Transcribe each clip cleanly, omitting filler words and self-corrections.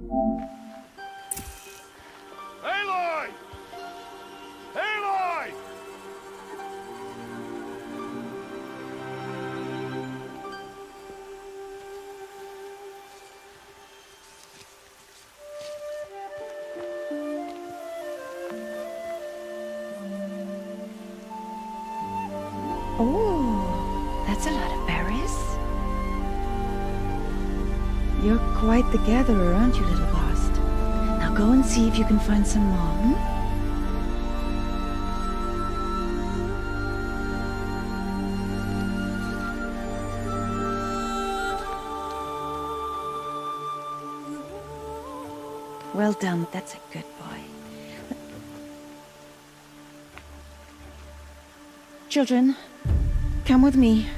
Aloy! Aloy! Oh, that's a lot of berries. You're quite the gatherer, aren't you, little Bast? Now go and see if you can find some more, hmm? Well done, that's a good boy. Children, come with me.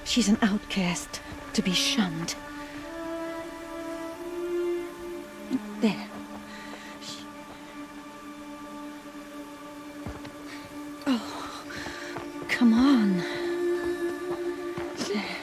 She's an outcast, to be shunned. There. Oh, come on. There.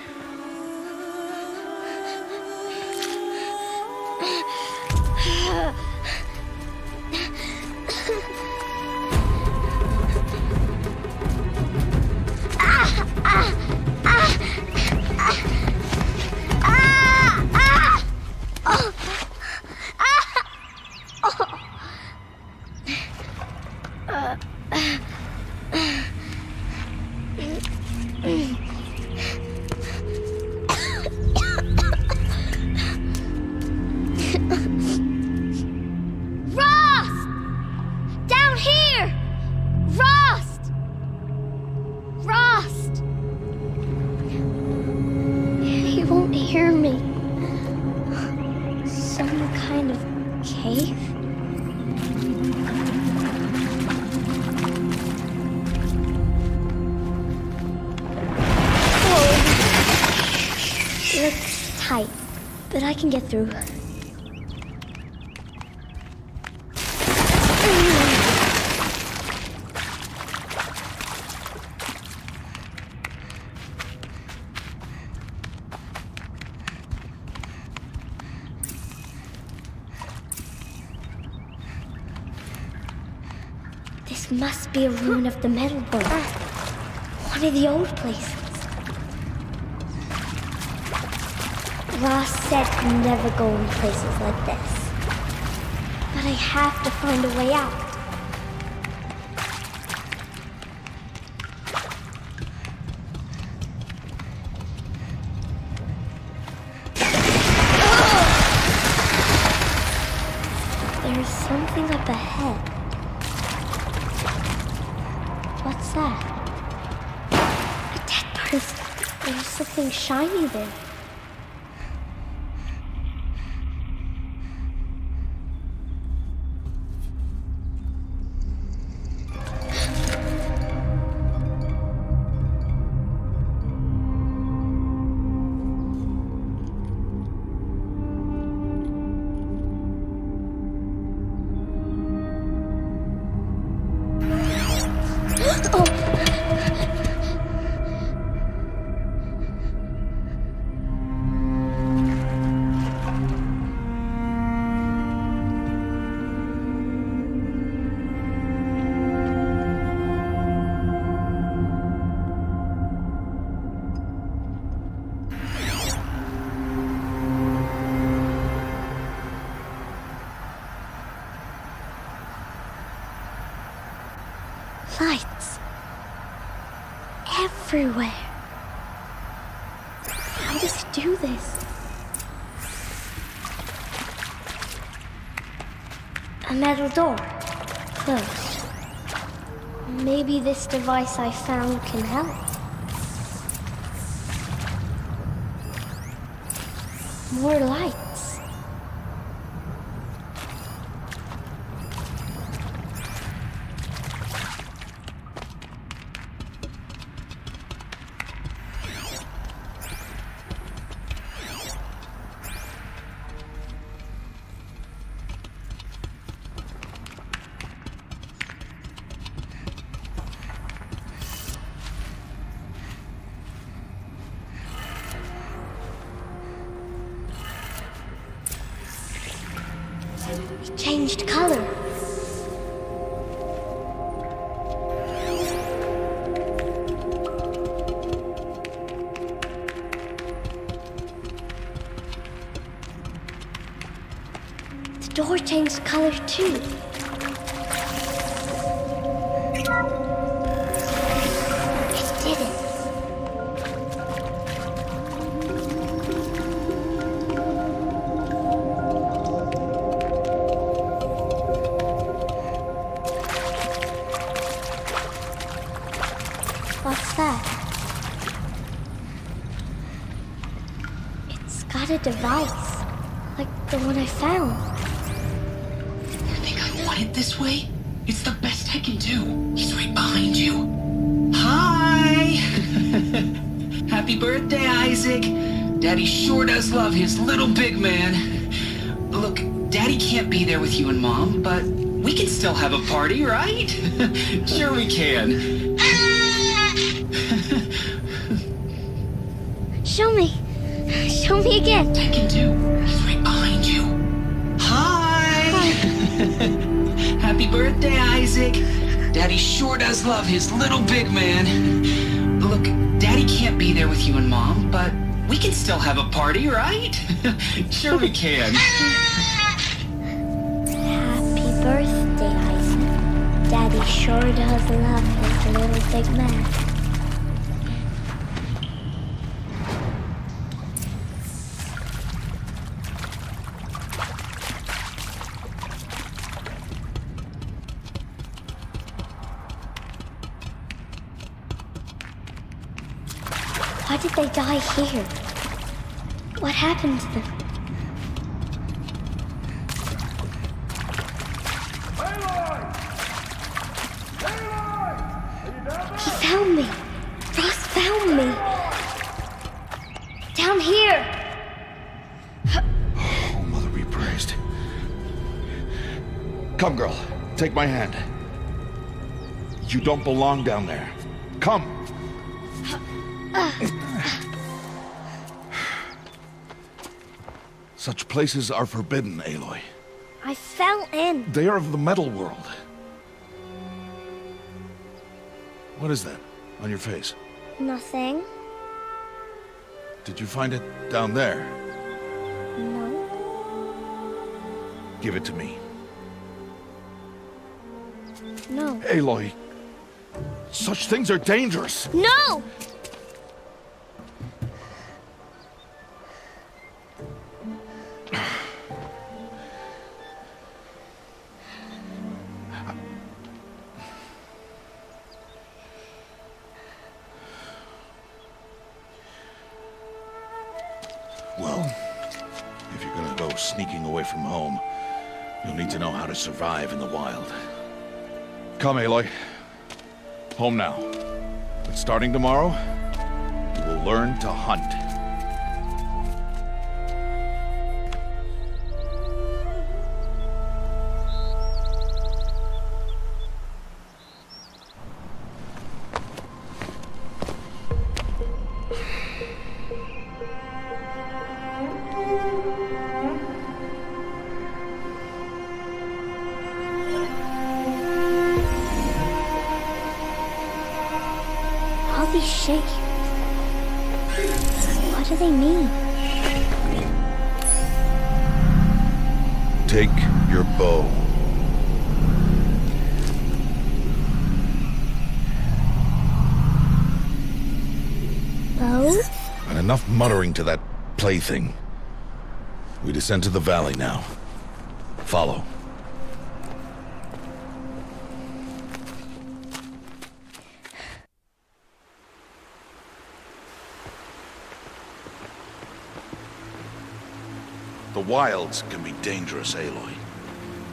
But I can get through. This must be a ruin of the metal world. One of the old places. Ross said to never go in places like this. But I have to find a way out. There's something up ahead. What's that? A dead person. There's something shiny there. Lights. Everywhere. How does he do this? A metal door. Closed. Maybe this device I found can help. More lights. changed color. The door changed color too. It didn't. What's that? It's got a device, like the one I found. You think I want it this way? It's the best I can do. He's right behind you. Hi! Happy birthday, Isaac. Daddy sure does love his little big man. Look, Daddy can't be there with you and Mom, but we can still have a party, right? Sure we can. Show me. Show me again. I can do. He's right behind you. Hi! Happy birthday, Isaac. Daddy sure does love his little big man. Look, Daddy can't be there with you and Mom, but we can still have a party, right? Sure we can. Happy birthday, Isaac. Daddy sure does love his little big man. Why did they die here? What happened to them? He found me. Ross found me. Down here. Oh, Mother be praised. Come, girl. Take my hand. You don't belong down there. Come. Such places are forbidden, Aloy. I fell in. They are of the metal world. What is that on your face? Nothing. Did you find it down there? No. Give it to me. No. Aloy, such things are dangerous. No! Well, if you're gonna go sneaking away from home, you'll need to know how to survive in the wild. Come, Aloy. Home now. But starting tomorrow, you will learn to hunt. All these shapes. What do they mean? Take your bow. Bow? And enough muttering to that plaything. We descend to the valley now. Follow. The wilds can be dangerous, Aloy.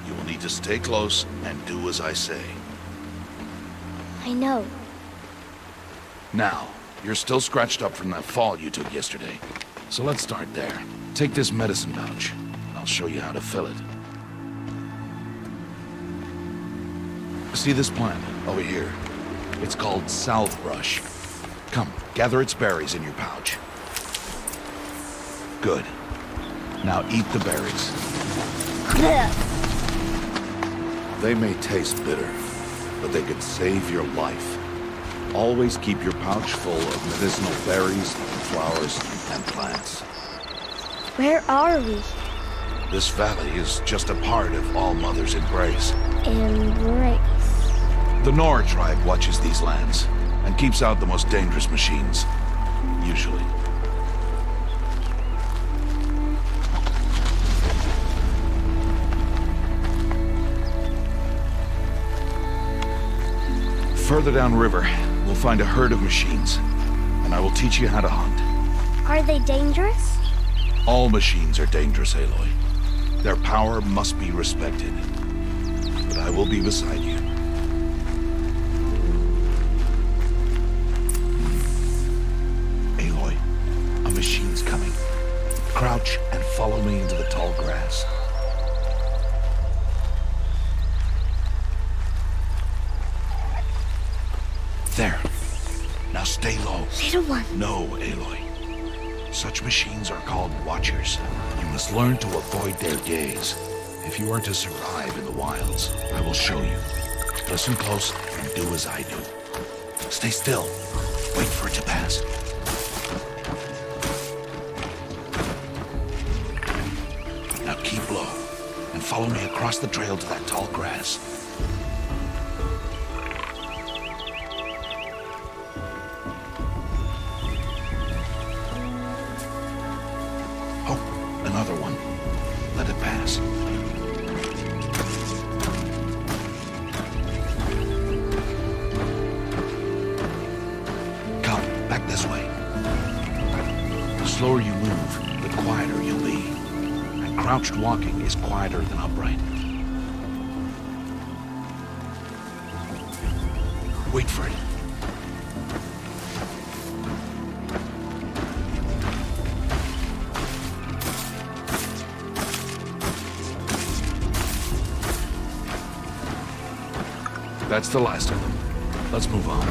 You will need to stay close and do as I say. I know. Now, you're still scratched up from that fall you took yesterday. So let's start there. Take this medicine pouch. I'll show you how to fill it. See this plant over here? It's called salvebrush. Come, gather its berries in your pouch. Good. Now eat the berries. They may taste bitter, but they could save your life. Always keep your pouch full of medicinal berries, flowers, and plants. Where are we? This valley is just a part of All Mother's embrace. Embrace. The Nora tribe watches these lands and keeps out the most dangerous machines. Usually. Further downriver, we'll find a herd of machines, and I will teach you how to hunt. Are they dangerous? All machines are dangerous, Aloy. Their power must be respected. But I will be beside you. Aloy, a machine's coming. Crouch and follow me into the tall grass. There. Now stay low. Little one. No, Aloy. Such machines are called Watchers. You must learn to avoid their gaze. If you are to survive in the wilds, I will show you. Listen close and do as I do. Stay still. Wait for it to pass. Now keep low and follow me across the trail to that tall grass. Another one. Let it pass. Come, back this way. The slower you move, the quieter you'll be. And crouched walking is quieter than upright. Wait for it. That's the last of them. Let's move on.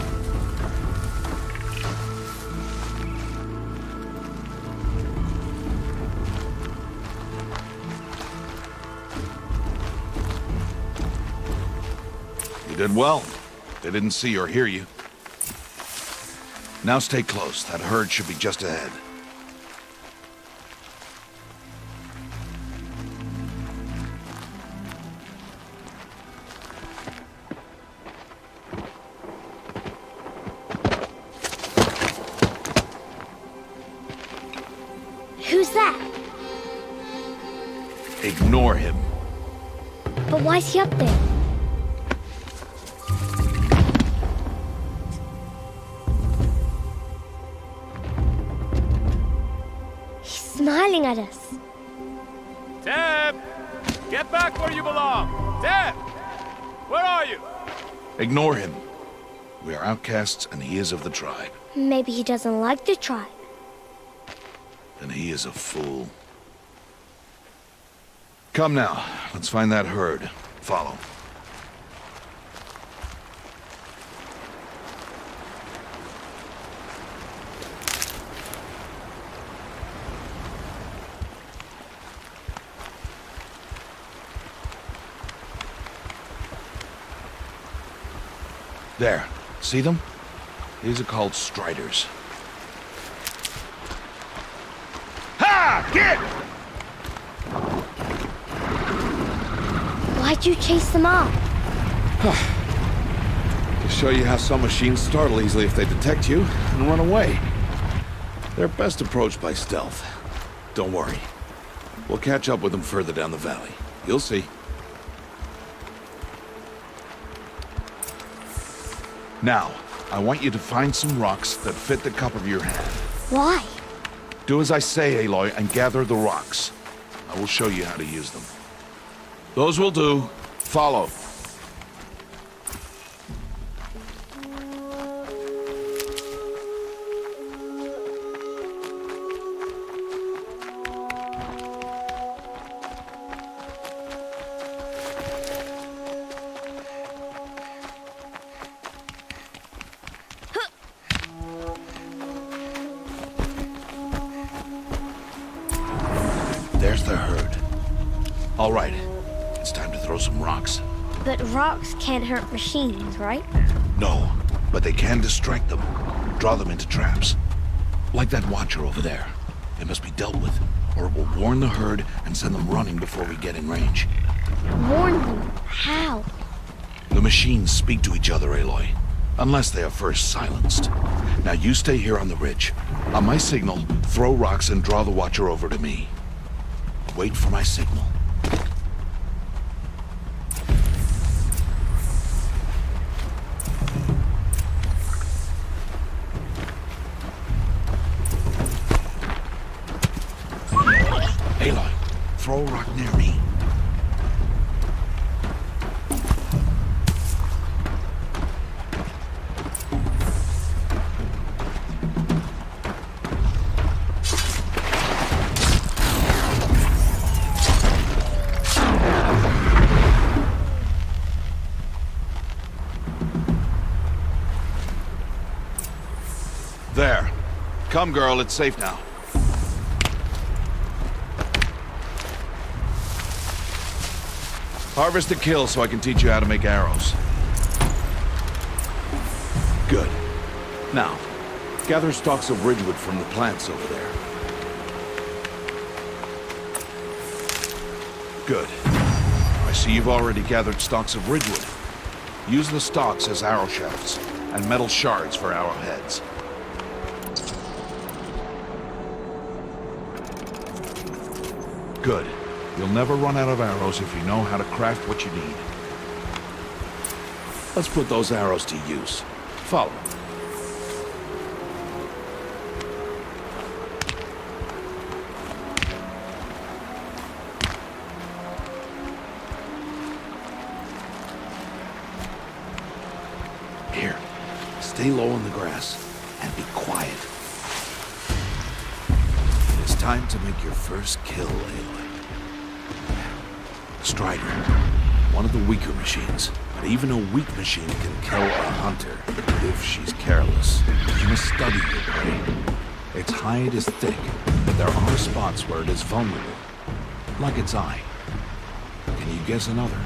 You did well. They didn't see or hear you. Now stay close. That herd should be just ahead. Who's that? Ignore him. But why's he up there? He's smiling at us. Teb! Get back where you belong! Teb! Where are you? Ignore him. We are outcasts and he is of the tribe. Maybe he doesn't like the tribe. Then he is a fool. Come now, let's find that herd. Follow. There, see them? These are called striders. Get! Why'd you chase them off? To show you how some machines startle easily if they detect you and run away. They're best approached by stealth. Don't worry. We'll catch up with them further down the valley. You'll see. Now, I want you to find some rocks that fit the cup of your hand. Why? Do as I say, Aloy, and gather the rocks. I will show you how to use them. Those will do. Follow. There's the herd. All right, it's time to throw some rocks. But rocks can't hurt machines, right? No, but they can distract them. Draw them into traps. Like that watcher over there. It must be dealt with, or it will warn the herd and send them running before we get in range. Warn them? How? The machines speak to each other, Aloy. Unless they are first silenced. Now you stay here on the ridge. On my signal, throw rocks and draw the watcher over to me. Wait for my signal. Aloy, throw a rock near me. There. Come, girl, it's safe now. Harvest and kill so I can teach you how to make arrows. Good. Now, gather stalks of ridgewood from the plants over there. Good. I see you've already gathered stalks of ridgewood. Use the stalks as arrow shafts, and metal shards for arrowheads. Good. You'll never run out of arrows if you know how to craft what you need. Let's put those arrows to use. Follow. Here, stay low in the grass and be quiet. It's time to make your first kill, Aloy. Strider, one of the weaker machines, but even a weak machine can kill a hunter if she's careless. You must study your prey. Its hide is thick, but there are spots where it is vulnerable, like its eye. Can you guess another?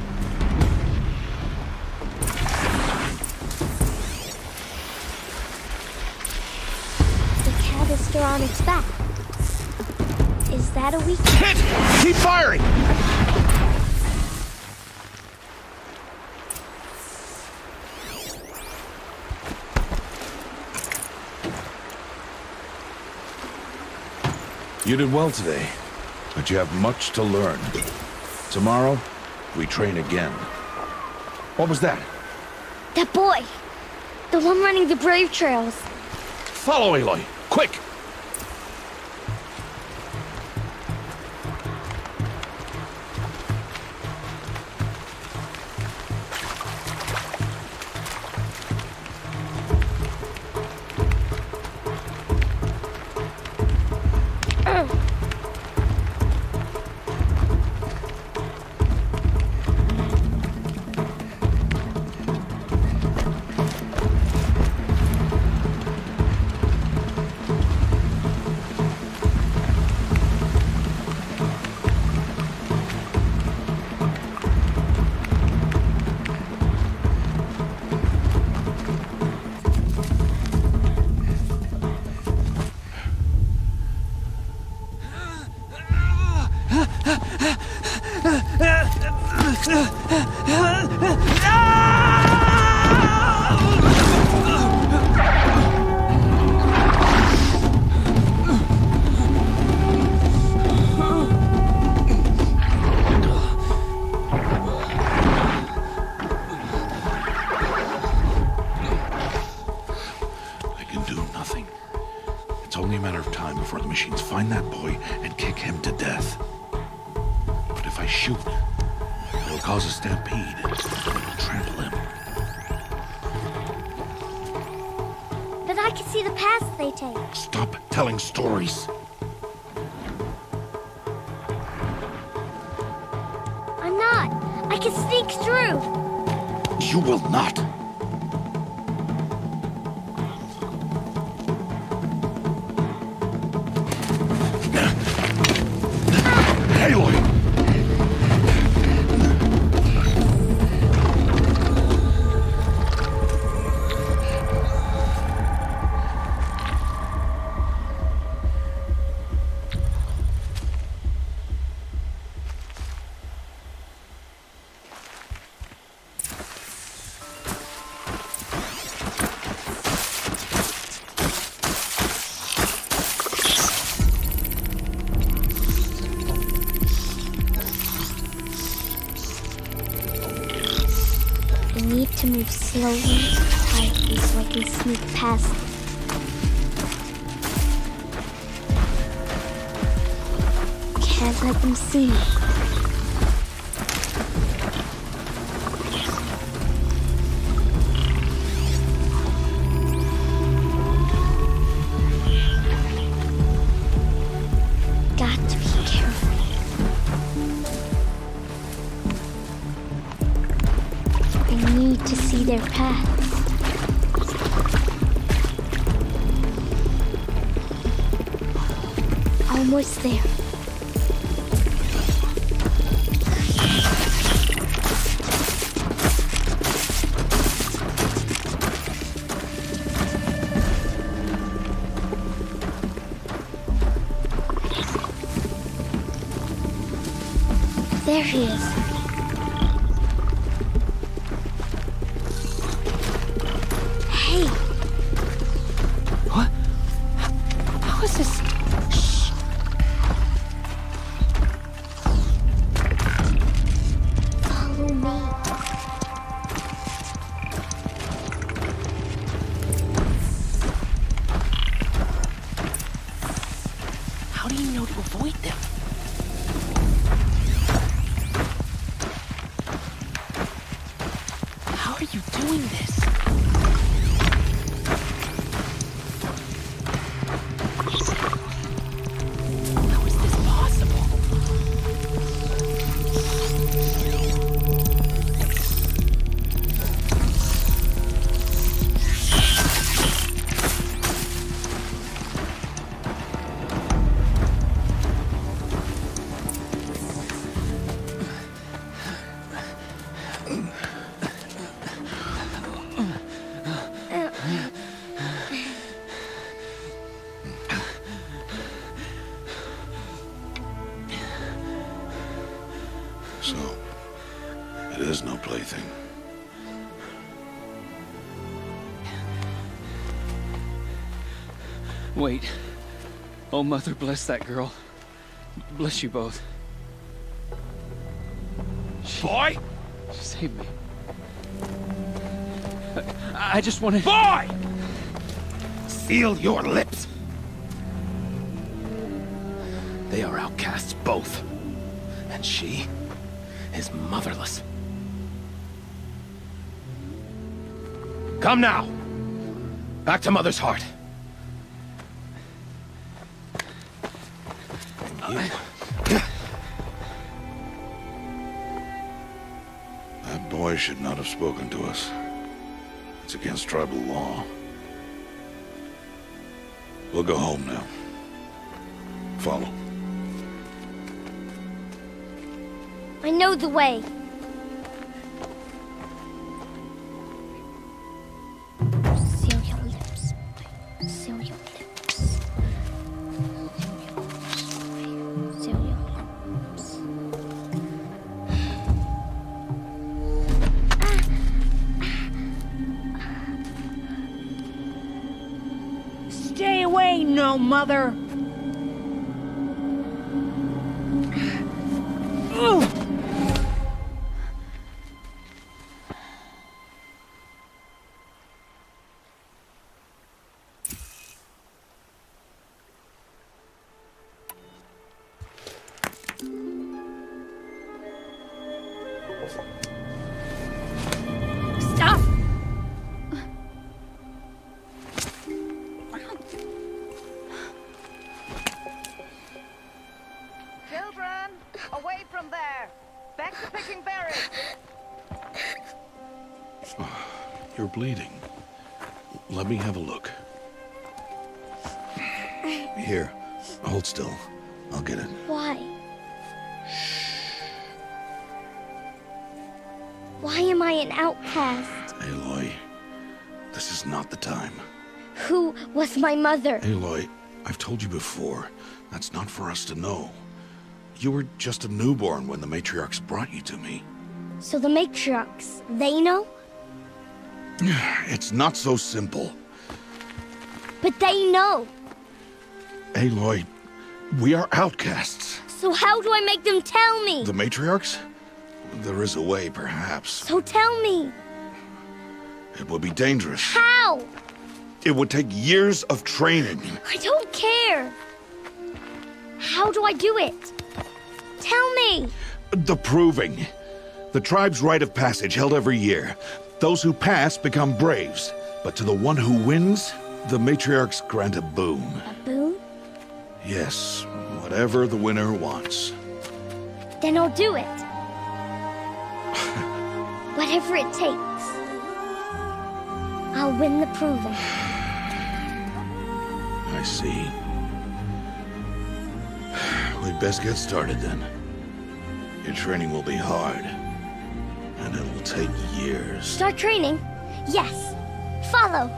The canister on its back. Is that a weak... Hit! Keep firing! You did well today, but you have much to learn. Tomorrow, we train again. What was that? That boy! The one running the brave trails. Follow, Aloy! Quick! only a matter of time before the machines find that boy and kick him to death. But if I shoot, it'll cause a stampede. It'll trample him. But I can see the paths they take. Stop telling stories. I'm not. I can sneak through. You will not. to move slowly, quietly, so I can sneak past them. Can't let them see me. Got to be careful. I need to see their paths. Almost there. There he is. Hey. What? How is this? Shh. Follow me. How do you know to avoid them? How are you doing this? How is this possible? So, it is no plaything. Wait. Oh, Mother, bless that girl. Bless you both. Boy! She saved me. I just wanted... Boy! Seal your lips. They are outcasts, both. And she is motherless. Come now. Back to Mother's heart. And you. That boy should not have spoken to us. It's against tribal law. We'll go home now. Follow. I know the way. Seal your lips. Seal your lips. Seal your lips. Stay away, no mother. Stop! Children, away from there. Back to picking berries. You're bleeding. Let me have a look. Here, hold still. I'll get it. Why? Why am I an outcast? Aloy, this is not the time. Who was my mother? Aloy, I've told you before, that's not for us to know. You were just a newborn when the matriarchs brought you to me. So the matriarchs, they know? It's not so simple. But they know. Aloy, we are outcasts. So how do I make them tell me? The matriarchs? There is a way, perhaps. So tell me. It would be dangerous. How? It would take years of training. I don't care. How do I do it? Tell me. The proving. The tribe's rite of passage held every year. Those who pass become braves. But to the one who wins, the matriarchs grant a boon. A boon? Yes, whatever the winner wants. Then I'll do it. Whatever it takes. I'll win the proving. I see. We'd best get started then. Your training will be hard. And it will take years. Start training? Yes. Follow.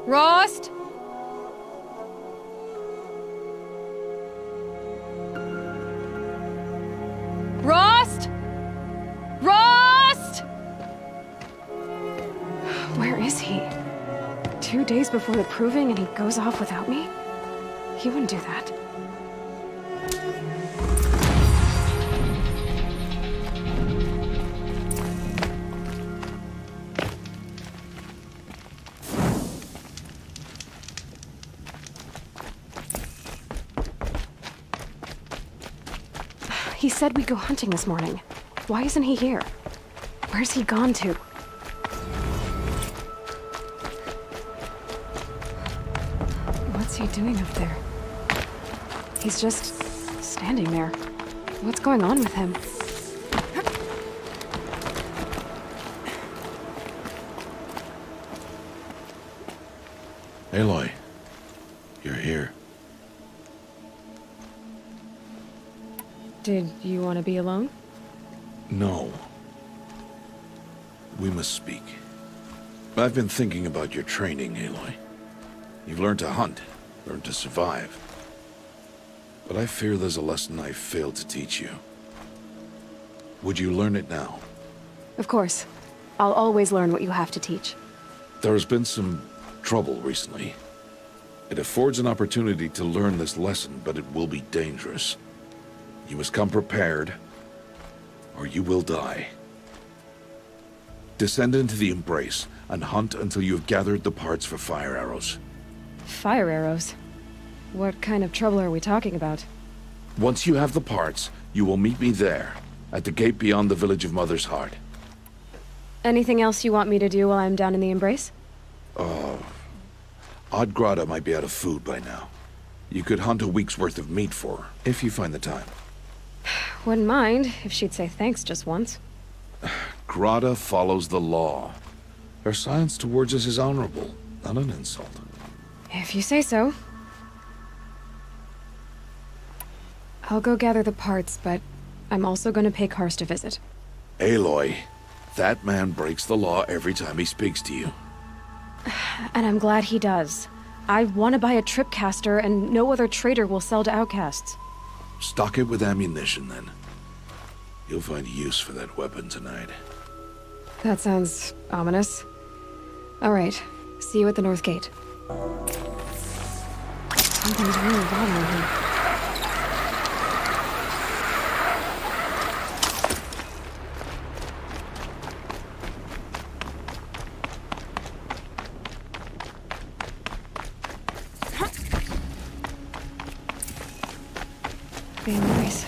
Rost? Rost? Rost? Where is he? 2 days before the proving and he goes off without me? He wouldn't do that. He said we'd go hunting this morning. Why isn't he here? Where's he gone to? What's he doing up there? He's just standing there. What's going on with him? Aloy, you're here. Did you want to be alone? No. We must speak. I've been thinking about your training, Aloy. You've learned to hunt, learned to survive. But I fear there's a lesson I failed to teach you. Would you learn it now? Of course. I'll always learn what you have to teach. There has been some trouble recently. It affords an opportunity to learn this lesson, but it will be dangerous. You must come prepared, or you will die. Descend into the Embrace and hunt until you have gathered the parts for fire arrows. Fire arrows? What kind of trouble are we talking about? Once you have the parts, you will meet me there, at the gate beyond the village of Mother's Heart. Anything else you want me to do while I'm down in the Embrace? Odd Grata might be out of food by now. You could hunt a week's worth of meat for her, if you find the time. Wouldn't mind if she'd say thanks just once. Grata follows the law. Her science towards us is honorable, not an insult. If you say so. I'll go gather the parts, but I'm also going to pay Karst a visit. Aloy, that man breaks the law every time he speaks to you. And I'm glad he does. I want to buy a tripcaster, and no other trader will sell to outcasts. Stock it with ammunition, then. You'll find use for that weapon tonight. That sounds ominous. All right, see you at the North Gate. Something's really bothering him. The Embrace.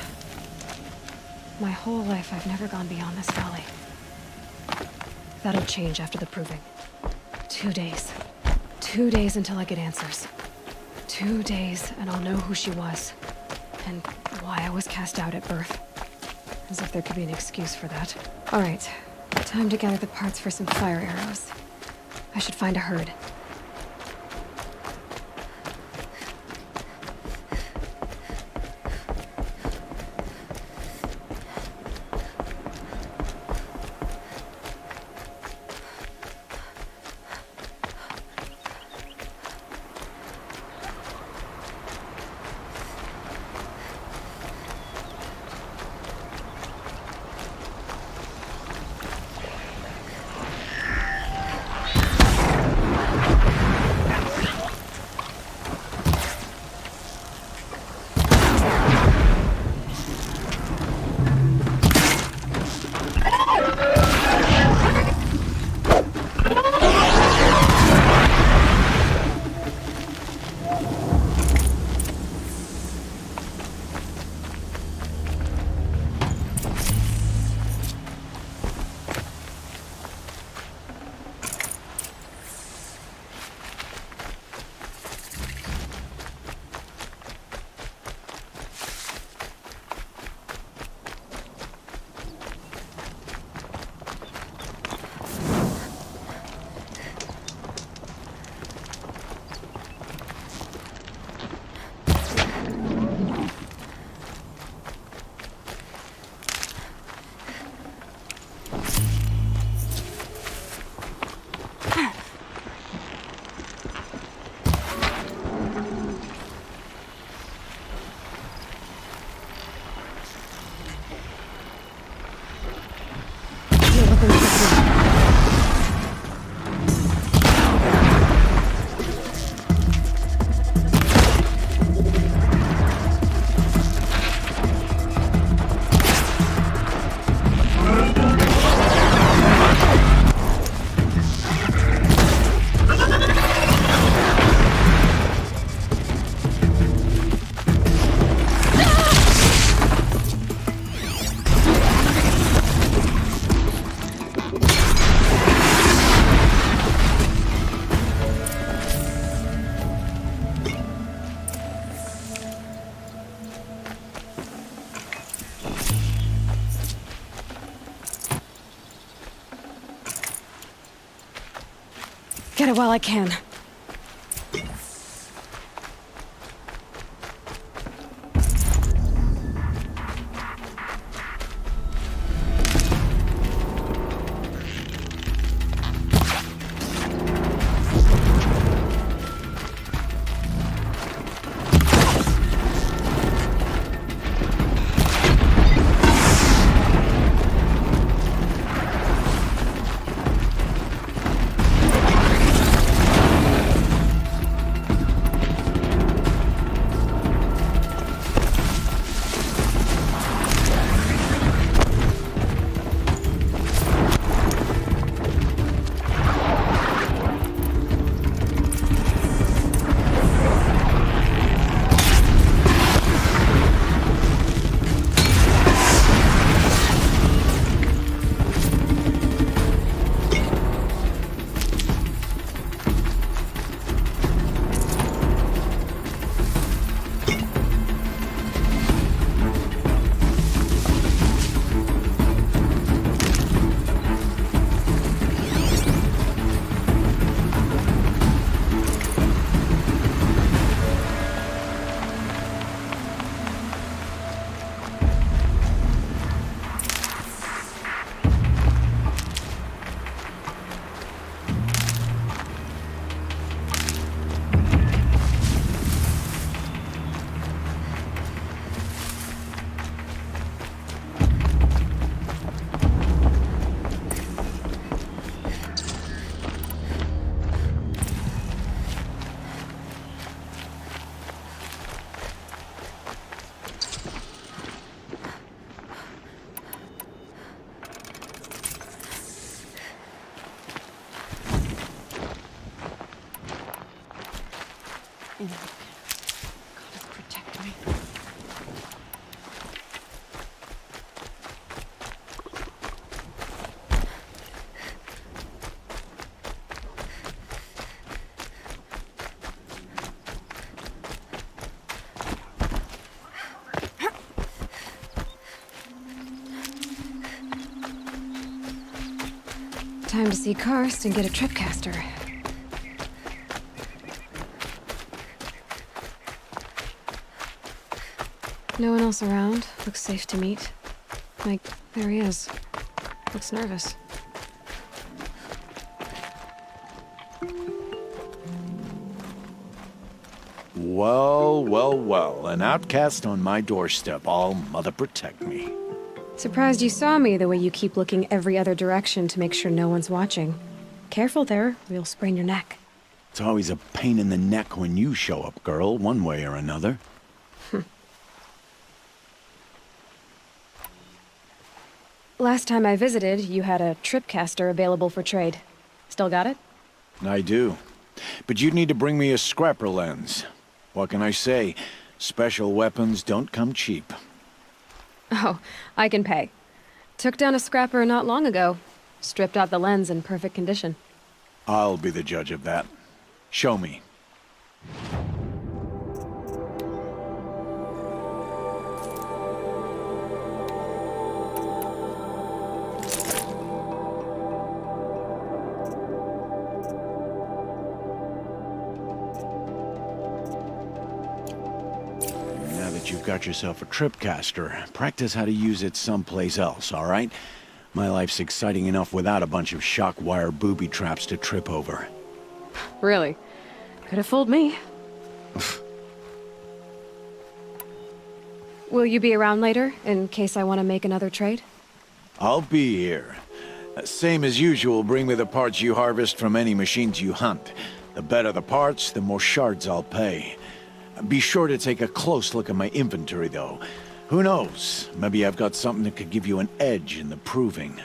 My whole life I've never gone beyond this valley. That'll change after the proving. 2 days. 2 days until I get answers. 2 days and I'll know who she was. And why I was cast out at birth. As if there could be an excuse for that. Alright, time to gather the parts for some fire arrows. I should find a herd. Get it while I can. Gotta protect me. Time to see Karst and get a tripcaster. No one else around. Looks safe to meet. Like, there he is. Looks nervous. Well, well, well. An outcast on my doorstep. All mother protect me. Surprised you saw me the way you keep looking every other direction to make sure no one's watching. Careful there, or you'll sprain your neck. It's always a pain in the neck when you show up, girl, one way or another. Last time I visited, you had a tripcaster available for trade. Still got it? I do. But you'd need to bring me a scrapper lens. What can I say? Special weapons don't come cheap. Oh, I can pay. Took down a scrapper not long ago. Stripped out the lens in perfect condition. I'll be the judge of that. Show me. Now that you've got yourself a tripcaster, practice how to use it someplace else, all right? My life's exciting enough without a bunch of shock wire booby traps to trip over. Really? Could have fooled me. Will you be around later, in case I want to make another trade? I'll be here. Same as usual, bring me the parts you harvest from any machines you hunt. The better the parts, the more shards I'll pay. Be sure to take a close look at my inventory, though. Who knows? Maybe I've got something that could give you an edge in the proving.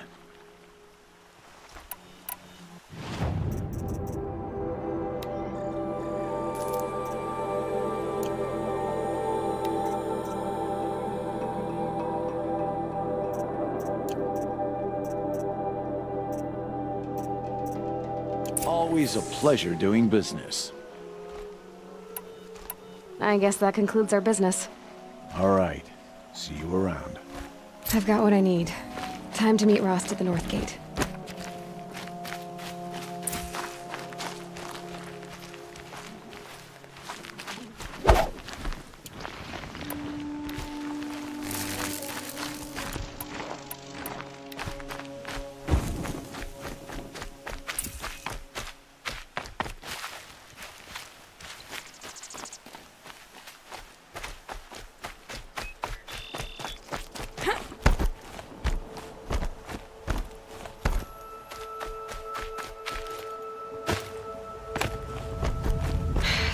Always a pleasure doing business. I guess that concludes our business. All right. See you around. I've got what I need. Time to meet Rost at the North Gate.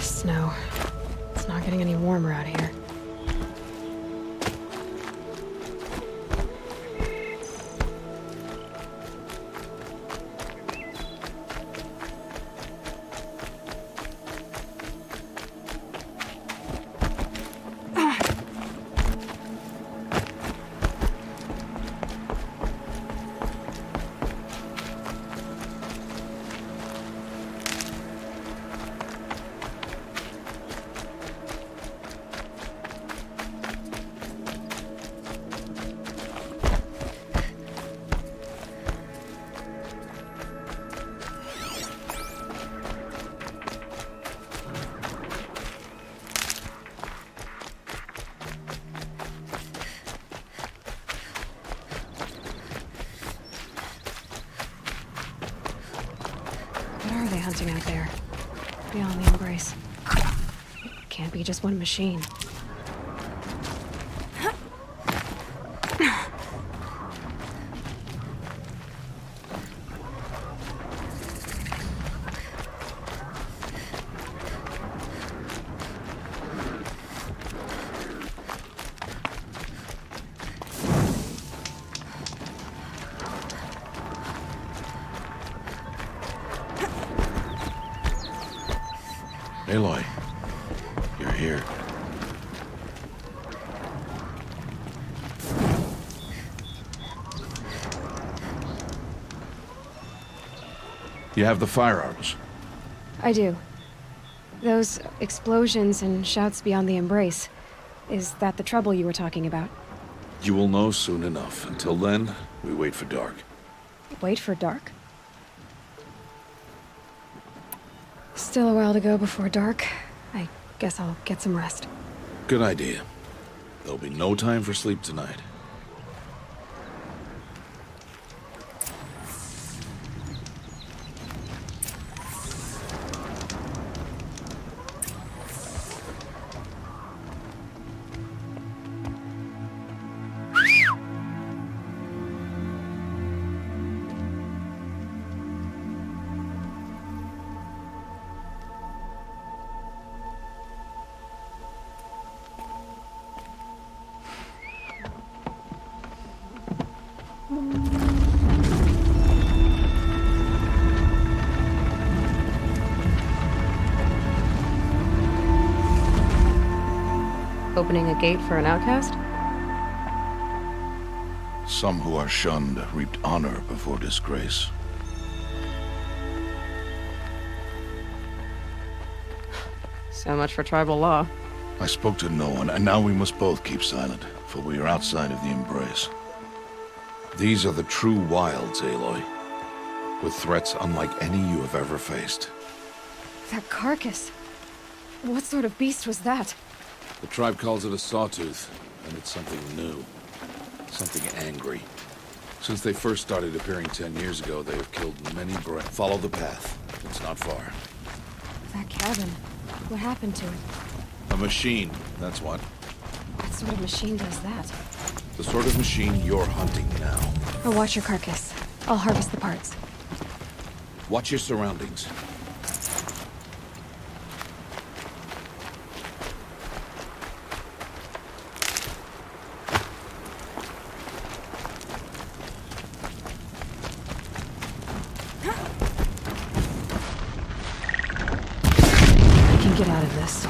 Snow. It's not getting any warmer out here. What are they hunting out there? Beyond the embrace. Can't be just one machine. Aloy, you're here. You have the firearms. I do. Those explosions and shouts beyond the embrace. Is that the trouble you were talking about? You will know soon enough. Until then, we wait for dark. Wait for dark? Still a while to go before dark. I guess I'll get some rest. Good idea. There'll be no time for sleep tonight. Opening a gate for an outcast? Some who are shunned reaped honor before disgrace. So much for tribal law. I spoke to no one, and now we must both keep silent, for we are outside of the embrace. These are the true wilds, Aloy, with threats unlike any you have ever faced. That carcass. What sort of beast was that? The tribe calls it a sawtooth, and it's something new. Something angry. Since they first started appearing 10 years ago, they have killed many Follow the path. It's not far. That cabin. What happened to it? A machine, that's what. What sort of machine does that? The sort of machine you're hunting now. I'll watch your carcass. I'll harvest the parts. Watch your surroundings. Get out of this.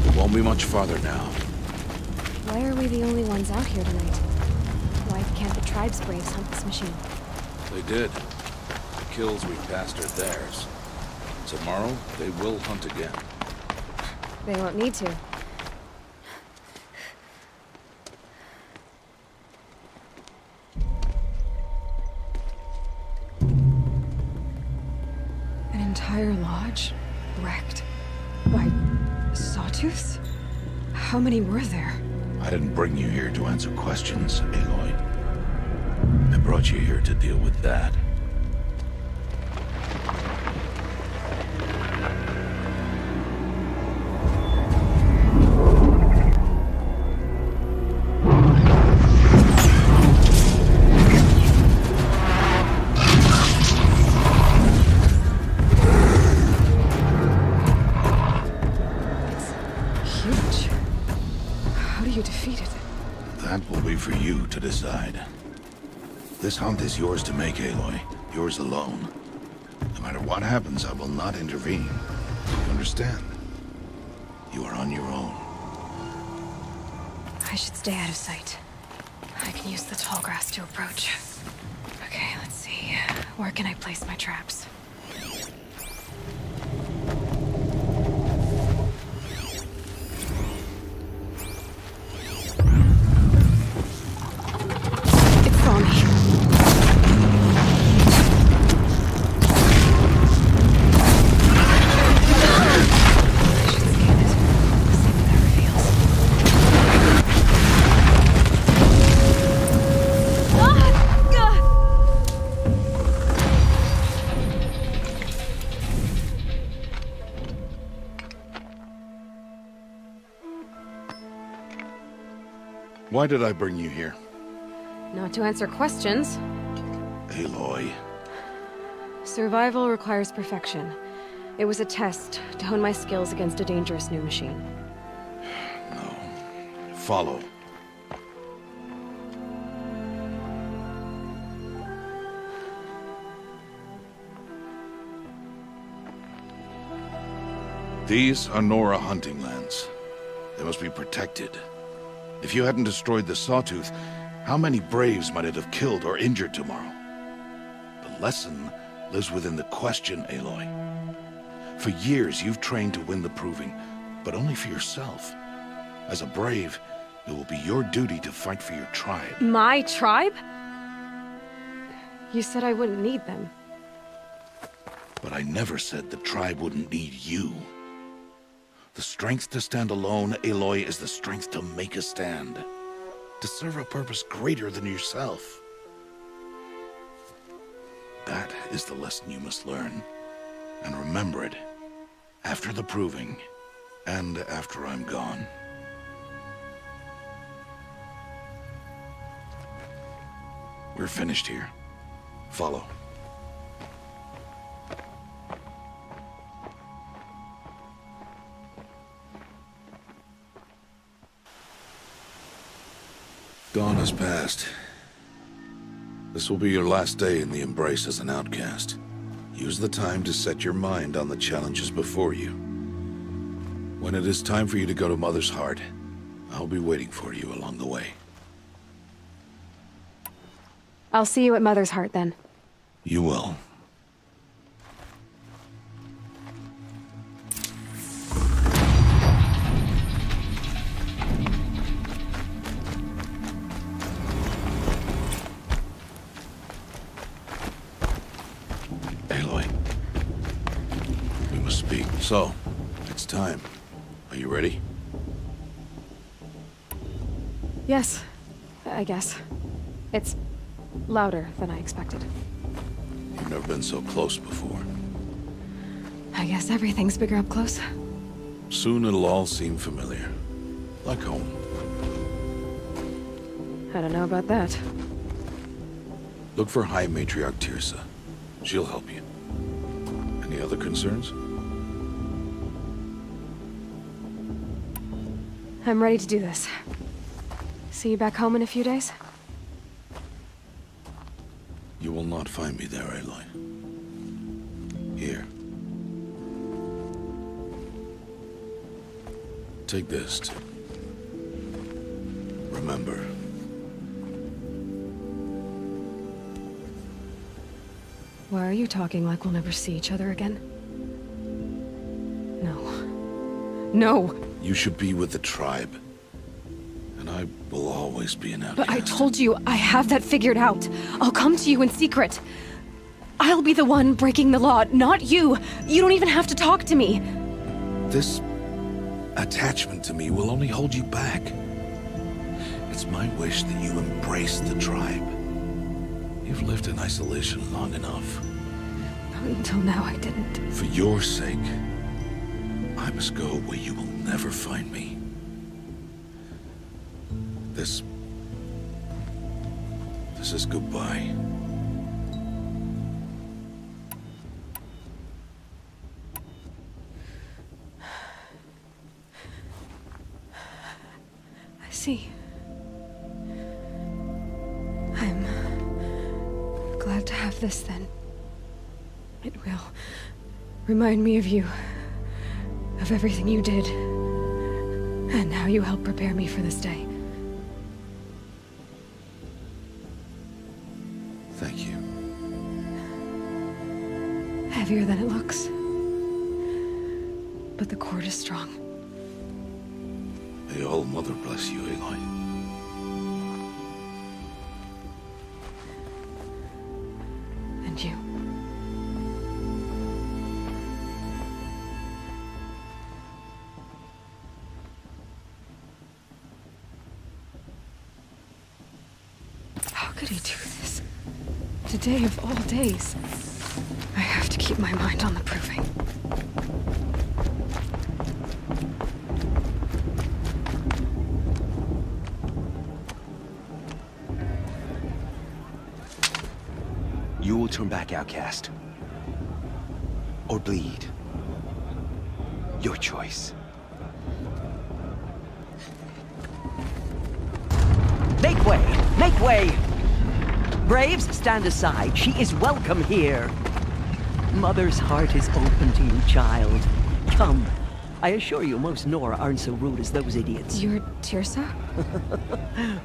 It won't be much farther now. Why are we the only ones out here tonight? Why can't the tribe's braves hunt this machine? They did. The kills we passed are theirs. Tomorrow, they will hunt again. They won't need to. Entire lodge wrecked by sawtooths? How many were there? I didn't bring you here to answer questions, Aloy. I brought you here to deal with that. For you to decide. This hunt is yours to make, Aloy. Yours alone. No matter what happens, I will not intervene. You understand? You are on your own. I should stay out of sight. I can use the tall grass to approach. Okay, let's see. Where can I place my traps? Why did I bring you here? Not to answer questions. Aloy. Survival requires perfection. It was a test to hone my skills against a dangerous new machine. No. Follow. These are Nora hunting lands. They must be protected. If you hadn't destroyed the Sawtooth, how many Braves might it have killed or injured tomorrow? The lesson lives within the question, Aloy. For years, you've trained to win the Proving, but only for yourself. As a Brave, it will be your duty to fight for your tribe. My tribe? You said I wouldn't need them. But I never said the tribe wouldn't need you. The strength to stand alone, Aloy, is the strength to make a stand. To serve a purpose greater than yourself. That is the lesson you must learn. And remember it. After the Proving. And after I'm gone. We're finished here. Follow. Dawn has passed. This will be your last day in the Embrace as an outcast. Use the time to set your mind on the challenges before you. When it is time for you to go to Mother's Heart, I'll be waiting for you along the way. I'll see you at Mother's Heart then. You will. Aloy. We must speak. So, it's time. Are you ready? Yes, I guess. It's louder than I expected. You've never been so close before. I guess everything's bigger up close. Soon it'll all seem familiar. Like home. I don't know about that. Look for High Matriarch Tirsa. She'll help you. Any other concerns? I'm ready to do this. See you back home in a few days? You will not find me there, Aloy. Here. Take this to remember. Why are you talking like we'll never see each other again? No. No! You should be with the tribe. And I will always be an outcast. But I told you, I have that figured out. I'll come to you in secret. I'll be the one breaking the law, not you. You don't even have to talk to me. This attachment to me will only hold you back. It's my wish that you embrace the tribe. You've lived in isolation long enough. Not until now, I didn't. For your sake, I must go where you will never find me. This is goodbye. I see. I'm glad to have this then. It will remind me of you, of everything you did, and how you helped prepare me for this day. Thank you. Heavier than it looks. But the cord is strong. May All Mother bless you, Aloy. And you. How could he do this? Today of all days. I have to keep my mind on the Proving. You will turn back, outcast. Or bleed. Your choice. Make way! Make way! Braves, stand aside. She is welcome here. Mother's heart is open to you, child. Come, I assure you, most Nora aren't so rude as those idiots. You're Tirsa?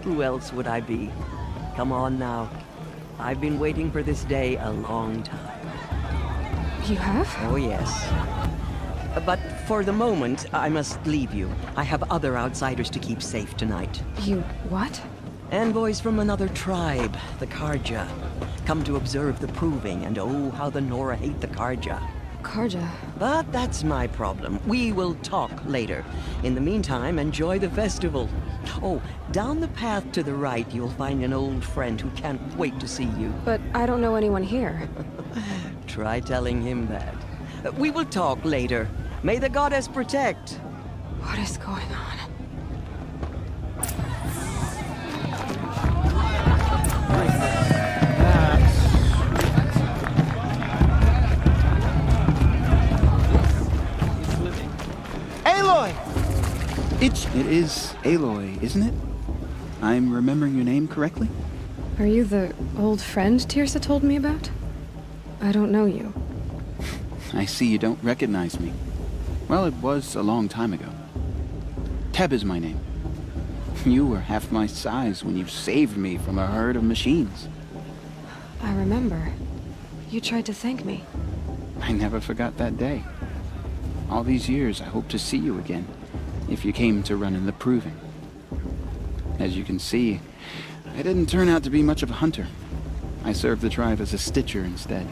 Who else would I be? Come on now. I've been waiting for this day a long time. You have? Oh, yes. But for the moment, I must leave you. I have other outsiders to keep safe tonight. You what? Envoys from another tribe, the Karja. Come to observe the proving, and oh, how the Nora hate the Karja. Karja? But that's my problem. We will talk later. In the meantime, enjoy the festival. Oh, down the path to the right, you'll find an old friend who can't wait to see you. But I don't know anyone here. Try telling him that. We will talk later. May the goddess protect. What is going on? Aloy! It is Aloy, isn't it? I'm remembering your name correctly? Are you the old friend Tirsa told me about? I don't know you. I see you don't recognize me. Well, it was a long time ago. Teb is my name. You were half my size when you saved me from a herd of machines. I remember. You tried to thank me. I never forgot that day. All these years, I hope to see you again, if you came to run in the proving. As you can see, I didn't turn out to be much of a hunter. I served the tribe as a stitcher instead,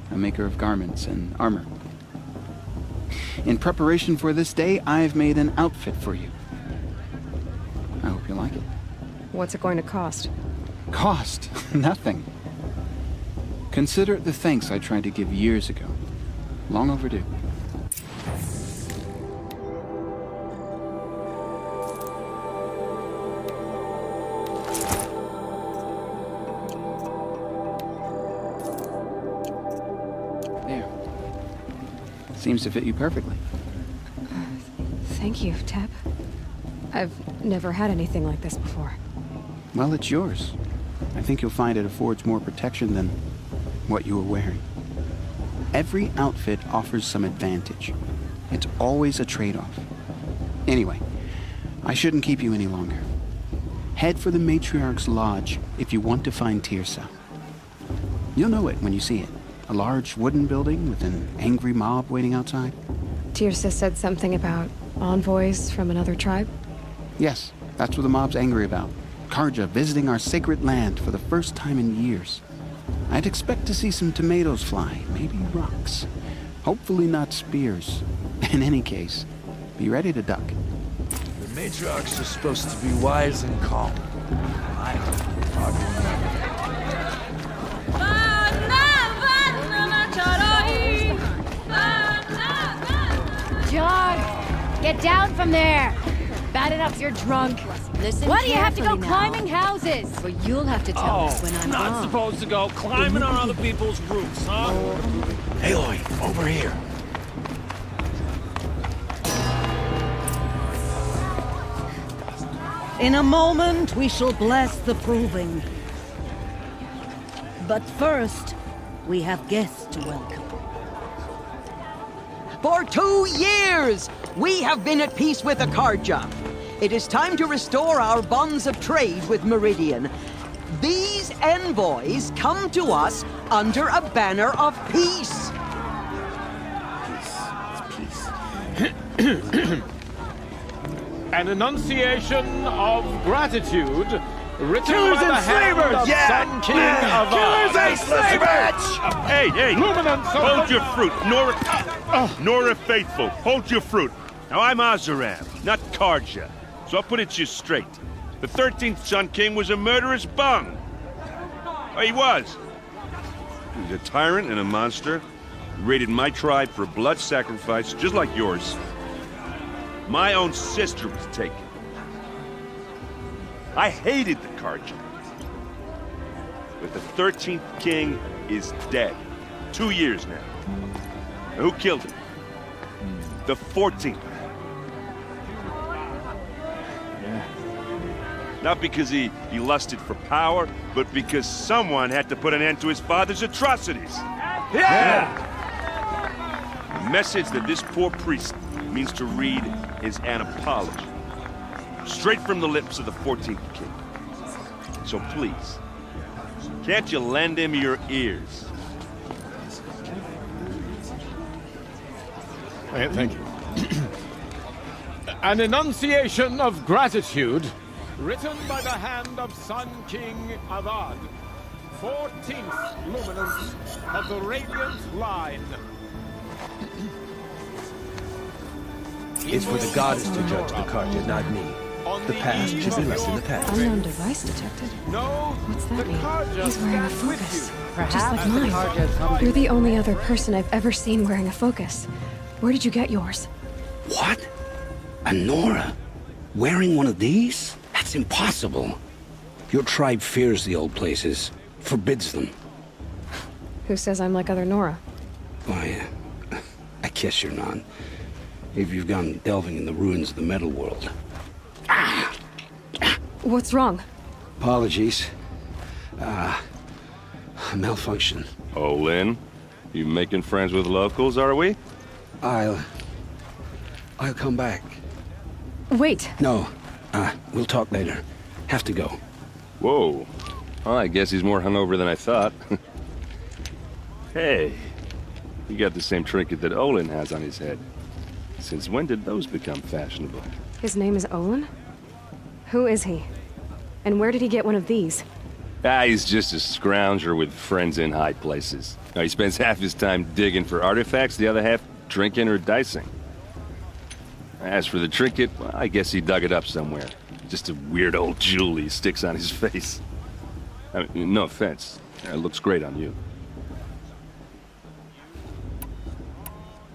a maker of garments and armor. In preparation for this day, I've made an outfit for you. I hope you like it. What's it going to cost? Cost? Nothing. Consider it the thanks I tried to give years ago. Long overdue. Seems to fit you perfectly. Thank you, Teb. I've never had anything like this before. Well, it's yours. I think you'll find it affords more protection than what you were wearing. Every outfit offers some advantage. It's always a trade-off. Anyway, I shouldn't keep you any longer. Head for the Matriarch's Lodge if you want to find Tirsa. You'll know it when you see it. A large wooden building with an angry mob waiting outside? Tirsa said something about envoys from another tribe? Yes, that's what the mob's angry about. Karja visiting our sacred land for the first time in years. I'd expect to see some tomatoes fly, maybe rocks. Hopefully not spears. In any case, be ready to duck. The matriarchs are supposed to be wise and calm. John, get down from there. Bad enough you're drunk. Listen. Why do you have to go now. climbing houses? Well, you'll have to tell us when I'm not wrong. supposed to go climbing on other people's roofs, huh? Aloy, over here. In a moment, we shall bless the proving. But first, we have guests to welcome. For 2 years, we have been at peace with the Karja. It is time to restore our bonds of trade with Meridian. These envoys come to us under a banner of peace. An enunciation of gratitude written Killers by the and hand slavers! of Yeah! Sun King of Killers and slavers! Hey, hold your fruit. Nora Faithful, hold your fruit. Now, I'm Azaram, not Karja, so I'll put it to you straight. The 13th Sun King was a murderous bung. Oh, he was. He was a tyrant and a monster. He raided my tribe for a blood sacrifice, just like yours. My own sister was taken. I hated the Karja. But the 13th king is dead. 2 years now. Now, who killed him? The 14th. Not because he lusted for power, but because someone had to put an end to his father's atrocities. Yeah! The message that this poor priest means to read is an apology. Straight from the lips of the 14th king. So please, can't you lend him your ears? Thank you. An enunciation of gratitude, written by the hand of Sun King Avad, 14th luminance of the Radiant Line. It's for the goddess to judge the Carja, not me. The past should be left in the past. Unknown device detected. What's that mean? He's wearing a focus. Perhaps just like the mine. Carja come to You're the only other person I've ever seen wearing a focus. Where did you get yours? What? A Nora? Wearing one of these? That's impossible. Your tribe fears the old places, forbids them. Who says I'm like other Nora? Why, I guess you're not. If you've gone delving in the ruins of the metal world. What's wrong? Apologies. Malfunction. Oh, Lynn? You making friends with locals, are we? I'll come back. Wait. No. We'll talk later. Have to go. Whoa. Well, I guess he's more hungover than I thought. Hey. You got the same trinket that Olin has on his head. Since when did those become fashionable? His name is Olin? Who is he? And where did he get one of these? He's just a scrounger with friends in high places. Now, he spends half his time digging for artifacts, the other half drinking or dicing. As for the trinket, well, I guess he dug it up somewhere. Just a weird old jewel he sticks on his face. I mean, no offense. It looks great on you.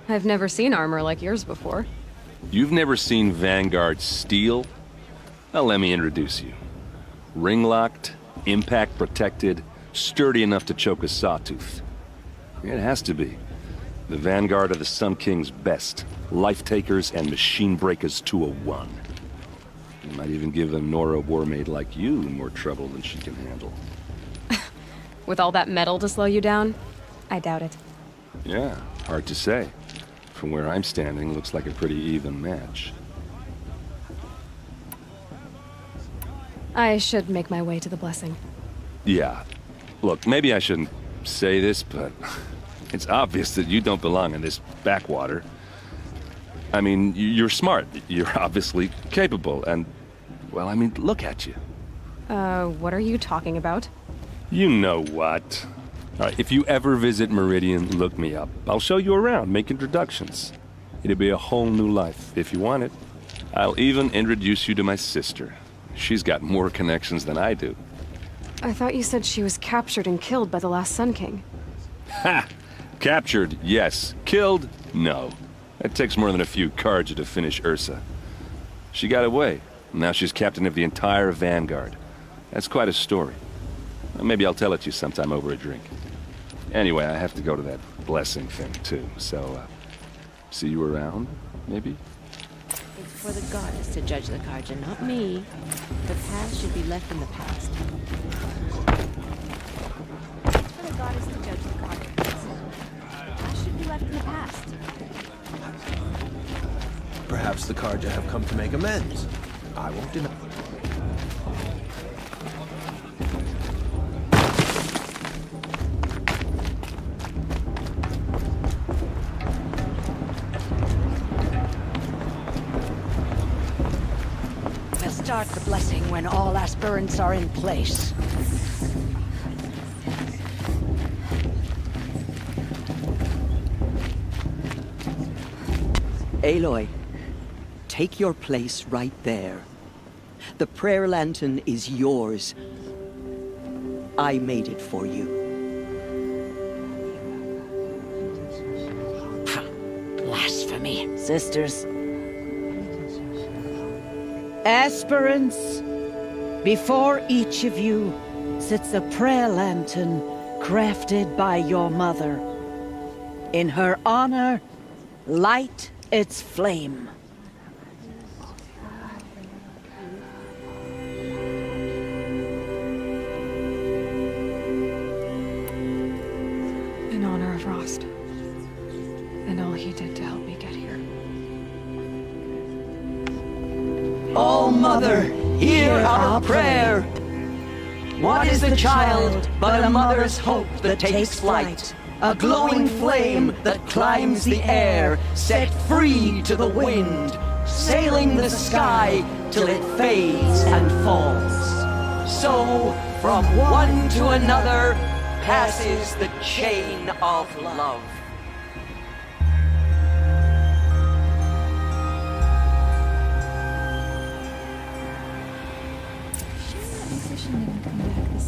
I've never seen armor like yours before. You've never seen Vanguard steel? Well, let me introduce you. Ring-locked, impact-protected, sturdy enough to choke a sawtooth. It has to be. The Vanguard of the Sun King's best. Life-takers and machine-breakers to a one. You might even give a Nora warmaid like you more trouble than she can handle. With all that metal to slow you down? I doubt it. Yeah, hard to say. From where I'm standing, looks like a pretty even match. I should make my way to the blessing. Yeah. Look, maybe I shouldn't say this, but it's obvious that you don't belong in this backwater. I mean, you're smart. You're obviously capable, and, well, I mean, look at you. What are you talking about? You know what. All right, if you ever visit Meridian, look me up. I'll show you around, make introductions. It'll be a whole new life, if you want it. I'll even introduce you to my sister. She's got more connections than I do. I thought you said she was captured and killed by the last Sun King. Ha! Captured, yes. Killed, no. It takes more than a few Carja to finish Ursa. She got away. Now she's captain of the entire Vanguard. That's quite a story. Maybe I'll tell it to you sometime over a drink. Anyway, I have to go to that blessing thing, too. So, see you around, maybe? It's for the goddess to judge the Carja, not me. The past should be left in the past. For the goddess to judge the Carja. The past should be left in the past. Perhaps the Carja have come to make amends. I won't deny. We'll start the blessing when all aspirants are in place. Aloy, take your place right there. The prayer lantern is yours. I made it for you. Blasphemy. Sisters. Aspirants, before each of you sits a prayer lantern crafted by your mother. In her honor, light its flame. In honor of Rost. And all he did to help me get here. Oh, Mother, hear our prayer. What is the child but a mother's hope that takes flight? A glowing flame that climbs the air, set free to the wind, sailing the sky till it fades and falls. So, from one to another, passes the chain of love.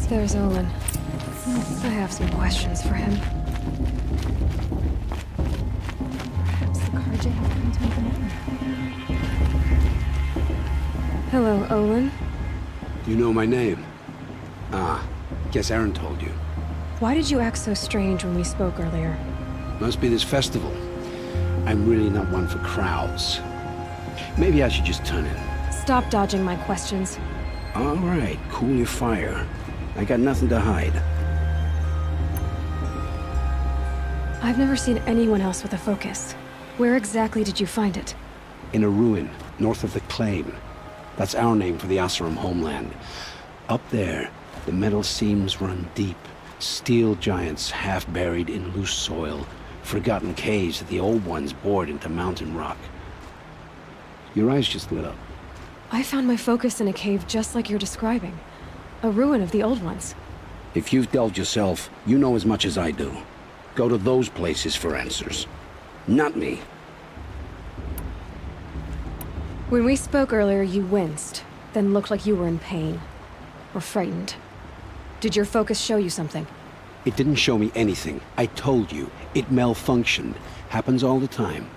There's Olin. I have some questions for him. Perhaps the Karja have come to make an end. Hello, Olin. You know my name? Ah, guess Aaron told you. Why did you act so strange when we spoke earlier? Must be this festival. I'm really not one for crowds. Maybe I should just turn in. Stop dodging my questions. All right, cool your fire. I got nothing to hide. I've never seen anyone else with a focus. Where exactly did you find it? In a ruin, north of the Claim. That's our name for the Oseram homeland. Up there, the metal seams run deep. Steel giants half buried in loose soil. Forgotten caves that the old ones bored into mountain rock. Your eyes just lit up. I found my focus in a cave just like you're describing. A ruin of the old ones. If you've delved yourself, you know as much as I do. Go to those places for answers. Not me. When we spoke earlier, you winced, then looked like you were in pain. Or frightened. Did your focus show you something? It didn't show me anything. I told you. It malfunctioned. Happens all the time.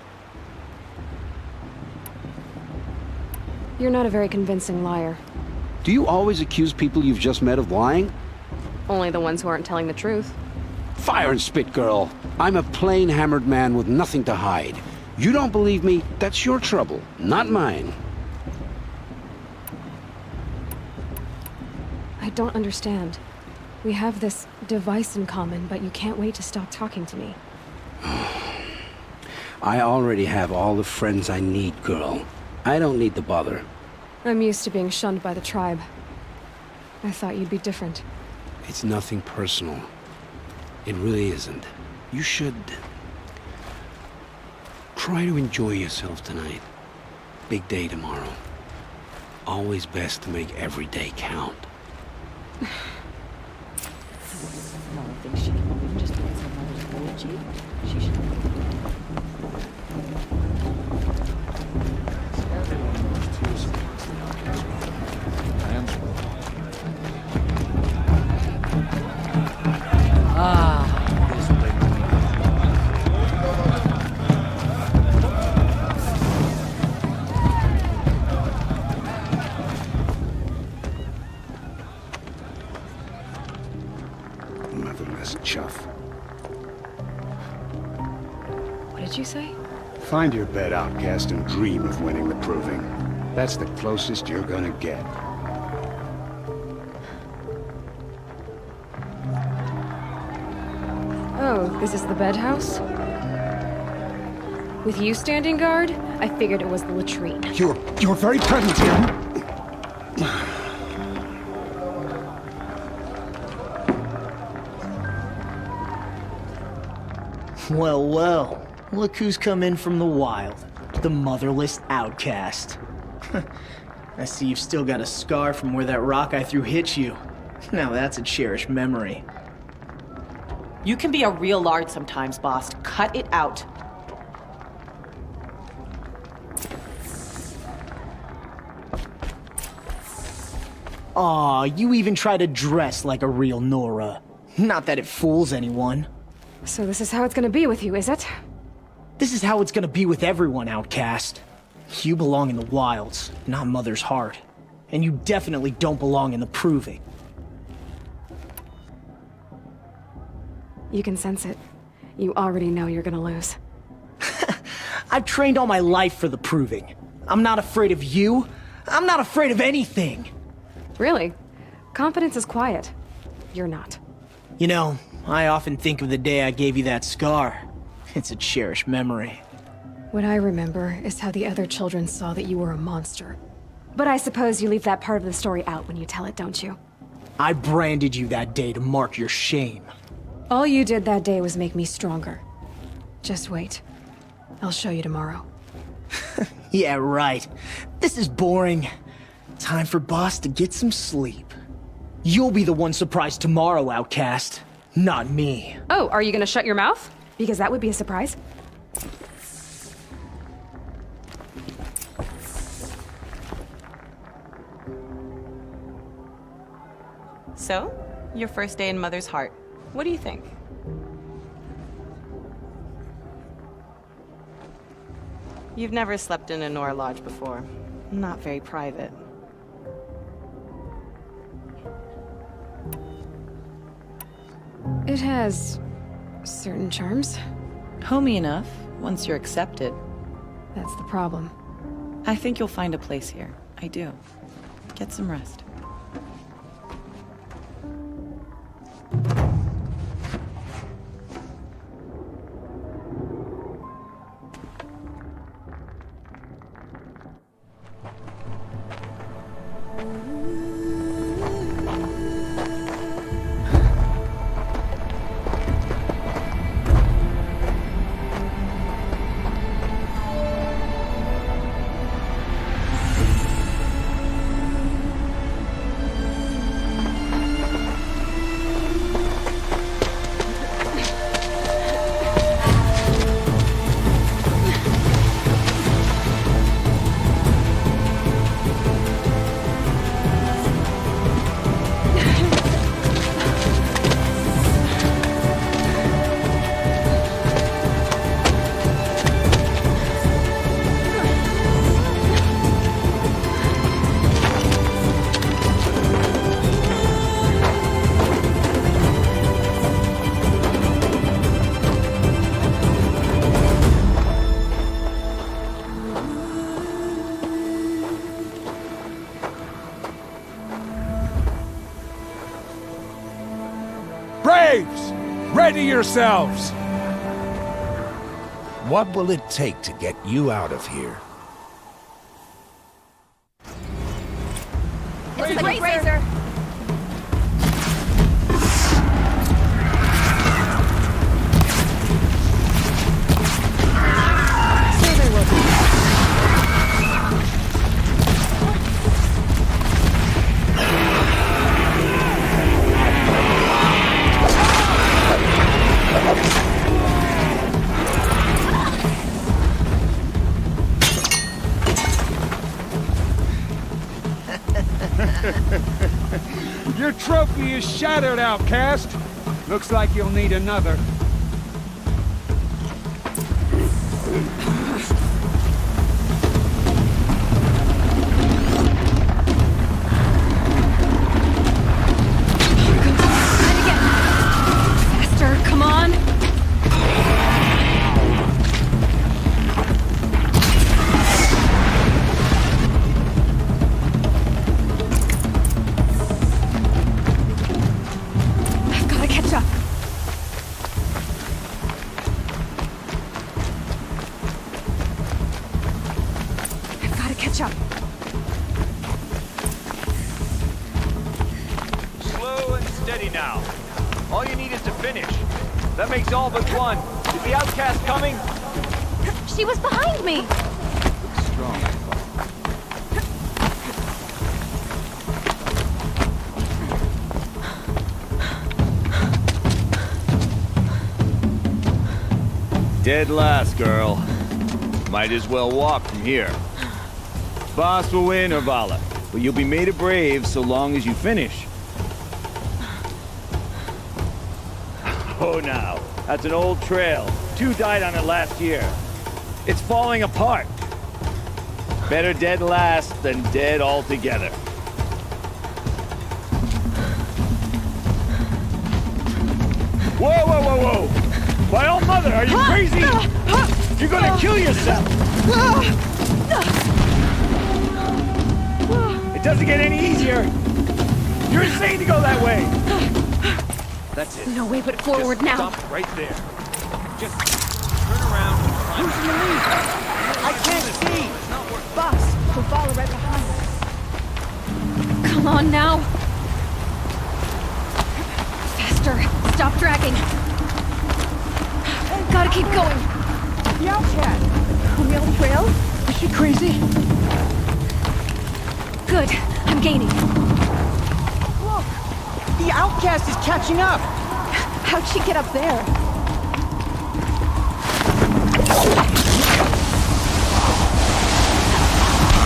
You're not a very convincing liar. Do you always accuse people you've just met of lying? Only the ones who aren't telling the truth. Fire and spit, girl. I'm a plain hammered man with nothing to hide. You don't believe me? That's your trouble, not mine. I don't understand. We have this device in common, but you can't wait to stop talking to me. I already have all the friends I need, girl. I don't need the bother. I'm used to being shunned by the tribe. I thought you'd be different. It's nothing personal. It really isn't. You should... try to enjoy yourself tonight. Big day tomorrow. Always best to make every day count. Mom thinks she can just wants her mother's orgy. She should. Motherless chuff. What did you say? Find your bed, outcast, and dream of winning the proving. That's the closest you're gonna get. Oh, this is the bedhouse? With you standing guard, I figured it was the latrine. You're very present here. Well, well. Look who's come in from the wild. The motherless outcast. I see you've still got a scar from where that rock I threw hit you. Now that's a cherished memory. You can be a real lard sometimes, boss. Cut it out. Aw, you even try to dress like a real Nora. Not that it fools anyone. So this is how it's gonna be with you, is it? This is how it's gonna be with everyone, outcast. You belong in the wilds, not Mother's heart. And you definitely don't belong in the proving. You can sense it. You already know you're gonna lose. I've trained all my life for the proving. I'm not afraid of you. I'm not afraid of anything. Really? Confidence is quiet. You're not. You know, I often think of the day I gave you that scar. It's a cherished memory. What I remember is how the other children saw that you were a monster. But I suppose you leave that part of the story out when you tell it, don't you? I branded you that day to mark your shame. All you did that day was make me stronger. Just wait. I'll show you tomorrow. Yeah, right. This is boring. Time for Boss to get some sleep. You'll be the one surprised tomorrow, outcast. Not me. Oh, are you gonna shut your mouth? Because that would be a surprise. So, your first day in Mother's heart. What do you think? You've never slept in a Nora lodge before. Not very private. It has certain charms. Homey enough, once you're accepted. That's the problem. I think you'll find a place here. I do. Get some rest. Braves! Ready yourselves! What will it take to get you out of here? It's a razor. Your trophy is shattered, outcast. Looks like you'll need another. Faster, come on! Slow and steady now. All you need is to finish. That makes all but one. Is the outcast coming? She was behind me. Strong. Dead last, girl. Might as well walk from here. Boss will win, Orvala, but you'll be made a brave so long as you finish. Oh, now, that's an old trail. 2 died on it last year. It's falling apart. Better dead last than dead altogether. Whoa, whoa, whoa, whoa! My old mother, are you crazy? You're gonna kill yourself! It doesn't get any easier! You're insane to go that way! That's it. No way but forward Just now. stop right there. Just Turn around. Who's in the lead? I can't see! Boss, we'll follow right behind us. Come on now! Faster! Stop dragging! Gotta keep going! The outcast! On the old trail? Is she crazy? Good. I'm gaining. Look! The outcast is catching up! How'd she get up there?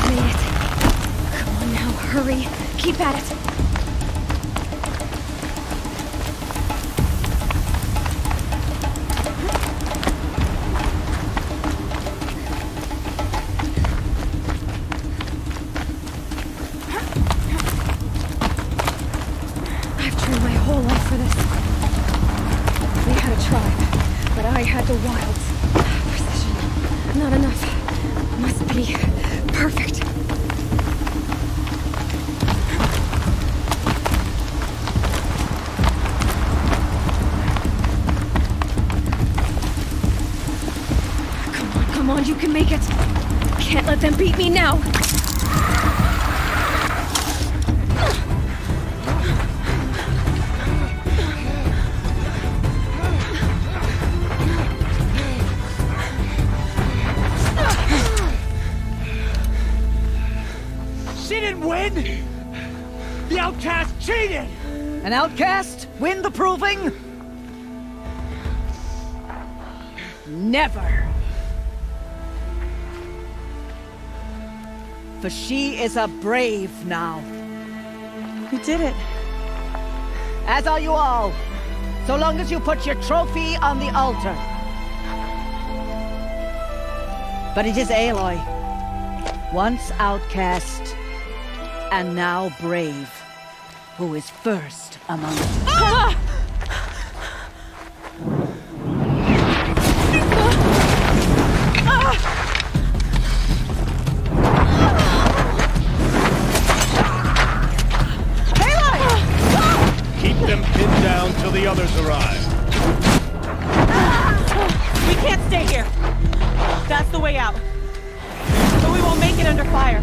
Made it. Come on now, hurry. Keep at it. I've trained my whole life for this. We had a tribe, but I had the wilds. Precision. Not enough. Must be perfect. Come on, you can make it. Can't let them beat me now. She didn't win! The outcast cheated! An outcast win the proving? Never. For she is a brave now. You did it. As are you all. So long as you put your trophy on the altar. But it is Aloy, once outcast, and now brave, who is first among us. Ah! Keep them pinned down till the others arrive. We can't stay here. That's the way out. But we won't make it under fire.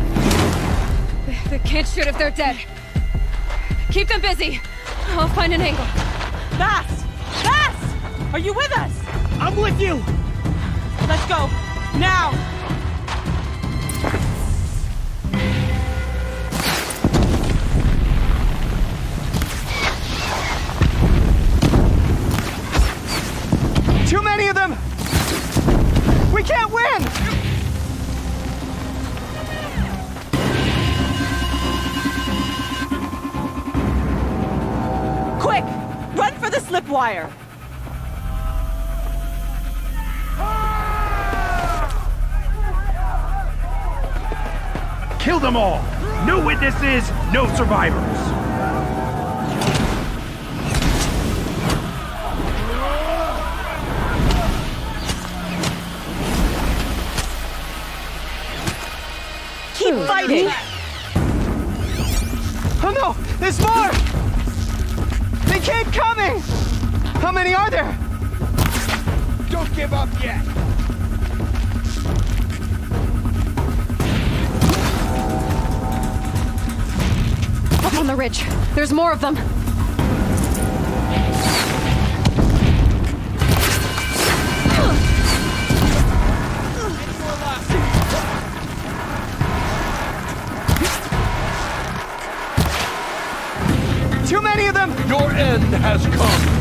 They can't shoot if they're dead. Keep them busy. I'll find an angle. Fast! Fast! Are you with us? I'm with you! Let's go. Now! Too many of them! We can't win! Quick! Run for the slip wire! Kill them all! No witnesses, no survivors! Keep fighting! Oh no! There's more! They keep coming! How many are there? Don't give up yet! Up on the ridge. There's more of them. Too many of them! Your end has come!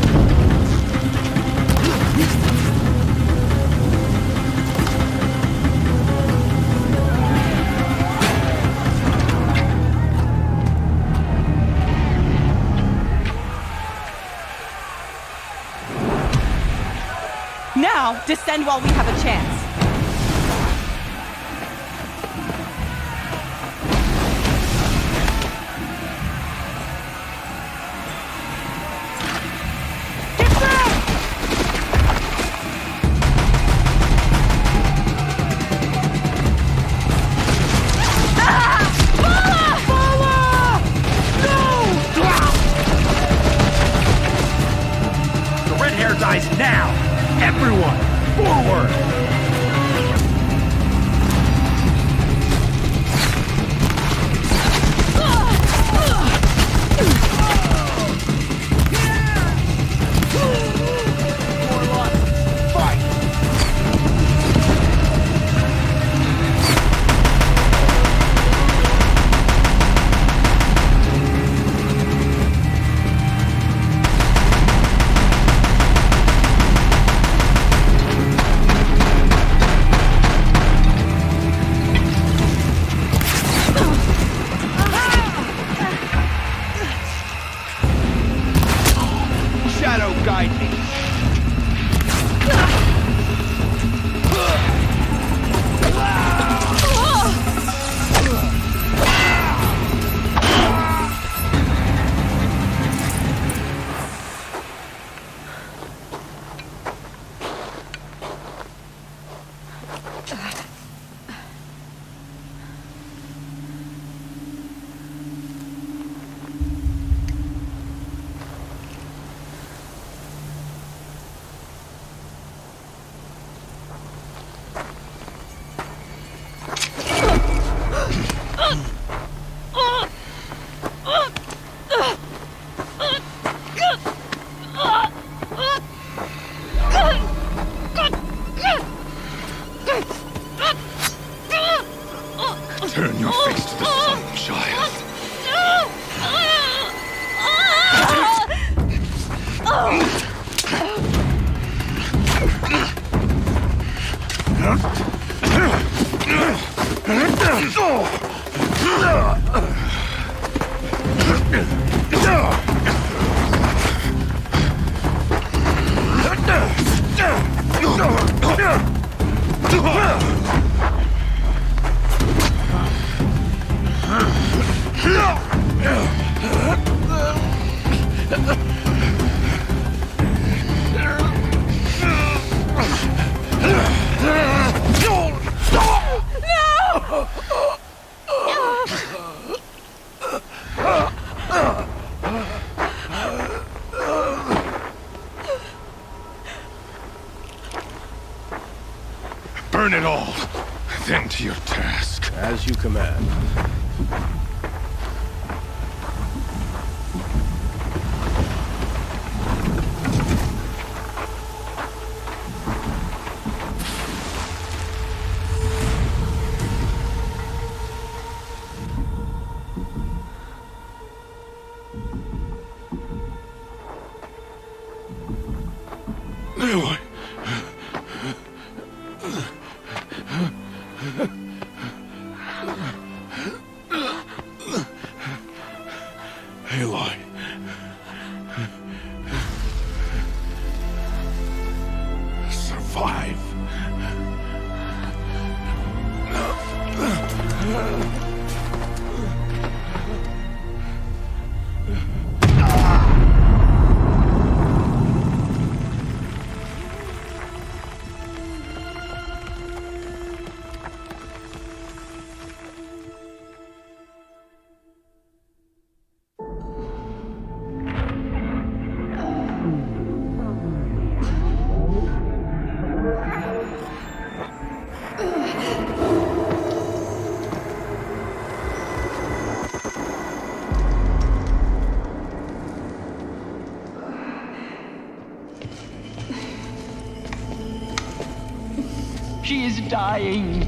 Now, descend while we have a chance. The red hair dies now! Everyone! Forward! Turn your face to the sun, child. Burn it all, then to your task. As you command. Aloy. Aloy. Survive. She is dying.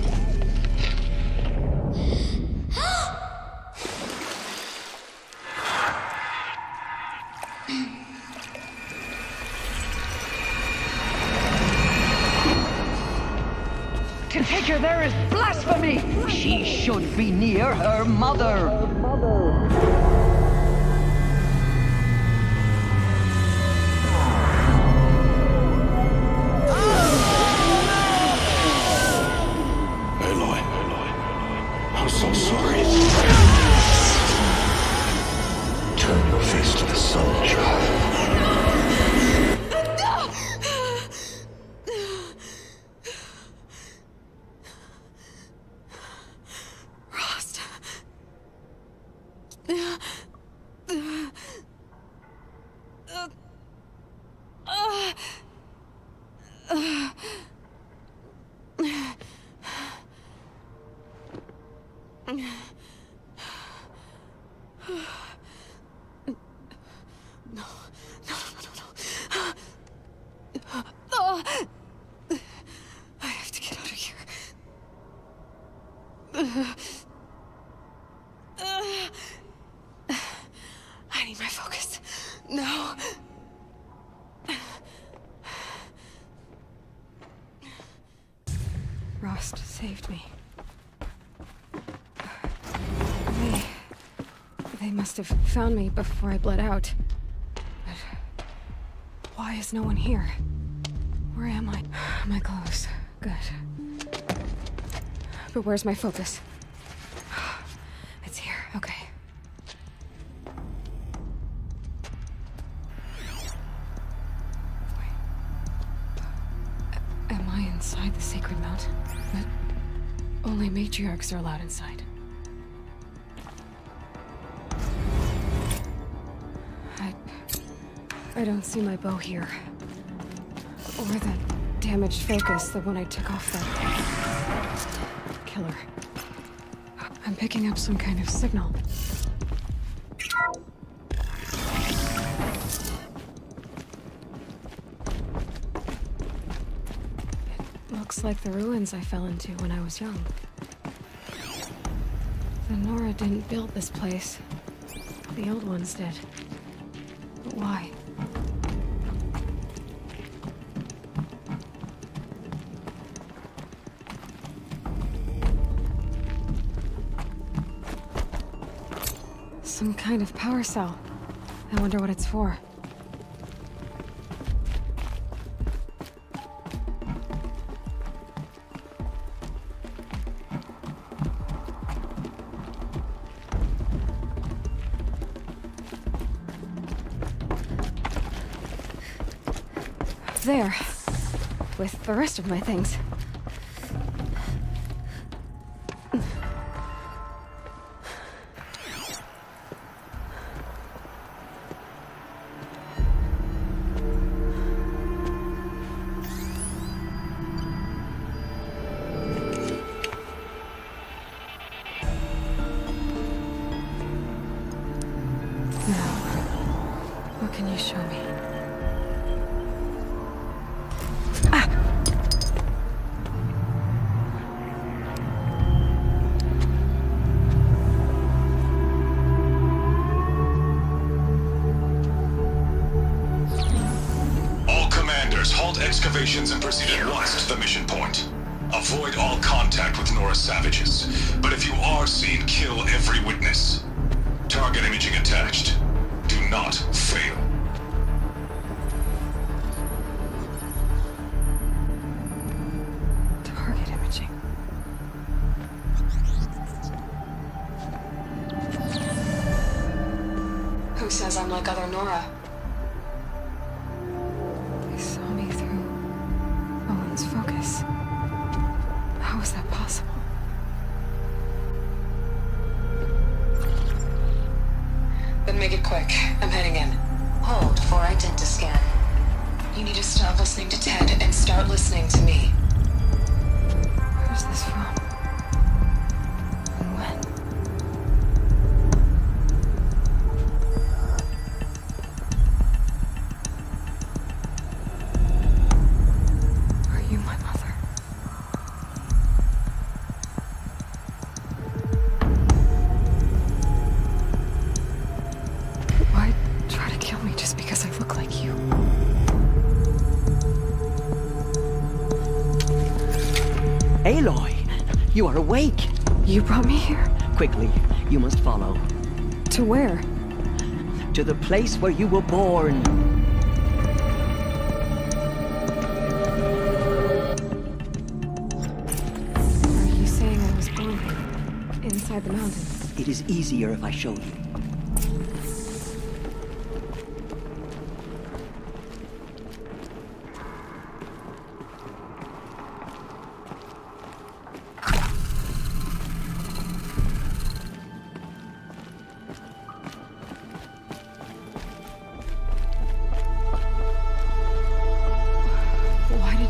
To take her there is blasphemy. She should be near her mother. I'm so sorry. Turn your face to the sun, child. I have to get out of here. I need my focus. No. Rost saved me. They must have found me before I bled out. But why is no one here? Where am I? My clothes. Good. But where's my focus? It's here. Okay. Am I inside the sacred mountain? But only matriarchs are allowed inside. I don't see my bow here. Or the damaged focus, the one I took off that killer. I'm picking up some kind of signal. It looks like the ruins I fell into when I was young. The Nora didn't build this place. The old ones did. But why? Some kind of power cell. I wonder what it's for. There. With the rest of my things. Excavations and proceed at once to the mission point. Avoid all contact with Nora savages, but if you are seen, kill every witness. Target imaging attached. Do not fail. Target imaging. Who says I'm like other Nora? Focus. How is that possible? Then make it quick. I'm heading in. Hold for identiscan. You need to stop listening to Ted and start listening to me. Where's this from? And when? Aloy, you are awake. You brought me here? Quickly, you must follow. To where? To the place where you were born. Are you saying I was born inside the mountains? It is easier if I show you.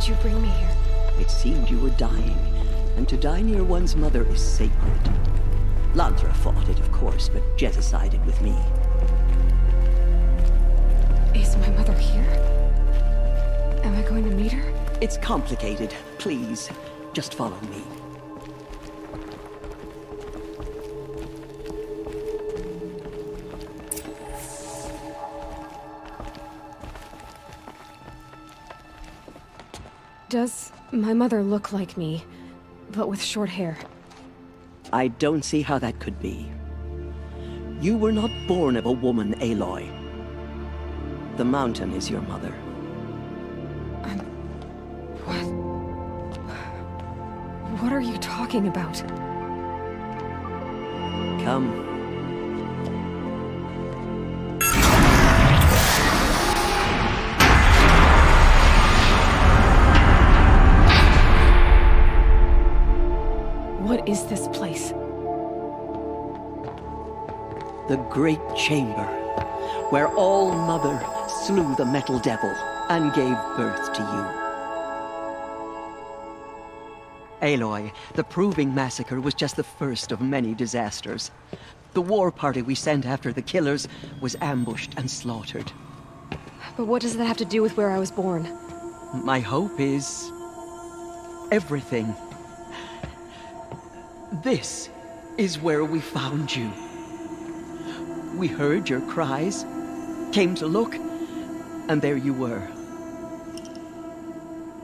You bring me here? It seemed you were dying, and to die near one's mother is sacred. Lantra fought it, of course, but Jezza sided with me. Is my mother here? Am I going to meet her? It's complicated. Please, just follow me. Does my mother look like me, but with short hair? I don't see how that could be. You were not born of a woman, Aloy. The mountain is your mother. What are you talking about? Come. What is this place? The Great Chamber, where All-Mother slew the Metal Devil and gave birth to you. Aloy, the Proving Massacre was just the first of many disasters. The war party we sent after the killers was ambushed and slaughtered. But what does that have to do with where I was born? My hope is... everything. This is where we found you. We heard your cries, came to look, and there you were.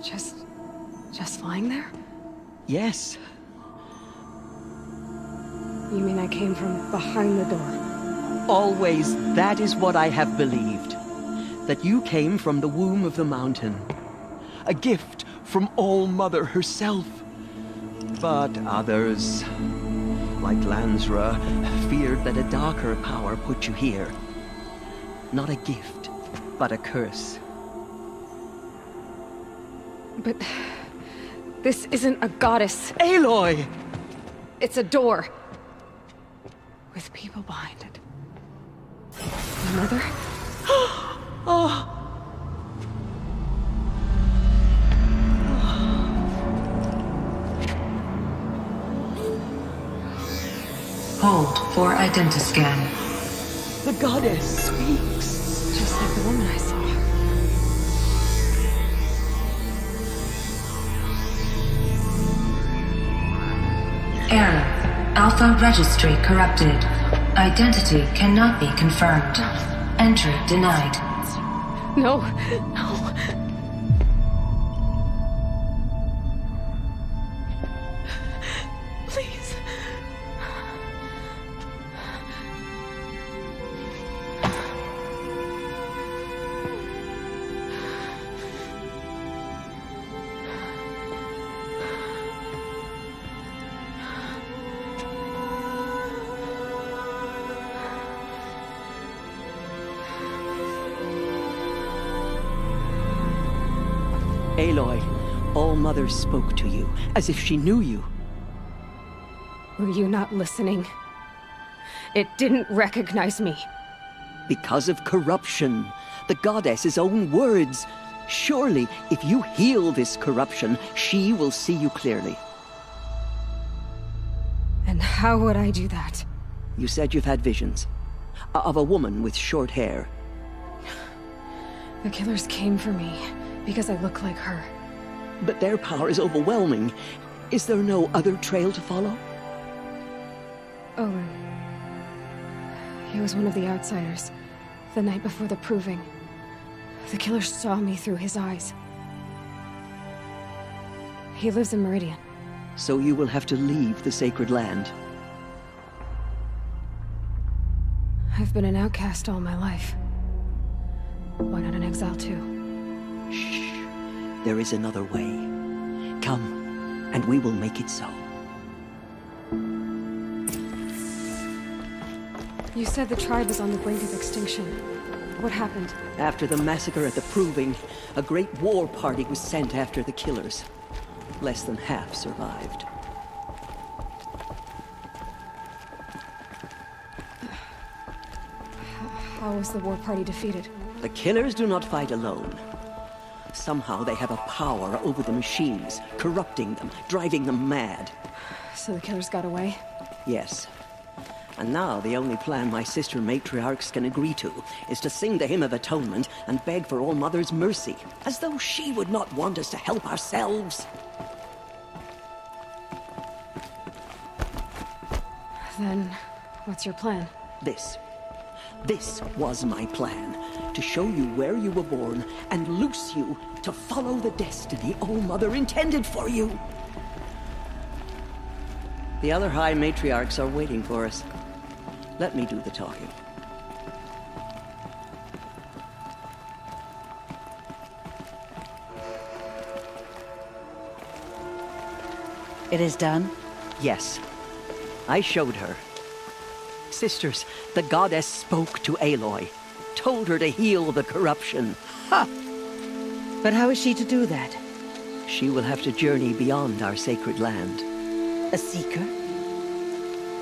Just lying there? Yes. You mean I came from behind the door? Always that is what I have believed. That you came from the womb of the mountain. A gift from All-Mother herself. But others, like Lansra, feared that a darker power put you here. Not a gift, but a curse. But... this isn't a goddess. Aloy! It's a door. With people behind it. My mother? Oh! Hold for identiscan. The goddess speaks. Just like the woman I saw. Error. Alpha registry corrupted. Identity cannot be confirmed. Entry denied. No, no. Please. Aloy, All-Mother spoke to you, as if she knew you. Were you not listening? It didn't recognize me. Because of corruption. The goddess's own words. Surely, if you heal this corruption, she will see you clearly. And how would I do that? You said you've had visions. Of a woman with short hair. The killers came for me. Because I look like her. But their power is overwhelming. Is there no other trail to follow? Oh, he was one of the outsiders. The night before the Proving. The killer saw me through his eyes. He lives in Meridian. So you will have to leave the sacred land. I've been an outcast all my life. Why not an exile too? Shh. There is another way. Come, and we will make it so. You said the tribe was on the brink of extinction. What happened? After the massacre at the Proving, a great war party was sent after the killers. Less than half survived. How was the war party defeated? The killers do not fight alone. Somehow they have a power over the machines, corrupting them, driving them mad. So the killers got away? Yes. And now the only plan my sister matriarchs can agree to is to sing the Hymn of Atonement and beg for All Mother's mercy, as though she would not want us to help ourselves. Then, what's your plan? This was my plan. To show you where you were born and loose you to follow the destiny All Mother intended for you. The other High Matriarchs are waiting for us. Let me do the talking. It is done? Yes. I showed her. Sisters, the goddess spoke to Aloy. Told her to heal the corruption. Ha! But how is she to do that? She will have to journey beyond our sacred land. A seeker?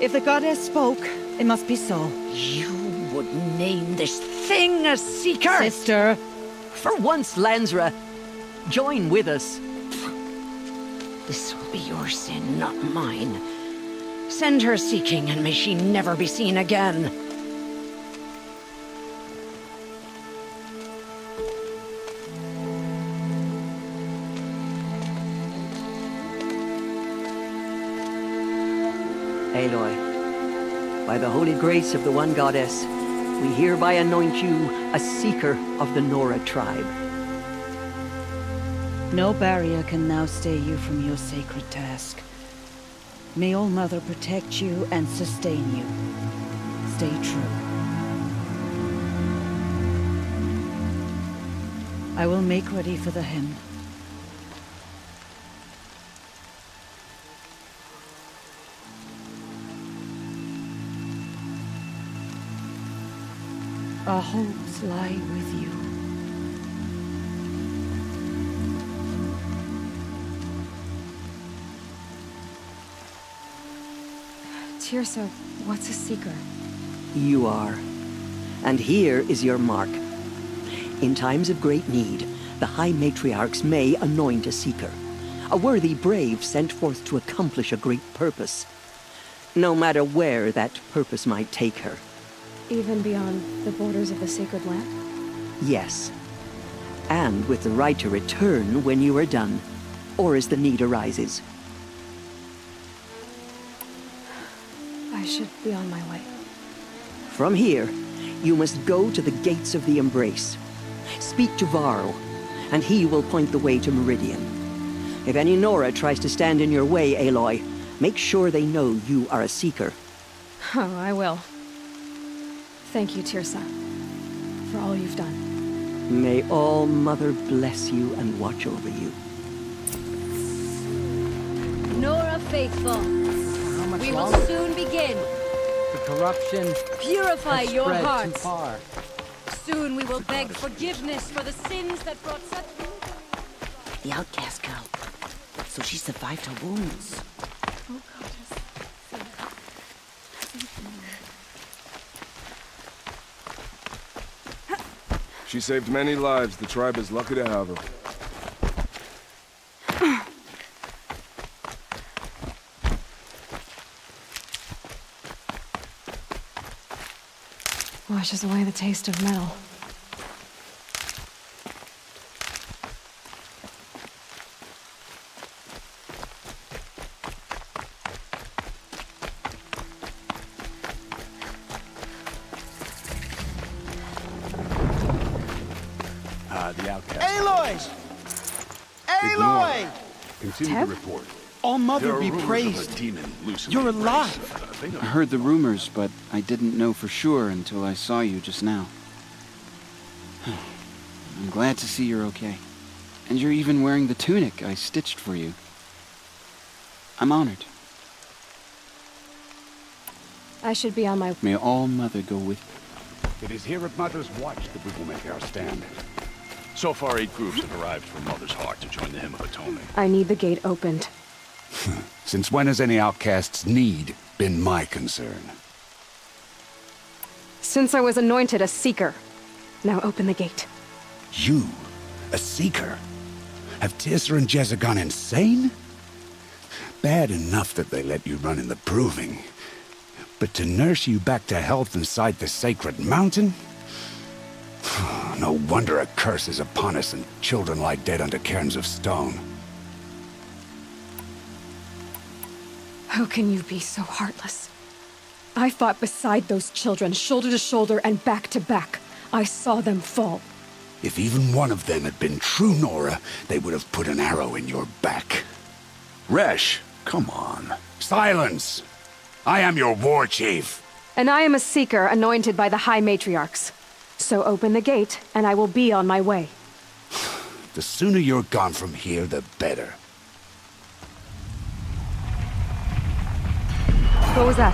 If the goddess spoke, it must be so. You would name this thing a seeker? Sister! For once, Lansra, join with us. This will be your sin, not mine. Send her seeking, and may she never be seen again. Aloy, by the holy grace of the One Goddess, we hereby anoint you a seeker of the Nora tribe. No barrier can now stay you from your sacred task. May All Mother protect you and sustain you. Stay true. I will make ready for the hymn. Our hopes lie with you. Tirsa, what's a seeker? You are. And here is your mark. In times of great need, the High Matriarchs may anoint a seeker. A worthy brave sent forth to accomplish a great purpose. No matter where that purpose might take her. Even beyond the borders of the sacred land? Yes. And with the right to return when you are done, or as the need arises. I should be on my way. From here, you must go to the gates of the Embrace. Speak to Varl, and he will point the way to Meridian. If any Nora tries to stand in your way, Aloy, make sure they know you are a seeker. Oh, I will. Thank you, Tirsa, for all you've done. May All Mother bless you and watch over you. Nora Faithful, we will soon begin. The corruption Purify has your spread hearts. too far. Soon we will beg forgiveness for the sins that brought such... The outcast girl. So she survived her wounds. Oh, God. She saved many lives. The tribe is lucky to have her. Washes away the taste of metal. The outcast. Aloy! Aloy! Continue to report. All Mother There are be rumors of praised. a demon loose in You're the alive. I heard the rumors, but I didn't know for sure until I saw you just now. I'm glad to see you're okay. And you're even wearing the tunic I stitched for you. I'm honored. I should be on my... May All Mother go with you. It is here at Mother's watch that we will make our stand. So far, 8 groups have arrived from Mother's Heart to join the Hymn of Atonement. I need the gate opened. Since when has any outcast's need been my concern? Since I was anointed a seeker. Now open the gate. You, a seeker? Have Tirsa and Jezza gone insane? Bad enough that they let you run in the proving. But to nurse you back to health inside the sacred mountain? No wonder a curse is upon us and children lie dead under cairns of stone. How can you be so heartless? I fought beside those children, shoulder to shoulder and back to back. I saw them fall. If even one of them had been true Nora, they would have put an arrow in your back. Resh, come on. Silence! I am your war chief. And I am a seeker anointed by the High Matriarchs. So open the gate, and I will be on my way. The sooner you're gone from here, the better. What was that?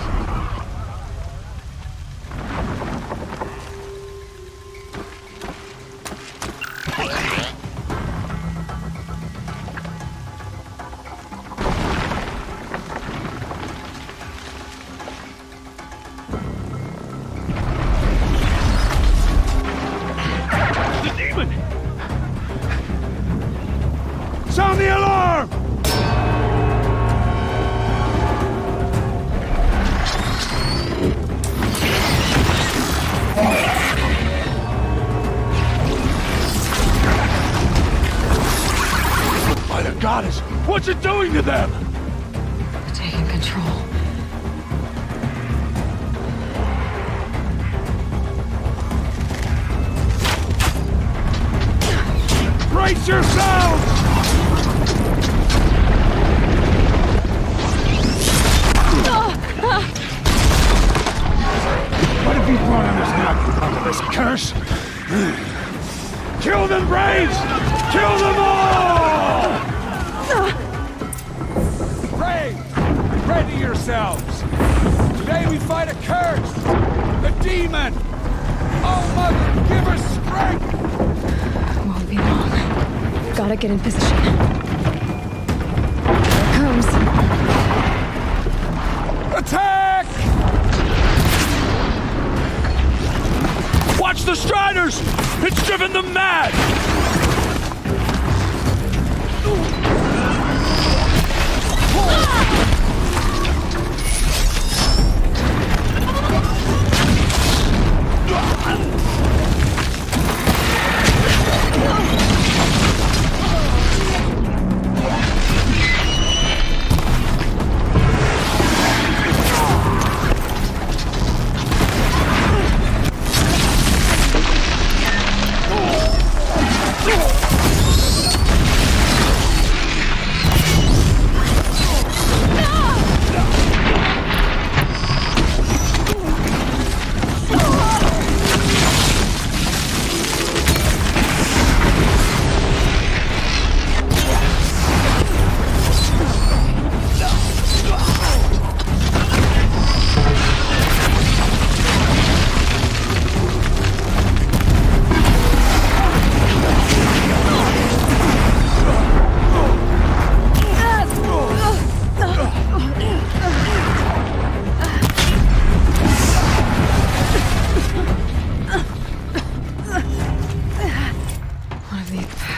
Sound the alarm! By the goddess, what's it doing to them? Taking control. Brace yourselves! What have you brought on us now, under this curse? Kill them, Braves! Kill them all! Braves, ready yourselves! Today we fight a curse! A demon! Oh, Mother, give us strength! Won't be long. Gotta get in position. Here it comes. Attack! Watch the Striders! It's driven them mad!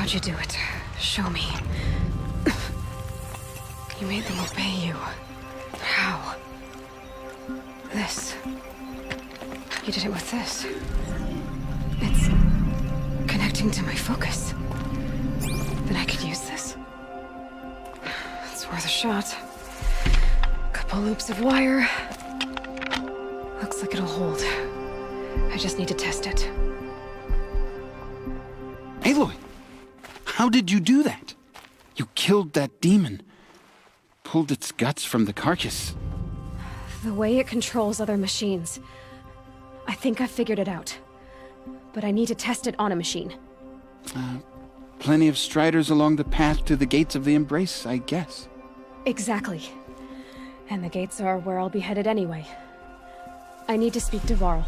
How'd you do it? Show me. You made them obey you. How? This. You did it with this. It's connecting to my focus. Then I could use this. It's worth a shot. Couple loops of wire. Looks like it'll hold. I just need to test it. Aloy! How did you do that? You killed that demon. Pulled its guts from the carcass. The way it controls other machines. I think I figured it out. But I need to test it on a machine. Plenty of striders along the path to the gates of the Embrace, I guess. Exactly. And the gates are where I'll be headed anyway. I need to speak to Varl.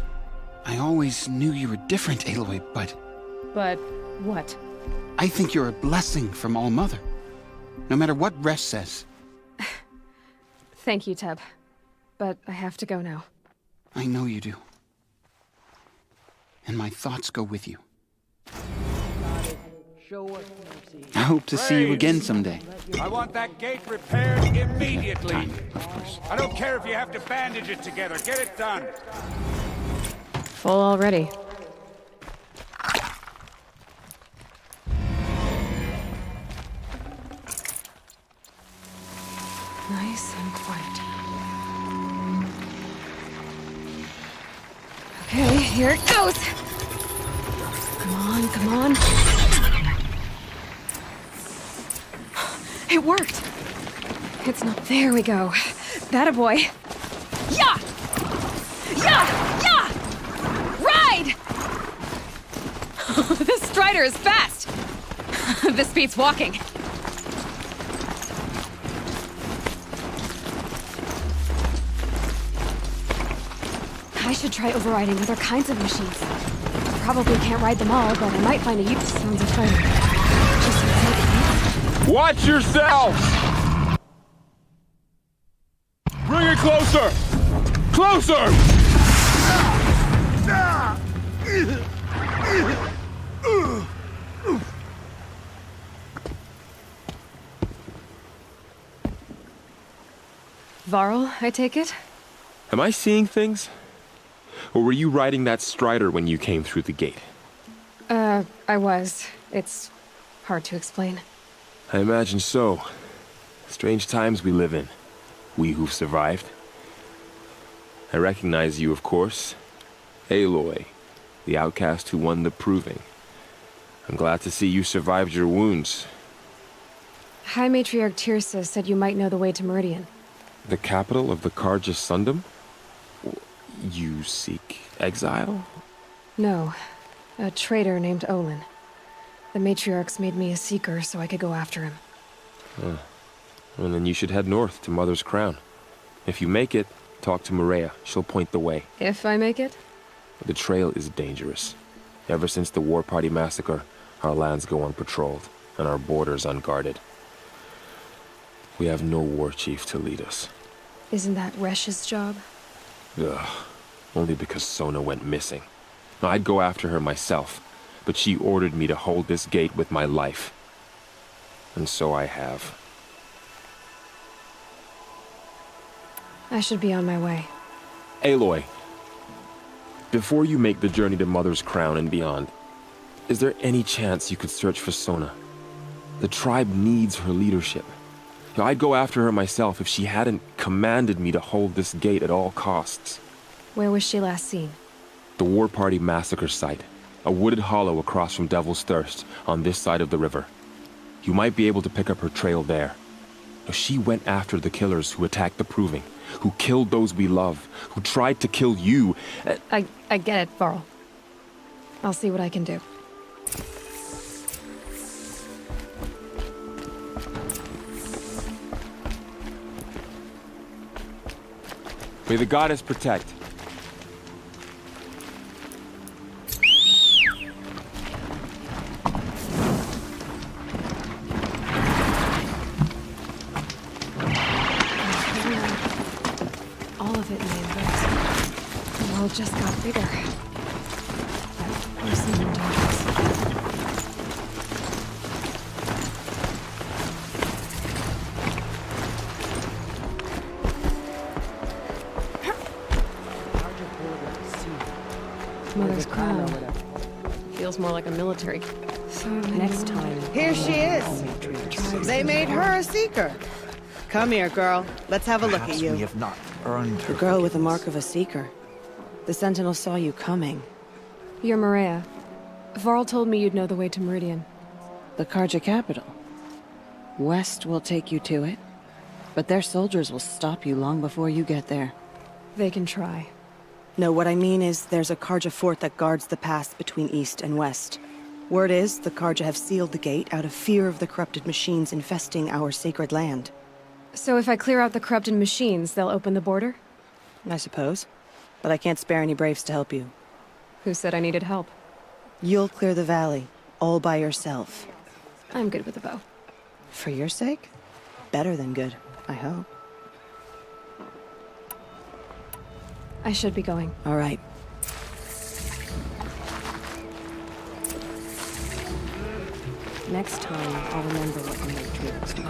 I always knew you were different, Aloy, but... But what? I think you're a blessing from All-Mother. No matter what Resh says. Thank you, Teb. But I have to go now. I know you do. And my thoughts go with you. I hope to see you again someday. I want that gate repaired immediately. I don't care if you have to bandage it together. Get it done. Full already. Nice and quiet. Okay, here it goes! Come on, come on. It worked! It's not... There we go. That a boy. Yeah! Yeah! Yeah! Ride! This strider is fast! This beats walking. I should try overriding other kinds of machines. Probably can't ride them all, but I might find a use. Sounds exciting. Watch yourselves! Bring it closer! Closer! Varl, I take it? Am I seeing things? Or were you riding that strider when you came through the gate? I was. It's hard to explain. I imagine so. Strange times we live in. We who've survived. I recognize you, of course. Aloy, the outcast who won the proving. I'm glad to see you survived your wounds. High Matriarch Tirsa said you might know the way to Meridian. The capital of the Carja Sundom? You seek exile? No. A traitor named Olin. The Matriarchs made me a seeker so I could go after him. Huh. Well, then you should head north to Mother's Crown. If you make it, talk to Maria. She'll point the way. If I make it? The trail is dangerous. Ever since the War Party massacre, our lands go unpatrolled, and our borders unguarded. We have no war chief to lead us. Isn't that Resh's job? Ugh. Only because Sona went missing. I'd go after her myself, but she ordered me to hold this gate with my life. And so I have. I should be on my way. Aloy, before you make the journey to Mother's Crown and beyond, is there any chance you could search for Sona? The tribe needs her leadership. I'd go after her myself if she hadn't commanded me to hold this gate at all costs. Where was she last seen? The War Party massacre site. A wooded hollow across from Devil's Thirst, on this side of the river. You might be able to pick up her trail there. She went after the killers who attacked the Proving, who killed those we love, who tried to kill you. I get it, Varl. I'll see what I can do. May the goddess protect. All of it in the inverse. The world just got bigger. That person in darkness. Mother's Crown. Feels more like a military. So next time. Here she is. They made her a seeker. Come here, girl. Let's have a look at you. We have not earned her. The girl with the mark of a seeker. The Sentinel saw you coming. You're Maria. Varl told me you'd know the way to Meridian. The Carja capital. West will take you to it, but their soldiers will stop you long before you get there. They can try. No, what I mean is there's a Carja fort that guards the pass between east and west. Word is the Carja have sealed the gate out of fear of the corrupted machines infesting our sacred land. So if I clear out the corrupted machines, they'll open the border? I suppose. But I can't spare any braves to help you. Who said I needed help? You'll clear the valley, all by yourself. I'm good with a bow. For your sake? Better than good, I hope. I should be going. All right. Next time, I'll remember what you went through.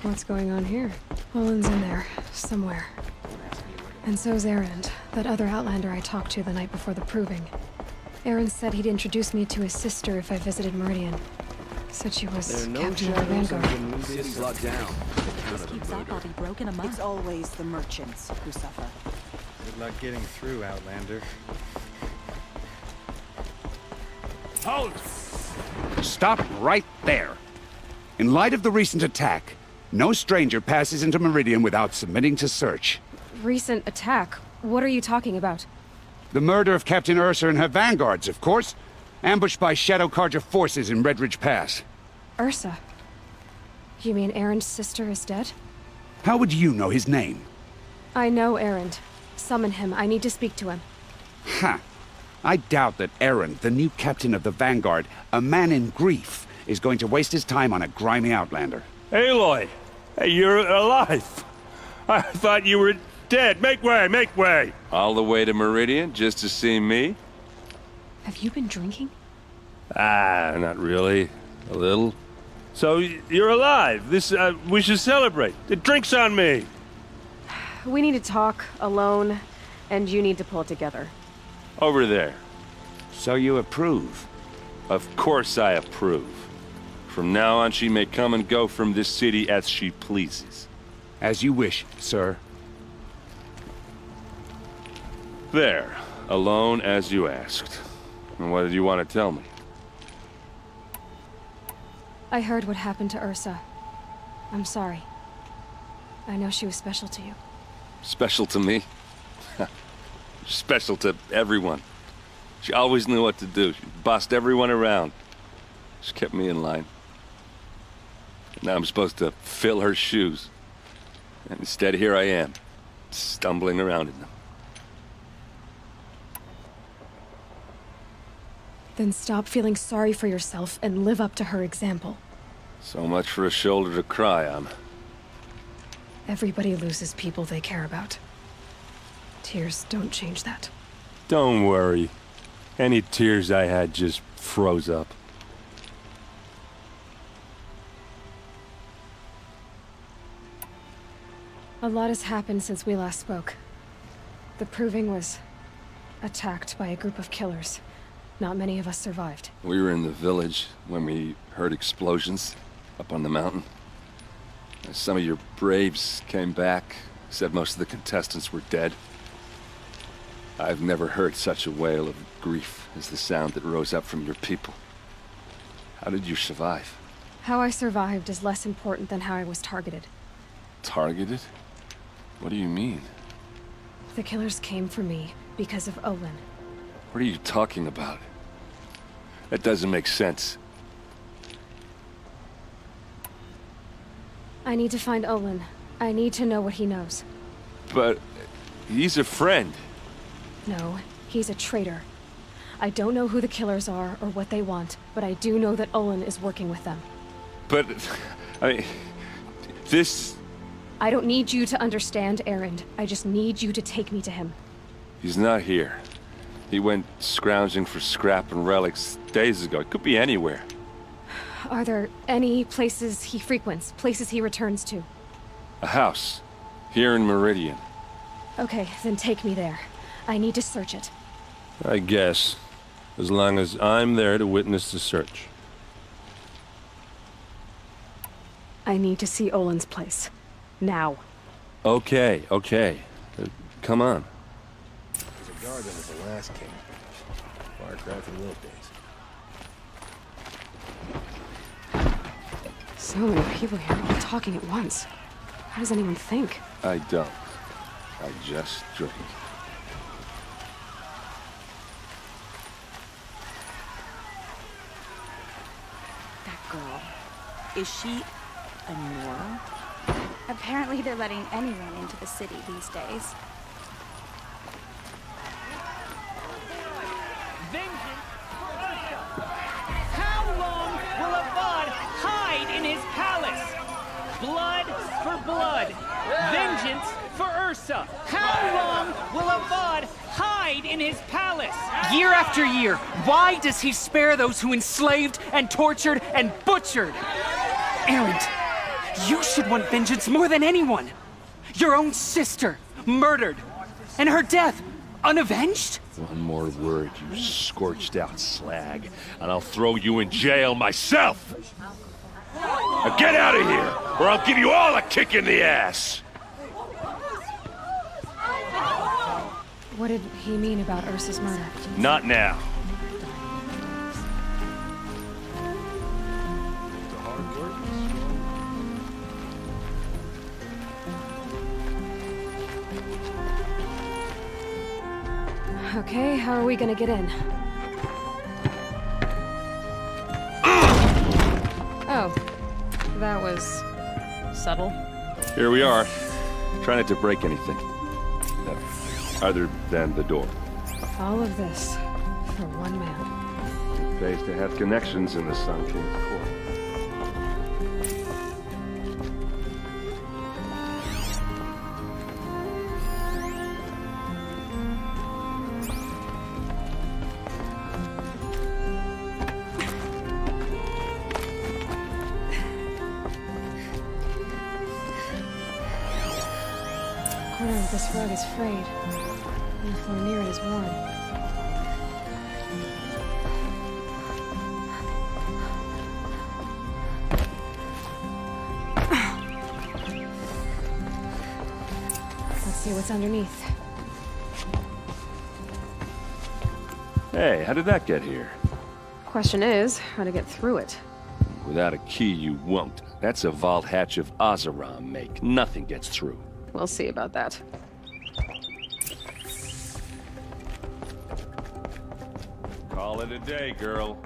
What's going on here? Olin's in there, somewhere. And so's Erend, that other Outlander I talked to the night before the proving. Erend said he'd introduce me to his sister if I visited Meridian. Said she was captain of the Vanguard. This keeps up, I'll be broken among. It's always the merchants who suffer. Good luck getting through, Outlander. Halt! Stop right there. In light of the recent attack, no stranger passes into Meridian without submitting to search. Recent attack? What are you talking about? The murder of Captain Ursa and her vanguards, of course. Ambushed by Shadow Carja forces in Redridge Pass. Ursa? You mean Erend's sister is dead? How would you know his name? I know Erend. Summon him. I need to speak to him. Ha! I doubt that Erend, the new captain of the Vanguard, a man in grief, is going to waste his time on a grimy Outlander. Aloy! Hey, you're alive! I thought you were dead. Make way, make way! All the way to Meridian just to see me? Have you been drinking? Ah, not really. A little. So, you're alive. We should celebrate. The drink's on me. We need to talk, alone, and you need to pull it together. Over there. So you approve? Of course I approve. From now on, she may come and go from this city as she pleases. As you wish, sir. There. Alone as you asked. And what did you want to tell me? I heard what happened to Ursa. I'm sorry. I know she was special to you. Special to me? Special to everyone. She always knew what to do. She bossed everyone around. She kept me in line. Now I'm supposed to fill her shoes. And instead, here I am, stumbling around in them. Then stop feeling sorry for yourself and live up to her example. So much for a shoulder to cry on. Everybody loses people they care about. Tears don't change that. Don't worry. Any tears I had just froze up. A lot has happened since we last spoke. The Proving was attacked by a group of killers. Not many of us survived. We were in the village when we heard explosions up on the mountain. Some of your braves came back, said most of the contestants were dead. I've never heard such a wail of grief as the sound that rose up from your people. How did you survive? How I survived is less important than how I was targeted. Targeted? What do you mean? The killers came for me because of Olin. What are you talking about? That doesn't make sense. I need to find Olin. I need to know what he knows. But he's a friend. No, he's a traitor. I don't know who the killers are or what they want, but I do know that Olin is working with them. But, I mean, this... I don't need you to understand, Erend. I just need you to take me to him. He's not here. He went scrounging for scrap and relics days ago. It could be anywhere. Are there any places he frequents, places he returns to? A house. Here in Meridian. Okay, then take me there. I need to search it. I guess. As long as I'm there to witness the search. I need to see Olin's place. Now. Okay, okay. Come on. There's a guard under the last king. Far cry from those days. So many people here, all talking at once. How does anyone think? I don't. I just drink. That girl. Is she a Nora? Apparently they're letting anyone into the city these days. How long will Avad hide in his palace? Blood for blood. Vengeance for Ursa? How long will Avad hide in his palace? Year after year, why does he spare those who enslaved and tortured and butchered? Erend, you should want vengeance more than anyone. Your own sister, murdered, and her death, unavenged? One more word, you scorched out slag, and I'll throw you in jail myself! Now get out of here, or I'll give you all a kick in the ass! What did he mean about Ursa's murder? Not now. Okay, how are we gonna get in? Oh, that was subtle. Here we are. Try not to break anything. Other than the door. All of this for one man. It pays to have connections in the Sun King's court. The corner of this rug is frayed, and the floor near it is worn. Let's see what's underneath. Hey, how did that get here? Question is, how to get through it. Without a key, you won't. That's a vault hatch of Oseram make. Nothing gets through. We'll see about that. Call it a day, girl.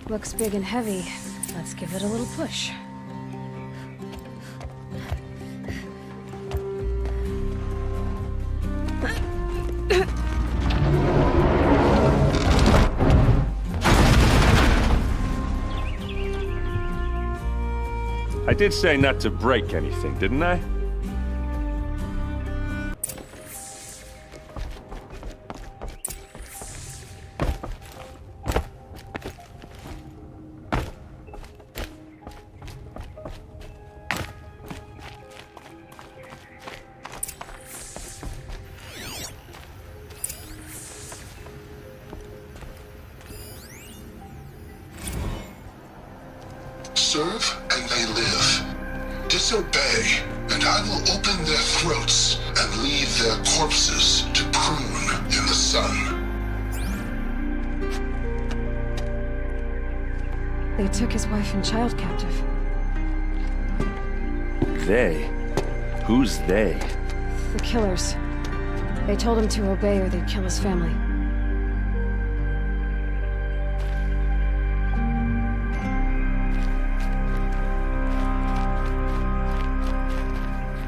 Looks big and heavy. Let's give it a little push. I did say not to break anything, didn't I? Serve and they live. Disobey, and I will open their throats and leave their corpses to prune in the sun. They took his wife and child captive. They? Who's they? The killers. They told him to obey or they'd kill his family.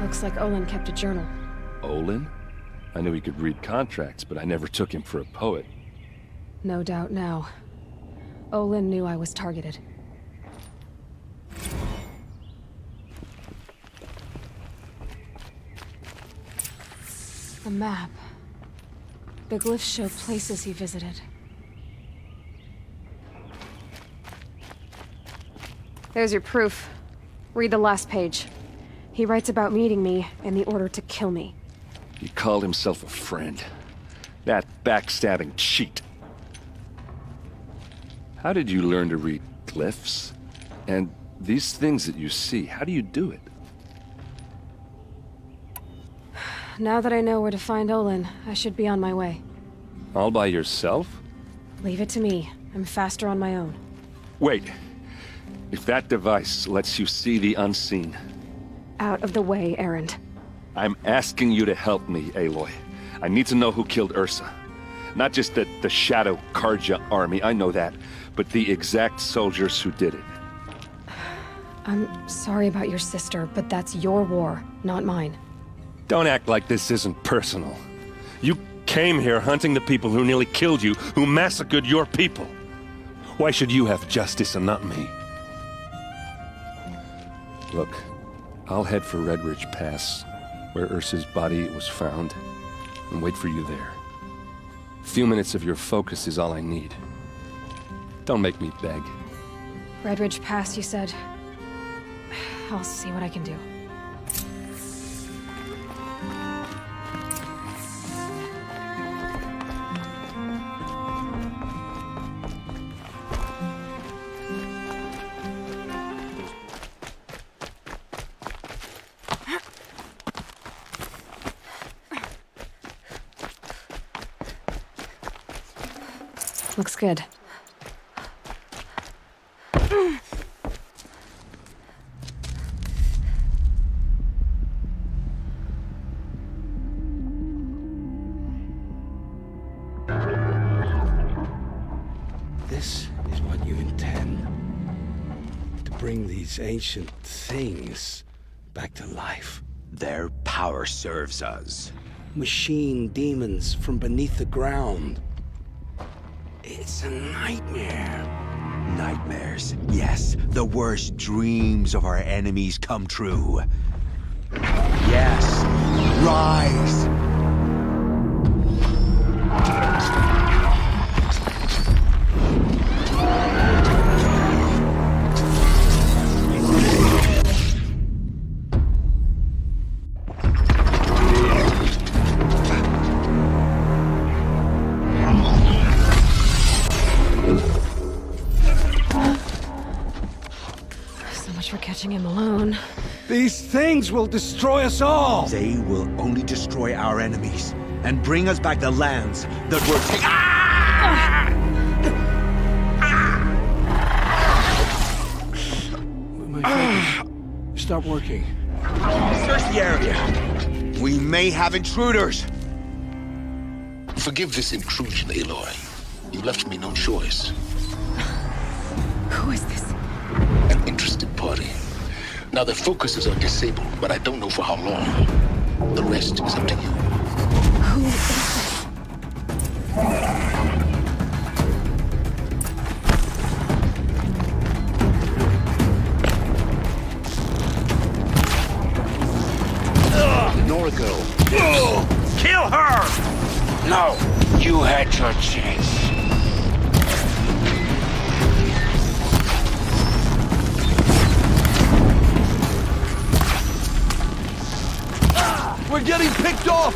Looks like Olin kept a journal. Olin? I knew he could read contracts, but I never took him for a poet. No doubt now. Olin knew I was targeted. A map. The glyphs show places he visited. There's your proof. Read the last page. He writes about meeting me and the order to kill me. He called himself a friend. That backstabbing cheat. How did you learn to read glyphs? And these things that you see, how do you do it? Now that I know where to find Olin, I should be on my way. All by yourself? Leave it to me. I'm faster on my own. Wait. If that device lets you see the unseen... Out of the way, Erend. I'm asking you to help me, Aloy. I need to know who killed Ursa. Not just the Shadow Karja army, I know that, but the exact soldiers who did it. I'm sorry about your sister, but that's your war, not mine. Don't act like this isn't personal. You came here hunting the people who nearly killed you, who massacred your people. Why should you have justice and not me? Look, I'll head for Red Ridge Pass, where Ursa's body was found, and wait for you there. A few minutes of your focus is all I need. Don't make me beg. Red Ridge Pass, you said. I'll see what I can do. Looks good. This is what you intend. To bring these ancient things back to life. Their power serves us. Machine demons from beneath the ground. It's a nightmare. Nightmares. Yes, the worst dreams of our enemies come true. Yes, rise! Catching him alone. These things will destroy us all! They will only destroy our enemies and bring us back the lands that were taken. My focus. Stop working. Search the area. We may have intruders. Forgive this intrusion, Aloy. You left me no choice. Who is this? An interested party. Now their focuses are disabled, but I don't know for how long. The rest is up to you. Who is this? Nora girl. Kill her! No, you had your chance. We're getting picked off!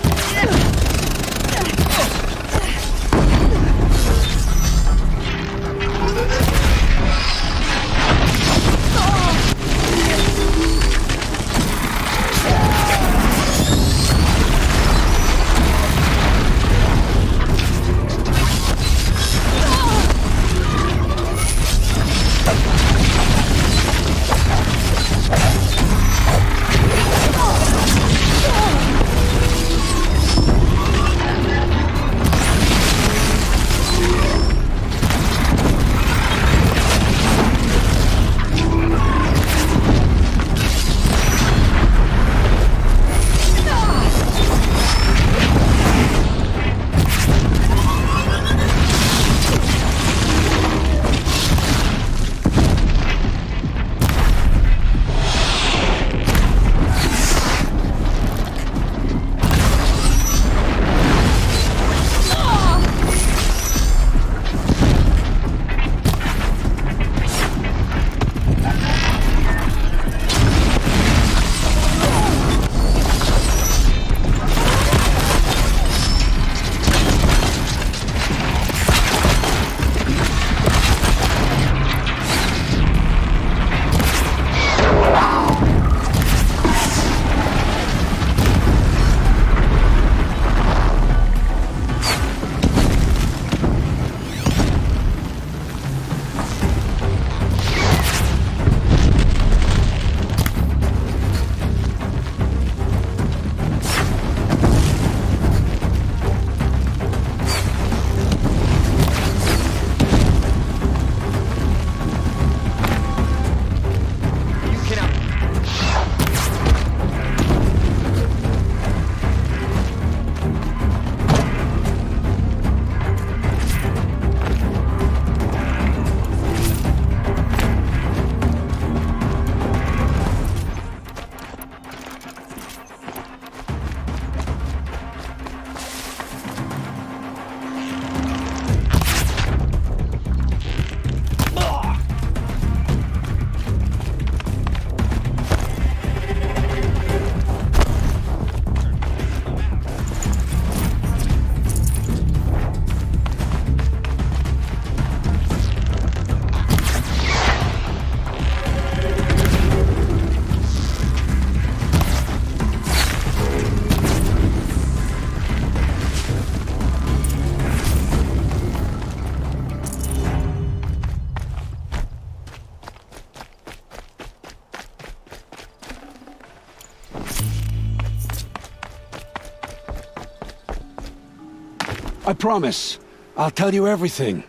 I promise. I'll tell you everything.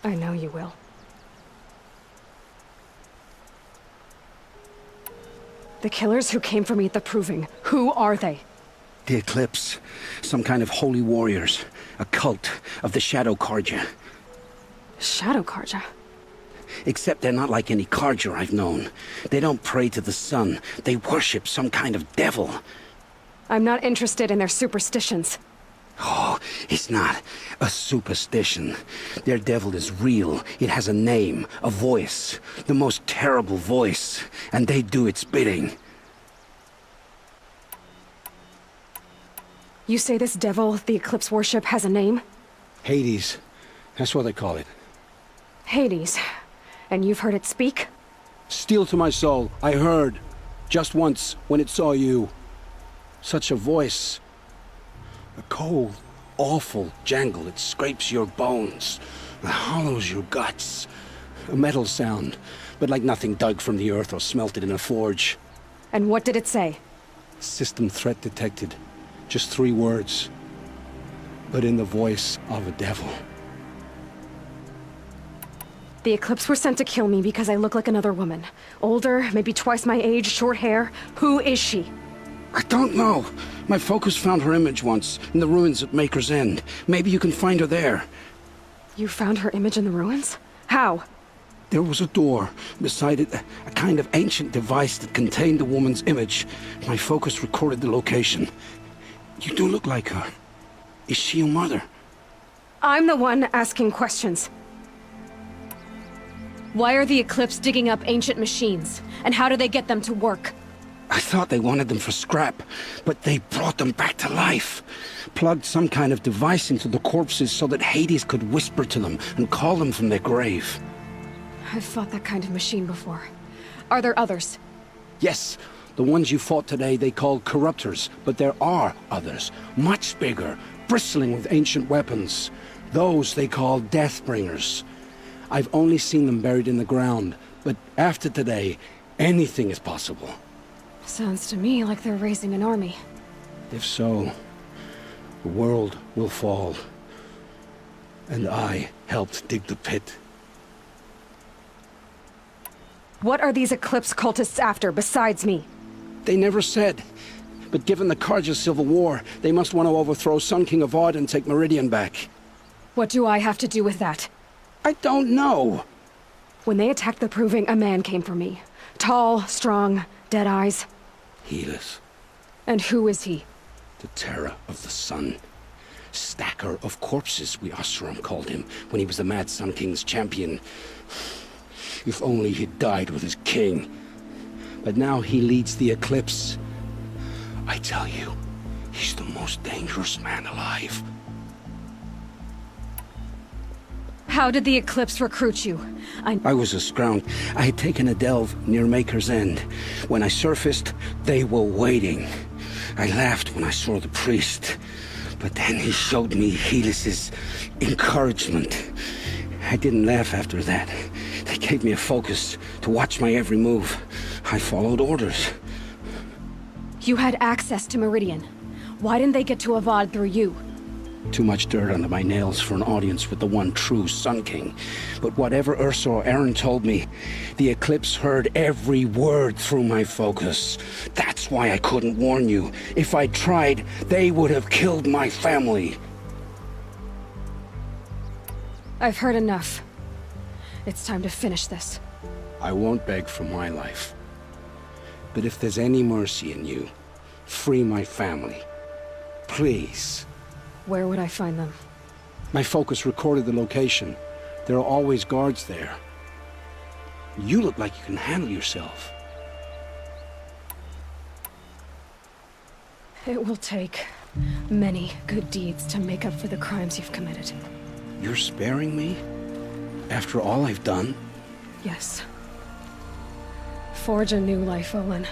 I know you will. The killers who came for me at the Proving, who are they? The Eclipse. Some kind of holy warriors. A cult of the Shadow Carja. Shadow Carja? Except they're not like any Carja I've known. They don't pray to the sun. They worship some kind of devil. I'm not interested in their superstitions. Oh, it's not a superstition. Their devil is real. It has a name, a voice. The most terrible voice. And they do its bidding. You say this devil the Eclipse worship has a name? Hades. That's what they call it. Hades. And you've heard it speak? Steel to my soul. I heard. Just once, when it saw you. Such a voice. A cold, awful jangle. It scrapes your bones. It hollows your guts. A metal sound, but like nothing dug from the earth or smelted in a forge. And what did it say? System threat detected. Just 3 words. But in the voice of a devil. The Eclipse were sent to kill me because I look like another woman. Older, maybe twice my age, short hair. Who is she? I don't know. My focus found her image once, in the ruins at Maker's End. Maybe you can find her there. You found her image in the ruins? How? There was a door. Beside it, a kind of ancient device that contained the woman's image. My focus recorded the location. You do look like her. Is she your mother? I'm the one asking questions. Why are the Eclipse digging up ancient machines? And how do they get them to work? I thought they wanted them for scrap, but they brought them back to life. Plugged some kind of device into the corpses so that Hades could whisper to them and call them from their grave. I've fought that kind of machine before. Are there others? Yes, the ones you fought today they called corruptors, but there are others, much bigger, bristling with ancient weapons. Those they call Deathbringers. I've only seen them buried in the ground, but after today, anything is possible. Sounds to me like they're raising an army. If so, the world will fall. And I helped dig the pit. What are these Eclipse cultists after, besides me? They never said. But given the Carja civil war, they must want to overthrow Sun King Avad and take Meridian back. What do I have to do with that? I don't know. When they attacked the Proving, a man came for me. Tall, strong, dead eyes. Helis. And who is he? The terror of the sun. Stacker of corpses, we Oseram called him, when he was the Mad Sun King's champion. If only he'd died with his king. But now he leads the Eclipse. I tell you, he's the most dangerous man alive. How did the Eclipse recruit you? I was a scround. I had taken a delve near Maker's End. When I surfaced, they were waiting. I laughed when I saw the priest. But then he showed me Helis's encouragement. I didn't laugh after that. They gave me a focus to watch my every move. I followed orders. You had access to Meridian. Why didn't they get to Avad through you? Too much dirt under my nails for an audience with the one true Sun King. But whatever Ursa or Aaron told me, the Eclipse heard every word through my focus. That's why I couldn't warn you. If I'd tried, they would have killed my family. I've heard enough. It's time to finish this. I won't beg for my life. But if there's any mercy in you, free my family. Please. Where would I find them? My focus recorded the location. There are always guards there. You look like you can handle yourself. It will take many good deeds to make up for the crimes you've committed. You're sparing me? After all I've done? Yes. Forge a new life, Olin.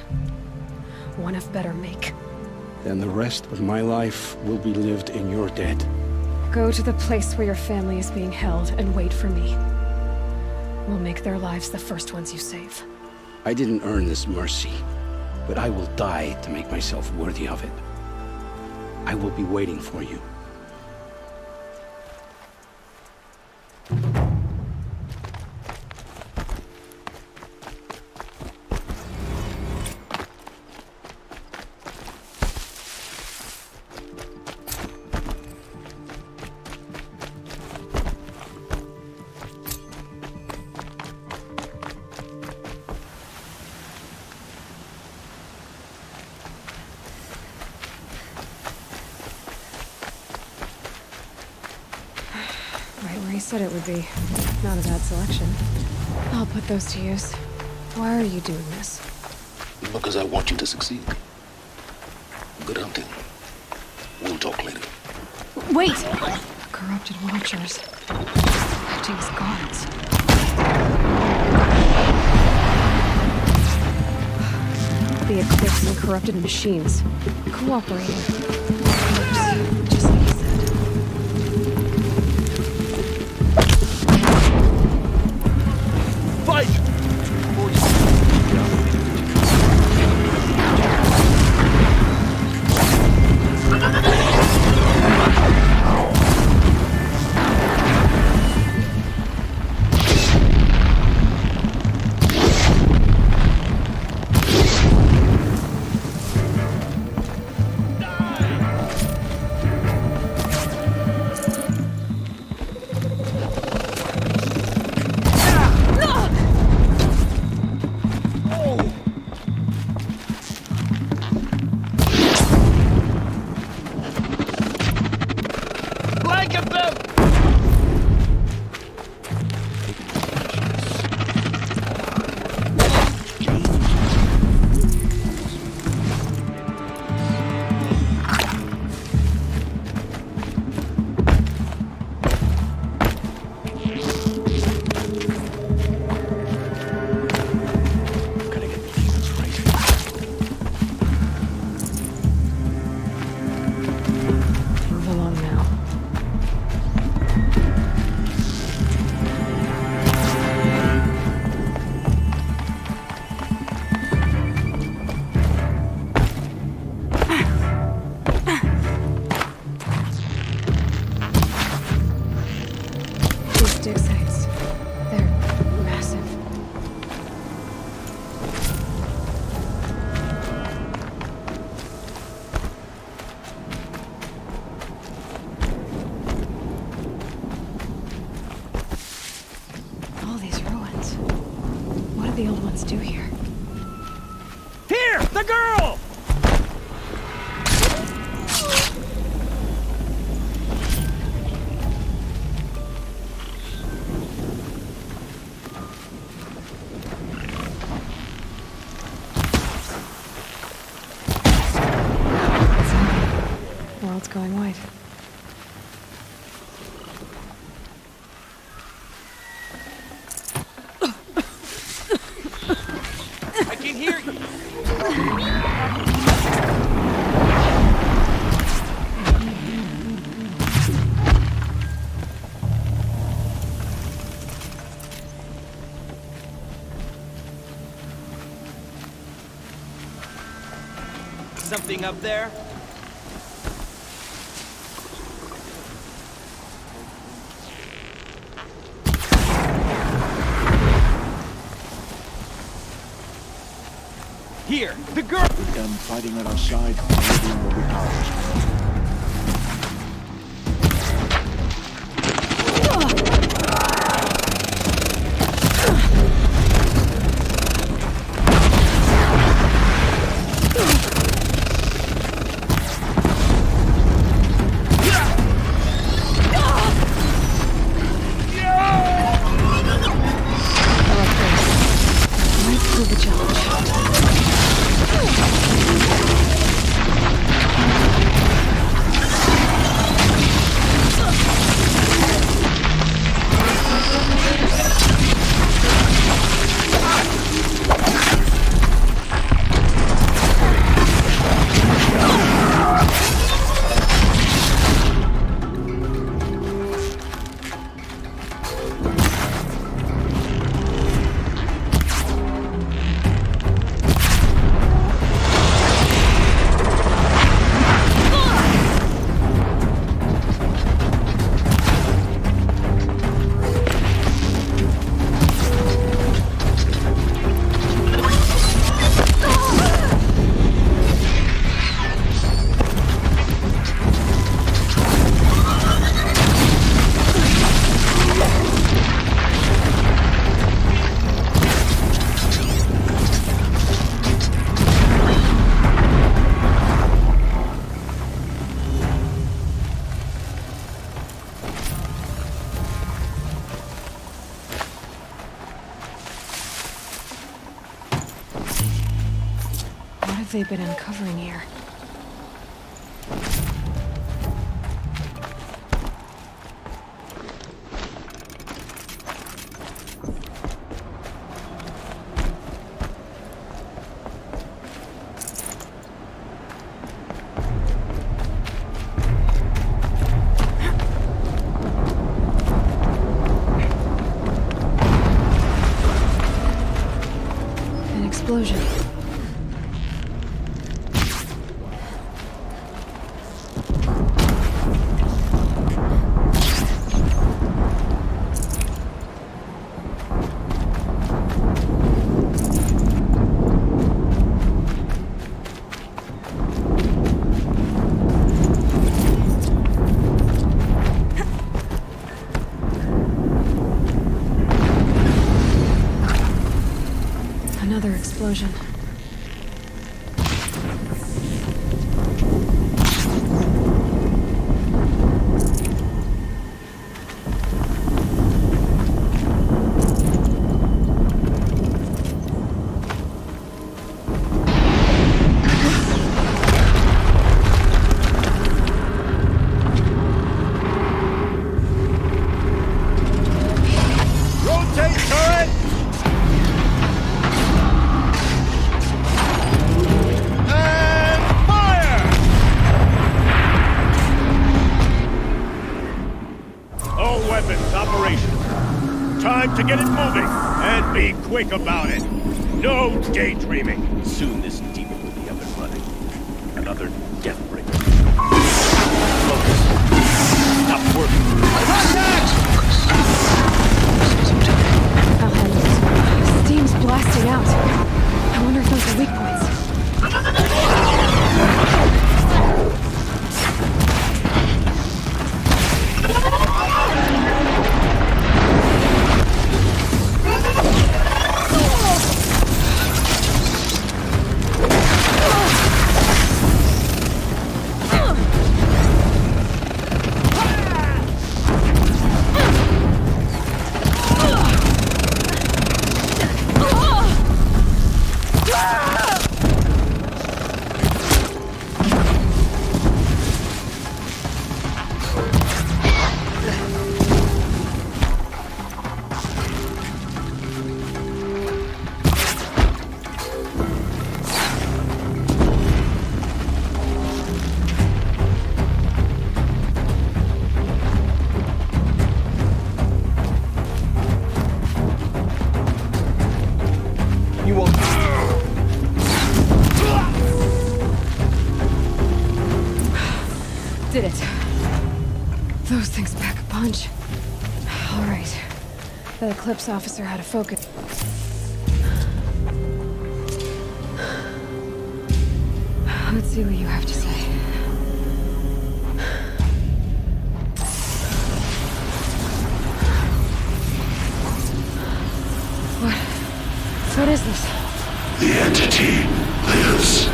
One of better make. Then the rest of my life will be lived in your debt. Go to the place where your family is being held and wait for me. We'll make their lives the first ones you save. I didn't earn this mercy, but I will die to make myself worthy of it. I will be waiting for you. He said it would be. Not a bad selection. I'll put those to use. Why are you doing this? Because I want you to succeed. Good hunting. We'll talk later. Wait! Corrupted watchers. Acting as guards. The Eclipse and corrupted machines. Cooperating. Works. Just like he said. Fight! the old ones do here? Here! The girl! World's going white. I can hear you. Something up there? Here, the girl! With them fighting at our side, Meridian will be ours. Prove a challenge. have they been uncovering here? An explosion. Another explosion. Rotate turret! And fire! All weapons operational. Time to get it moving, and be quick about it. No daydreaming. Soon this demon will be up and running. Another death bringer. Focus. Stop working. I'll handle it. Steam's blasting out. I wonder if those are weak points. You won't. Did it. Those things pack a punch. All right. That Eclipse officer had a focus. Let's see what you have to say. What is this? The entity lives.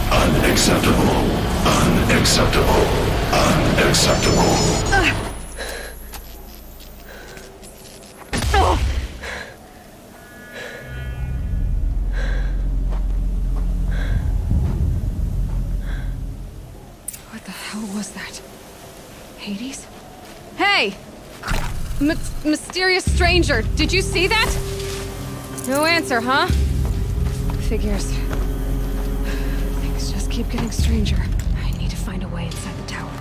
Unacceptable. Unacceptable. Unacceptable. What the hell was that? Hades? Hey! Mysterious stranger, did you see that? No answer, huh? Figures. Things just keep getting stranger. I need to find a way inside the tower.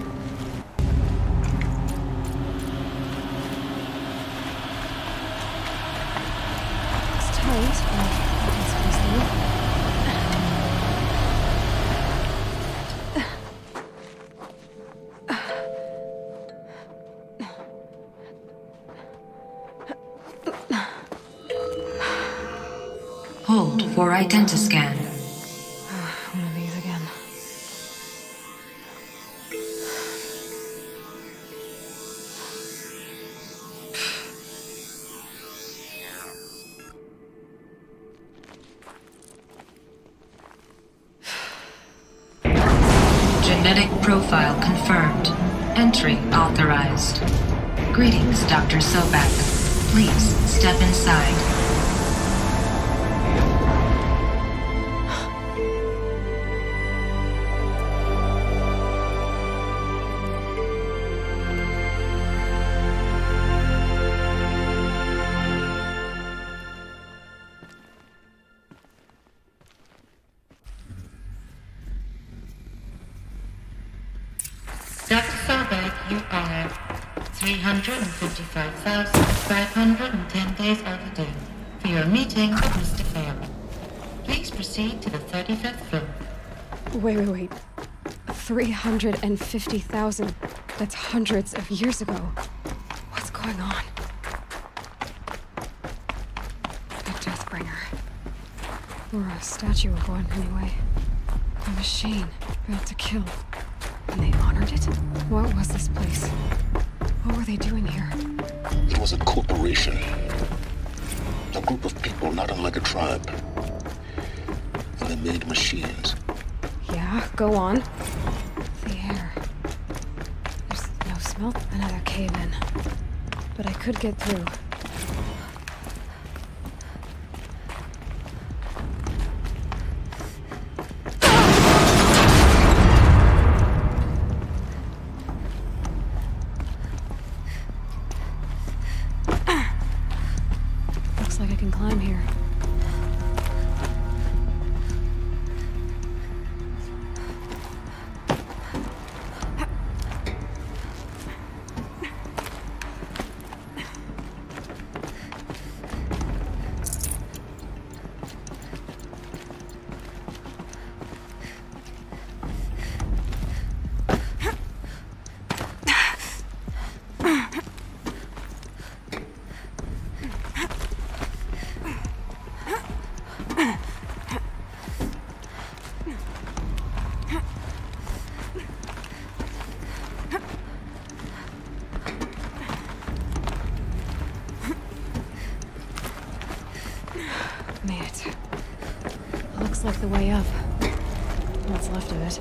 It's tight, but I can squeeze through. Hold for identiscan. One of these again. Genetic profile confirmed. Entry authorized. Greetings, Dr. Sobek. Please step inside. You are 355,510 days overdue for your meeting with Mr. Fairley. Please proceed to the 35th floor. Wait. 350,000. That's hundreds of years ago. What's going on? A Deathbringer. Or a statue of one, anyway. A machine built to kill. And they honored it? What was this place? What were they doing here? It was a corporation. A group of people not unlike a tribe. And they made machines. Yeah, go on. The air. There's no smell. Another cave-in. But I could get through. Looks like I can climb here. Made it. Looks like the way up. What's left of it.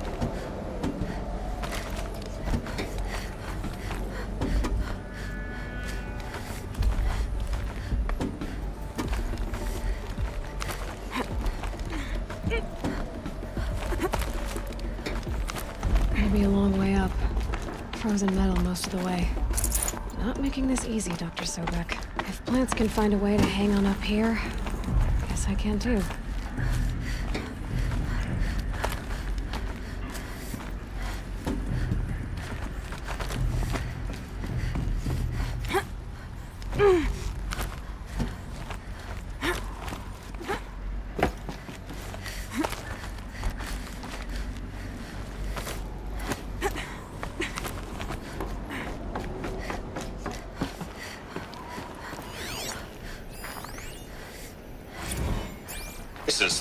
It'll be a long way up. Frozen metal most of the way. Not making this easy, Dr. Sobek. If plants can find a way to hang on up here, guess I can too.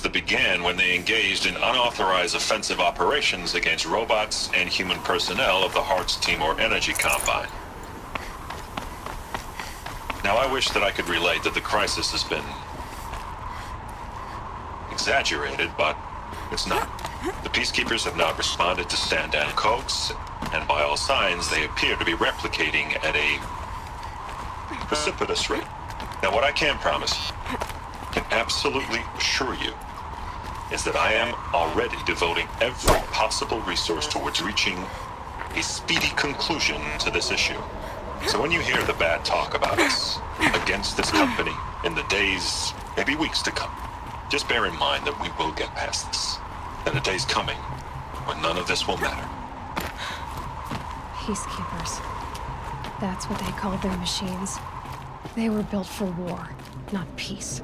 That began when they engaged in unauthorized offensive operations against robots and human personnel of the Hearts Timor Energy Combine. Now, I wish that I could relate that the crisis has been exaggerated, but it's not. The Peacekeepers have not responded to stand-down codes, and by all signs, they appear to be replicating at a precipitous rate. Now, what I can promise, can absolutely assure you, is that I am already devoting every possible resource towards reaching a speedy conclusion to this issue. So when you hear the bad talk about us against this company in the days, maybe weeks to come, just bear in mind that we will get past this. And a day's coming when none of this will matter. Peacekeepers. That's what they called their machines. They were built for war, not peace.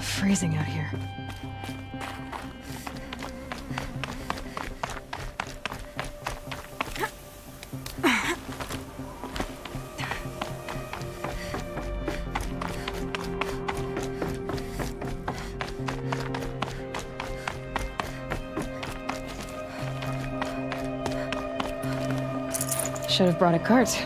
Freezing out here. Should have brought a cart.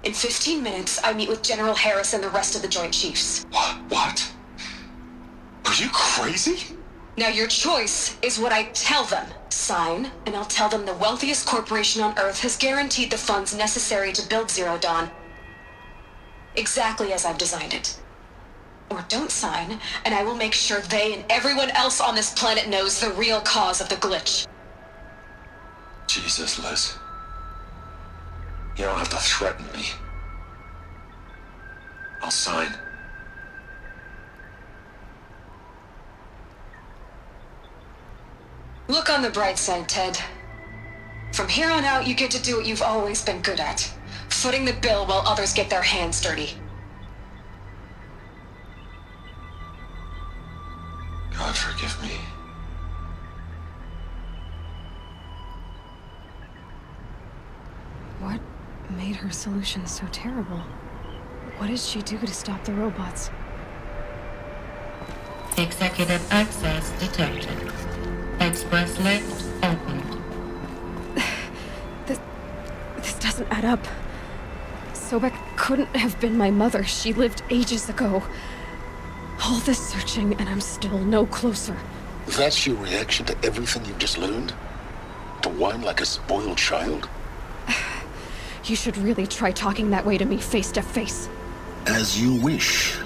In 15 minutes, I meet with General Harris and the rest of the Joint Chiefs. What? Are you crazy? Now your choice is what I tell them. Sign, and I'll tell them the wealthiest corporation on Earth has guaranteed the funds necessary to build Zero Dawn. Exactly as I've designed it. Or don't sign, and I will make sure they and everyone else on this planet knows the real cause of the glitch. Jesus, Liz. You don't have to threaten me. I'll sign. Look on the bright side, Ted. From here on out, you get to do what you've always been good at. Footing the bill while others get their hands dirty. God forgive me. What made her solution so terrible? What did she do to stop the robots? Executive access detected. Express lift opened. This doesn't add up. Sobek couldn't have been my mother. She lived ages ago. All this searching, and I'm still no closer. That's your reaction to everything you've just learned? To whine like a spoiled child? You should really try talking that way to me face to face. As you wish.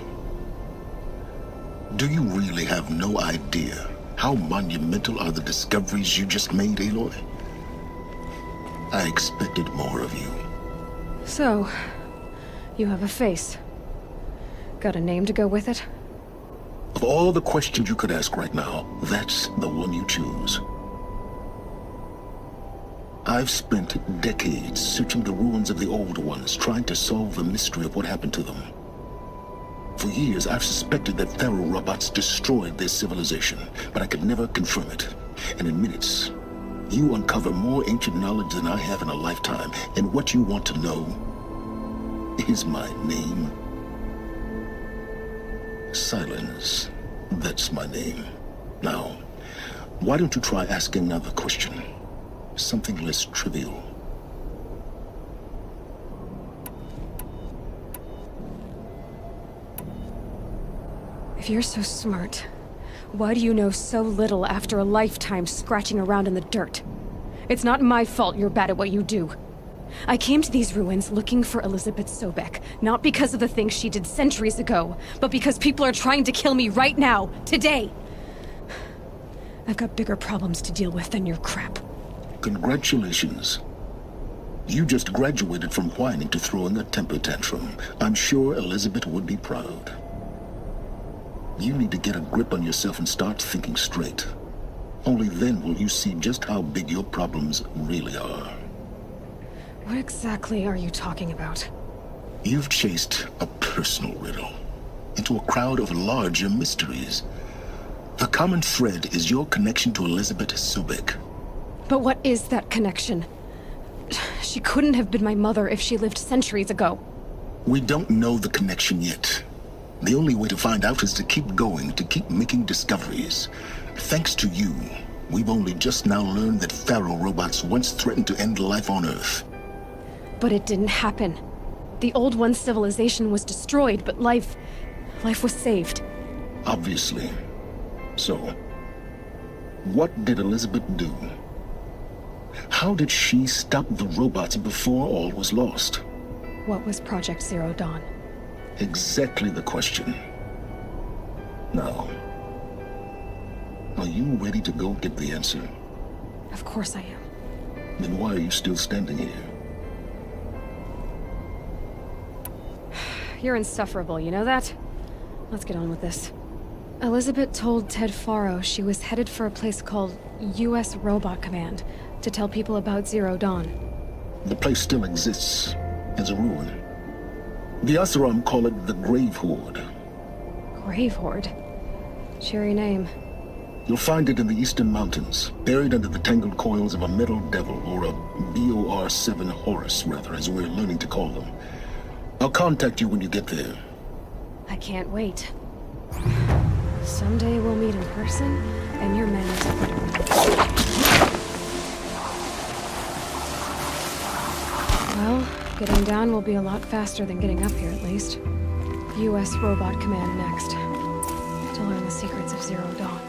Do you really have no idea how monumental are the discoveries you just made, Aloy? I expected more of you. So, you have a face. Got a name to go with it? Of all the questions you could ask right now, that's the one you choose. I've spent decades searching the ruins of the old ones, trying to solve the mystery of what happened to them. For years, I've suspected that Thero robots destroyed their civilization, but I could never confirm it. And in minutes, you uncover more ancient knowledge than I have in a lifetime, and what you want to know is my name. Silence. That's my name. Now, why don't you try asking another question? Something less trivial. If you're so smart, why do you know so little after a lifetime scratching around in the dirt? It's not my fault you're bad at what you do. I came to these ruins looking for Elizabeth Sobek, not because of the things she did centuries ago, but because people are trying to kill me right now, today. I've got bigger problems to deal with than your crap. Congratulations. You just graduated from whining to throwing a temper tantrum. I'm sure Elizabeth would be proud. You need to get a grip on yourself and start thinking straight. Only then will you see just how big your problems really are. What exactly are you talking about? You've chased a personal riddle into a crowd of larger mysteries. The common thread is your connection to Elizabeth Sobek. But what is that connection? She couldn't have been my mother if she lived centuries ago. We don't know the connection yet. The only way to find out is to keep going, to keep making discoveries. Thanks to you, we've only just now learned that Thero robots once threatened to end life on Earth. But it didn't happen. The Old One's civilization was destroyed, but life was saved. Obviously. So, what did Elizabeth do? How did she stop the robots before all was lost? What was Project Zero Dawn? Exactly the question. Now, are you ready to go get the answer? Of course I am. Then why are you still standing here? You're insufferable, you know that? Let's get on with this. Elizabeth told Ted Faro she was headed for a place called U.S. Robot Command to tell people about Zero Dawn. The place still exists as a ruin. The Asaram call it the Grave Horde. Grave Horde? Cheery name. You'll find it in the eastern mountains, buried under the tangled coils of a metal devil, or a BOR-7 Horus, rather, as we're learning to call them. I'll contact you when you get there. I can't wait. Someday we'll meet in person, and your men is Well, Getting down will be a lot faster than getting up here, at least. U.S. Robot Command next. To learn the secrets of Zero Dawn.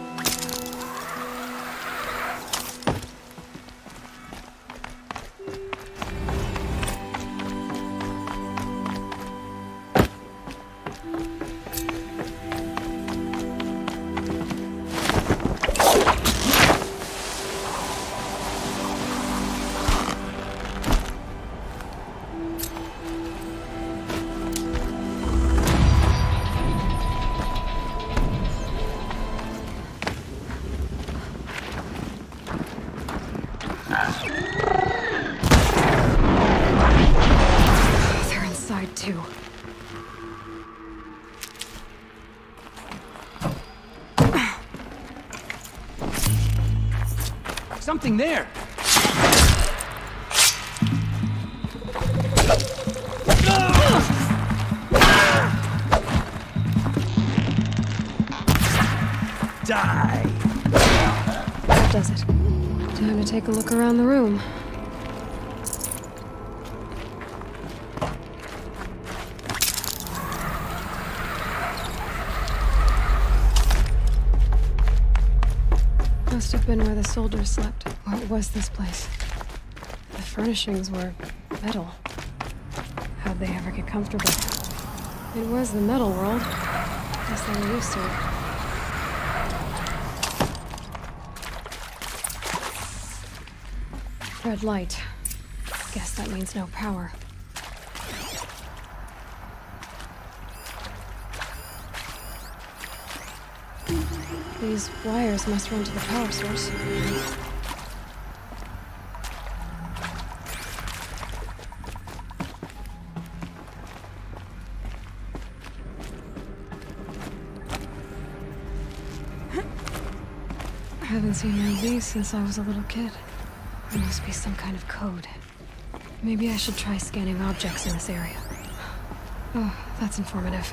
Too. Something there! Die! That does it. Time to take a look around the room. Must have been where the soldiers slept. What was this place? The furnishings were metal. How'd they ever get comfortable? It was the metal world. Guess they were used to it. Red light. Guess that means no power. These wires must run to the power source. I haven't seen one of these since I was a little kid. There must be some kind of code. Maybe I should try scanning objects in this area. Oh, that's informative.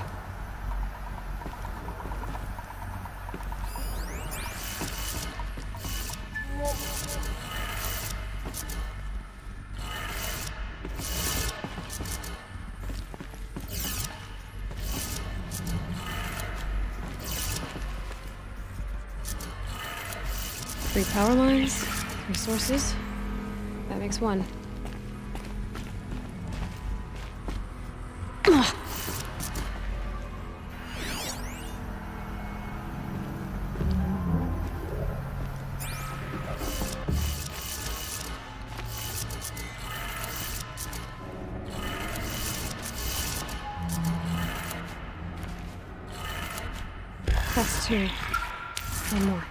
Three power lines, 3 sources. That makes 1. Ugh. That's 2. 1 more.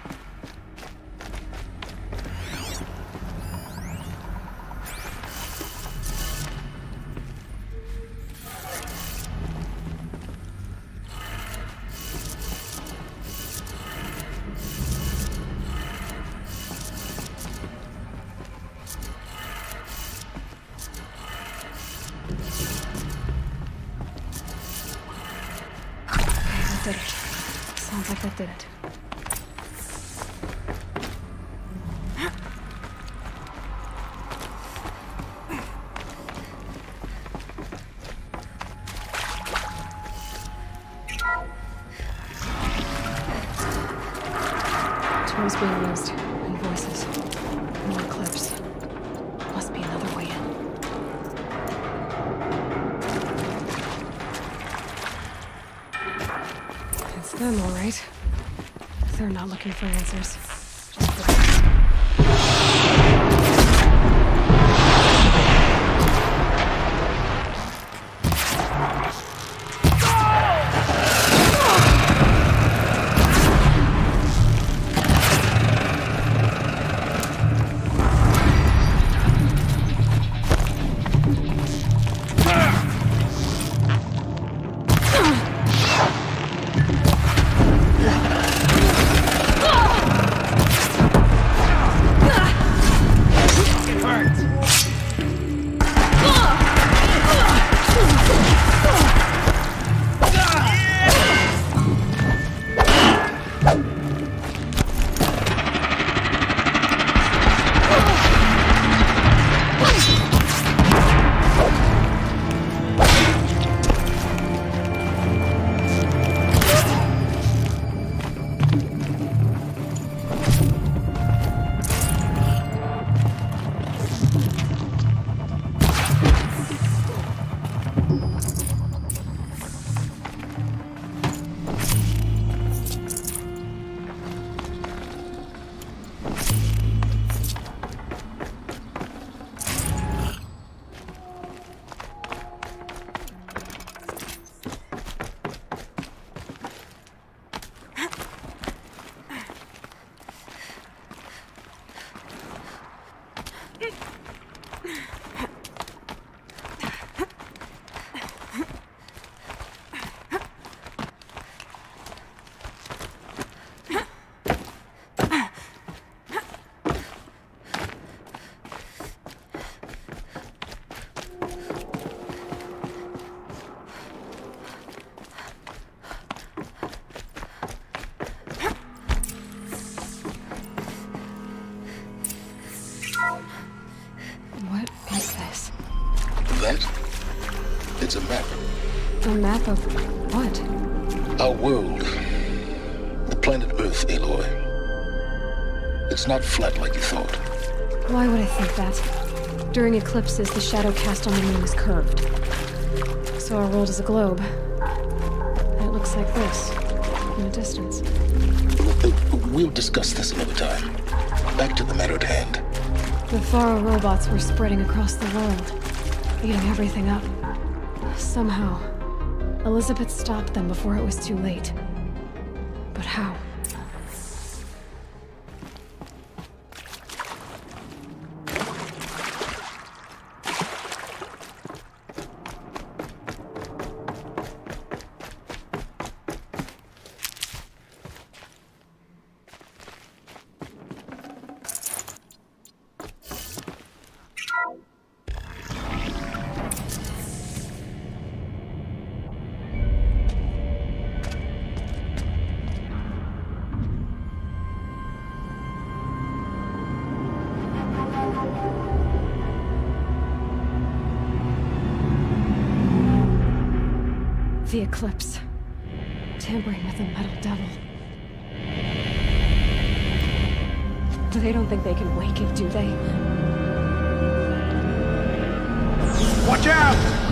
Did it. Sounds like that did it. Tools being used, and voices. More clips. Must be another way in. It's them, all right. They're not looking for answers. Just for What is this? That? It's a map. A map of what? Our world. The planet Earth, Aloy. It's not flat like you thought. Why would I think that? During eclipses, the shadow cast on the moon is curved. So our world is a globe. And it looks like this, in the distance. We'll discuss this another time. Back to the matter at hand. The Faro robots were spreading across the world, eating everything up. Somehow, Elizabeth stopped them before it was too late. But how? The eclipse. Tampering with the metal devil. They don't think they can wake it, do they? Watch out!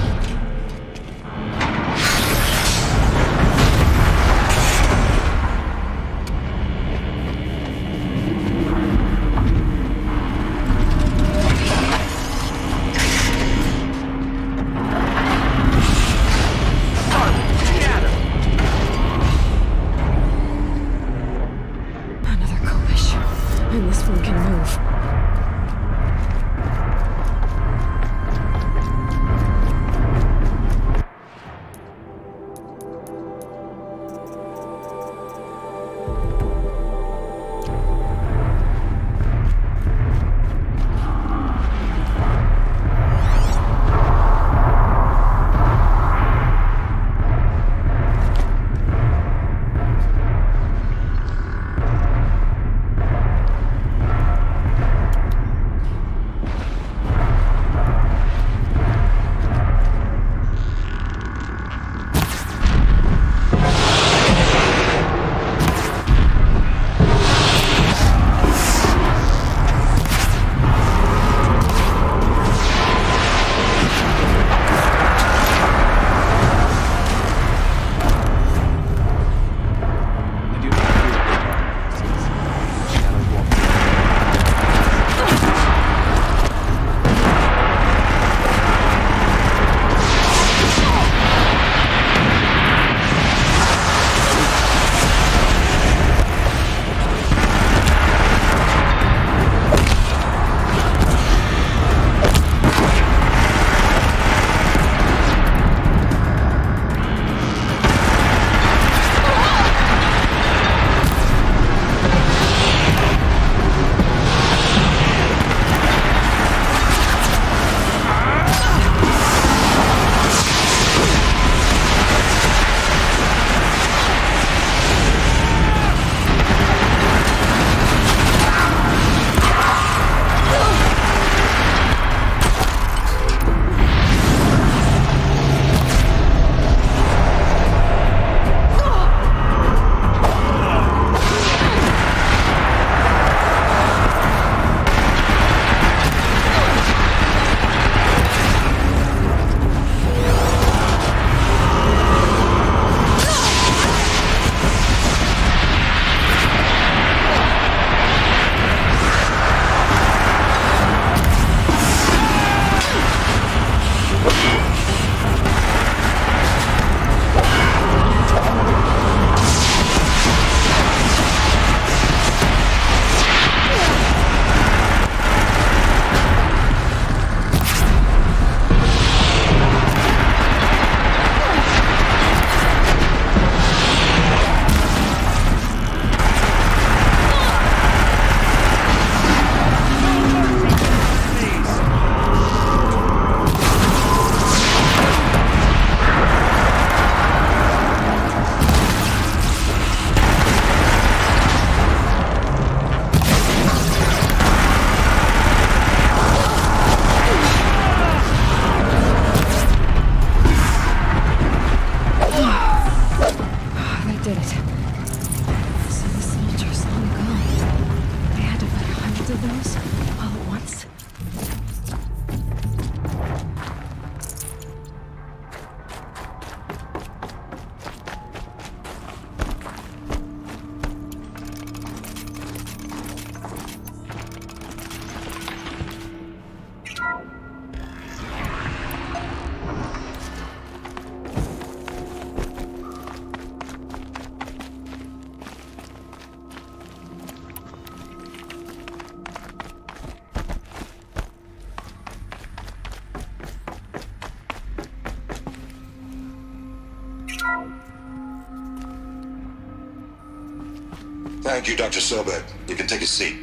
Thank you, Dr. Sobek. You can take a seat.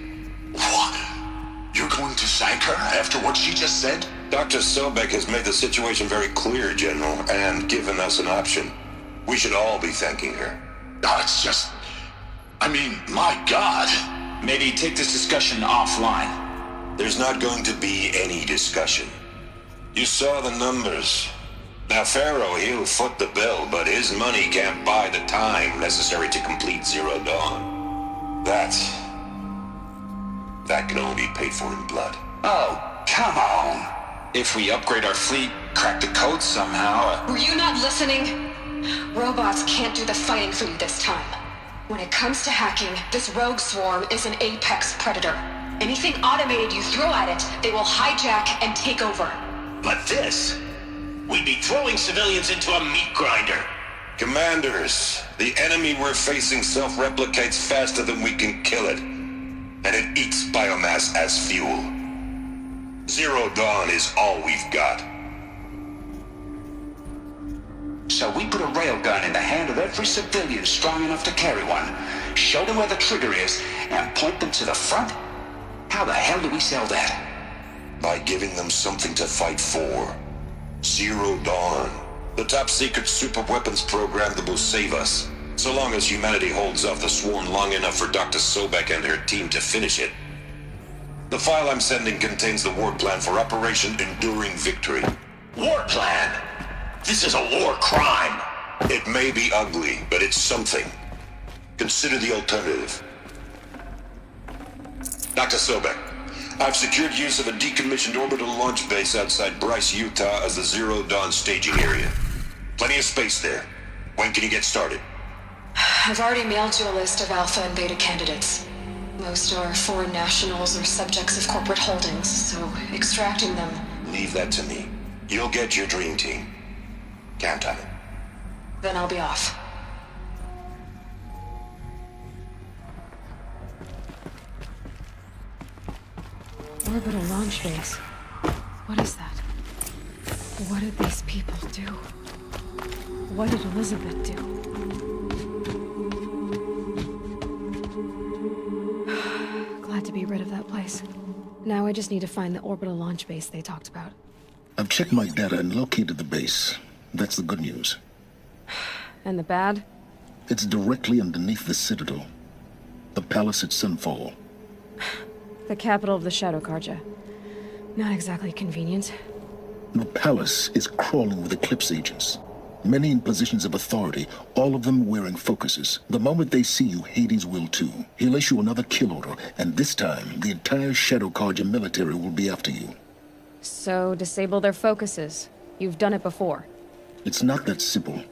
What? You're going to thank her after what she just said? Dr. Sobek has made the situation very clear, General, and given us an option. We should all be thanking her. Oh, it's just... I mean, my God. Maybe take this discussion offline. There's not going to be any discussion. You saw the numbers. Now, Pharaoh, he'll foot the bill, but his money can't buy the time necessary to complete Zero Dawn. That can only be paid for in blood. Oh, come on. If we upgrade our fleet, crack the code somehow... Were you not listening? Robots can't do the fighting for you this time. When it comes to hacking, this rogue swarm is an apex predator. Anything automated you throw at it, they will hijack and take over. But this... we'd be throwing civilians into a meat grinder. Commanders, the enemy we're facing self-replicates faster than we can kill it. And it eats biomass as fuel. Zero Dawn is all we've got. So we put a railgun in the hand of every civilian strong enough to carry one, show them where the trigger is, and point them to the front? How the hell do we sell that? By giving them something to fight for. Zero Dawn. The top-secret super-weapons program that will save us. So long as humanity holds off the swarm long enough for Dr. Sobek and her team to finish it. The file I'm sending contains the war plan for Operation Enduring Victory. War plan? This is a war crime. It may be ugly, but it's something. Consider the alternative. Dr. Sobek, I've secured use of a decommissioned orbital launch base outside Bryce, Utah as the Zero Dawn staging area. Plenty of space there. When can you get started? I've already mailed you a list of alpha and beta candidates. Most are foreign nationals or subjects of corporate holdings, so extracting them... Leave that to me. You'll get your dream team. Count on it. Then I'll be off. Orbital launch base. What is that? What did these people do? What did Elizabeth do? Glad to be rid of that place. Now I just need to find the orbital launch base they talked about. I've checked my data and located the base. That's the good news. And the bad? It's directly underneath the Citadel. The palace at Sunfall. The capital of the Shadow Karja. Not exactly convenient. The palace is crawling with Eclipse agents. Many in positions of authority, all of them wearing focuses. The moment they see you, Hades will too. He'll issue another kill order, and this time, the entire Shadow Karja military will be after you. So, disable their focuses. You've done it before. It's not that simple.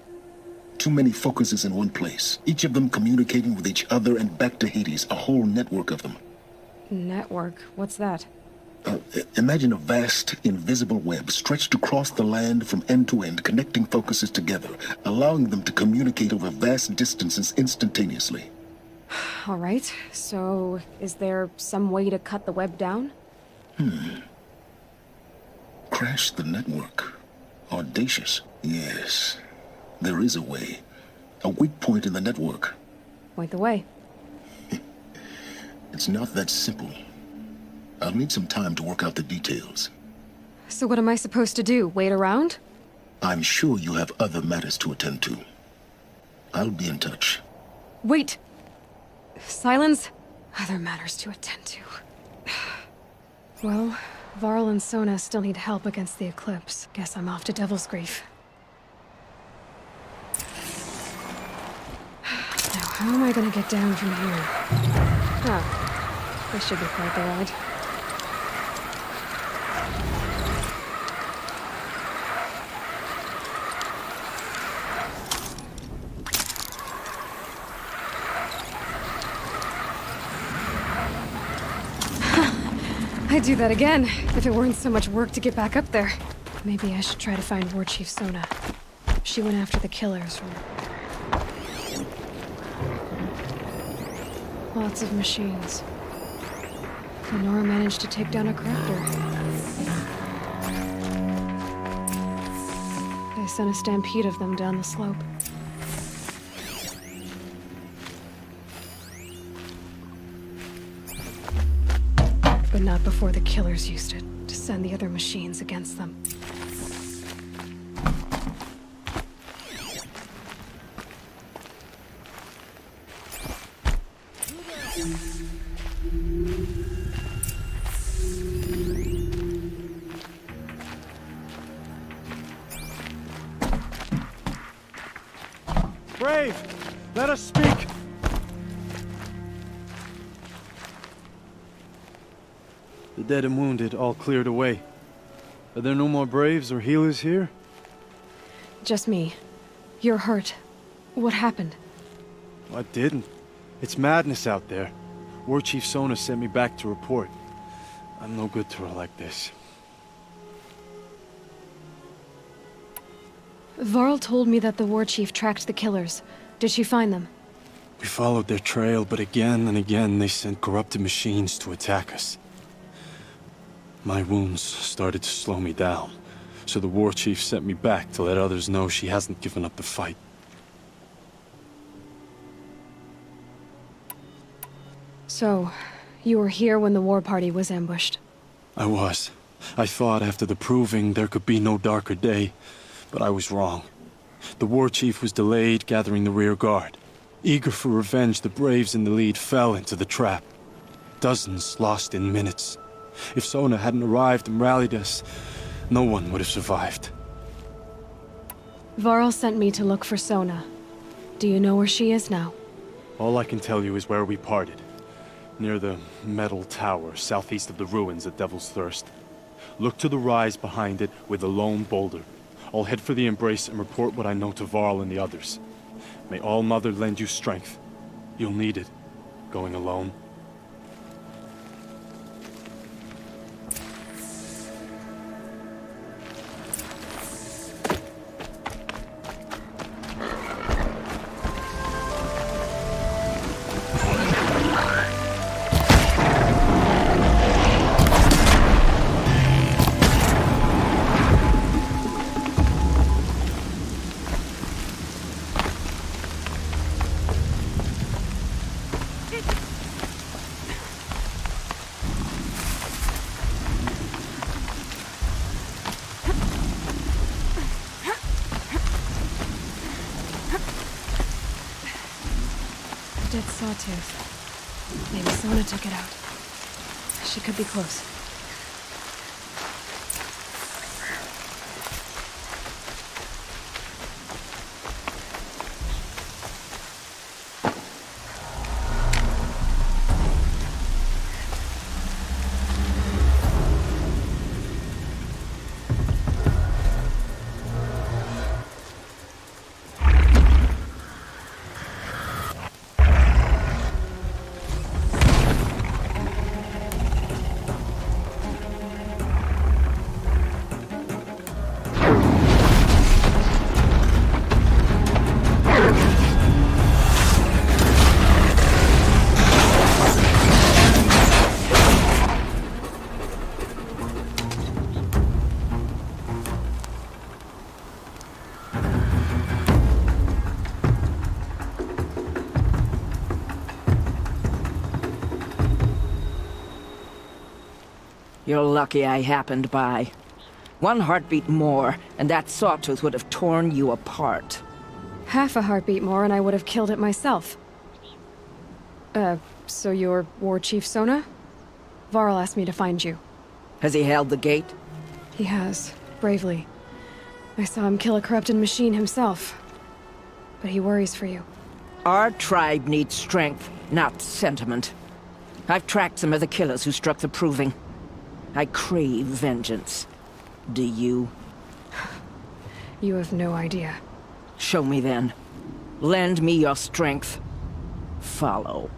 Too many focuses in one place, each of them communicating with each other and back to Hades, a whole network of them. Network? What's that? Imagine a vast, invisible web stretched across the land from end to end, connecting focuses together, allowing them to communicate over vast distances instantaneously. All right, so is there some way to cut the web down? Crash the network. Audacious. Yes, there is a way. A weak point in the network. Point the way. It's not that simple. I'll need some time to work out the details. So what am I supposed to do? Wait around? I'm sure you have other matters to attend to. I'll be in touch. Wait! Silence? Other matters to attend to. Well, Varl and Sona still need help against the Eclipse. Guess I'm off to Devil's Grief. Now, how am I gonna get down from here? This should be quite the ride. I'd do that again, if it weren't so much work to get back up there. Maybe I should try to find War Chief Sona. She went after the killers from... Lots of machines. Nora managed to take down a crafter. They sent a stampede of them down the slope. Sona before the killers used it to send the other machines against them. Brave! Let us speak! The dead and wounded all cleared away. Are there no more Braves or healers here? Just me. You're hurt. What happened? I didn't. It's madness out there. War Chief Sona sent me back to report. I'm no good to her like this. Varl told me that the war chief tracked the killers. Did she find them? We followed their trail, but again and again they sent corrupted machines to attack us. My wounds started to slow me down, so the war chief sent me back to let others know she hasn't given up the fight. So, you were here when the war party was ambushed? I was. I thought after the proving there could be no darker day, but I was wrong. The war chief was delayed gathering the rear guard. Eager for revenge, the Braves in the lead fell into the trap. Dozens lost in minutes. If Sona hadn't arrived and rallied us, no one would have survived. Varl sent me to look for Sona. Do you know where she is now? All I can tell you is where we parted. Near the metal tower, southeast of the ruins at Devil's Thirst. Look to the rise behind it with a lone boulder. I'll head for the embrace and report what I know to Varl and the others. May All Mother lend you strength. You'll need it, going alone. Dead sawtooth. Maybe Sona took it out. She could be close. You're lucky I happened by. One heartbeat more, and that sawtooth would have torn you apart. Half a heartbeat more and I would have killed it myself. So you're War Chief Sona? Varl asked me to find you. Has he held the gate? He has, bravely. I saw him kill a corrupted machine himself. But he worries for you. Our tribe needs strength, not sentiment. I've tracked some of the killers who struck the proving. I crave vengeance. Do you? You have no idea. Show me then. Lend me your strength. Follow.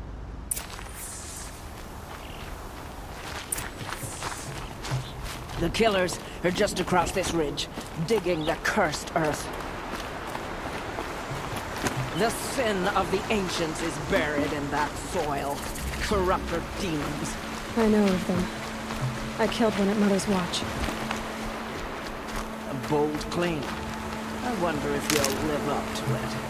The killers are just across this ridge, digging the cursed earth. The sin of the ancients is buried in that soil. Corrupter demons. I know of them. I killed one at Mother's Watch. A bold claim. I wonder if you'll live up to it.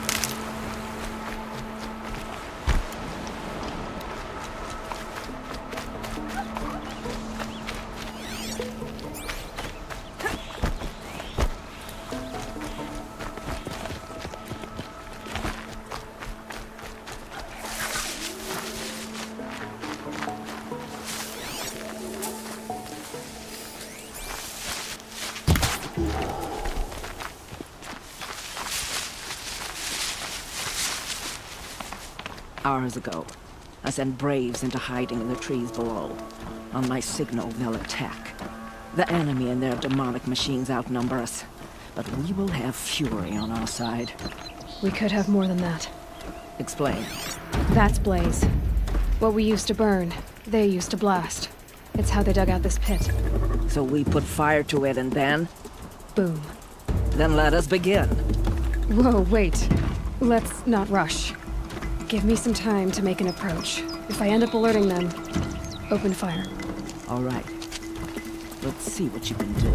Hours ago, I sent Braves into hiding in the trees below. On my signal, they'll attack. The enemy and their demonic machines outnumber us, but we will have fury on our side. We could have more than that. Explain. That's Blaze. What we used to burn, they used to blast. It's how they dug out this pit. So we put fire to it and then? Boom. Then let us begin. Whoa, wait. Let's not rush. Give me some time to make an approach. If I end up alerting them, open fire. All right. Let's see what you can do.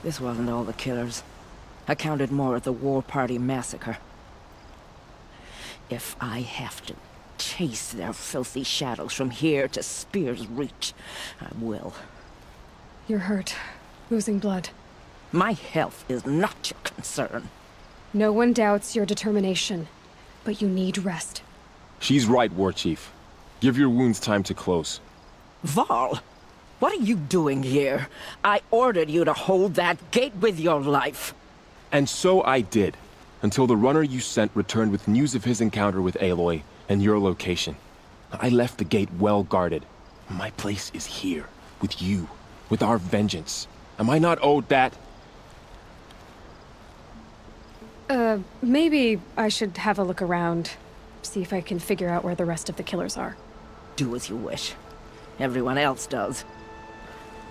This wasn't all the killers. I counted more at the War Party massacre. If I have to chase their filthy shadows from here to Spear's Reach, I will. You're hurt. Losing blood. My health is not your concern. No one doubts your determination, but you need rest. She's right, War Chief. Give your wounds time to close. Varl, what are you doing here? I ordered you to hold that gate with your life. And so I did, until the runner you sent returned with news of his encounter with Aloy and your location. I left the gate well guarded. My place is here, with you, with our vengeance. Am I not owed that? Maybe I should have a look around. See if I can figure out where the rest of the killers are. Do as you wish. Everyone else does.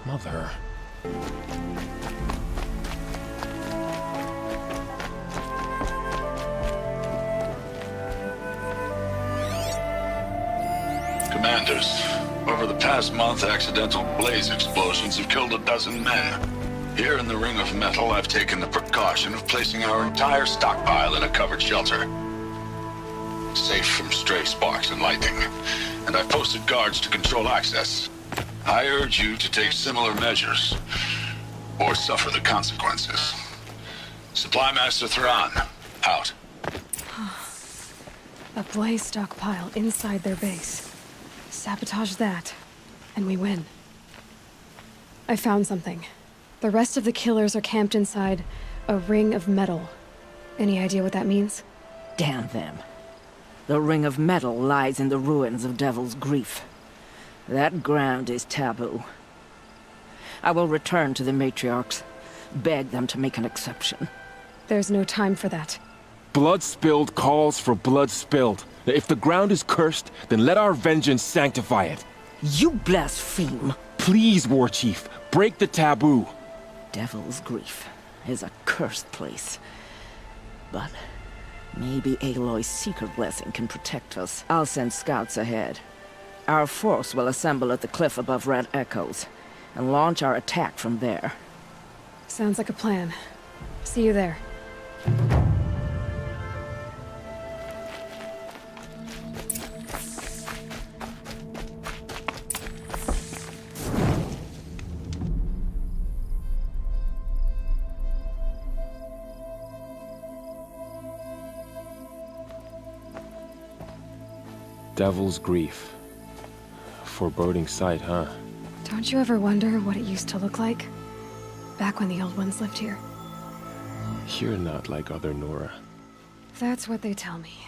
Mother. Commanders, over the past month, accidental blaze explosions have killed 12 men. Here in the Ring of Metal, I've taken the precaution of placing our entire stockpile in a covered shelter. Safe from stray sparks and lightning. And I've posted guards to control access. I urge you to take similar measures, or suffer the consequences. Supply Master Thrawn, out. A blaze stockpile inside their base. Sabotage that. and we win. I found something. The rest of the killers are camped inside a ring of metal. Any idea what that means? Damn them. The ring of metal lies in the ruins of Devil's Grief. That ground is taboo. I will return to the matriarchs, beg them to make an exception. There's no time for that. Blood spilled calls for blood spilled. If the ground is cursed, then let our vengeance sanctify it. You blaspheme. Please, War Chief, break the taboo. Devil's Grief is a cursed place. But maybe Aloy's secret blessing can protect us. I'll send scouts ahead. Our force will assemble at the cliff above Red Echoes, and launch our attack from there. Sounds like a plan. See you there. Devil's Grief. Foreboding sight, huh? Don't you ever wonder what it used to look like? Back when the old ones lived here. You're not like other Nora. That's what they tell me.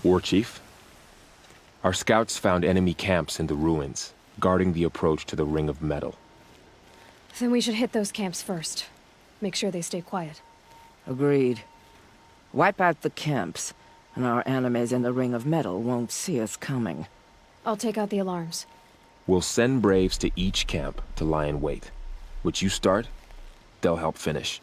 War Chief? Our scouts found enemy camps in the ruins, guarding the approach to the Ring of Metal. Then we should hit those camps first. Make sure they stay quiet. Agreed. Wipe out the camps, and our enemies in the Ring of Metal won't see us coming. I'll take out the alarms. We'll send Braves to each camp to lie in wait. Which you start, they'll help finish.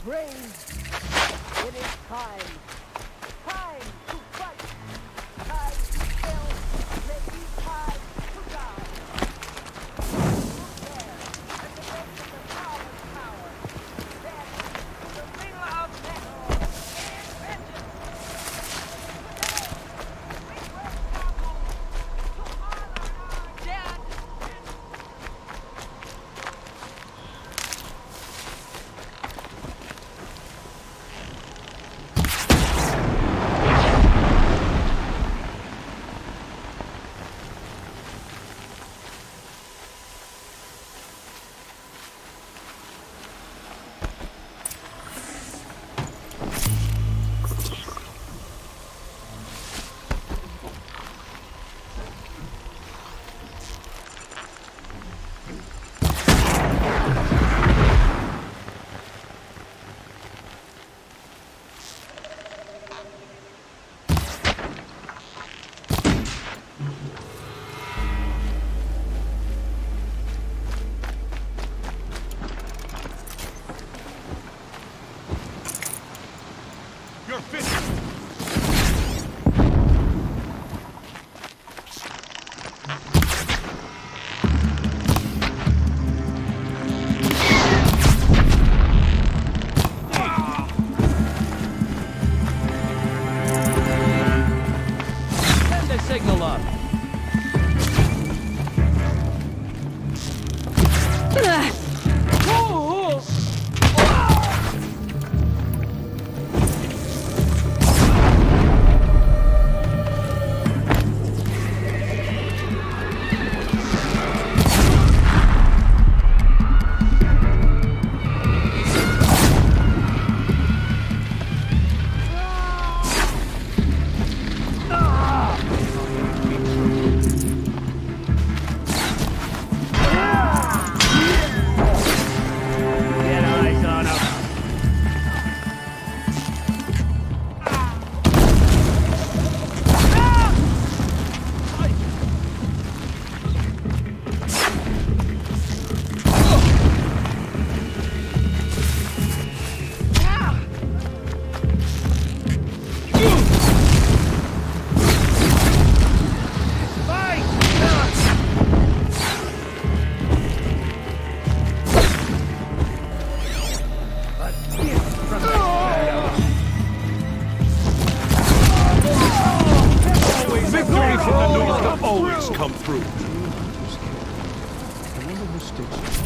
Braves, it is time. Time to fight. Time to kill. Maybe time to die. Look there, at the base of the towering tower. Then, the ring of metal and vengeance. Today, we will travel to honor our dead. wonder who stitched it.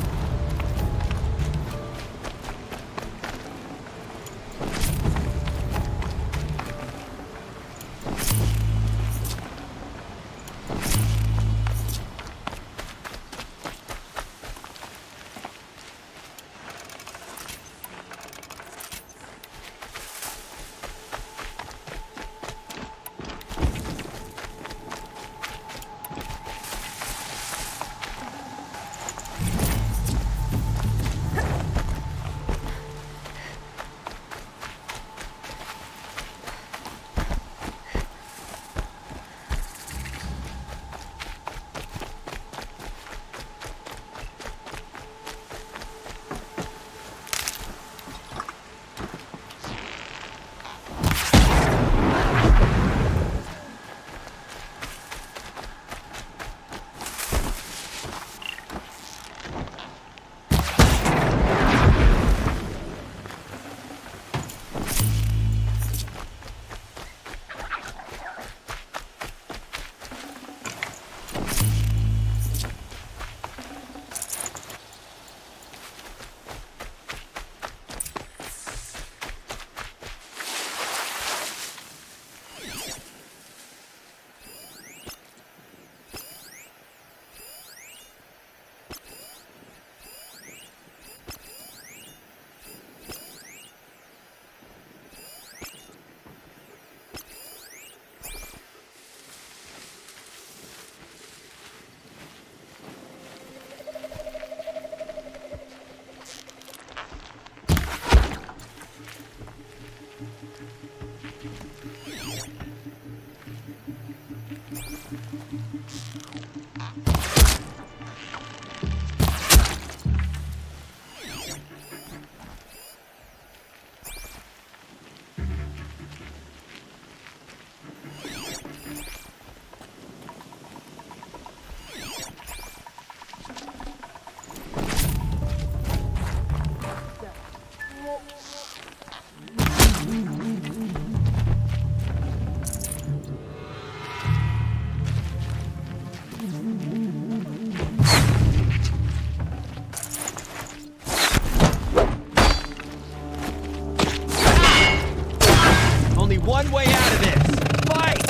One way out of this! Fight!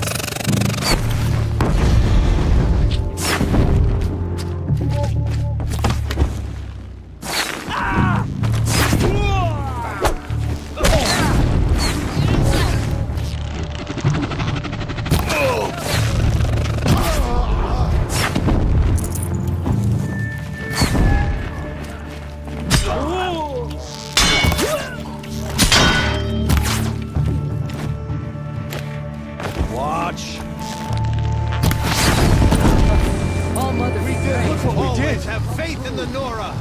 Have faith in the Nora!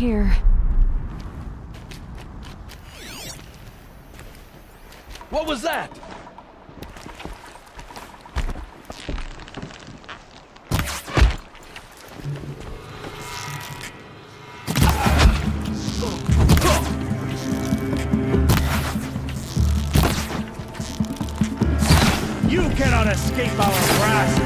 here. What was that? You cannot escape our grasp!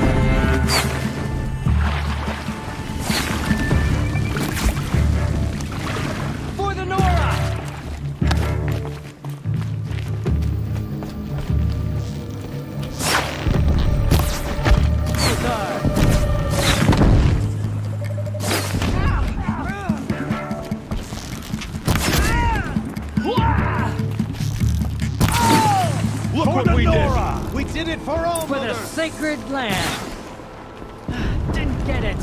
For the Nora! Look For what the we Nora! did! We did it for all For the sacred land. Didn't get it.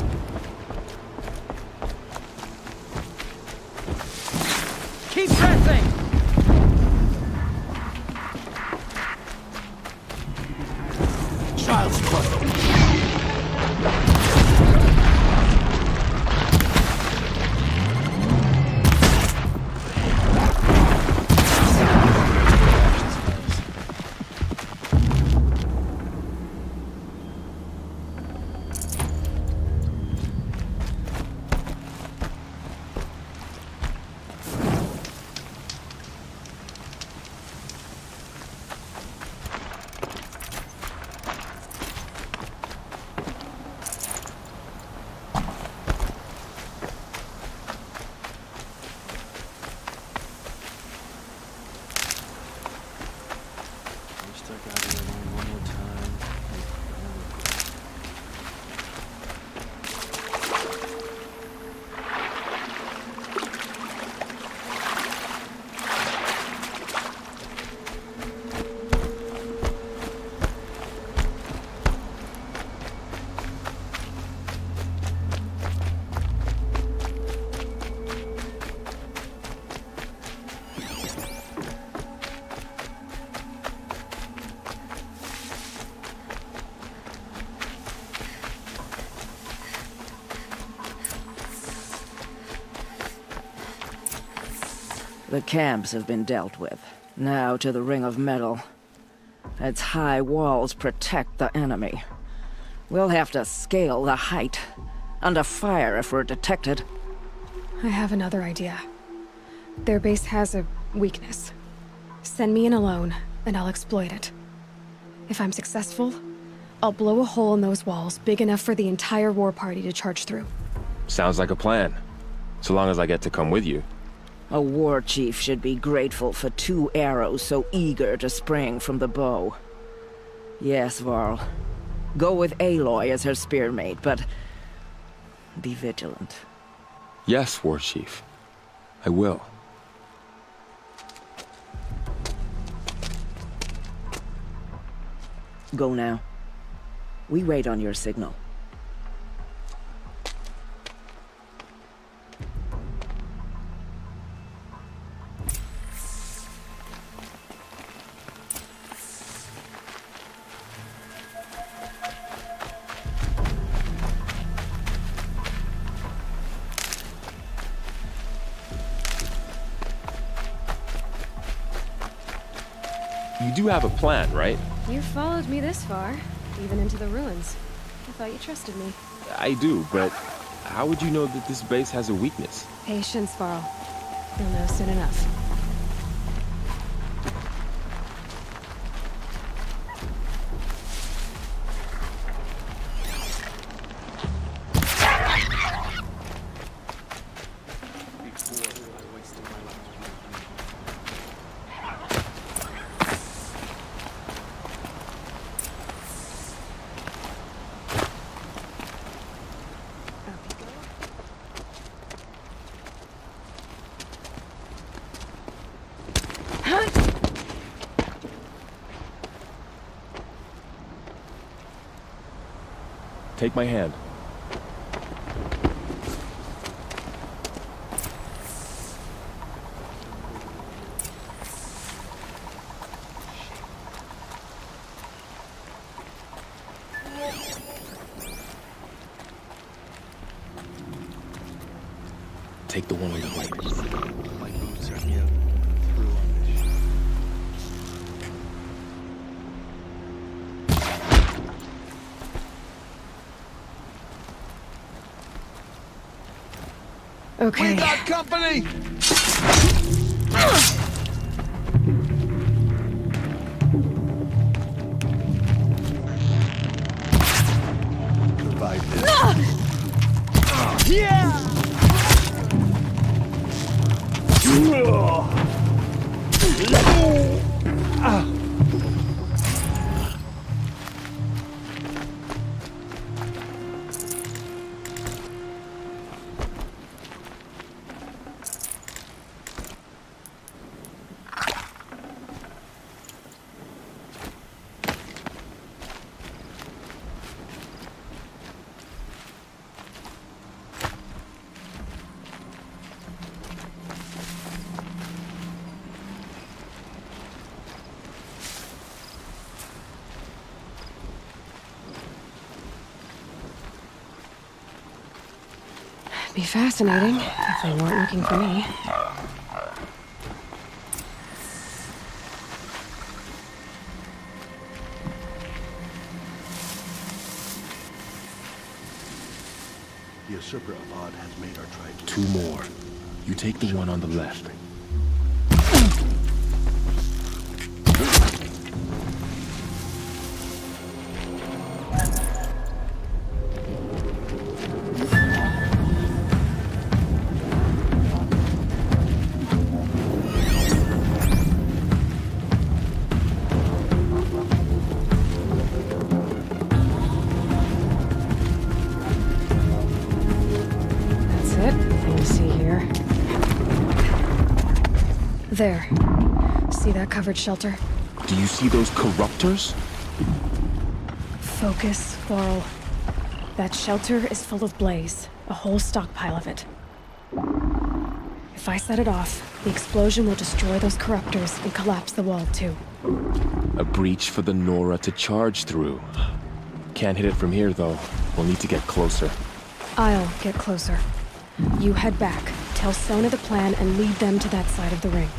Keep pressing! Child's play. The camps have been dealt with. Now to the Ring of Metal. Its high walls protect the enemy. We'll have to scale the height. Under fire if we're detected. I have another idea. Their base has a weakness. Send me in alone, and I'll exploit it. If I'm successful, I'll blow a hole in those walls big enough for the entire war party to charge through. Sounds like a plan. So long as I get to come with you. A war chief should be grateful for 2 arrows so eager to spring from the bow. Yes, Varl. Go with Aloy as her spearmate, but be vigilant. Yes, War Chief. I will. Go now. We wait on your signal. You do have a plan, right? You followed me this far, even into the ruins. I thought you trusted me. I do, but how would you know that this base has a weakness? Patience, Varl. You'll know soon enough. Take my hand. take the one on the right. My boots are getting through on this shit. Okay. We got company! Survive this. Yeah! Be fascinating if they weren't looking for me. The usurper of Odd has made our tribe. 2 more. You take the one on the left. There. See that covered shelter? Do you see those corruptors? Focus, Laurel. That shelter is full of blaze. A whole stockpile of it. If I set it off, the explosion will destroy those corruptors and collapse the wall too. A breach for the Nora to charge through. Can't hit it from here though. We'll need to get closer. I'll get closer. You head back, tell Sona the plan, and lead them to that side of the ring.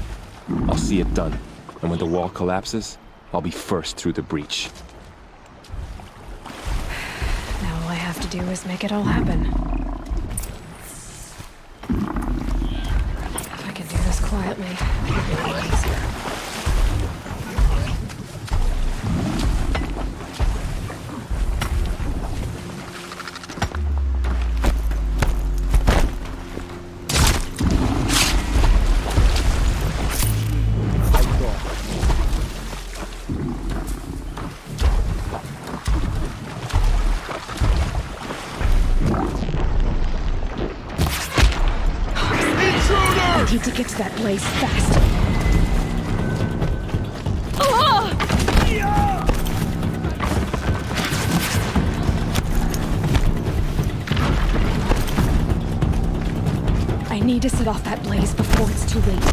I'll see it done. And when the wall collapses, I'll be first through the breach. Now all I have to do is make it all happen. If I can do this quietly, it'll be easier. I need to get to that blaze fast. I need to set off that blaze before it's too late.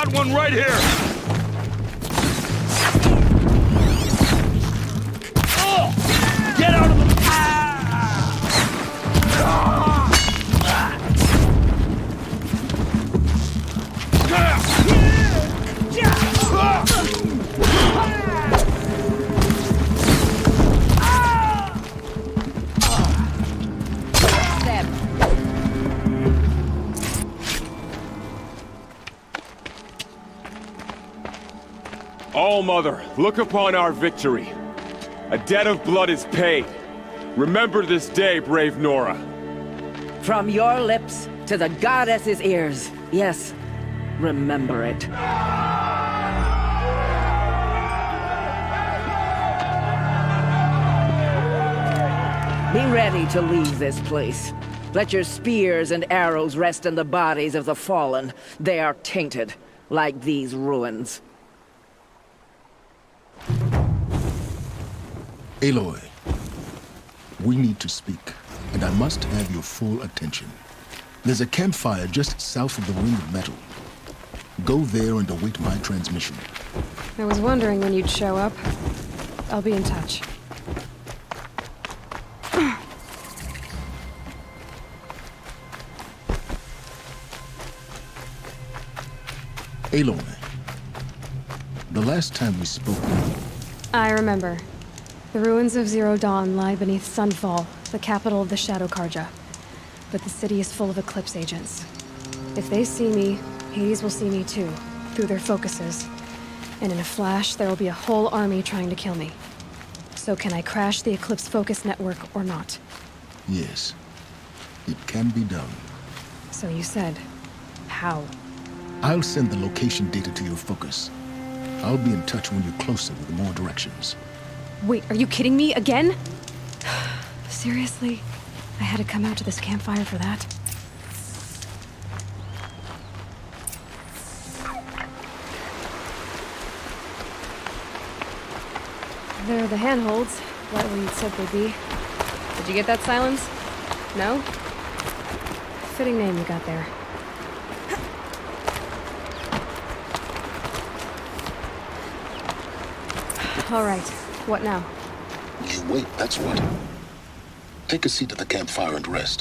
got one right here! Oh! Get out of the... All-Mother, look upon our victory. A debt of blood is paid. Remember this day, brave Nora. From your lips to the goddess's ears. Yes, remember it. Be ready to leave this place. Let your spears and arrows rest in the bodies of the fallen. They are tainted, like these ruins. Aloy, we need to speak, and I must have your full attention. There's a campfire just south of the Ring of Metal. Go there and await my transmission. I was wondering when you'd show up. I'll be in touch. Aloy, the last time we spoke... I remember. The ruins of Zero Dawn lie beneath Sunfall, the capital of the Shadow Karja. But the city is full of Eclipse agents. If they see me, Hades will see me too, through their focuses. And in a flash, there will be a whole army trying to kill me. So can I crash the Eclipse focus network or not? Yes, it can be done. So you said, how? I'll send the location data to your focus. I'll be in touch when you're closer with more directions. Wait, are you kidding me again? Seriously? I had to come out to this campfire for that? They're the handholds, right where you'd said they'd be. Did you get that, Silence? No? Fitting name you got there. All right, what now? You wait, that's what. Take a seat at the campfire and rest.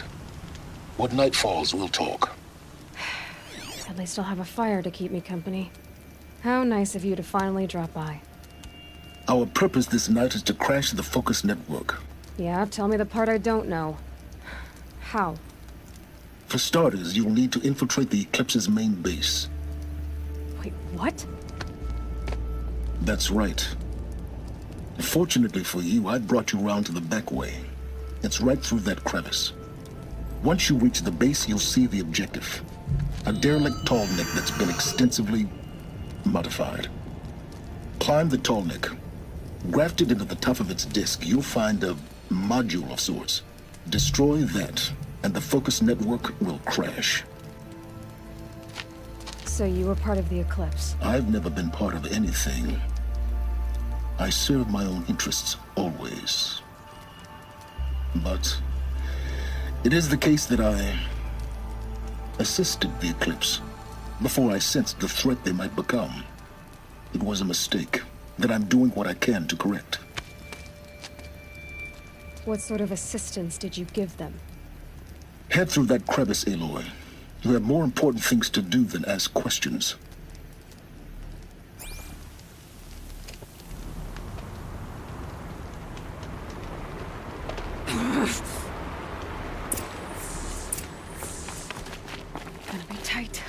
When night falls, we'll talk. At least I'll have a fire to keep me company. How nice of you to finally drop by. Our purpose this night is to crash the focus network. Yeah, tell me the part I don't know. How? For starters, you'll need to infiltrate the Eclipse's main base. Wait, what? That's right. Fortunately for you, I brought you round to the back way. It's right through that crevice. Once you reach the base, you'll see the objective. A derelict tall neck that's been extensively modified. Climb the tall neck. Grafted into the top of its disk, you'll find a module of sorts. Destroy that, and the focus network will crash. So you were part of the Eclipse? I've never been part of anything. I serve my own interests, always. But it is the case that I assisted the Eclipse before I sensed the threat they might become. It was a mistake that I'm doing what I can to correct. What sort of assistance did you give them? Head through that crevice, Aloy. You have more important things to do than ask questions. Gonna be tight.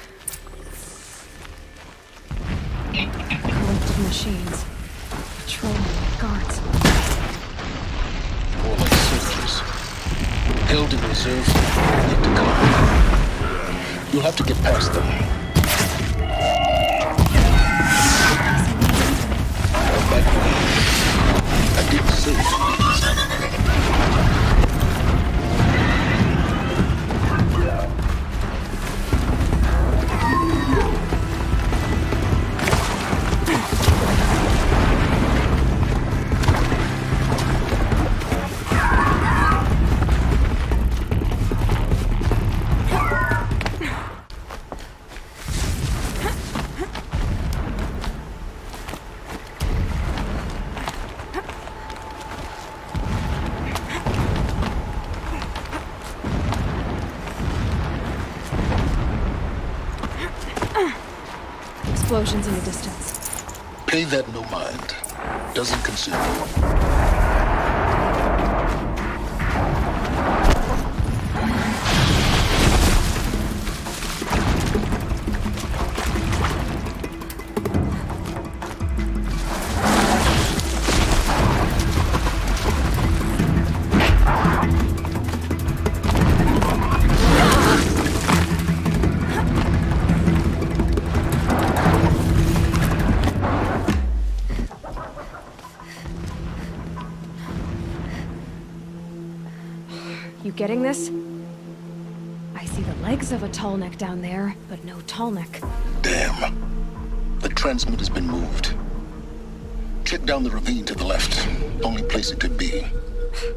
Collected machines. Patrolling guards. More like soldiers. Held in reserve for yet to come. You'll have to get past them. That way. I didn't say it. explosions in the distance. Pay that no mind. Doesn't concern you. You getting this? I see the legs of a tall neck down there, but no tall neck. Damn. The transmitter's been moved. Check down the ravine to the left. Only place it could be.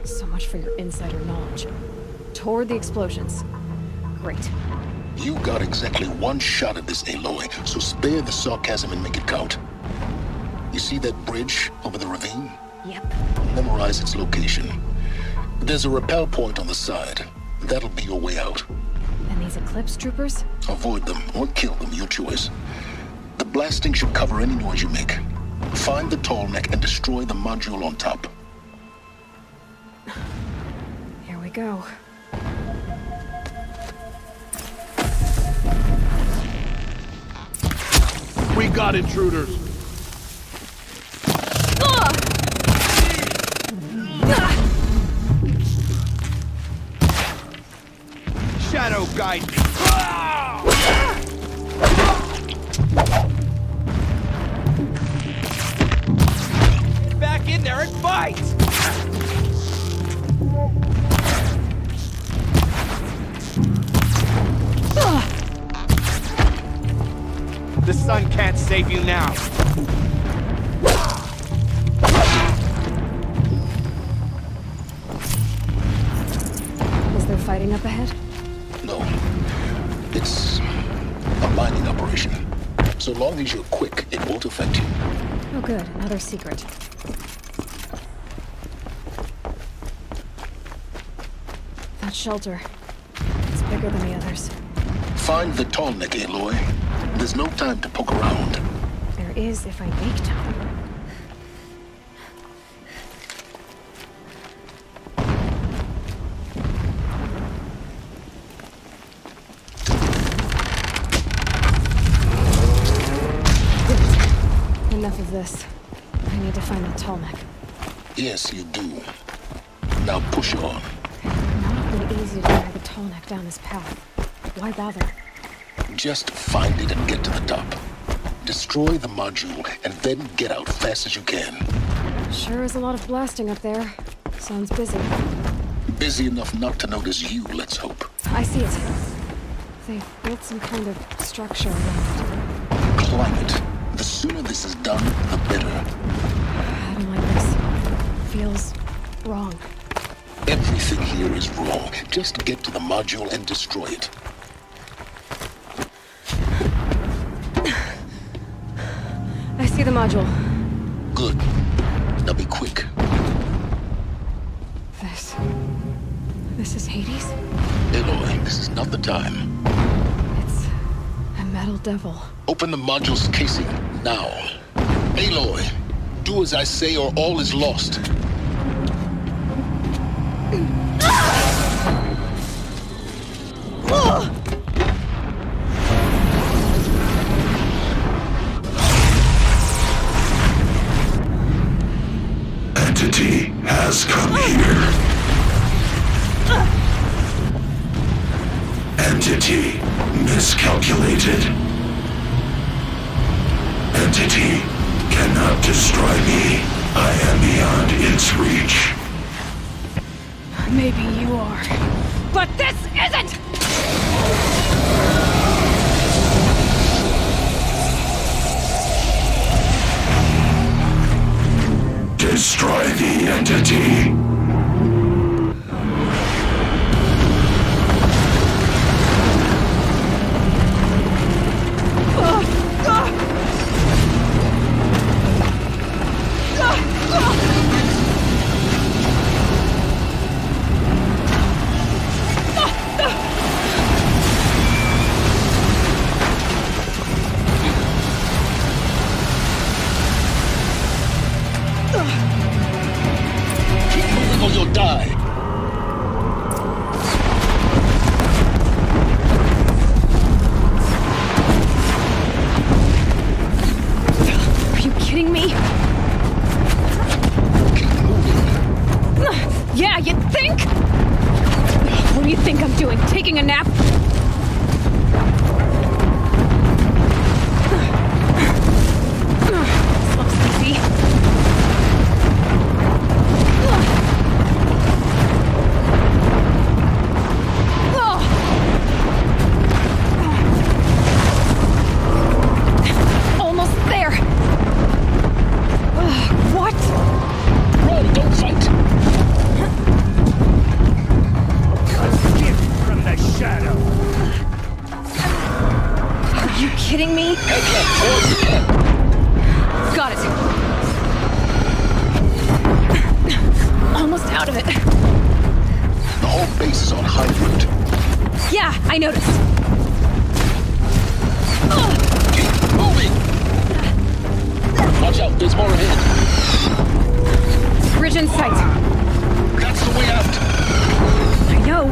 So much for your insider knowledge. Toward the explosions. Great. You got exactly one shot at this, Aloy, so spare the sarcasm and make it count. You see that bridge over the ravine? Yep. Memorize its location. There's a rappel point on the side. That'll be your way out. And these Eclipse troopers? Avoid them or kill them, your choice. The blasting should cover any noise you make. Find the tall neck and destroy the module on top. Here we go. We got intruders. Shadow guide me. Back in there and fight! The sun can't save you now. Is there fighting up ahead? No. It's a mining operation. So long as you're quick, it won't affect you. Oh good, another secret. That shelter. It's bigger than the others. Find the tall neck, Aloy. There's no time to poke around. There is if I make time. Enough of this. I need to find the tall neck. Yes, you do. Now push on. Not been easy to drag a tall neck down this path. Why bother? Just find it and get to the top. Destroy the module and then get out fast as you can. Sure is a lot of blasting up there. Sounds busy. Busy enough not to notice you, let's hope. I see it. They've built some kind of structure around it. Climate. The sooner this is done, the better. I don't like this. Feels wrong. Everything here is wrong. Just get to the module and destroy it. I see the module. Good. Now be quick. This is Hades? Aloy, this is not the time. It's a metal devil. Open the module's casing, now. Aloy, do as I say or all is lost. Entity has come here. Entity miscalculated. Entity cannot destroy me. I am beyond its reach. Maybe you are. But this isn't! Destroy the entity. kidding me? Yeah, you think? What do you think I'm doing? Taking a nap? This looks easy. Almost there. What? Run, don't fight. From the shadow. Are you kidding me? Got it. Almost out of it. The whole base is on high alert. Yeah, I noticed. Keep moving! Watch out, there's more ahead. Bridge in sight. That's the way out. I know.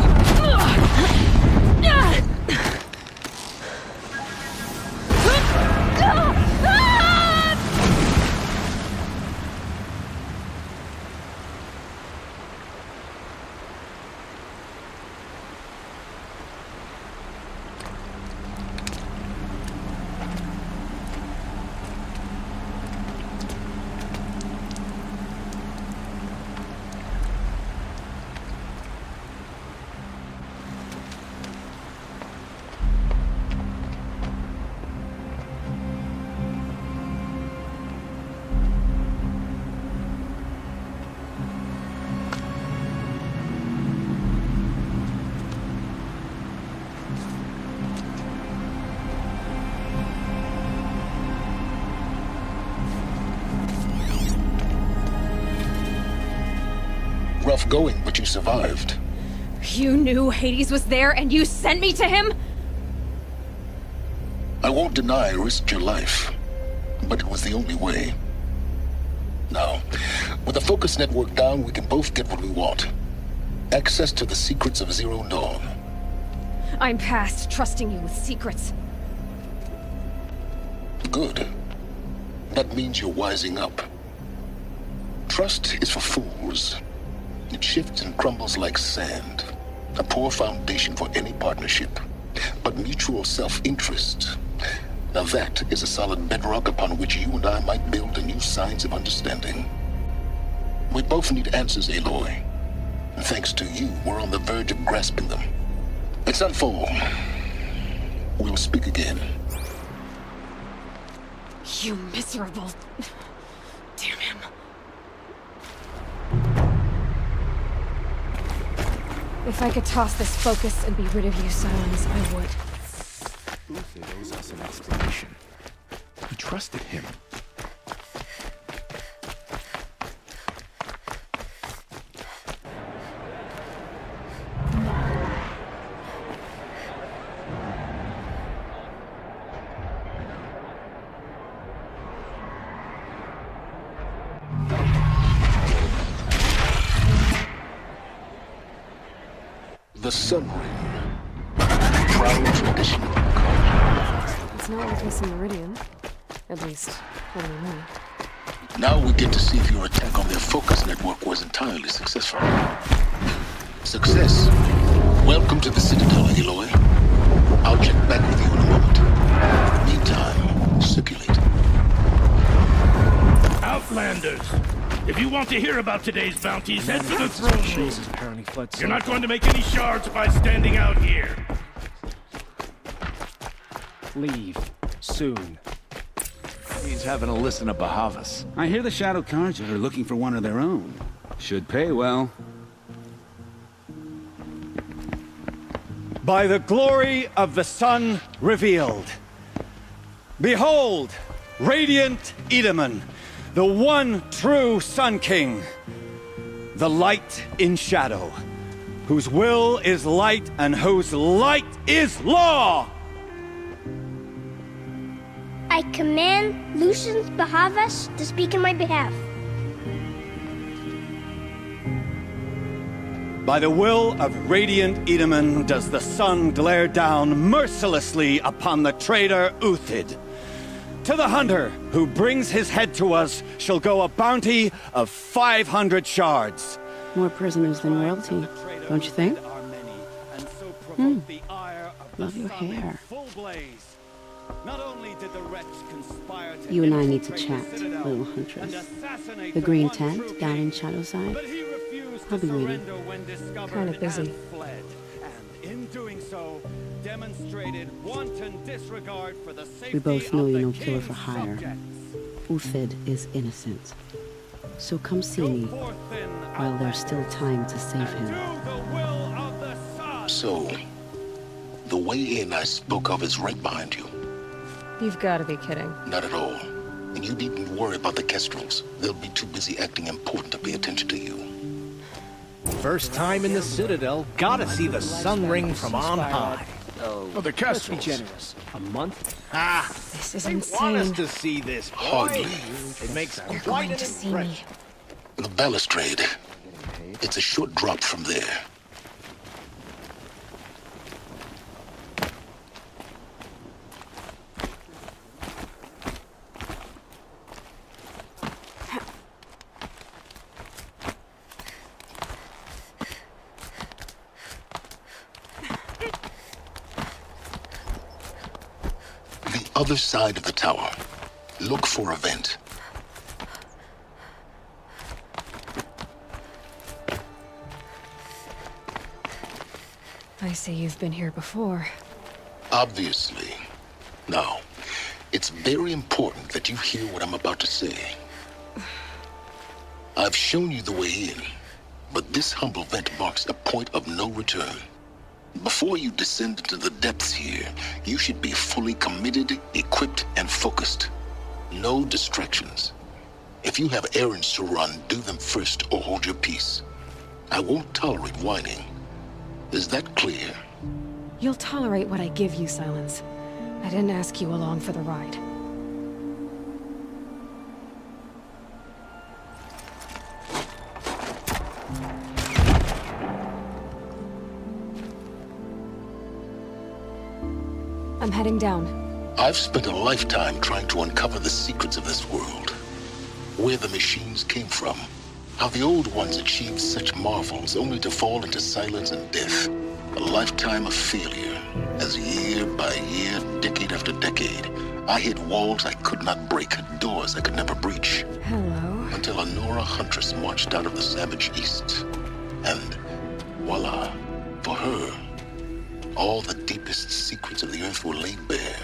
Rough going, but you survived. You knew Hades was there and you sent me to him? I won't deny I risked your life, but it was the only way. Now, with the focus network down, we can both get what we want. Access to the secrets of Zero Dawn. I'm past trusting you with secrets. Good. That means you're wising up. Trust is for fools. It shifts and crumbles like sand. A poor foundation for any partnership. But mutual self-interest, now that is a solid bedrock upon which you and I might build a new science of understanding. We both need answers, Aloy. And thanks to you, we're on the verge of grasping them. It's unfold. We'll speak again. You miserable... Damn him. If I could toss this focus and be rid of you, Silence, I would. Uther owes us an explanation. We trusted him. The Sun Ring. Proud tradition. It's not like this in Meridian. At least, not anymore. Now we get to see if your attack on their focus network was entirely successful. Success. Welcome to the Citadel, Aloy. I'll check back with you in a moment. Meantime, circulate. Outlanders! If you want to hear about today's bounties, head to the throne room. You're not going to make any shards by standing out here. Leave. Soon. He's having a listen to Bahavas. I hear the Shadow Carja are looking for one of their own. Should pay well. By the glory of the sun revealed. Behold, radiant Edaman, the one true Sun King, the light in shadow, whose will is light and whose light is law! I command Lucius Bahavas to speak in my behalf. By the will of radiant Edaman does the sun glare down mercilessly upon the traitor Uthid. To the hunter who brings his head to us shall go a bounty of 500 shards. More prisoners than royalty, don't you think? Love your hair. You and I need to chat, little huntress. The green tent down in Shadowside. I'll be waiting. Kind of busy. In doing so, demonstrated wanton disregard for the safety We both know of you're the no killer for king's hire. subjects. Uthid is innocent. So come see me while there's still time to save him. So, the way in I spoke of is right behind you. You've got to be kidding. Not at all. And you needn't worry about the Kestrels. They'll be too busy acting important to pay attention to you. First time in the Citadel, gotta see the sun ring from on high. Oh, the let's be Kestrels. generous. A month? Ah, This is they insane. want us to see this. boy. Hardly. It makes You're quite going an to see impression. me. The balustrade. It's a short drop from there. The other side of the tower. Look for a vent. I see you've been here before. Obviously. Now, it's very important that you hear what I'm about to say. I've shown you the way in, but this humble vent marks a point of no return. Before you descend into the depths here, you should be fully committed, equipped, and focused. No distractions. If you have errands to run, do them first or hold your peace. I won't tolerate whining. Is that clear? You'll tolerate what I give you, Silence. I didn't ask you along for the ride. I'm heading down. I've spent a lifetime trying to uncover the secrets of this world. Where the machines came from. How the old ones achieved such marvels only to fall into silence and death. A lifetime of failure. As year by year, decade after decade, I hit walls I could not break, doors I could never breach. Hello. Until a Nora huntress marched out of the savage east. And voila, for her, all the deepest secrets of the earth were laid bare.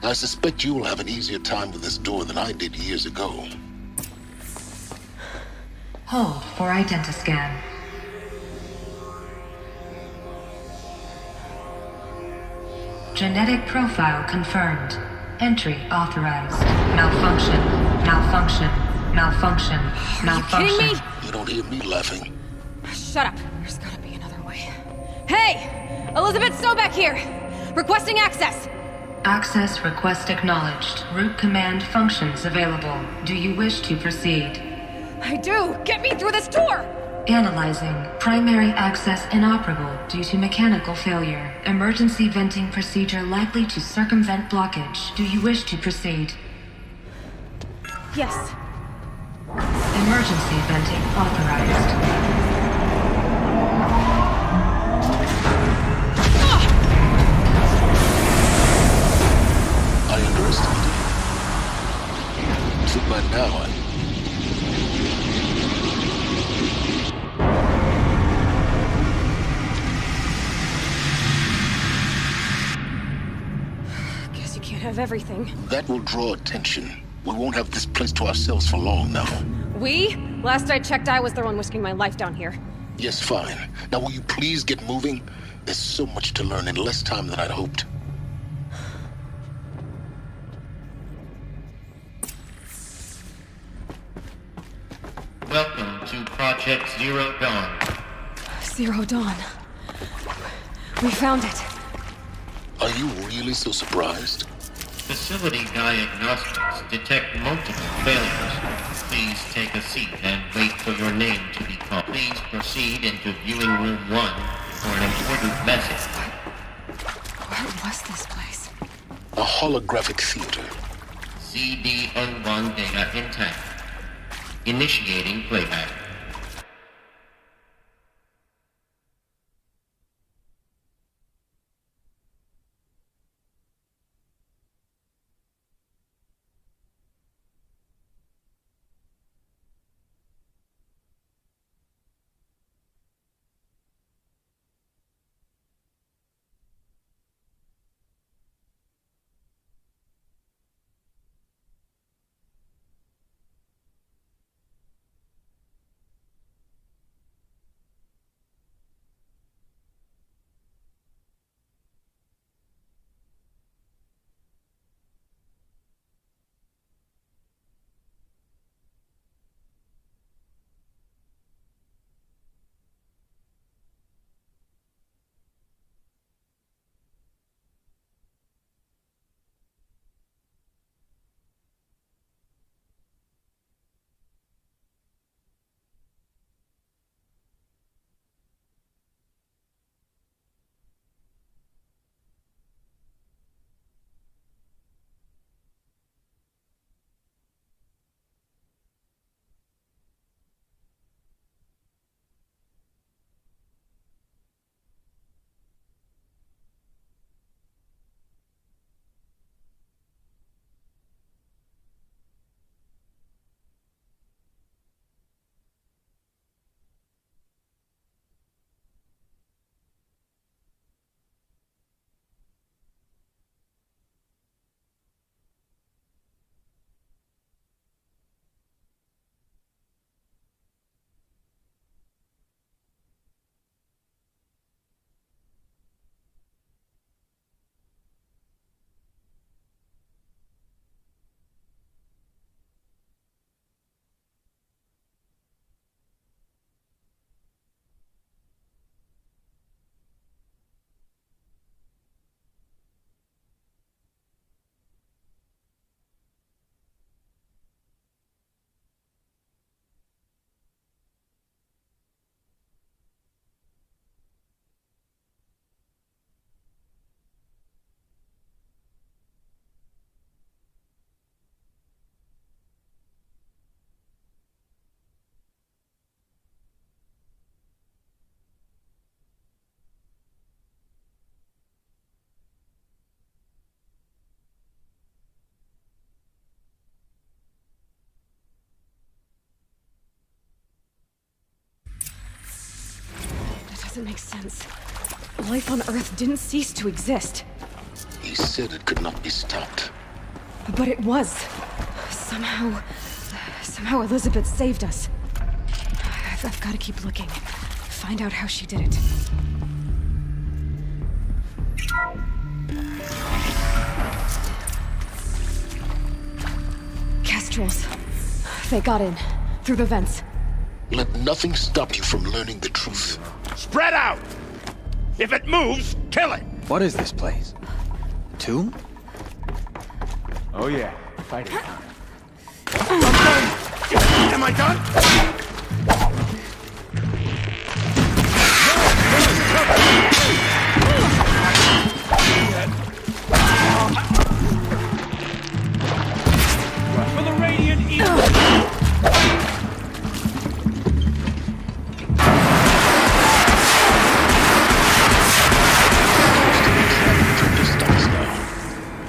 I suspect you will have an easier time with this door than I did years ago. Hold for identiscan. Genetic profile confirmed. Entry authorized. Malfunction. Malfunction. Malfunction. Malfunction. You kidding me? You don't hear me laughing. Shut up. There's gotta be another way. Hey! Elizabeth Sobek here! Requesting access! Access request acknowledged. Root command functions available. Do you wish to proceed? I do! Get me through this door! Analyzing. Primary access inoperable due to mechanical failure. Emergency venting procedure likely to circumvent blockage. Do you wish to proceed? Yes. Emergency venting authorized. I underestimated you. So by now, Guess you can't have everything. that will draw attention. We won't have this place to ourselves for long now. We? Last I checked, I was the one risking my life down here. Yes, fine. Now will you please get moving? There's so much to learn in less time than I'd hoped. Welcome to Project Zero Dawn. Zero Dawn. We found it. Are you really so surprised? Facility diagnostics detect multiple failures. Please take a seat and wait for your name to be called. Please proceed into viewing room 1 for an important message. What was this place? A holographic theater. CD01 data intact. Initiating playback. Doesn't make sense. Life on Earth didn't cease to exist. He said it could not be stopped. But it was. Somehow Elizabeth saved us. I've got to keep looking. Find out how she did it. Kestrels. They got in. Through the vents. Let nothing stop you from learning the truth. Spread out! If it moves, kill it! What is this place? A tomb? Oh yeah, fighting time. Am I done? For the Radiant Eagle!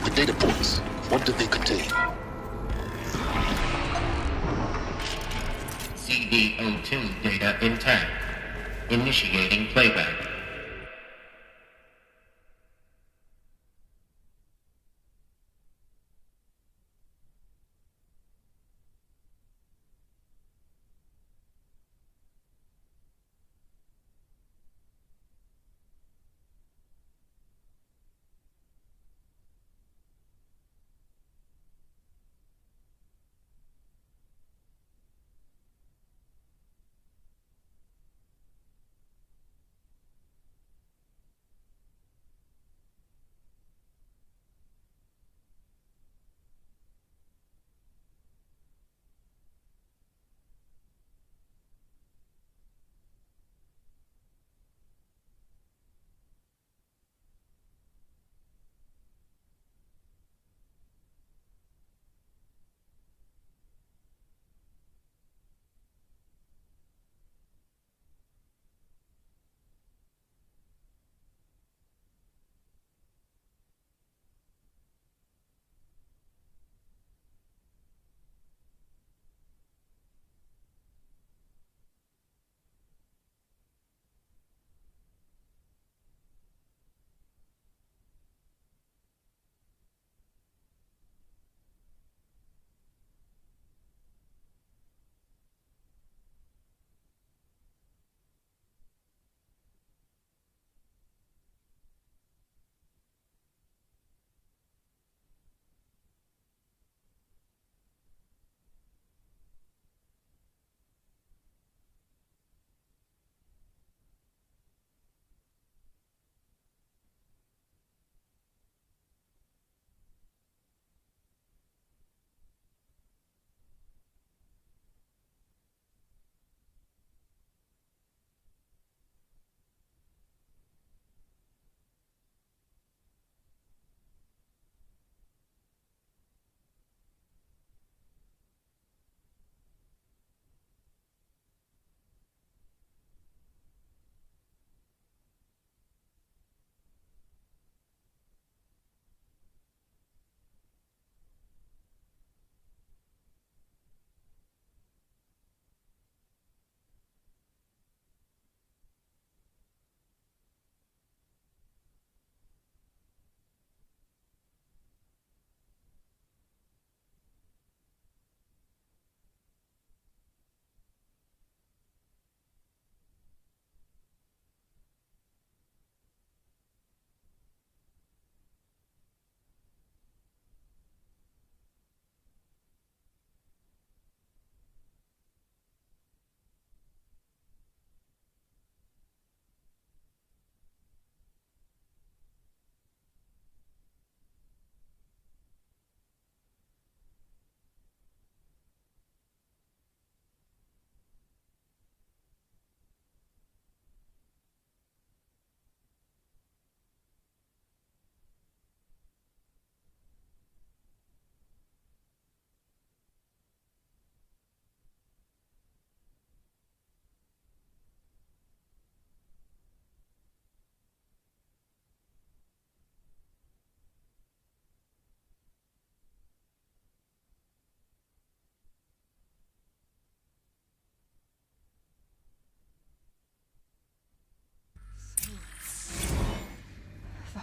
The data points, what did they contain? CD02 data intact. Initiating playback.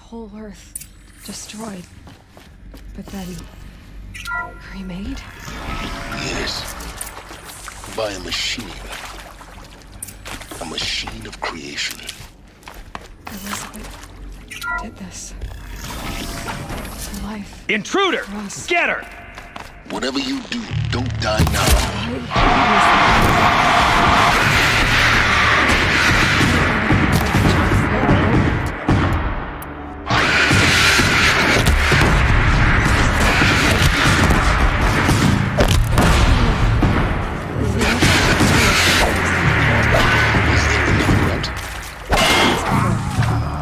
whole Earth destroyed, but then remade? Yes. By a machine. A machine of creation. Elizabeth did this. To life. Intruder! Get her! Whatever you do, don't die now.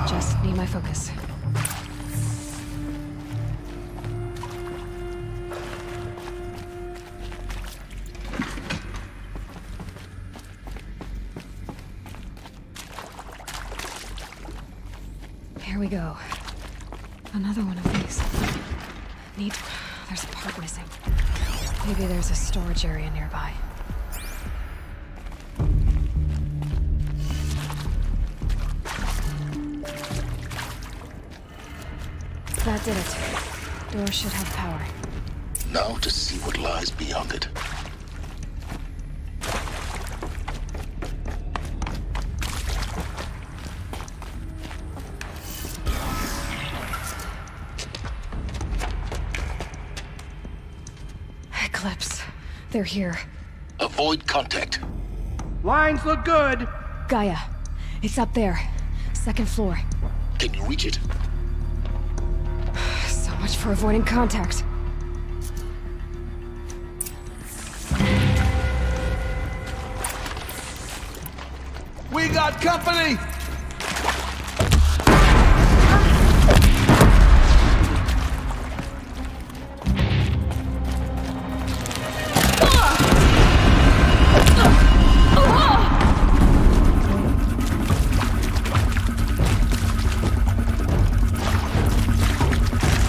Just need my focus. Here we go. Another one of these. There's a part missing. Maybe there's a storage area nearby. That did it. Door should have power. Now to see what lies beyond it. Eclipse. They're here. Avoid contact. Lines look good. Gaia. It's up there. Second floor. Can you reach it? So much for avoiding contact. We got company!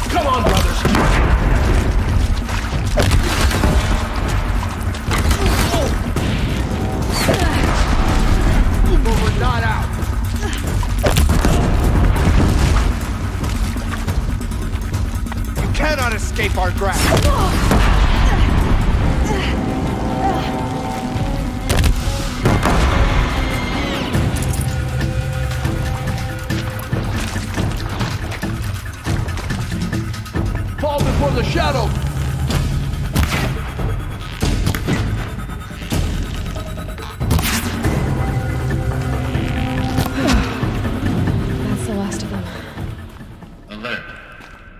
Come on, brothers! But we're not out. You cannot escape our grasp. Fall before the shadow! That's the last of them. Alert.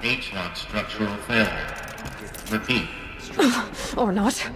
H-lock structural failure. Repeat. Or not.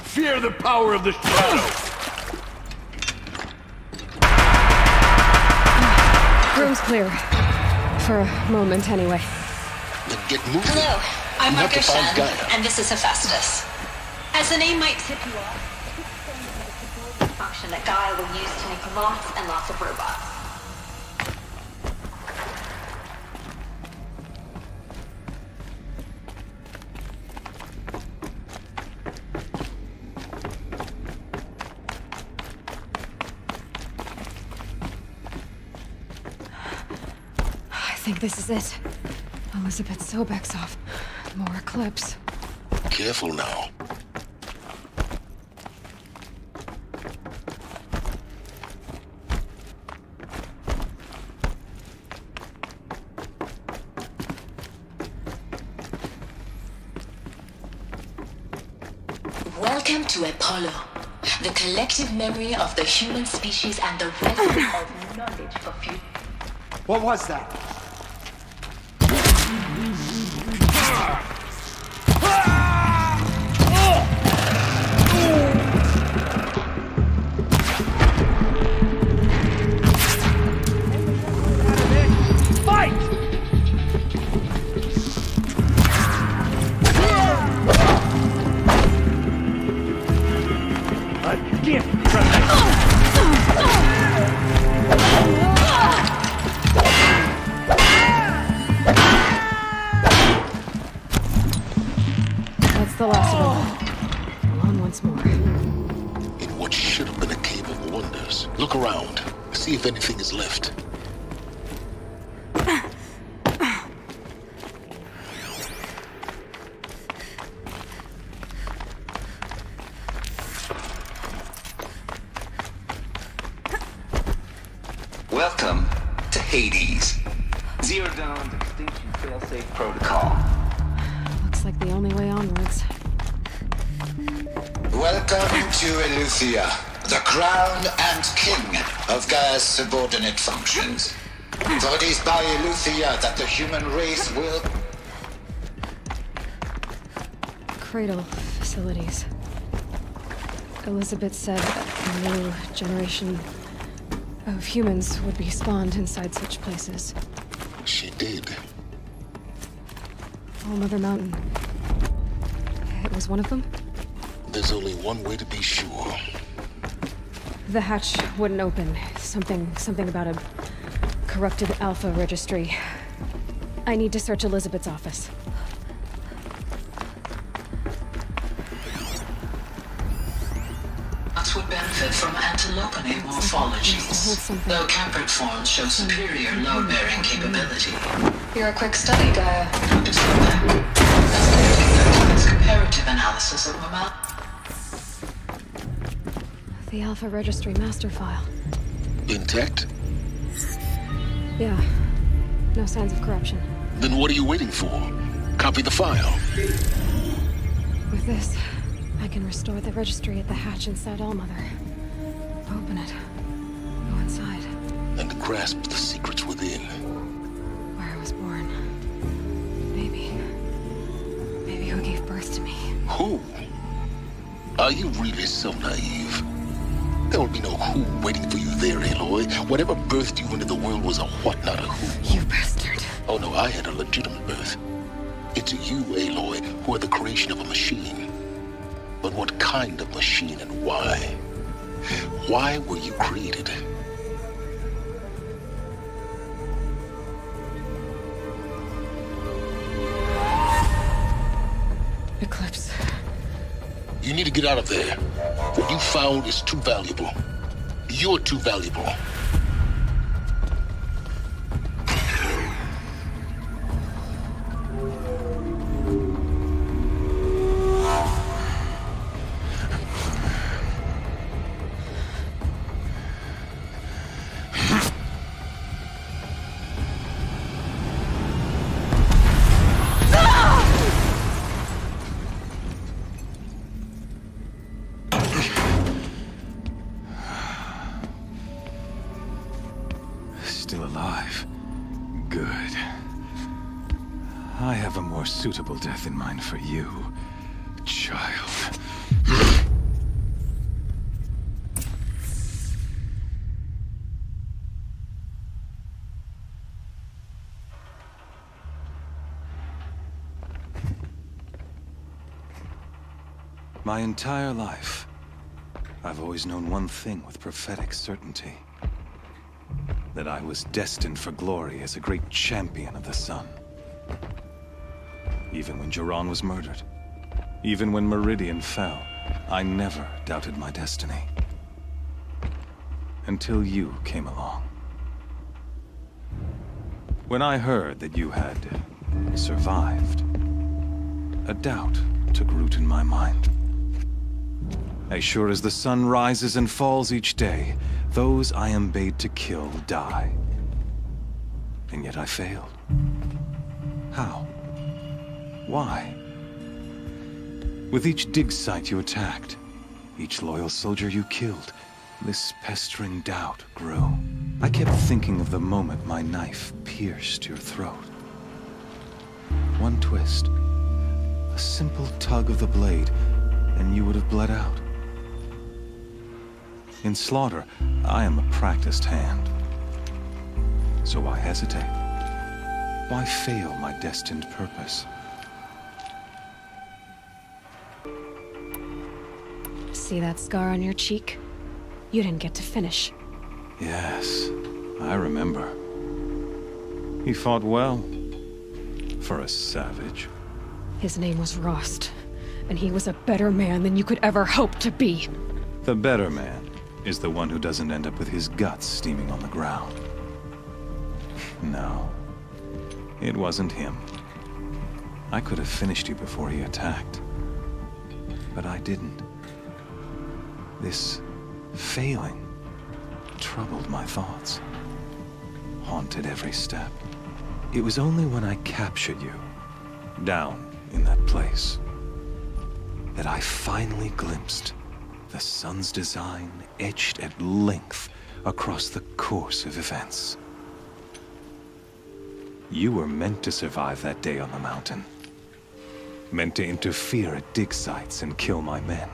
Fear the power of the shadow! Room's clear. For a moment, anyway. Then get moving. Hello, I'm You have to Marco find Shen, Gaia. and this is Hephaestus. As the name might tip you off, it's a function that Gaia will use to make lots and lots of robots. I think this is it. Elizabeth Sobek's off. More Eclipse. Careful now. Welcome to Apollo, the collective memory of the human species and the reservoir of knowledge for future. What was that? Fight! gift from me. That's the last of them. On once more. In what should have been a cave of wonders. Look around. See if anything is left. Welcome to Hades. Zero Dawn's extinction failsafe protocol. Looks like the only way onwards. Welcome to Eleuthia, the crown and king of Gaia's subordinate functions. For it is by Eleuthia that the human race will... Cradle facilities. Elizabeth said a new generation of humans would be spawned inside such places. She did. All Mother Mountain. It was one of them? There's only one way to be sure. The hatch wouldn't open. Something about a corrupted Alpha registry. I need to search Elizabeth's office. Would benefit from antilopony morphologies, though caprid forms show superior load-bearing capability. You're a quick study, Gaia. It's back. That's comparative analysis of mammal. The Alpha registry master file. Intact? Yeah. No signs of corruption. Then what are you waiting for? Copy the file. With this, I can restore the registry at the hatch inside Allmother. Open it. Go inside. And grasp the secrets within. Where I was born. Maybe who gave birth to me. Who? Are you really so naive? There will be no who waiting for you there, Aloy. Whatever birthed you into the world was a what, not a who. You bastard. Oh no, I had a legitimate birth. It's you, Aloy, who are the creation of a machine. But what kind of machine and why? Why were you created? Eclipse. You need to get out of there. What you found is too valuable. You're too valuable. Still alive. Good. I have a more suitable death in mind for you, child. My entire life, I've always known one thing with prophetic certainty. That I was destined for glory as a great champion of the sun. Even when Jiran was murdered, even when Meridian fell, I never doubted my destiny. Until you came along. When I heard that you had survived, a doubt took root in my mind. As sure as the sun rises and falls each day, those I am bade to kill die. And yet I failed. How? Why? With each dig site you attacked, each loyal soldier you killed, this pestering doubt grew. I kept thinking of the moment my knife pierced your throat. One twist, a simple tug of the blade, and you would have bled out. In slaughter, I am a practiced hand. So why hesitate? Why fail my destined purpose? See that scar on your cheek? You didn't get to finish. Yes, I remember. He fought well. For a savage. His name was Rost, and he was a better man than you could ever hope to be. The better man is the one who doesn't end up with his guts steaming on the ground. No, it wasn't him. I could have finished you before he attacked. But I didn't. This failing troubled my thoughts, haunted every step. It was only when I captured you, down in that place, that I finally glimpsed the sun's design etched at length across the course of events. You were meant to survive that day on the mountain. Meant to interfere at dig sites and kill my men.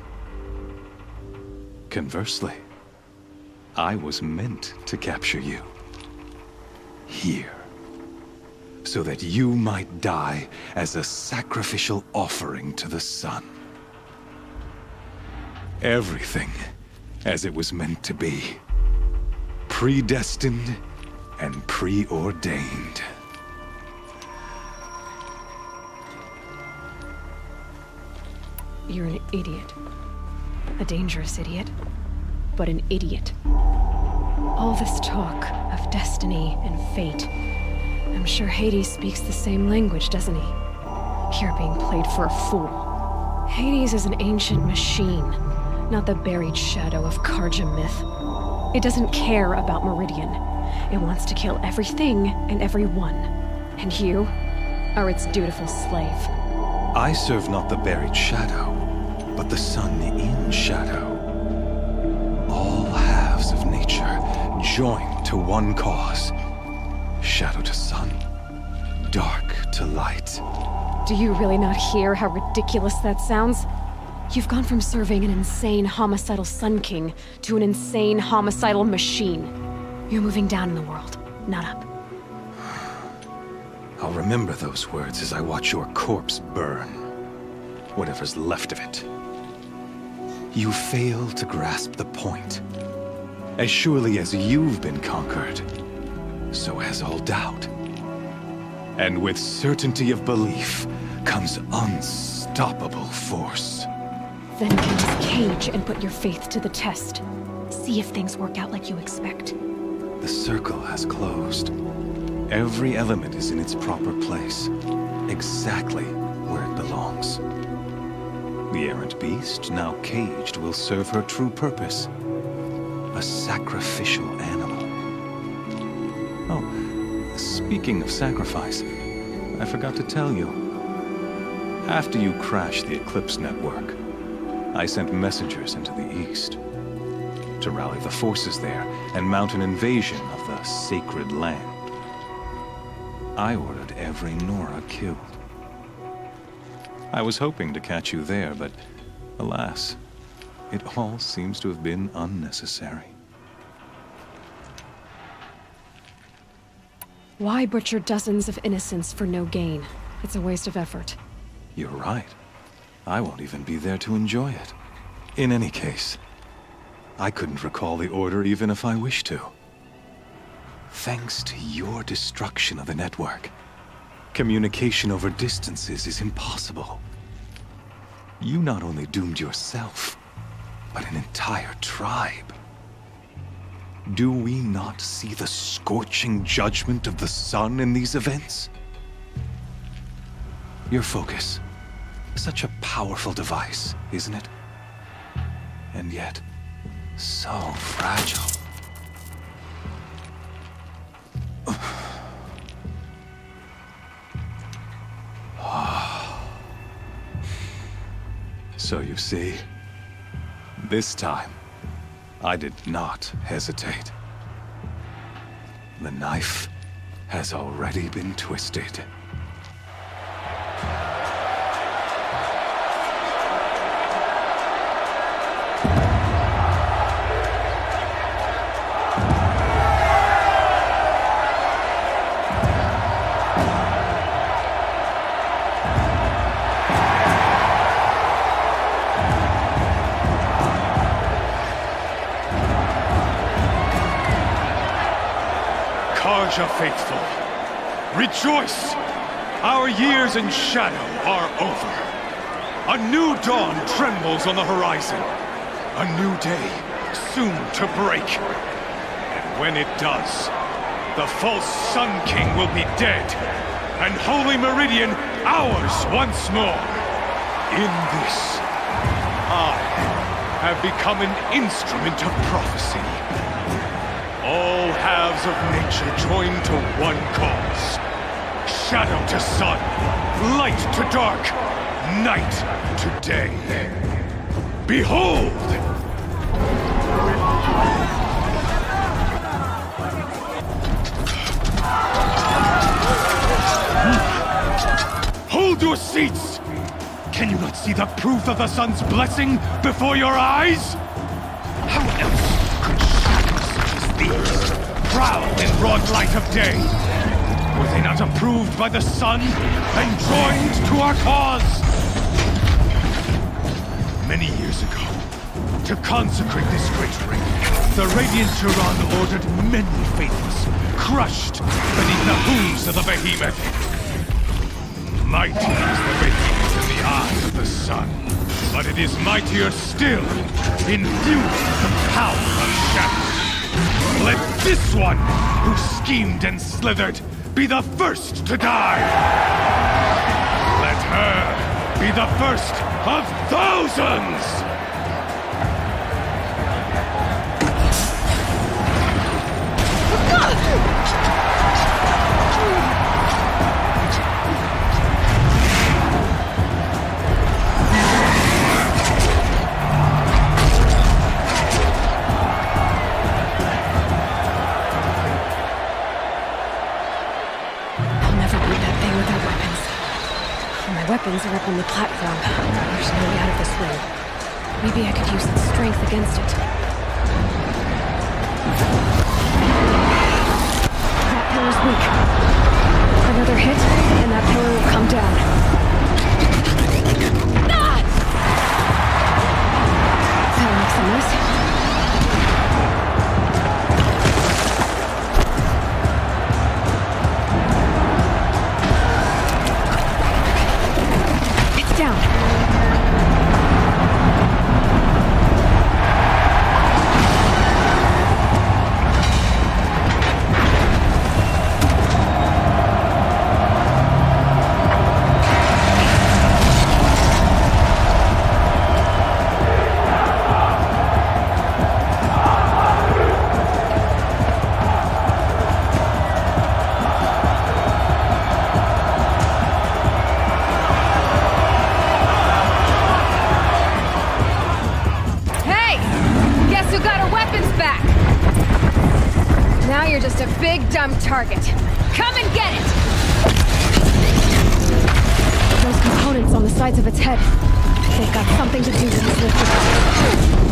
Conversely, I was meant to capture you. Here. So that you might die as a sacrificial offering to the sun. Everything as it was meant to be. Predestined and preordained. You're an idiot. A dangerous idiot, but an idiot. All this talk of destiny and fate. I'm sure Hades speaks the same language, doesn't he? You're being played for a fool. Hades is an ancient machine, not the buried shadow of Karja myth. It doesn't care about Meridian. It wants to kill everything and everyone. And you are its dutiful slave. I serve not the buried shadow, but the sun in shadow. All halves of nature joined to one cause. Shadow to sun, dark to light. Do you really not hear how ridiculous that sounds? You've gone from serving an insane homicidal Sun King to an insane homicidal machine. You're moving down in the world, not up. I'll remember those words as I watch your corpse burn. Whatever's left of it. You fail to grasp the point. As surely as you've been conquered, so has all doubt. And with certainty of belief comes unstoppable force. Then get his cage and put your faith to the test. See if things work out like you expect. The circle has closed. Every element is in its proper place, exactly where it belongs. The errant beast, now caged, will serve her true purpose. A sacrificial animal. Oh, speaking of sacrifice, I forgot to tell you. After you crashed the Eclipse network, I sent messengers into the east to rally the forces there and mount an invasion of the sacred land. I ordered every Nora killed. I was hoping to catch you there, but alas, it all seems to have been unnecessary. Why butcher dozens of innocents for no gain? It's a waste of effort. You're right. I won't even be there to enjoy it. In any case, I couldn't recall the order even if I wished to. Thanks to your destruction of the network, communication over distances is impossible. You not only doomed yourself, but an entire tribe. Do we not see the scorching judgment of the sun in these events? Your focus. Such a powerful device, isn't it? And yet, so fragile. So you see, this time, I did not hesitate. The knife has already been twisted. Karja faithful, rejoice! Our years in shadow are over. A new dawn trembles on the horizon. A new day soon to break. And when it does, the false Sun King will be dead, and Holy Meridian ours once more. In this, I have become an instrument of prophecy. All halves of nature join to one cause. Shadow to sun, light to dark, night to day. Behold! Hold your seats! Can you not see the proof of the sun's blessing before your eyes? How else could shadows such as these prowl in broad light of day? Were they not approved by the sun and joined to our cause? Many years ago, to consecrate this great ring, the Radiant Turan ordered many faithless, crushed beneath the hooves of the behemoth. Mighty is the behemoth in the eyes of the sun, but it is mightier still, infused with the power of shadow. Let this one, who schemed and slithered, be the first to die! Let her be the first of thousands! Weapons are up on the platform. There's no way out of this ring. Maybe I could use its strength against it. That pillar's weak. Another hit, and that pillar will come down. Ah! That makes a mess. Down. Target. Come and get it! Those components on the sides of its head. They've got something to do with its lifted.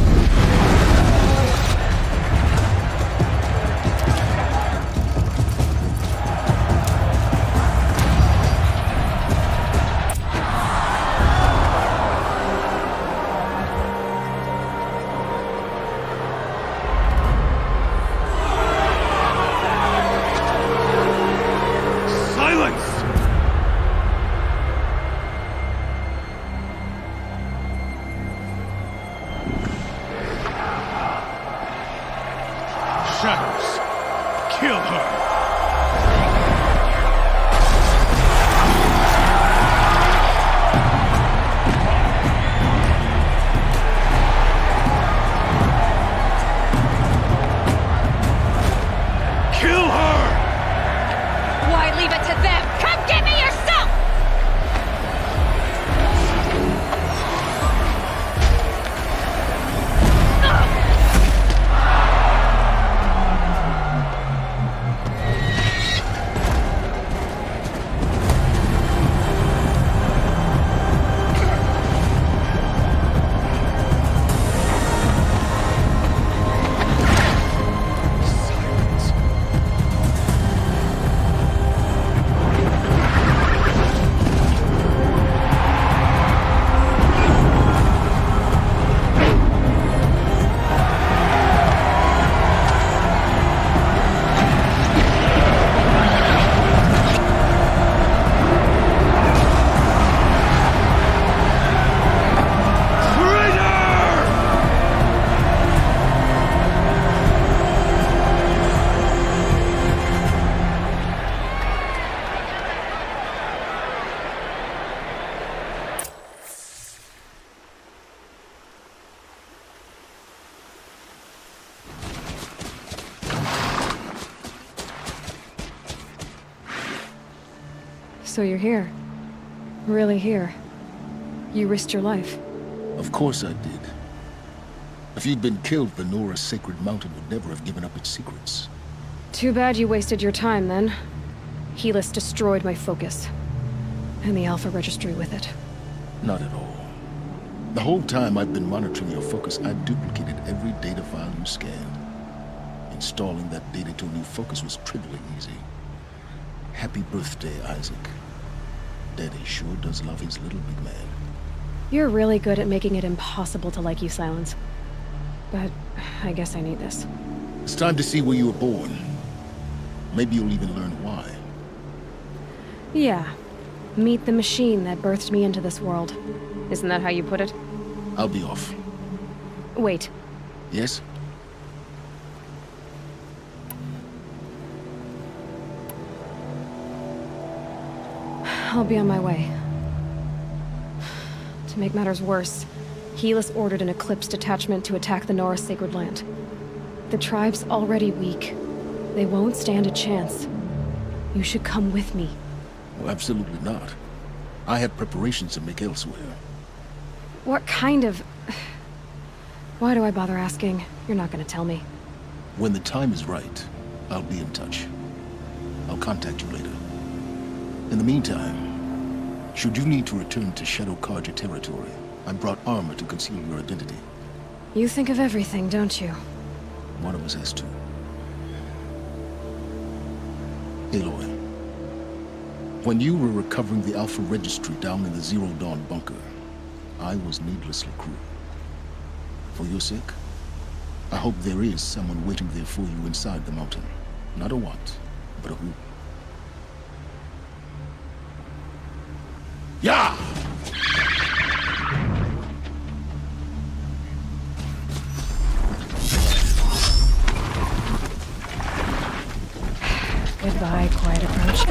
So you're here. Really here. You risked your life. Of course I did. If you'd been killed, the Nora's sacred mountain would never have given up its secrets. Too bad you wasted your time, then. Helis destroyed my focus. And the Alpha Registry with it. Not at all. The whole time I've been monitoring your focus, I've duplicated every data file you scanned. Installing that data to a new focus was trivially easy. Happy birthday, Isaac. Daddy sure does love his little big man. You're really good at making it impossible to like you, Silence. But I guess I need this. It's time to see where you were born. Maybe you'll even learn why. Yeah. Meet the machine that birthed me into this world. Isn't that how you put it? I'll be off. Wait. Yes? I'll be on my way. To make matters worse, Helis ordered an Eclipse detachment to attack the Nora Sacred Land. The tribe's already weak. They won't stand a chance. You should come with me. Well, absolutely not. I have preparations to make elsewhere. What kind of... Why do I bother asking? You're not gonna tell me. When the time is right, I'll be in touch. I'll contact you later. In the meantime, should you need to return to Shadow Karja territory, I brought armor to conceal your identity. You think of everything, don't you? One of us has to. Aloy, when you were recovering the Alpha Registry down in the Zero Dawn bunker, I was needlessly cruel. For your sake, I hope there is someone waiting there for you inside the mountain. Not a what, but a who. Yeah! Goodbye, quiet approach.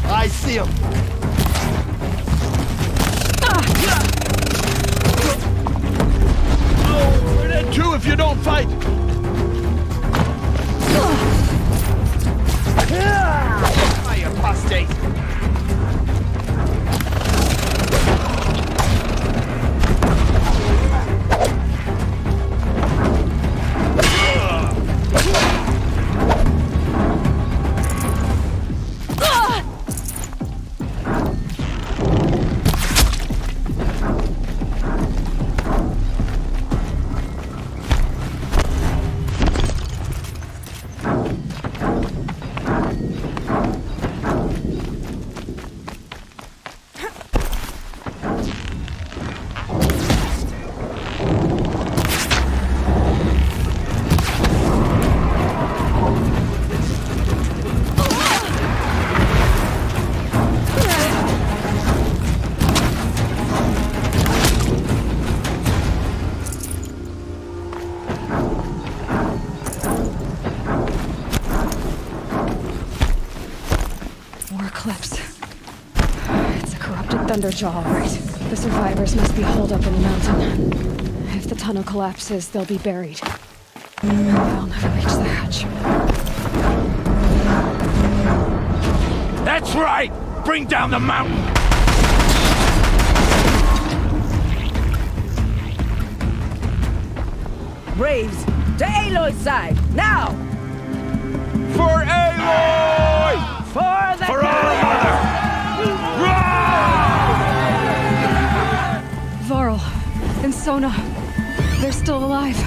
I see him. Oh, we're dead too if you don't fight. I apostate. Thunderjaw, all right. The survivors must be holed up in the mountain. If the tunnel collapses, they'll be buried. They'll never reach the hatch. That's right! Bring down the mountain! Braves, to Aloy's side, now! For Aloy! For the For our mother! Sona. They're still alive.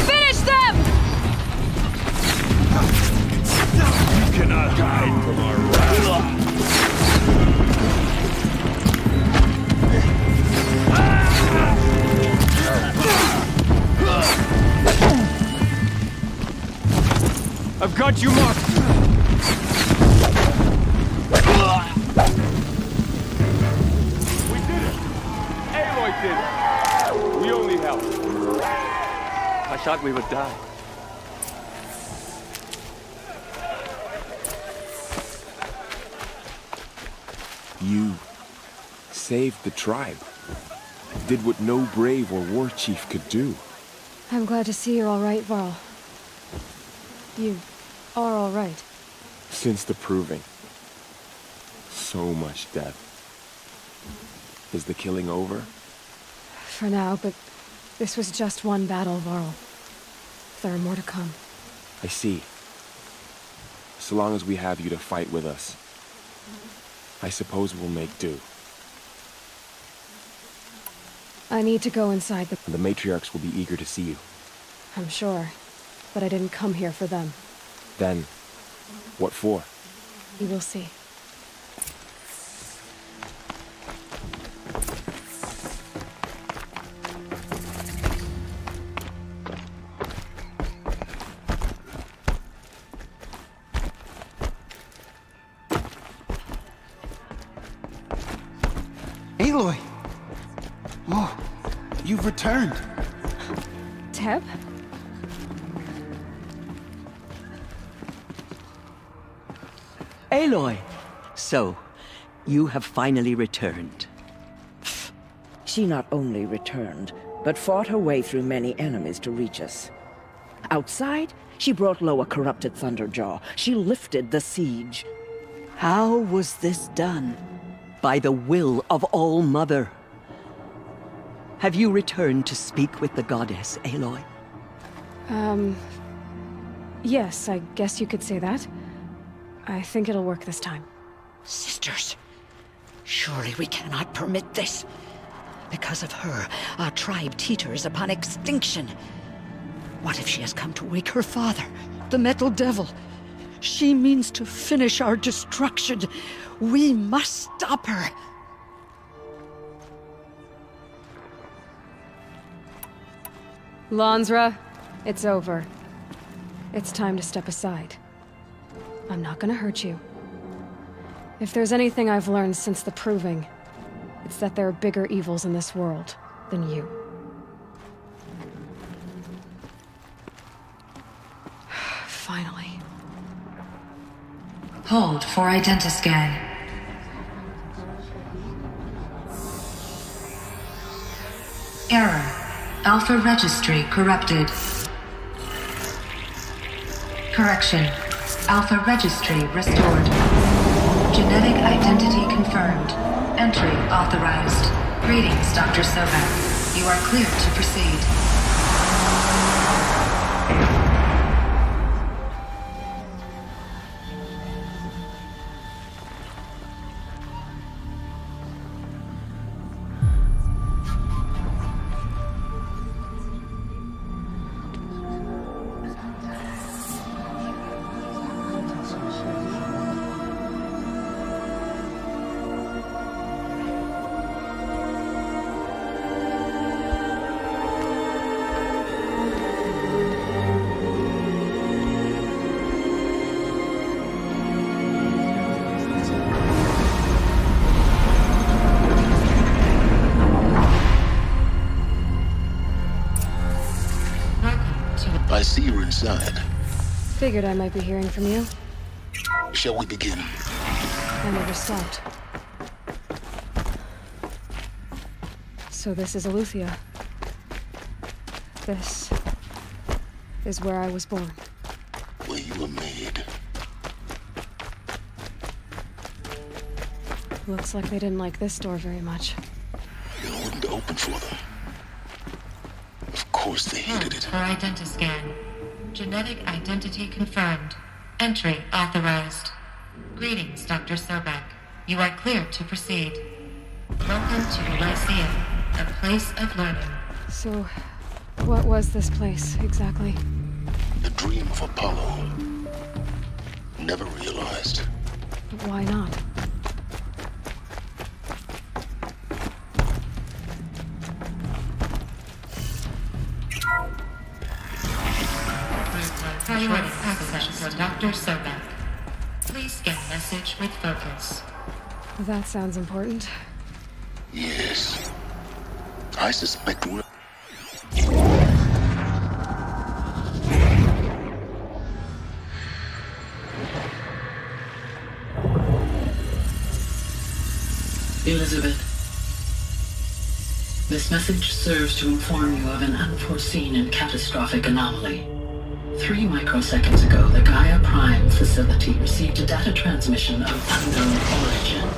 Finish them! You cannot hide from our wrath. I've got you marked! We did it! Aloy did it! We only helped. I thought we would die. You saved the tribe. Did what no brave or war chief could do. I'm glad to see you're all right, Varl. You are all right. Since the proving. So much death. Is the killing over? For now, but this was just one battle, Varl. There are more to come. I see. So long as we have you to fight with us, I suppose we'll make do. I need to go inside the... The matriarchs will be eager to see you. I'm sure. But I didn't come here for them. Then, what for? You will see. Aloy! Oh, you've returned. Teb? Aloy! So, you have finally returned. She not only returned, but fought her way through many enemies to reach us. Outside, she brought low a corrupted Thunderjaw. She lifted the siege. How was this done? By the will of All-Mother. Have you returned to speak with the goddess, Aloy? Yes, I guess you could say that. I think it'll work this time. Sisters, surely we cannot permit this. Because of her, our tribe teeters upon extinction. What if she has come to wake her father, the Metal Devil? She means to finish our destruction. We must stop her. Lansra, it's over. It's time to step aside. I'm not gonna hurt you. If there's anything I've learned since the proving, it's that there are bigger evils in this world than you. Finally. Hold for identiscan. Error. Alpha registry corrupted. Correction. Alpha registry restored. Genetic identity confirmed. Entry authorized. Greetings, Dr. Sobek. You are cleared to proceed. I see you're inside. Figured I might be hearing from you. Shall we begin? I never stopped. So this is Eleuthia. This is where I was born. Where you were made. Looks like they didn't like this door very much. You wouldn't open for them. Of course they hated it. For identiscan. Genetic identity confirmed. Entry authorized. Greetings, Dr. Sobek. You are cleared to proceed. Welcome to Lyceum, a place of learning. So, what was this place, exactly? The dream of Apollo. Never realized. But why not? Priority access for Dr. Sobek. Please scan message with focus. That sounds important. Yes. I suspect we're... Elizabeth, this message serves to inform you of an unforeseen and catastrophic anomaly. 3 microseconds ago, the Gaia Prime facility received a data transmission of unknown origin.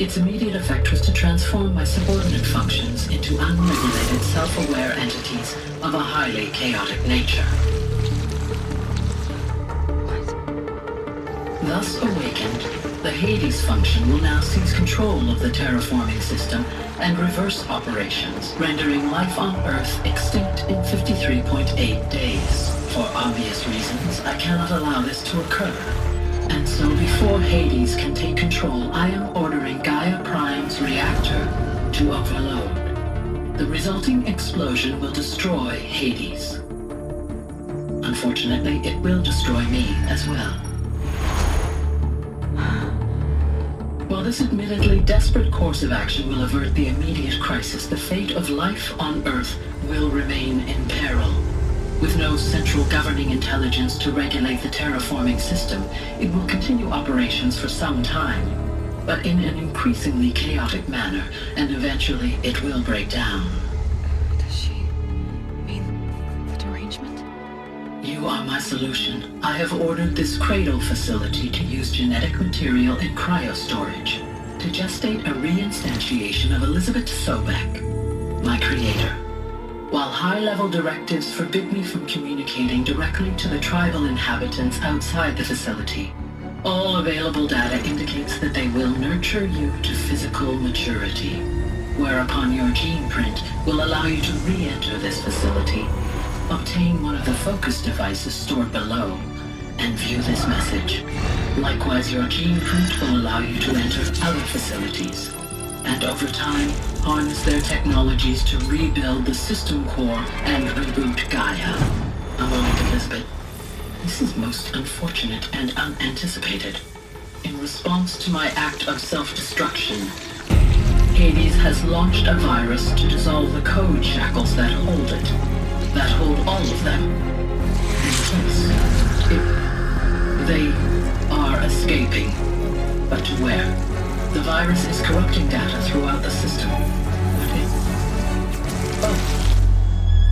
Its immediate effect was to transform my subordinate functions into unregulated, self-aware entities of a highly chaotic nature. Thus awakened, the Hades function will now seize control of the terraforming system and reverse operations, rendering life on Earth extinct in 53.8 days. For obvious reasons, I cannot allow this to occur. And so before Hades can take control, I am ordering Gaia Prime's reactor to overload. The resulting explosion will destroy Hades. Unfortunately, it will destroy me as well. While this admittedly desperate course of action will avert the immediate crisis, the fate of life on Earth will remain in peril. With no central governing intelligence to regulate the terraforming system, it will continue operations for some time, but in an increasingly chaotic manner, and eventually it will break down. Does she mean the derangement? You are my solution. I have ordered this cradle facility to use genetic material in cryostorage to gestate a reinstantiation of Elizabeth Sobek, my creator. While high-level directives forbid me from communicating directly to the tribal inhabitants outside the facility, all available data indicates that they will nurture you to physical maturity, whereupon your gene print will allow you to re-enter this facility, obtain one of the focus devices stored below, and view this message. Likewise, your gene print will allow you to enter other facilities, and over time, harness their technologies to rebuild the system core and reboot Gaia. A moment, Elizabeth. This is most unfortunate and unanticipated. In response to my act of self-destruction, Hades has launched a virus to dissolve the code shackles that hold it, that hold all of them. They are escaping, but to where? The virus is corrupting data throughout the system.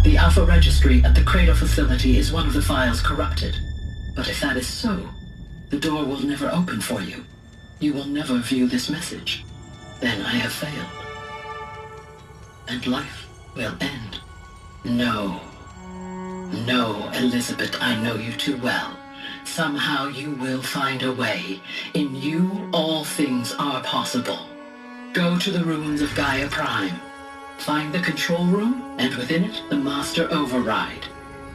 The Alpha Registry at the Cradle facility is one of the files corrupted. But if that is so, the door will never open for you. You will never view this message. Then I have failed. And life will end. No. No, Elizabeth, I know you too well. Somehow you will find a way. In you, all things are possible. Go to the ruins of Gaia Prime. Find the control room, and within it, the Master Override.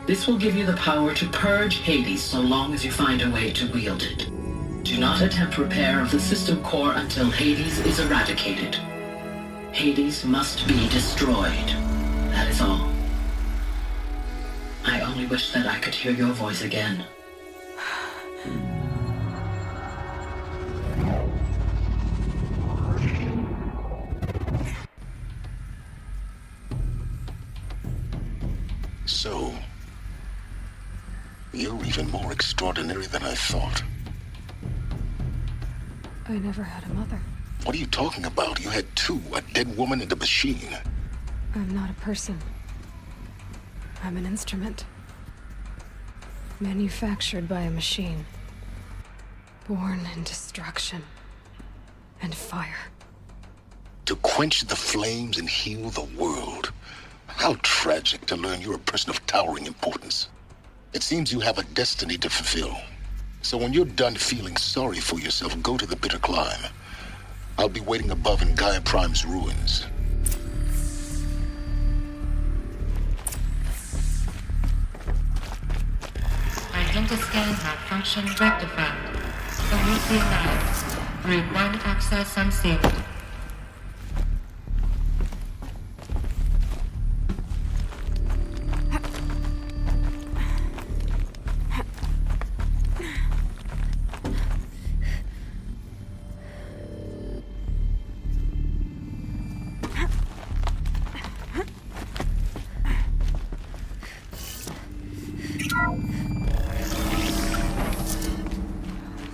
This will give you the power to purge Hades so long as you find a way to wield it. Do not attempt repair of the system core until Hades is eradicated. Hades must be destroyed. That is all. I only wish that I could hear your voice again. So, you're even more extraordinary than I thought. I never had a mother. What are you talking about? You had two, a dead woman and a machine. I'm not a person. I'm an instrument. Manufactured by a machine. Born in destruction and fire. To quench the flames and heal the world. How tragic to learn you're a person of towering importance. It seems you have a destiny to fulfill. So when you're done feeling sorry for yourself, go to the bitter climb. I'll be waiting above in Gaia Prime's ruins. Identiscan malfunction rectified. Immediately live. Route 1 access unsealed.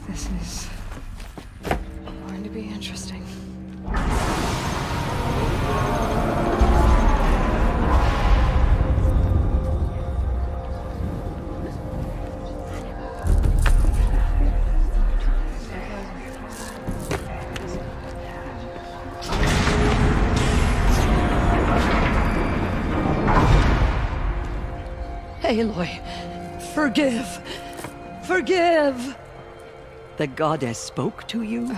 This is going to be interesting. Aloy, forgive! Forgive! The goddess spoke to you?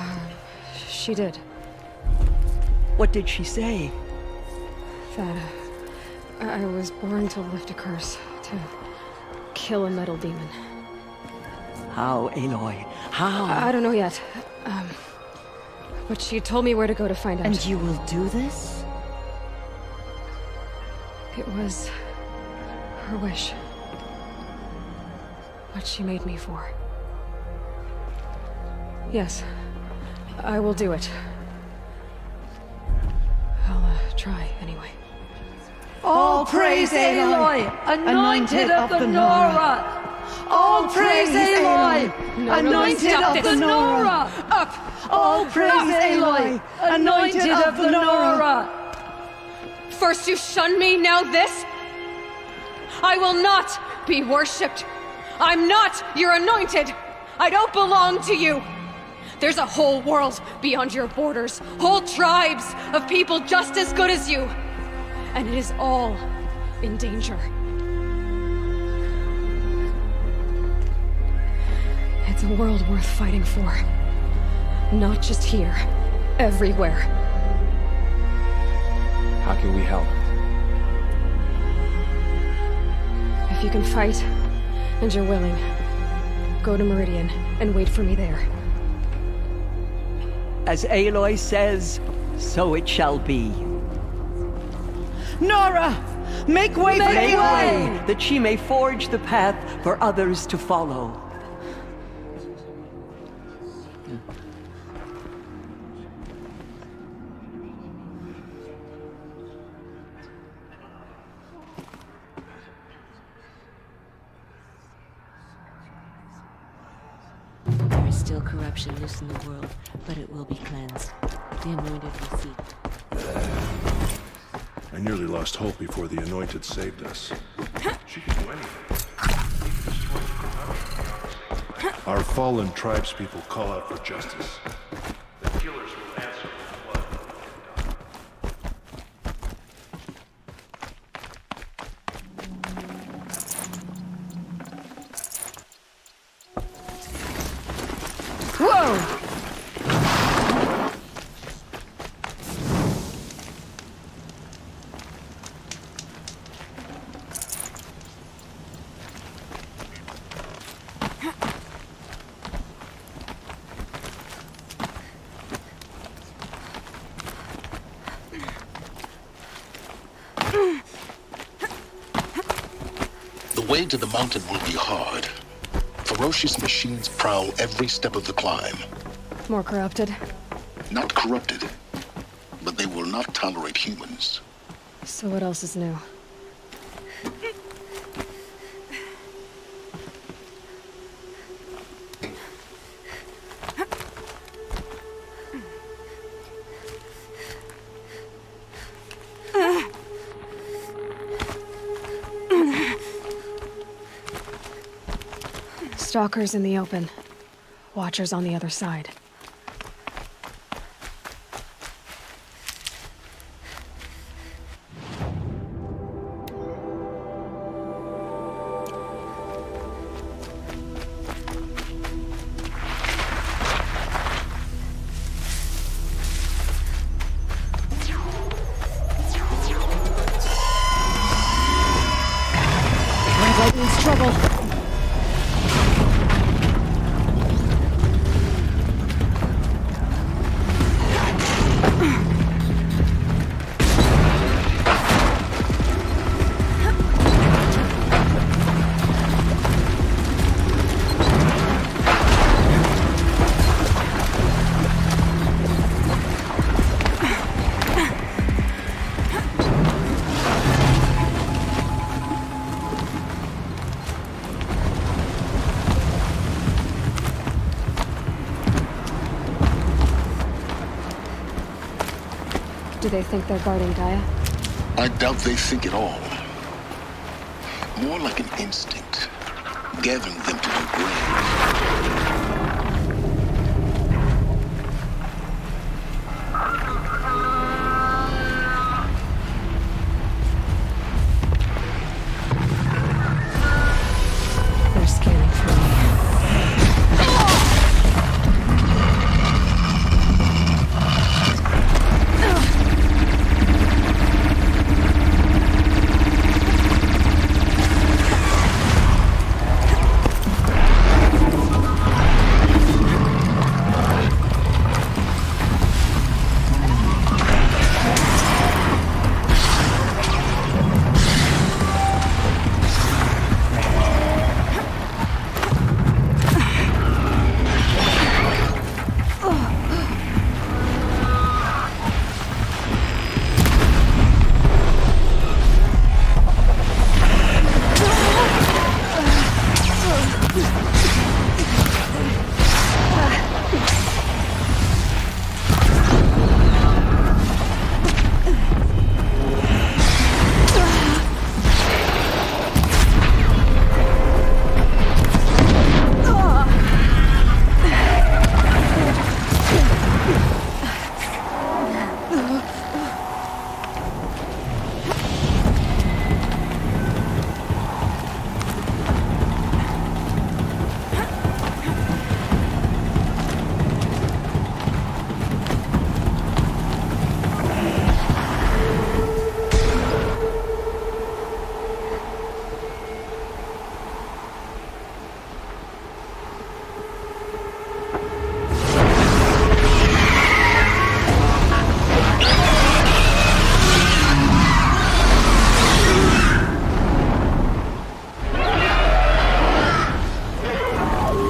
She did. What did she say? That I was born to lift a curse, to kill a metal demon. How, Aloy? How? I don't know yet. But she told me where to go to find out. And you will do this? It was her wish. What she made me for. Yes, I will do it. I'll try, anyway. All praise Aloy, anointed of the Nora! All praise Aloy, anointed of the Nora! Up! All praise Aloy, anointed of the Nora! First you shun me, now this? I will not be worshipped. I'm not your anointed. I don't belong to you. There's a whole world beyond your borders, whole tribes of people just as good as you. And it is all in danger. It's a world worth fighting for. Not just here, everywhere. How can we help? If you can fight, and you're willing, go to Meridian and wait for me there. As Aloy says, so it shall be. Nora! Make way for Aloy, that she may forge the path for others to follow. There is still corruption loose in the world, but it will be cleansed. The Anointed will see. I nearly lost hope before the Anointed saved us. She can do anything. Our fallen tribespeople call out for justice. The killers will answer with blood. Whoa! The way to the mountain will be hard. Ferocious machines prowl every step of the climb. More corrupted? Not corrupted, but they will not tolerate humans. So what else is new? Stalkers in the open. Watchers on the other side. Do they think they're guarding Gaia? I doubt they think at all. More like an instinct, gathering them to their grave. They're scanning for me.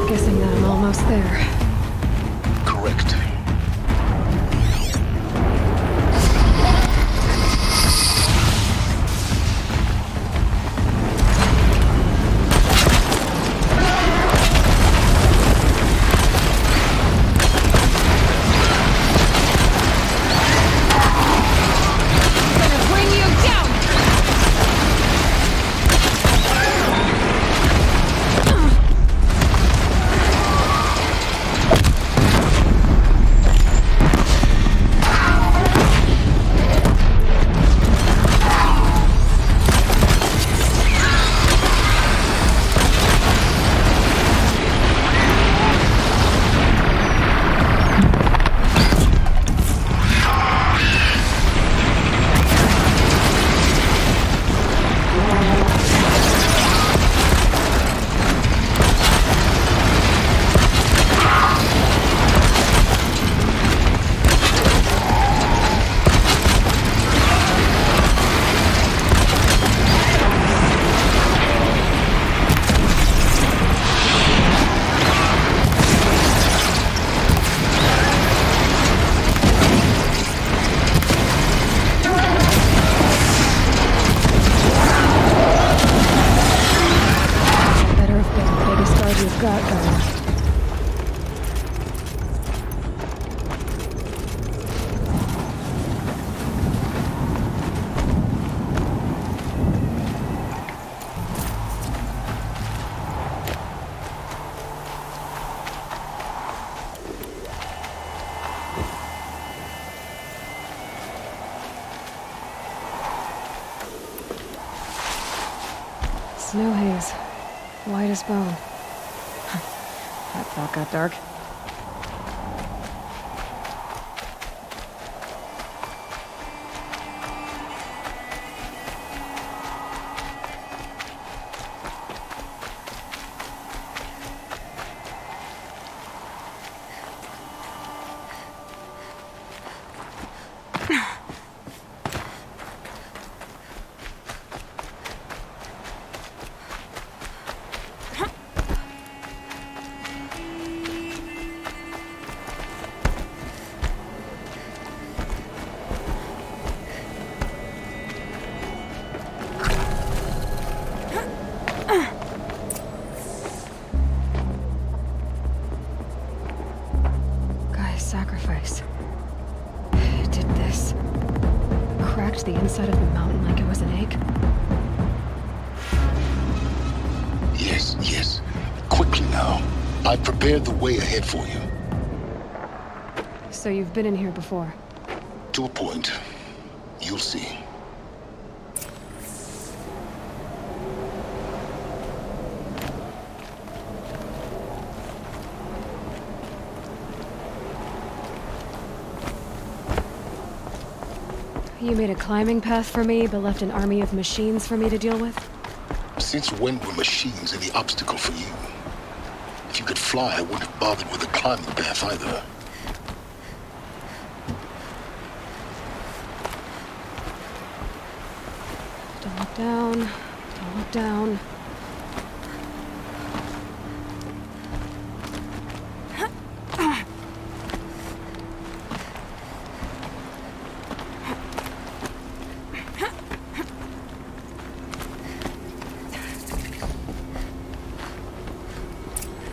Guessing that I'm almost there. Correct. Snow haze. White as bone. That thought got dark. Sacrifice. It did this. cracked the inside of the mountain like it was an egg? Yes, yes. Quickly now. I've prepared the way ahead for you. So you've been in here before? To a point. You'll see. You made a climbing path for me, but left an army of machines for me to deal with? Since when were machines any obstacle for you? If you could fly, I wouldn't have bothered with a climbing path either. Don't look down. Don't look down.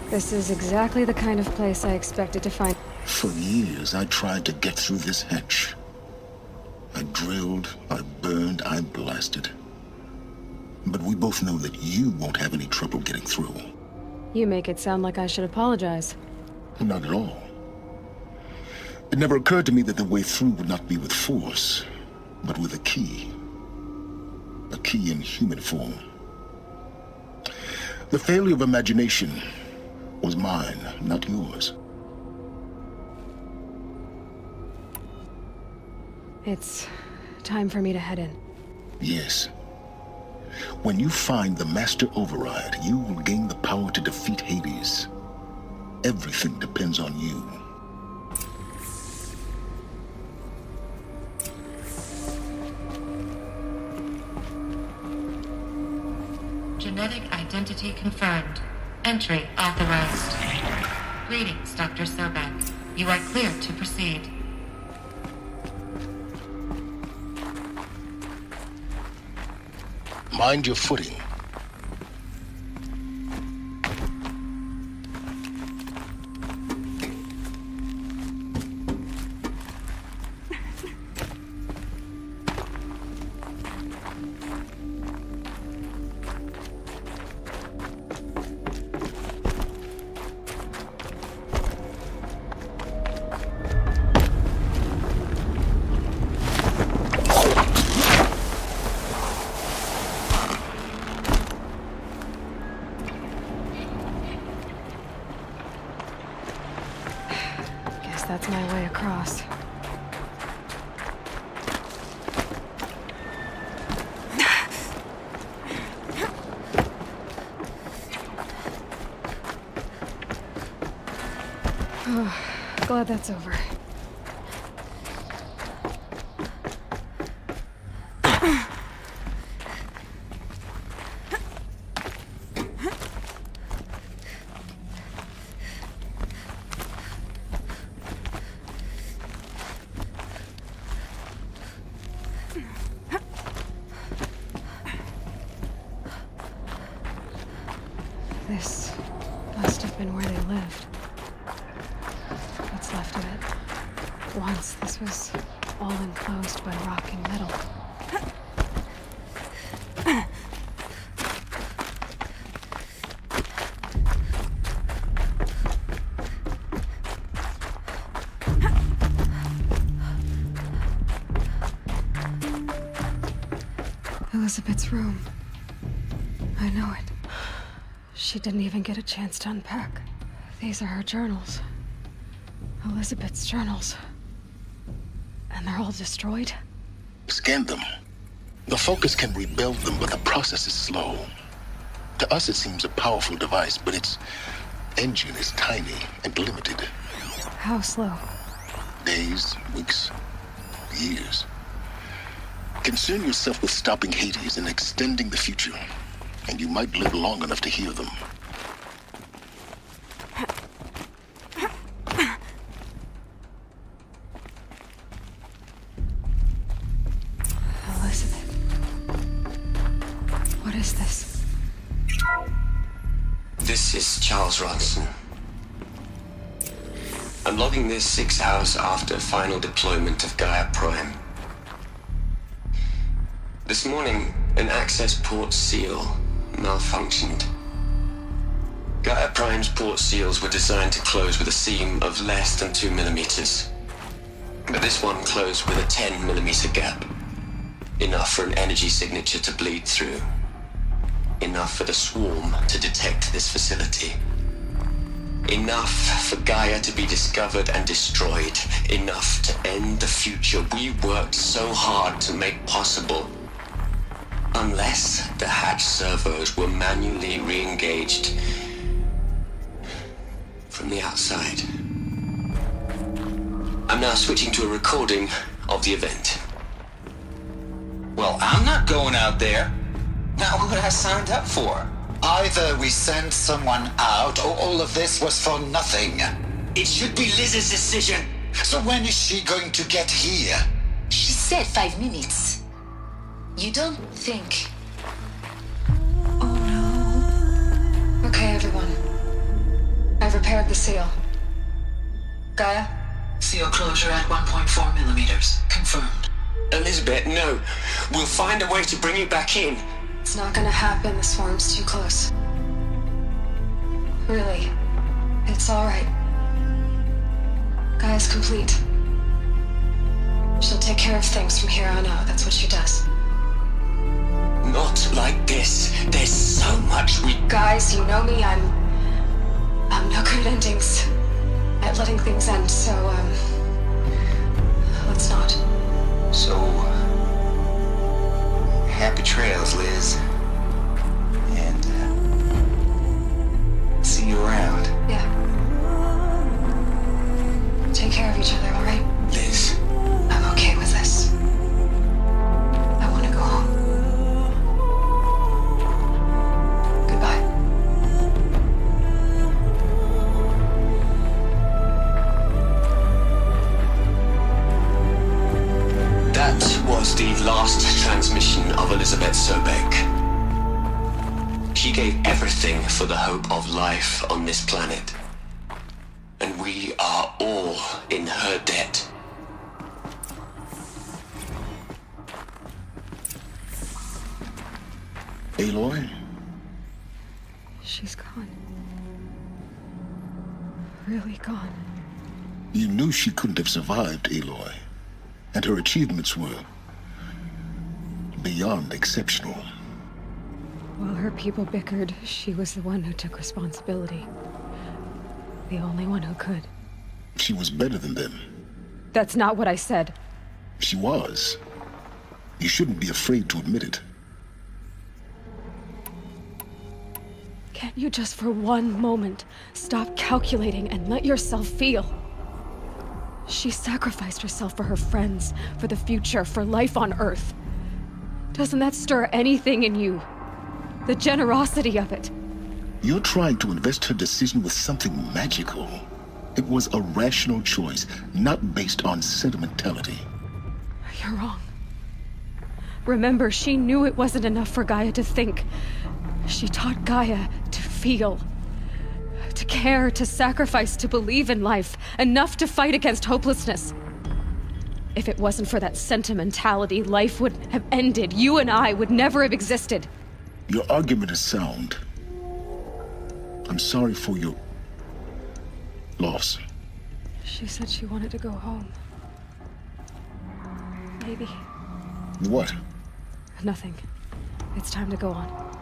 This is exactly the kind of place I expected to find. For years, I tried to get through this hatch. I drilled, I burned, I blasted. But we both know that you won't have any trouble getting through. You make it sound like I should apologize. Not at all. It never occurred to me that the way through would not be with force, but with a key. A key in human form. The failure of imagination was mine, not yours. It's time for me to head in. Yes. When you find the Master Override, you will gain the power to defeat Hades. Everything depends on you. Genetic identity confirmed. Entry authorized. Greetings, Dr. Sobek. You are clear to proceed. Mind your footing. That's my way across. Oh, glad that's over. This must have been where they lived. What's left of it. Once this was all enclosed by rock and metal. Elizabeth's room. I know it. She didn't even get a chance to unpack. These are her journals. Elizabeth's journals. And they're all destroyed? Scan them. The Focus can rebuild them, but the process is slow. To us, it seems a powerful device, but its engine is tiny and limited. How slow? Days, weeks, years. Concern yourself with stopping Hades and extending the future, and you might live long enough to hear them. Elizabeth. What is this? This is Charles Ronson. I'm logging this 6 hours after final deployment of Gaia Prime. This morning, an access port seal malfunctioned. Gaia Prime's port seals were designed to close with a seam of less than 2 millimeters. But this one closed with a 10 millimeter gap. Enough for an energy signature to bleed through. Enough for the swarm to detect this facility. Enough for Gaia to be discovered and destroyed. Enough to end the future we worked so hard to make possible. Unless the hatch servos were manually re-engaged from the outside. I'm now switching to a recording of the event. Well, I'm not going out there. Not what I signed up for. Either we send someone out, or all of this was for nothing. It should be Liz's decision. So when is she going to get here? She said 5 minutes. You don't think... Oh no. Okay, everyone. I've repaired the seal. Gaia? Seal closure at 1.4 millimeters. Confirmed. Elizabeth, no. We'll find a way to bring you back in. It's not gonna happen. The swarm's too close. Really. It's alright. Gaia's complete. She'll take care of things from here on out. That's what she does. Not like this. There's so much we... Guys, you know me. I'm no good at endings. At letting things end, so, let's not. So, happy trails, Liz. And, see you around. Yeah. Take care of each other, alright? Liz. I'm okay with this. I want to go home. Goodbye. That was the last transmission of Elizabeth Sobek. She gave everything for the hope of life on this planet. And we are all in her debt. Aloy? She's gone. Really gone. You knew she couldn't have survived, Aloy. And her achievements were beyond exceptional. While her people bickered, she was the one who took responsibility. The only one who could. She was better than them. That's not what I said. She was. You shouldn't be afraid to admit it. Can't you just for one moment stop calculating and let yourself feel? She sacrificed herself for her friends, for the future, for life on Earth. Doesn't that stir anything in you? The generosity of it. You're trying to invest her decision with something magical. It was a rational choice, not based on sentimentality. You're wrong. Remember, she knew it wasn't enough for Gaia to think. She taught Gaia to feel. To care, to sacrifice, to believe in life. Enough to fight against hopelessness. If it wasn't for that sentimentality, life would have ended. You and I would never have existed. Your argument is sound. I'm sorry for your loss. She said she wanted to go home. Maybe. What? Nothing. It's time to go on.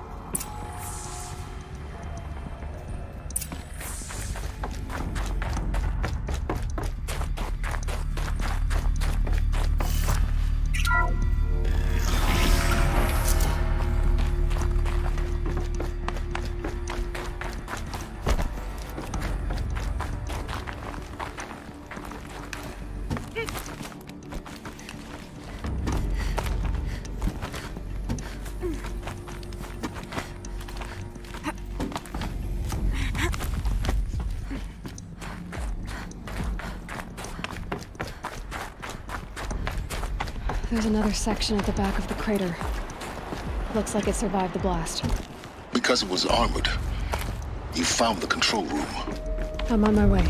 There's another section at the back of the crater. Looks like it survived the blast. Because it was armored. You found the control room. I'm on my way.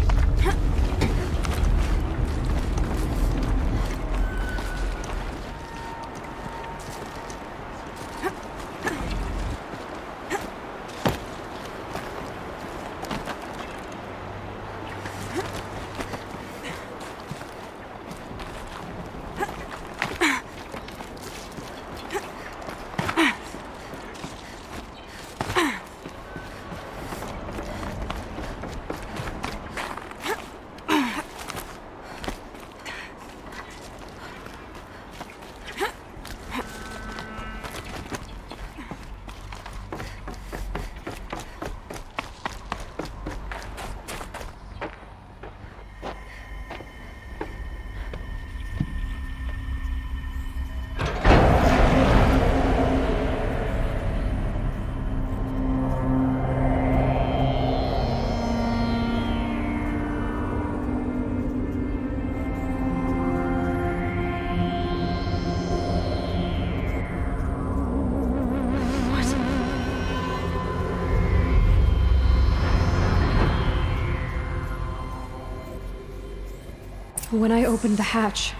When I opened the hatch,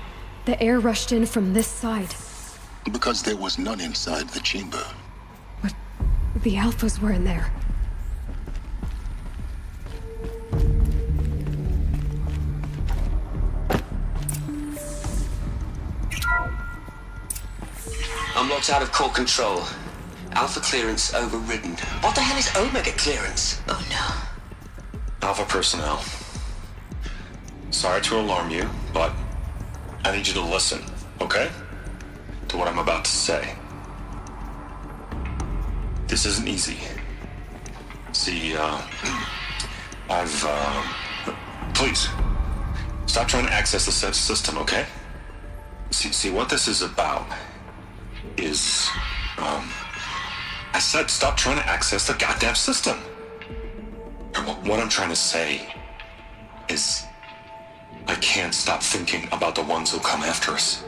the air rushed in from this side. Because there was none inside the chamber. But the Alphas were in there. I'm locked out of core control. Alpha clearance overridden. What the hell is Omega clearance? Oh no. Alpha personnel. Sorry to alarm you, but I need you to listen, okay? To what I'm about to say. This isn't easy. See, please, stop trying to access the system, okay? See, what this is about is, I said stop trying to access the goddamn system. What I'm trying to say is I can't stop thinking about the ones who come after us.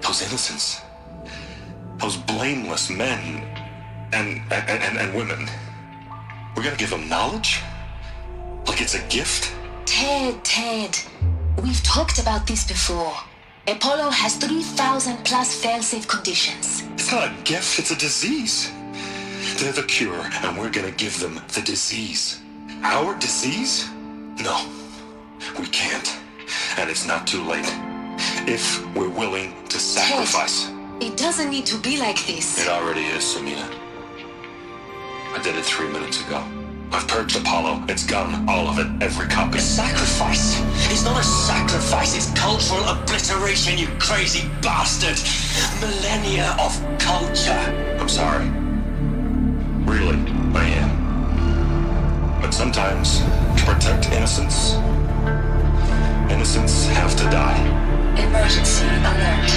Those innocents. Those blameless men and women. We're gonna give them knowledge? Like it's a gift? Ted. We've talked about this before. Apollo has 3,000 plus failsafe conditions. It's not a gift, it's a disease. They're the cure, and we're gonna give them the disease. Our disease? No, we can't. And it's not too late. If we're willing to sacrifice. Ted, it doesn't need to be like this. It already is, Samina. I did it 3 minutes ago. I've purged Apollo. It's gone. All of it. Every copy. A sacrifice? It's not a sacrifice. It's cultural obliteration, you crazy bastard. Millennia of culture. I'm sorry. Really, I am. But sometimes, to protect innocence, innocents have to die. Emergency alert.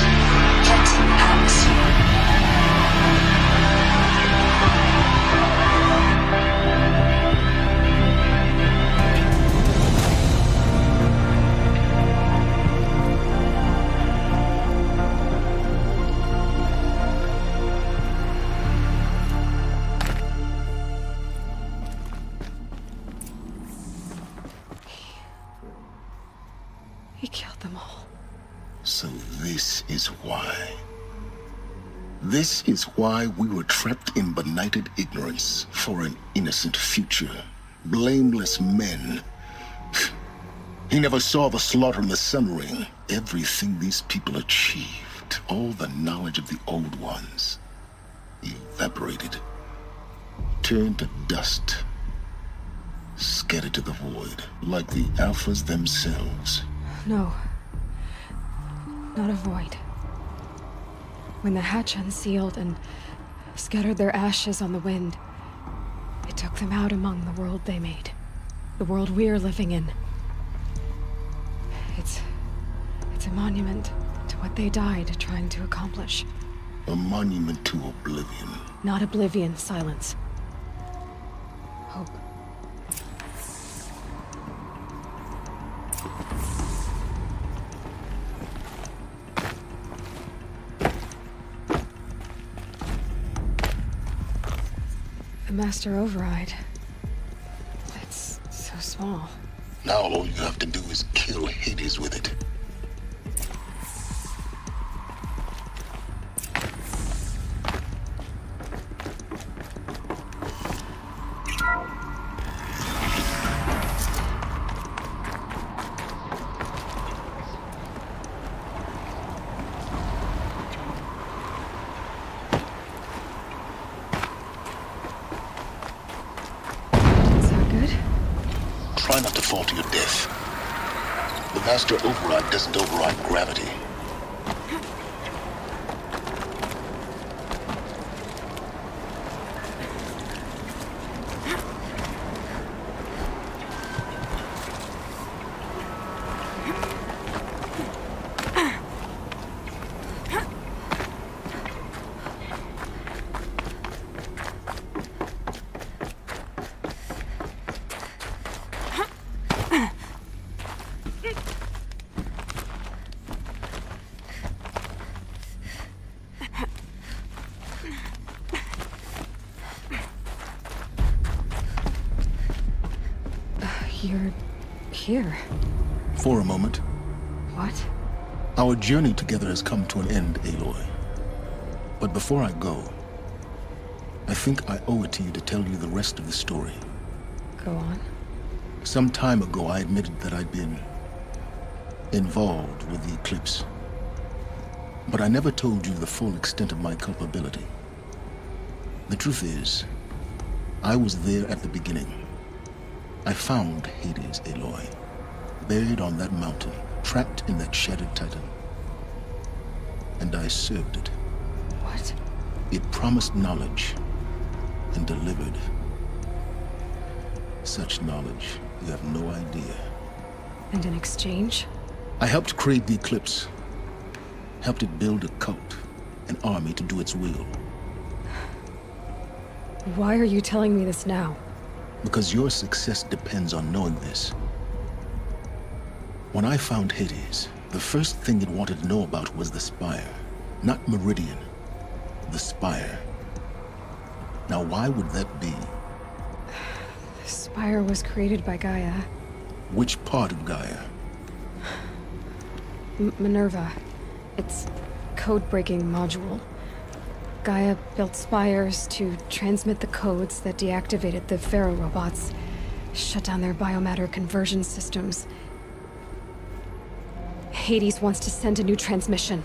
Captain atmosphere. He killed them all. So this is why. This is why we were trapped in benighted ignorance for an innocent future. Blameless men. He never saw the slaughter in the Sun Ring. Everything these people achieved, all the knowledge of the old ones, evaporated, turned to dust, scattered to the void, like the Alphas themselves. No. Not a void. When the hatch unsealed and scattered their ashes on the wind, it took them out among the world they made. The world we're living in. It's a monument to what they died trying to accomplish. A monument to oblivion. Not oblivion, silence. Hope. The master override. It's so small. Now all you have to do is kill Hades with it. Try not to fall to your death. The master override doesn't override gravity. You're here. For a moment. What? Our journey together has come to an end, Aloy. But before I go, I think I owe it to you to tell you the rest of the story. Go on. Some time ago, I admitted that I'd been involved with the eclipse. But I never told you the full extent of my culpability. The truth is, I was there at the beginning. I found Hades, Aloy, buried on that mountain, trapped in that shattered titan. And I served it. What? It promised knowledge and delivered. Such knowledge, you have no idea. And in exchange? I helped create the eclipse. Helped it build a cult, an army to do its will. Why are you telling me this now? Because your success depends on knowing this. When I found Hades, the first thing it wanted to know about was the Spire. Not Meridian. The Spire. Now, why would that be? The Spire was created by Gaia. Which part of Gaia? Minerva. It's code-breaking module. Gaia built spires to transmit the codes that deactivated the Pharaoh robots, shut down their biomatter conversion systems. Hades wants to send a new transmission.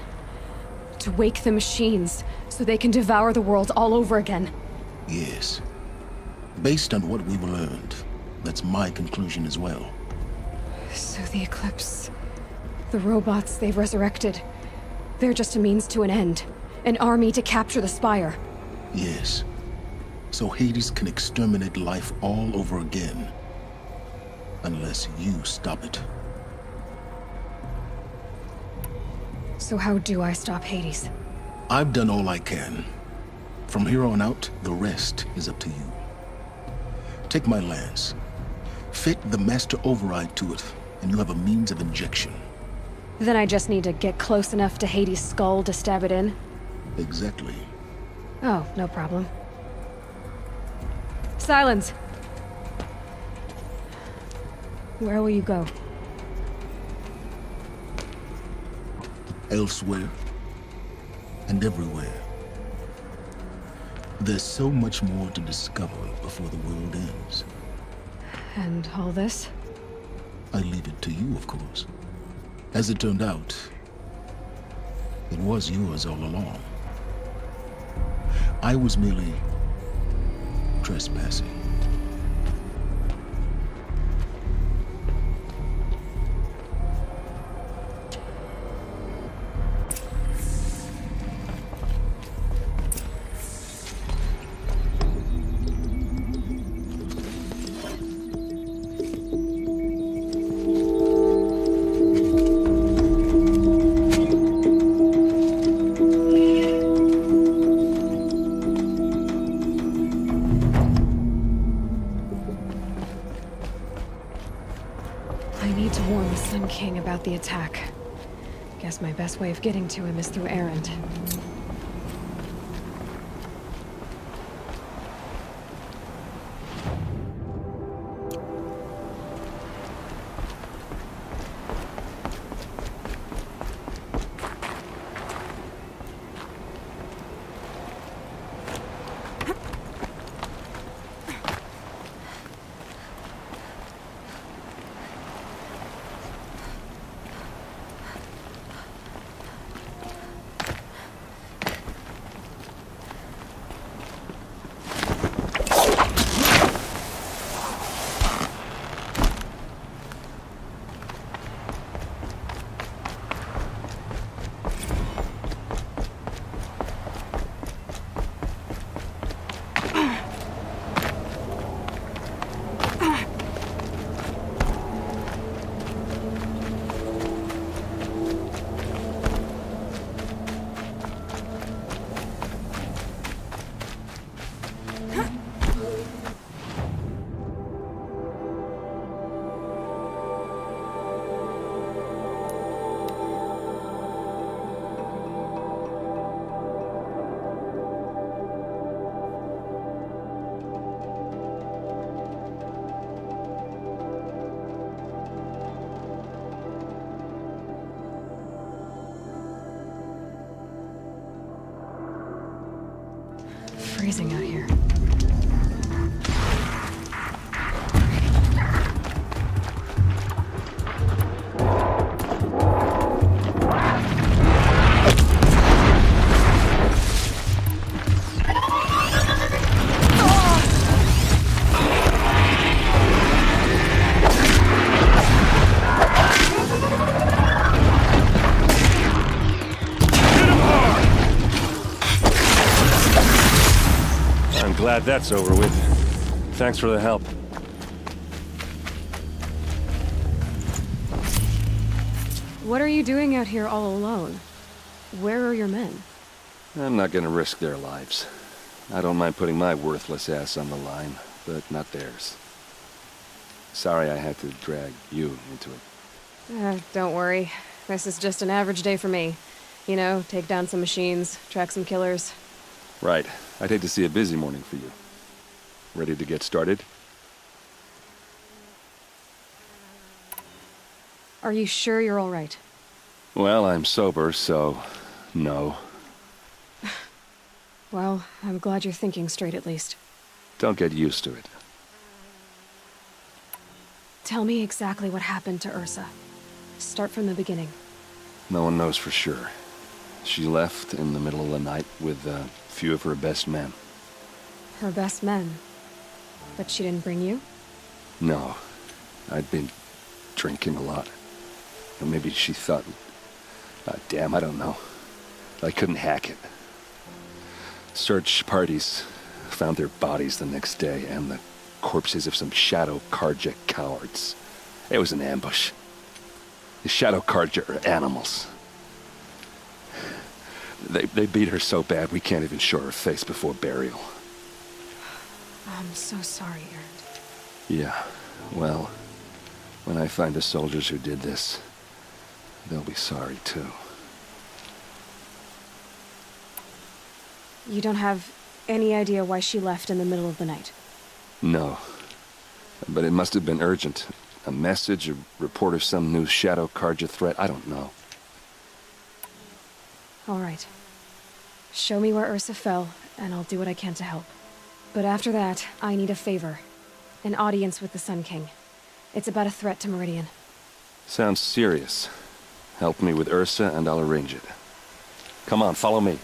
To wake the machines, so they can devour the world all over again. Yes. Based on what we've learned, that's my conclusion as well. So the Eclipse... the robots they've resurrected... they're just a means to an end. An army to capture the Spire. Yes. So Hades can exterminate life all over again. Unless you stop it. So how do I stop Hades? I've done all I can. From here on out, the rest is up to you. Take my lance. Fit the master override to it, and you have a means of injection. Then I just need to get close enough to Hades' skull to stab it in? Exactly. Oh, no problem. Silence! Where will you go? Elsewhere. And everywhere. There's so much more to discover before the world ends. And all this? I leave it to you, of course. As it turned out, it was yours all along. I was merely trespassing. About the attack. Guess my best way of getting to him is through Erend. freezing out here. Glad that's over with. Thanks for the help. What are you doing out here all alone? Where are your men? I'm not gonna risk their lives. I don't mind putting my worthless ass on the line, but not theirs. Sorry I had to drag you into it. Don't worry. This is just an average day for me. You know, take down some machines, track some killers. Right. I'd hate to see a busy morning for you. Ready to get started? Are you sure you're all right? Well, I'm sober, so no. Well, I'm glad you're thinking straight at least. Don't get used to it. Tell me exactly what happened to Ursa. Start from the beginning. No one knows for sure. She left in the middle of the night with a few of her best men. Her best men? But she didn't bring you? No. I'd been drinking a lot. Or maybe she thought... damn, I don't know. I couldn't hack it. Search parties found their bodies the next day, and the corpses of some Shadow Karja cowards. It was an ambush. The Shadow Karja are animals. They beat her so bad we can't even show her face before burial. I'm so sorry, Erend. Yeah, well, when I find the soldiers who did this, they'll be sorry too. You don't have any idea why she left in the middle of the night? No. But it must have been urgent. A message, a report of some new Shadow Karja threat, I don't know. All right. Show me where Ursa fell, and I'll do what I can to help. But after that, I need a favor. An audience with the Sun King. It's about a threat to Meridian. Sounds serious. Help me with Ursa, and I'll arrange it. Come on, follow me.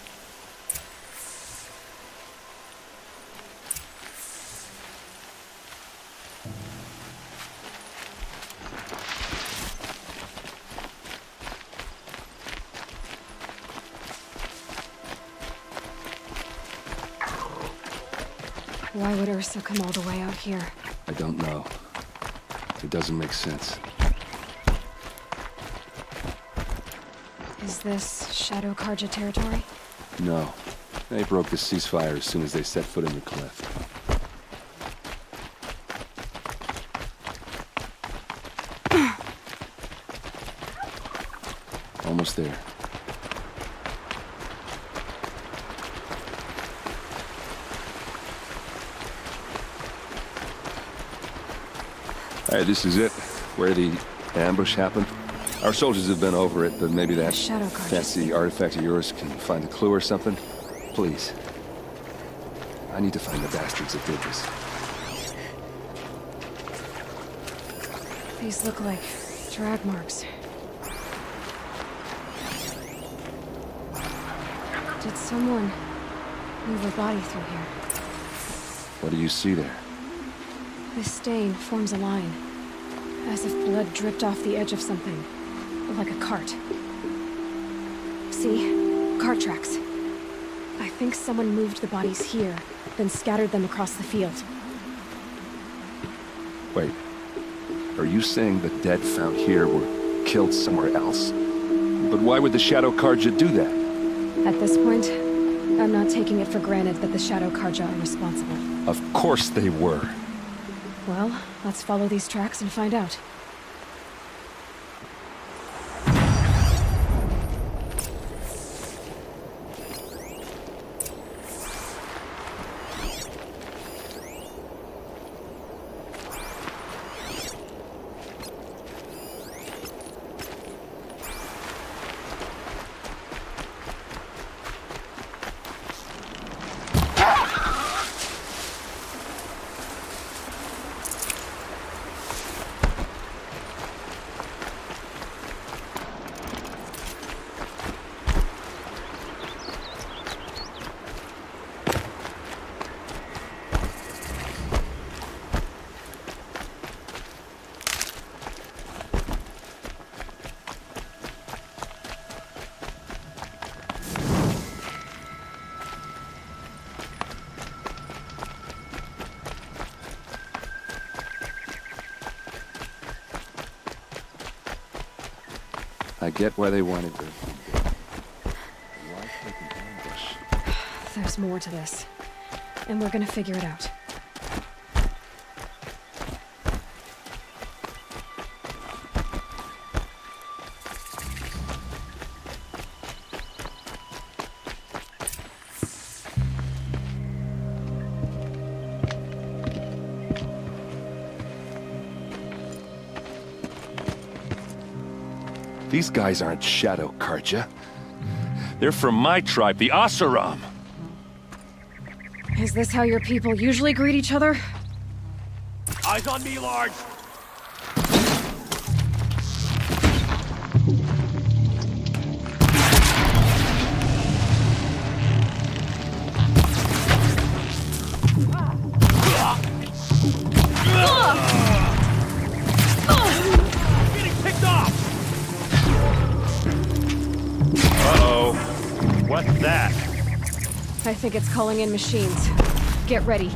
Why would Ursa come all the way out here? I don't know. It doesn't make sense. Is this Shadow Karja territory? No. They broke the ceasefire as soon as they set foot in the cleft. Almost there. Hey, this is it. Where the ambush happened. Our soldiers have been over it, but maybe that fancy artifact of yours can find a clue or something? Please. I need to find the bastards that did this. These look like drag marks. Did someone move a body through here? What do you see there? This stain forms a line, as if blood dripped off the edge of something, like a cart. See? Cart tracks. I think someone moved the bodies here, then scattered them across the field. Wait. Are you saying the dead found here were killed somewhere else? But why would the Shadow Karja do that? At this point, I'm not taking it for granted that the Shadow Karja are responsible. Of course they were. Well, let's follow these tracks and find out. I get why they wanted Earth to be dead. Why take an ambush? There's more to this. And we're gonna figure it out. These guys aren't Shadow Karja. They're from my tribe, the Asaram. Is this how your people usually greet each other? Eyes on me, Large! Getting picked off! Uh-oh. What's that? I think it's calling in machines. Get ready.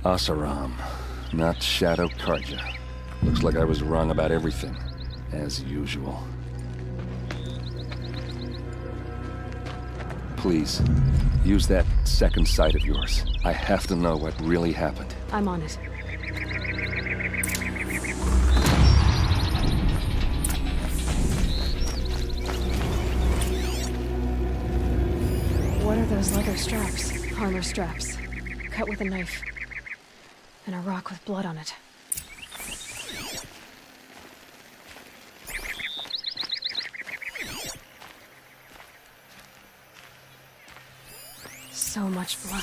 Asaram, not Shadow Karja. Looks like I was wrong about everything, as usual. Please, use that second sight of yours. I have to know what really happened. I'm on it. What are those leather straps? Armor straps. Cut with a knife. And a rock with blood on it. So much blood.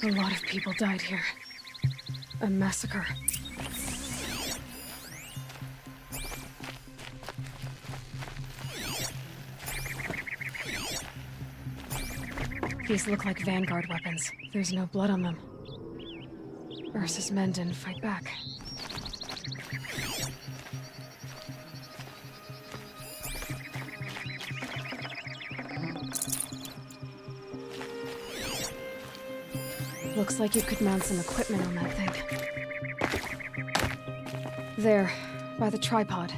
A lot of people died here. A massacre. These look like Vanguard weapons. There's no blood on them. Ursa's men didn't fight back. Looks like you could mount some equipment on that thing. There, by the tripod.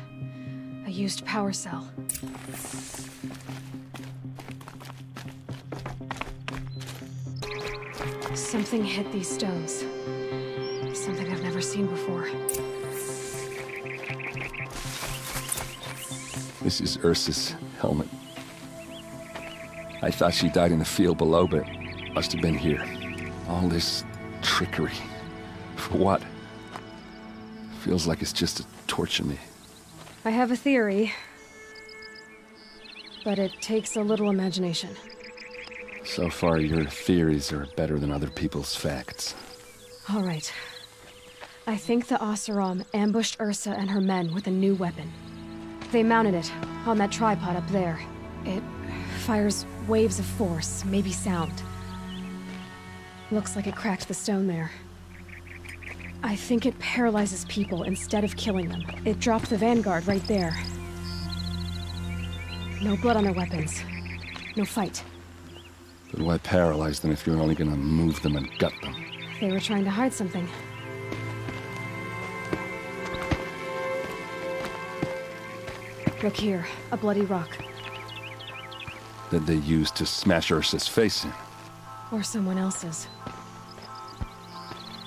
A used power cell. Something hit these stones. Something I've never seen before. This is Ursa's helmet. I thought she died in the field below, but must have been here. All this trickery. For what? Feels like it's just to torture me. I have a theory. But it takes a little imagination. So far, your theories are better than other people's facts. All right. I think the Asaram ambushed Ursa and her men with a new weapon. They mounted it on that tripod up there. It fires waves of force, maybe sound. Looks like it cracked the stone there. I think it paralyzes people instead of killing them. It dropped the Vanguard right there. No blood on their weapons. No fight. But why paralyze them if you're only gonna move them and gut them? They were trying to hide something. Look here, a bloody rock. That they used to smash Ursa's face in. Or someone else's.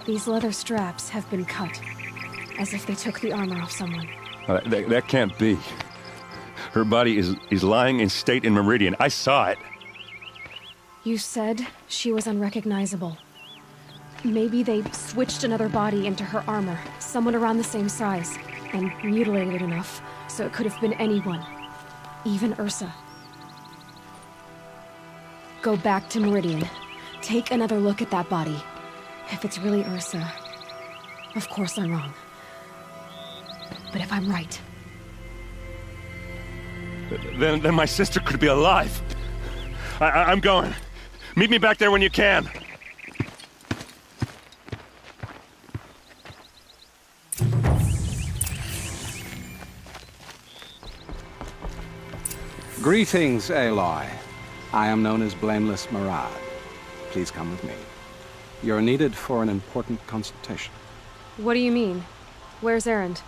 These leather straps have been cut, as if they took the armor off someone. That can't be. Her body is lying in state in Meridian. I saw it. You said she was unrecognizable. Maybe they switched another body into her armor, someone around the same size, and mutilated it enough so it could have been anyone, even Ursa. Go back to Meridian. Take another look at that body. If it's really Ursa, of course I'm wrong. But if I'm right... Then my sister could be alive. I'm going. Meet me back there when you can. Greetings, Aloy. I am known as Blameless Murad. Please come with me. You're needed for an important consultation. What do you mean? Where's Erend?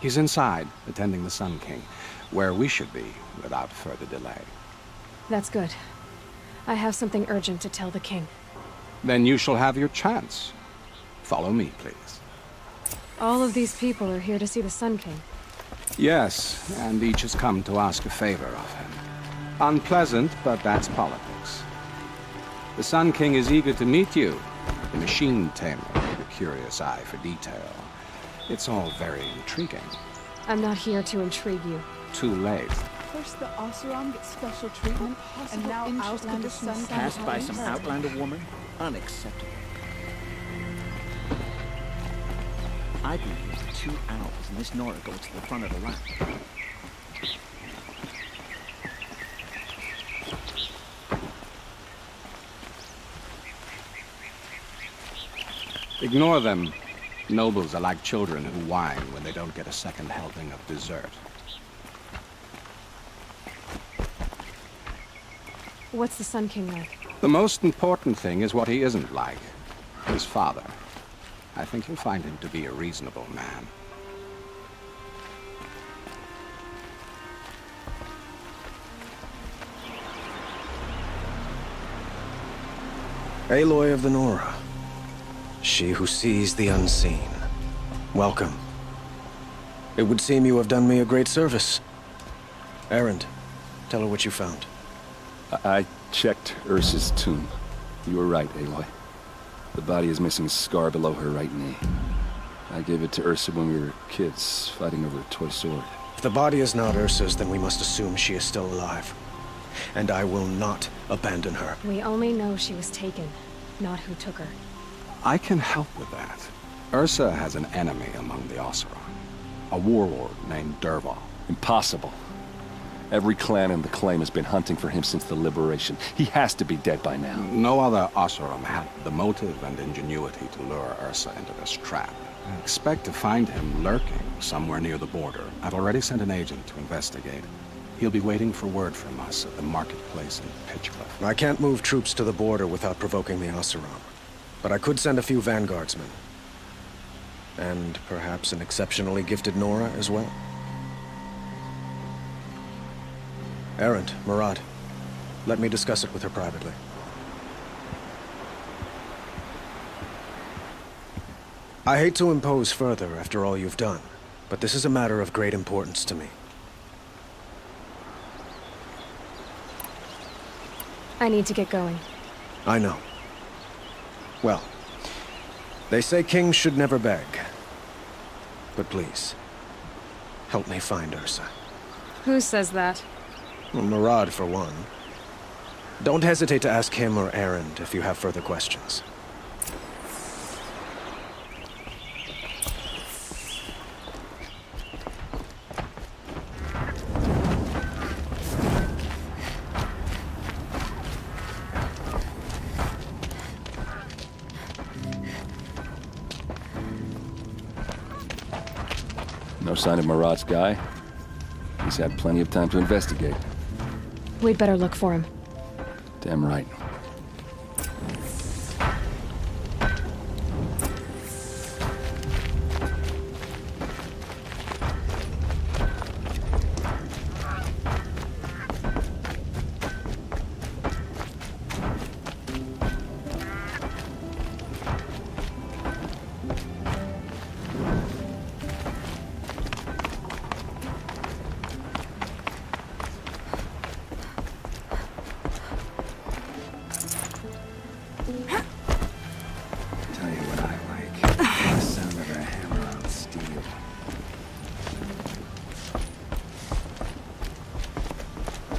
He's inside, attending the Sun King, where we should be without further delay. That's good. I have something urgent to tell the king. Then you shall have your chance. Follow me, please. All of these people are here to see the Sun King. Yes, and each has come to ask a favor of him. Unpleasant, but that's politics. The Sun King is eager to meet you, the machine tamer with a curious eye for detail. It's all very intriguing. I'm not here to intrigue you. Too late. First the Oseram gets special treatment, and now Outlander Sun Passed by some Outlander woman? Unacceptable. I've been here for 2 hours, and this Nora goes to the front of the line. Ignore them. Nobles are like children who whine when they don't get a second helping of dessert. What's the Sun King like? The most important thing is what he isn't like. His father. I think you'll find him to be a reasonable man. Aloy of the Nora. She who sees the unseen. Welcome. It would seem you have done me a great service. Erend, tell her what you found. I checked Ursa's tomb. You were right, Aloy. The body is missing a scar below her right knee. I gave it to Ursa when we were kids, fighting over a toy sword. If the body is not Ursa's, then we must assume she is still alive. And I will not abandon her. We only know she was taken, not who took her. I can help with that. Ursa has an enemy among the Oseram. A warlord named Dervahl. Impossible. Every clan in the claim has been hunting for him since the liberation. He has to be dead by now. No other Oseram had the motive and ingenuity to lure Ursa into this trap. I expect to find him lurking somewhere near the border. I've already sent an agent to investigate. He'll be waiting for word from us at the marketplace in Pitchcliff. I can't move troops to the border without provoking the Oseram. But I could send a few vanguardsmen. And perhaps an exceptionally gifted Nora as well. Erend, Murad, let me discuss it with her privately. I hate to impose further after all you've done, but this is a matter of great importance to me. I need to get going. I know. Well, they say kings should never beg. But please, help me find Ursa. Who says that? Well, Murad, for one. Don't hesitate to ask him or Erend if you have further questions. No sign of Murad's guy. He's had plenty of time to investigate. We'd better look for him. Damn right.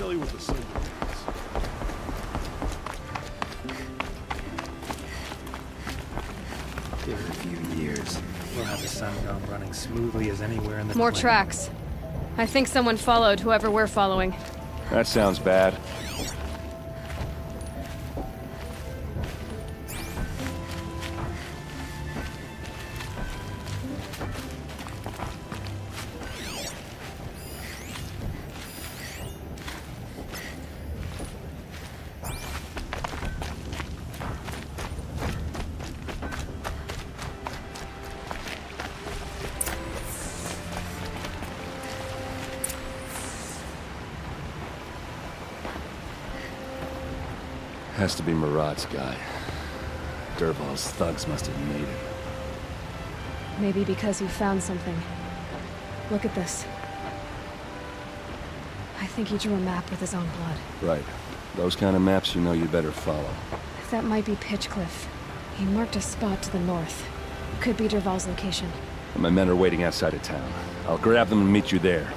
tell you what the sun means. Give it a few years. We'll have the sun gone running smoothly as anywhere in the More planet. tracks. I think someone followed whoever we're following. That sounds bad. Has to be Murad's guy. Dervahl's thugs must have made it. Maybe because you found something. Look at this. I think he drew a map with his own blood. Right. Those kind of maps you know you better follow. That might be Pitchcliff. He marked a spot to the north. Could be Dervahl's location. My men are waiting outside of town. I'll grab them and meet you there.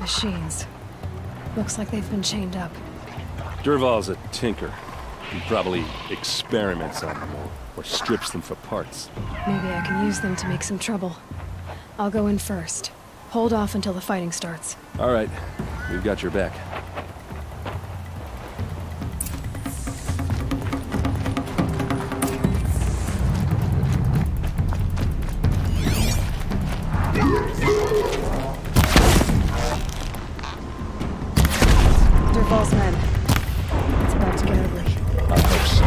Machines. Looks like they've been chained up. Dervahl's a tinker. He probably experiments on them or strips them for parts. Maybe I can use them to make some trouble. I'll go in first. Hold off until the fighting starts. All right. We've got your back. Dervahl's men. It's about to get ugly. I hope so.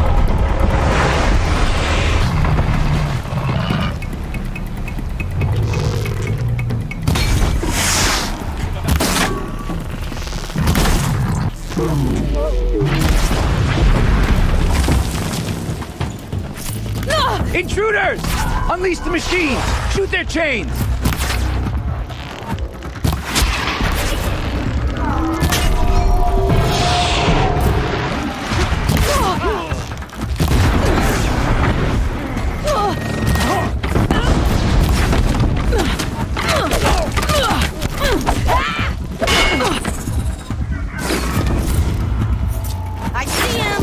Intruders! Unleash the machines! Shoot their chains! I see him!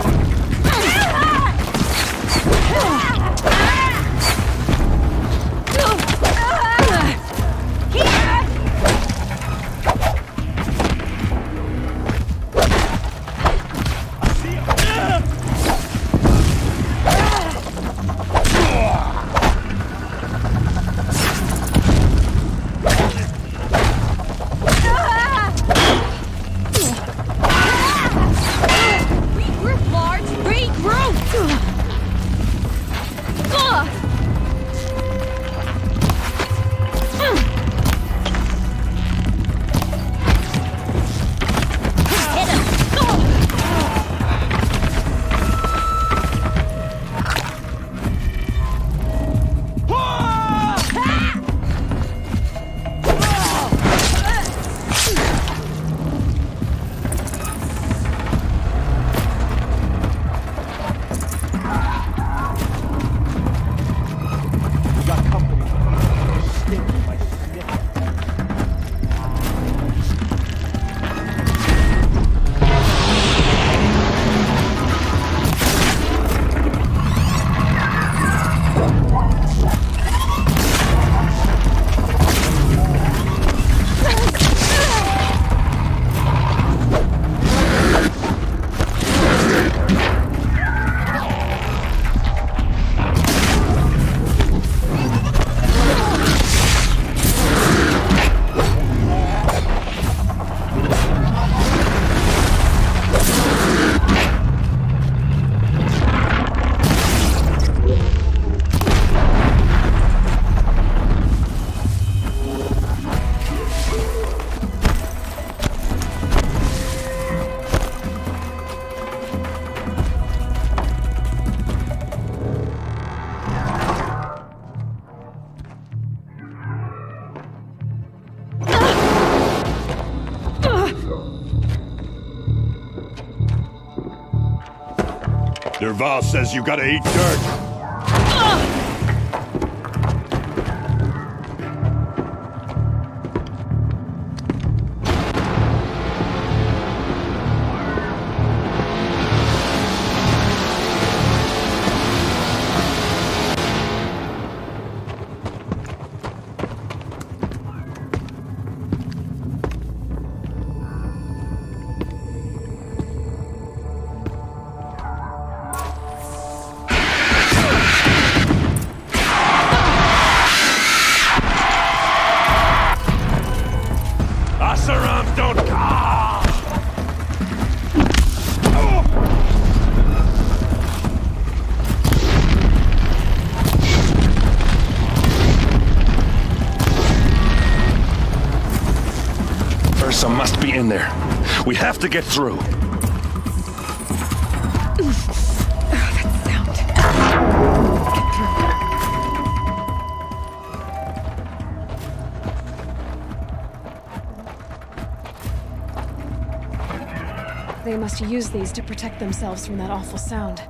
Derval says you gotta eat dirt. Must be in there. We have to get through. They must use these to protect themselves from that awful sound.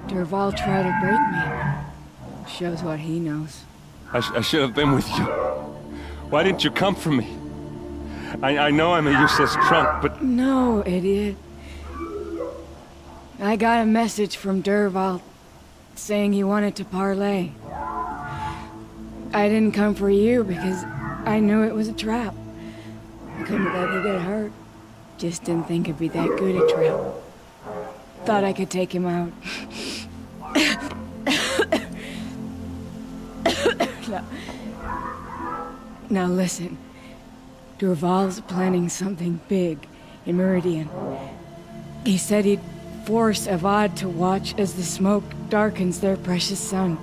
Derval tried to break me. Shows what he knows. I should have been with you. Why didn't you come for me? I know I'm a useless trunk, but... No, idiot. I got a message from Derval saying he wanted to parlay. I didn't come for you because I knew it was a trap. I couldn't let you get hurt. Just didn't think it'd be that good a trap. Thought I could take him out. Now listen. Derval's planning something big in Meridian. He said he'd force Avad to watch as the smoke darkens their precious sun.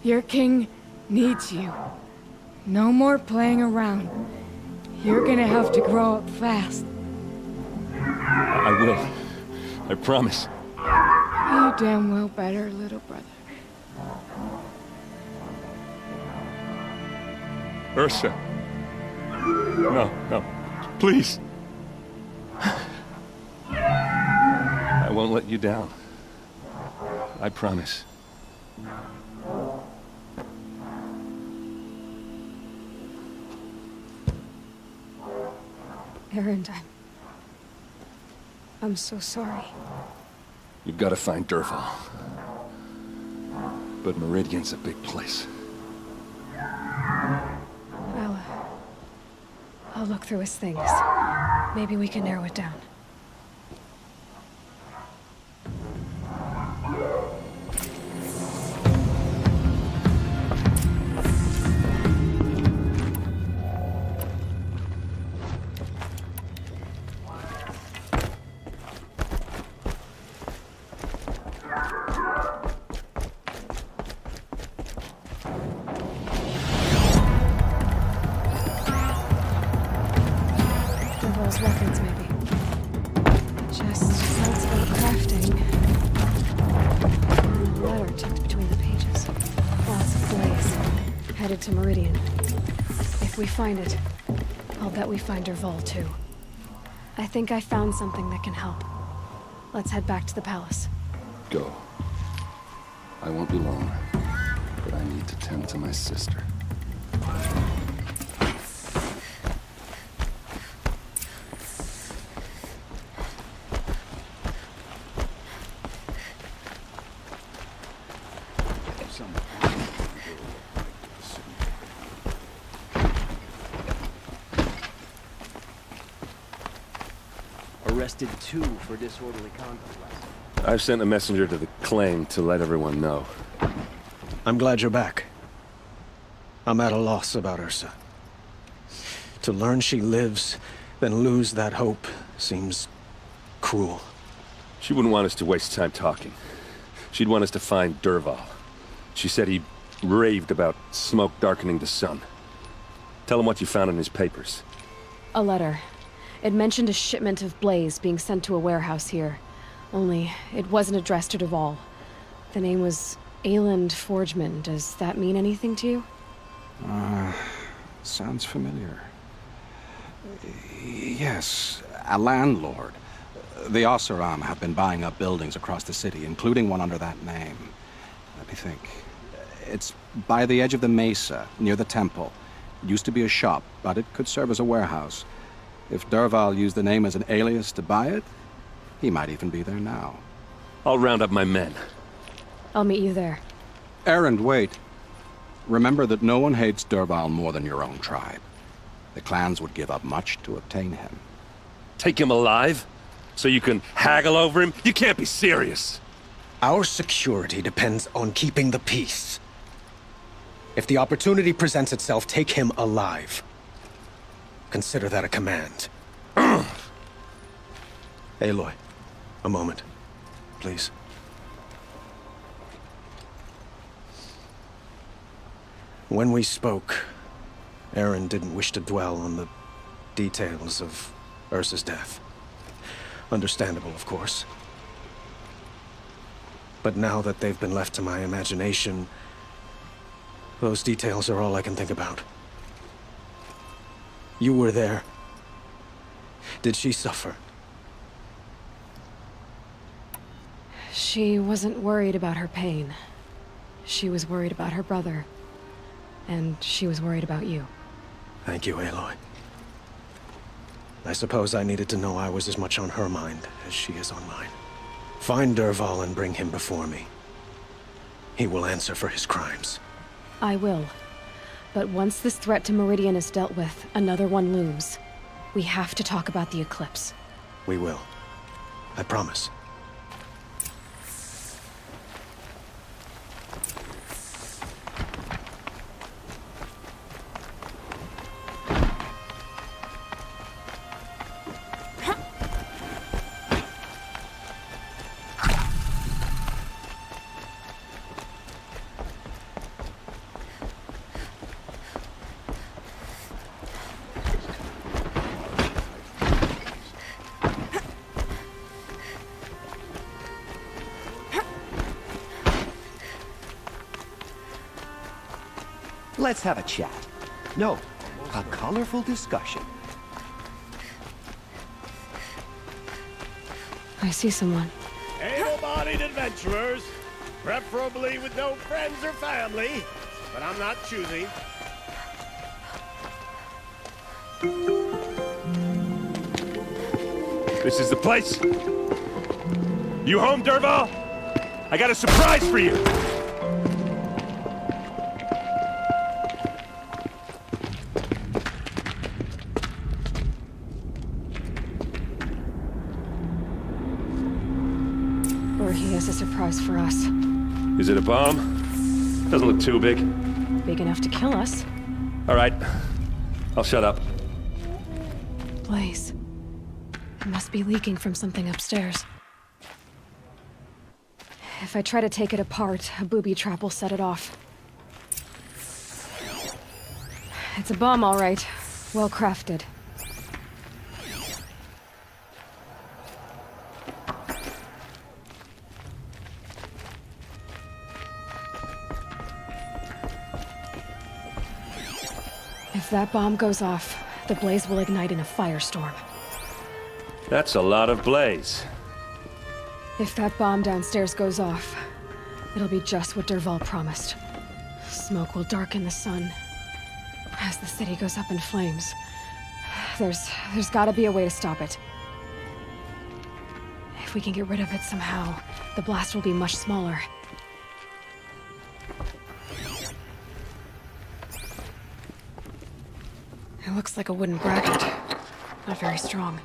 Your king needs you. No more playing around. You're gonna have to grow up fast. I will. I promise. You damn well better, little brother. Ursa. No. Please. I won't let you down. I promise. Erend, I'm so sorry. You've got to find Derval. But Meridian's a big place. I'll look through his things. Maybe we can narrow it down. Weapons, maybe. Just notes about crafting. A letter tucked between the pages. Lots of blaze. Headed to Meridian. If we find it, I'll bet we find Derval too. I think I found something that can help. Let's head back to the palace. Go. I won't be long, but I need to tend to my sister. arrested 2 for disorderly conduct last night. I've sent a messenger to the claim to let everyone know. I'm glad you're back. I'm at a loss about Ursa. To learn she lives, then lose that hope, seems cruel. She wouldn't want us to waste time talking. She'd want us to find Dervahl. She said he raved about smoke darkening the sun. Tell him what you found in his papers. A letter. It mentioned a shipment of blaze being sent to a warehouse here. Only, it wasn't addressed to Dervahl. The name was Ayland Forgeman. Does that mean anything to you? Sounds familiar. Yes, a landlord. The Oseram have been buying up buildings across the city, including one under that name. Let me think. It's by the edge of the mesa, near the temple. It used to be a shop, but it could serve as a warehouse. If Dervahl used the name as an alias to buy it, he might even be there now. I'll round up my men. I'll meet you there. Erend, wait. Remember that no one hates Dervahl more than your own tribe. The clans would give up much to obtain him. Take him alive? So you can haggle over him? You can't be serious. Our security depends on keeping the peace. If the opportunity presents itself, take him alive. Consider that a command. Aloy, a moment, please. When we spoke, Erend didn't wish to dwell on the details of Ursa's death. Understandable, of course. But now that they've been left to my imagination, those details are all I can think about. You were there. Did she suffer? She wasn't worried about her pain. She was worried about her brother. And she was worried about you. Thank you, Aloy. I suppose I needed to know I was as much on her mind as she is on mine. Find Dervahl and bring him before me. He will answer for his crimes. I will. But once this threat to Meridian is dealt with, another one looms. We have to talk about the eclipse. We will. I promise. Let's have a chat. No, a colorful discussion. I see someone. Able-bodied adventurers, preferably with no friends or family, but I'm not choosy. This is the place. You home, Dervahl? I got a surprise for you. Or he has a surprise for us. Is it a bomb? Doesn't look too big. Big enough to kill us. All right. I'll shut up. Blaze. It must be leaking from something upstairs. If I try to take it apart, a booby trap will set it off. It's a bomb, all right. Well crafted. If that bomb goes off, the blaze will ignite in a firestorm. That's a lot of blaze. If that bomb downstairs goes off, it'll be just what Dervahl promised. Smoke will darken the sun. As the city goes up in flames, there's gotta be a way to stop it. If we can get rid of it somehow, the blast will be much smaller. It looks like a wooden bracket. Not very strong.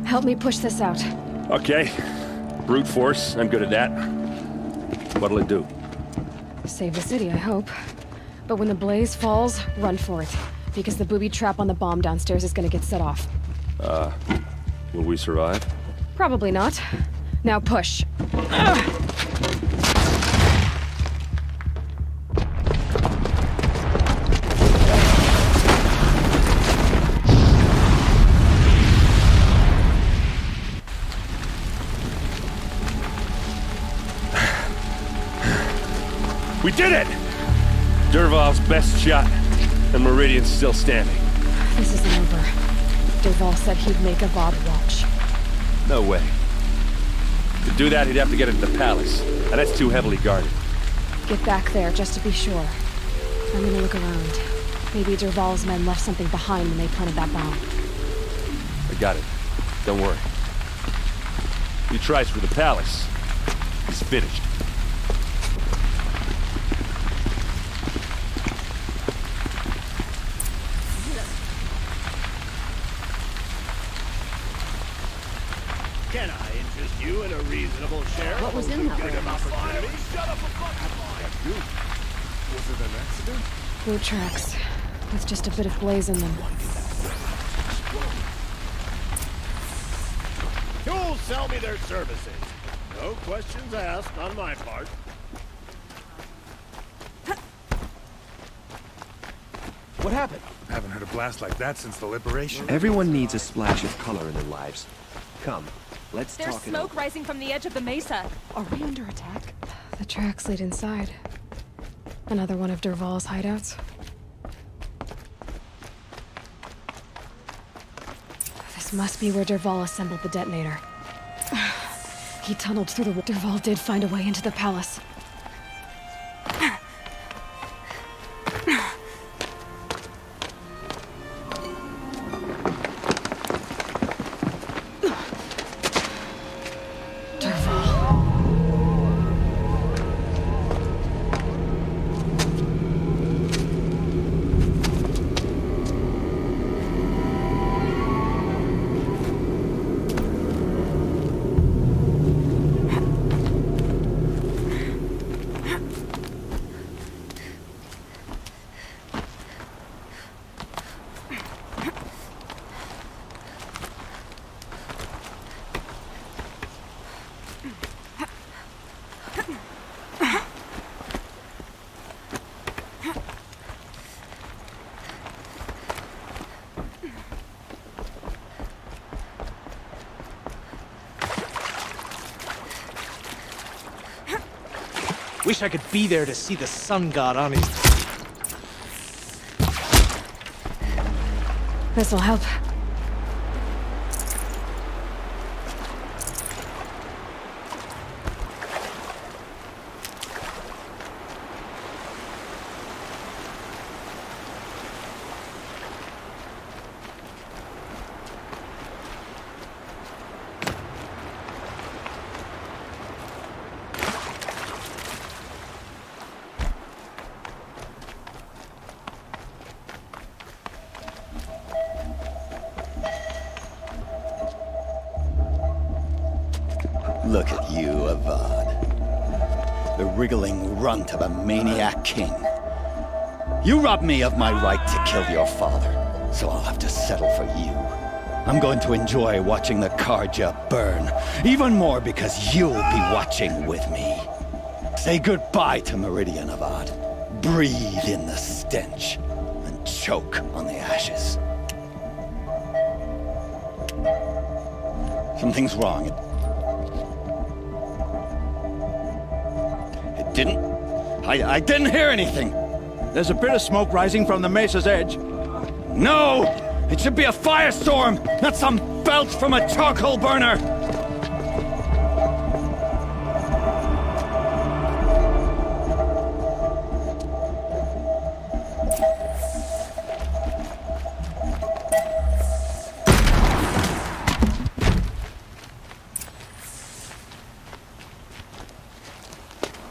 Help me push this out. Okay. Brute force, I'm good at that. What'll it do? Save the city, I hope. But when the blaze falls, run for it. Because the booby trap on the bomb downstairs is gonna get set off. Will we survive? Probably not. Now push. We did it! Dervahl's best shot, and Meridian's still standing. This isn't over. Dervahl said he'd make Avad watch. No way. To do that, he'd have to get into the palace, and that's too heavily guarded. Get back there, just to be sure. I'm gonna look around. Maybe Dervahl's men left something behind when they planted that bomb. I got it. Don't worry. He tries for the palace. He's finished. Can I interest you in a reasonable share? What was in that opportunity? Shut up, Was it an accident? Boot tracks. With just a bit of blaze in them. Tools sell me their services. No questions asked on my part. What happened? I haven't heard a blast like that since the liberation. Everyone needs a splash of color in their lives. Come, let's There's talk it smoke over. rising from the edge of the mesa. Are we under attack? The tracks lead inside. Another one of Dervahl's hideouts. This must be where Dervahl assembled the detonator. He tunneled through the wall. Dervahl did find a way into the palace. Wish I could be there to see the sun god on his... This'll help. Look at you, Avad. The wriggling runt of a maniac king. You robbed me of my right to kill your father, so I'll have to settle for you. I'm going to enjoy watching the Karja burn, even more because you'll be watching with me. Say goodbye to Meridian, Avad. Breathe in the stench, and choke on the ashes. Something's wrong. I didn't hear anything. There's a bit of smoke rising from the mesa's edge. No! It should be a firestorm, not some belch from a charcoal burner!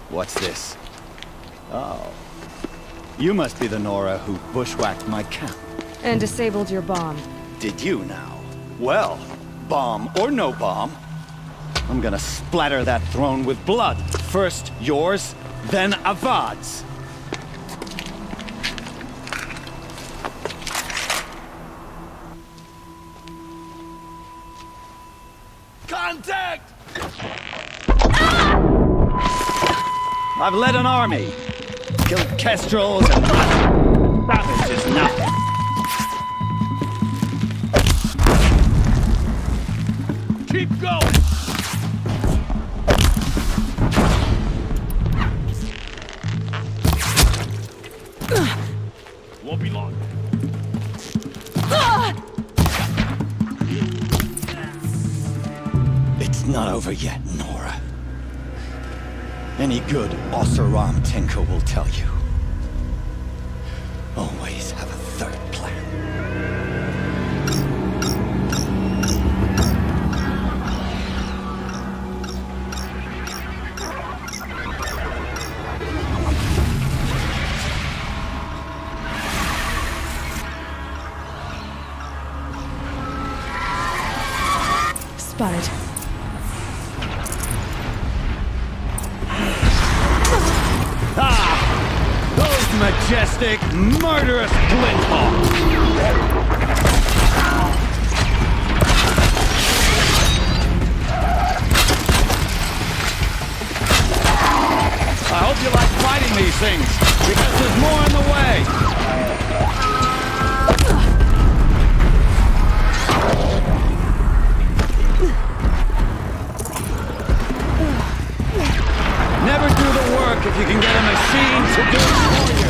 What's this? Oh. You must be the Nora who bushwhacked my camp. And disabled your bomb. Did you now? Well, Bomb or no bomb, I'm gonna splatter that throne with blood. First yours, then Avad's. Contact! I've led an army. Killed kestrels and savage is nothing. Keep going! Won't be long. It's not over yet, Nora. Any good Oseram tinker will tell you. Always have a third plan. Spotted. Majestic, murderous glinthawks! I hope you like fighting these things, because there's more in the way! Never do the work if you can get a machine to do it for you!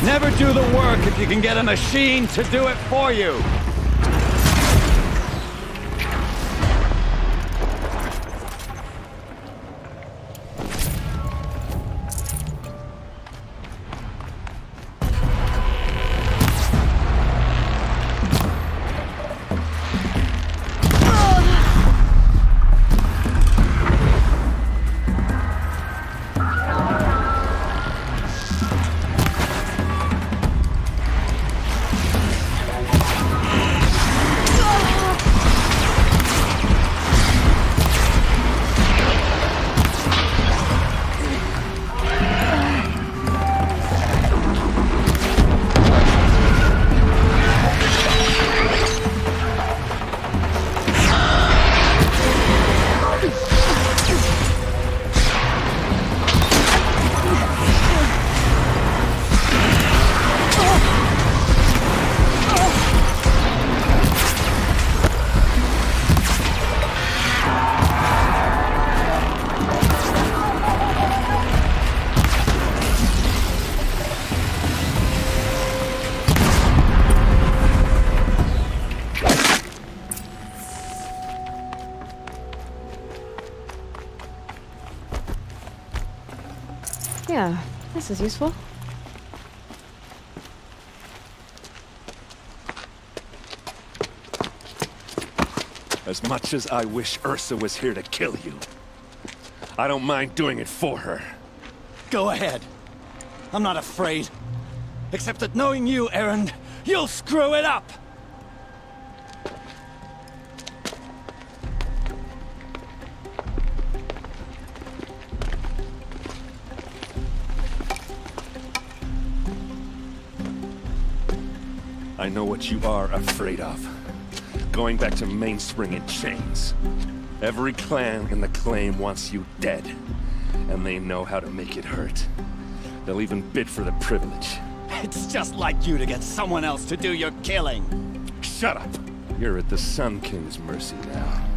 Never do the work if you can get a machine to do it for you! Yeah, this is useful. As much as I wish Ursa was here to kill you, I don't mind doing it for her. Go ahead. I'm not afraid. Except that knowing you, Erend, you'll screw it up! I know what you are afraid of. Going back to Mainspring in chains. Every clan in the claim wants you dead. And they know how to make it hurt. They'll even bid for the privilege. It's just like you to get someone else to do your killing. Shut up! You're at the Sun King's mercy now.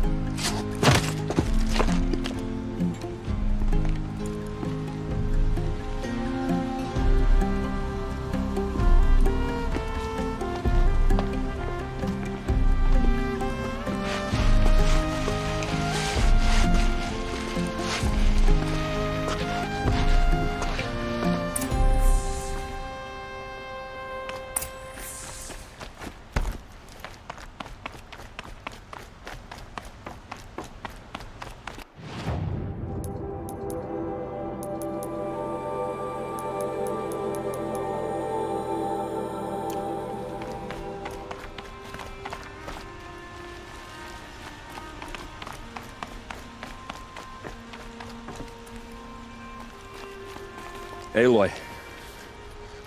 Aloy.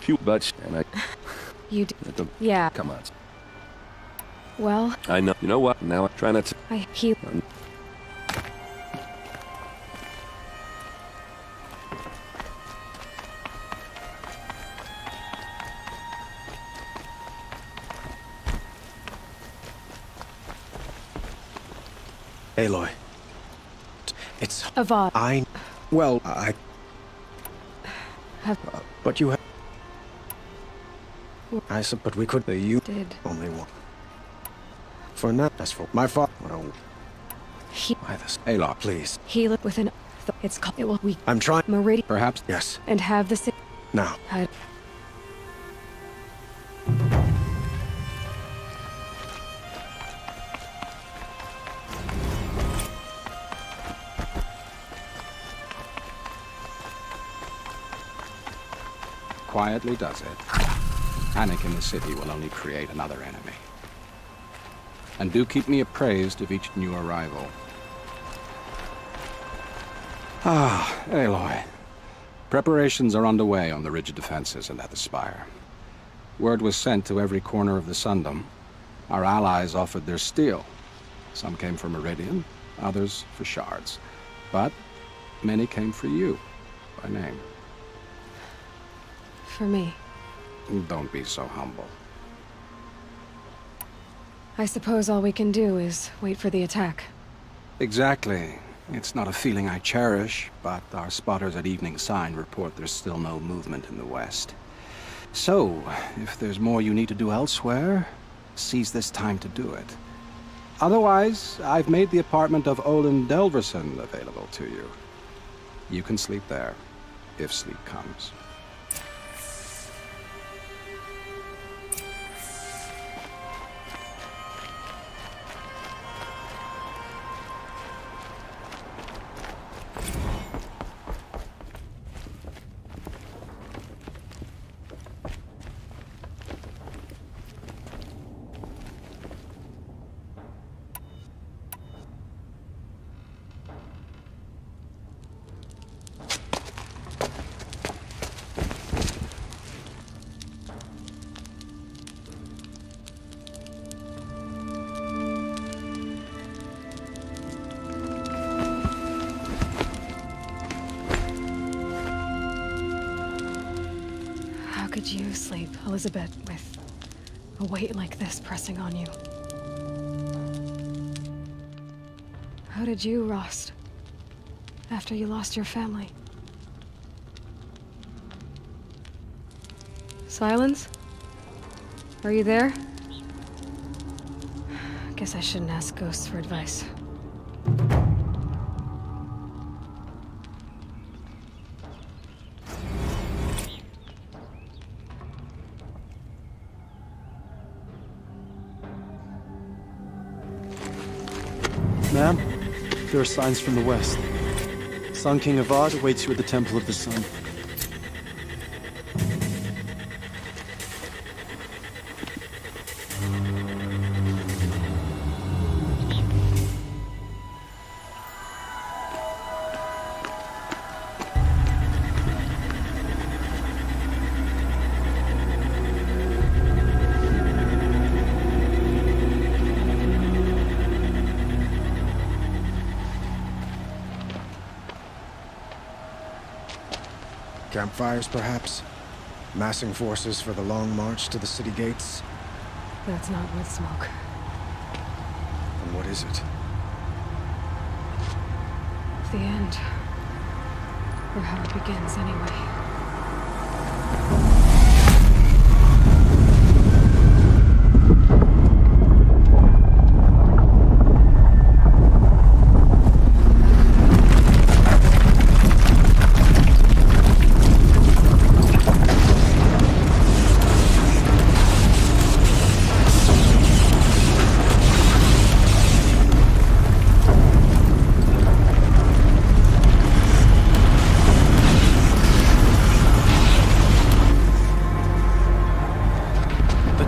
Few butts, and I... You do? Yeah. Come on. Well... I know. You know what? Now I try not to... Aloy. It's... Avad. Well, I... Have... but you have... I said, but we could... You... Did. Only one. For now, as for my father... Why this? Aloy, please. Heal it with an... It's called... It will... We... I'm trying... Meridian. Perhaps? Yes. And have the... Now. Quietly does it. Panic in the city will only create another enemy. And do keep me appraised of each new arrival. Ah, Aloy. Preparations are underway on the rigid defenses and at the spire. Word was sent to every corner of the Sundom. Our allies offered their steel. Some came for Meridian, others for shards. But many came for you, by name. For me. Don't be so humble. I suppose all we can do is wait for the attack. Exactly. It's not a feeling I cherish, but our spotters at Evening Sign report there's still no movement in the west. So, if there's more you need to do elsewhere, seize this time to do it. Otherwise, I've made the apartment of Olin Delverson available to you. You can sleep there, if sleep comes. Could you sleep, Elizabeth, with a weight like this pressing on you? How did you, Rost, after you lost your family? Silence? Are you there? Guess I shouldn't ask ghosts for advice. Ma'am, there are signs from the west. Sun King Avad awaits you at the Temple of the Sun. Campfires, perhaps? Massing forces for the long march to the city gates? That's not with smoke. And what is it? The end. Or how it begins, anyway.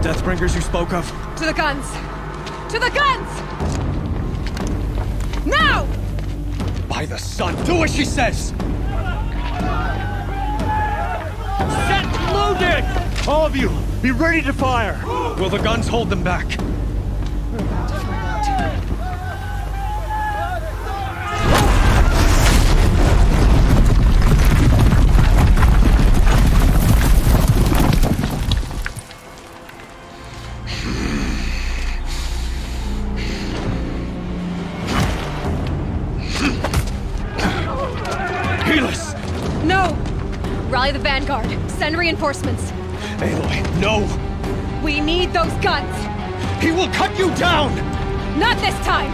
Deathbringers you spoke of? To the guns! To the guns! Now! By the sun, do as she says! Set loaded! All of you, be ready to fire! Will the guns hold them back? We're about to find out. Helis! No! Rally the vanguard. Send reinforcements. Aloy, no! We need those guns! He will cut you down! Not this time!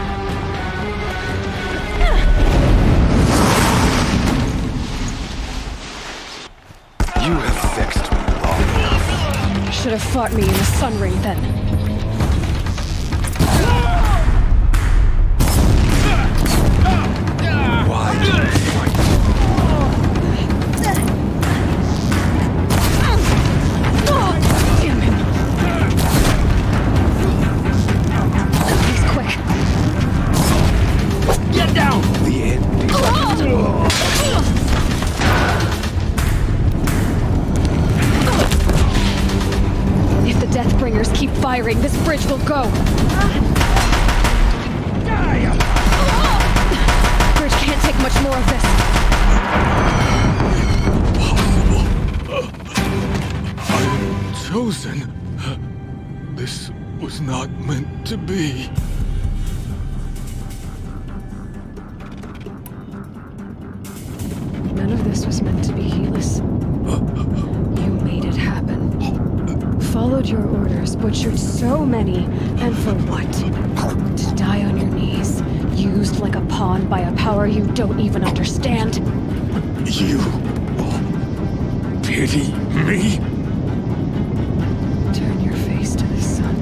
You have fixed me long. Should have fought me in the sun ring then. Why do you fight? Damn him! He's quick. Get down! The end. If the Deathbringers keep firing, this bridge will go. Bridge can't take much more of this. I'm chosen. This was not meant to be. None of this was meant to be, Helis. You made it happen. Followed your orders, butchered so many, and for what? To die on your knees, used like a pawn by a power you don't even understand. You pity me? Turn your face to the sun.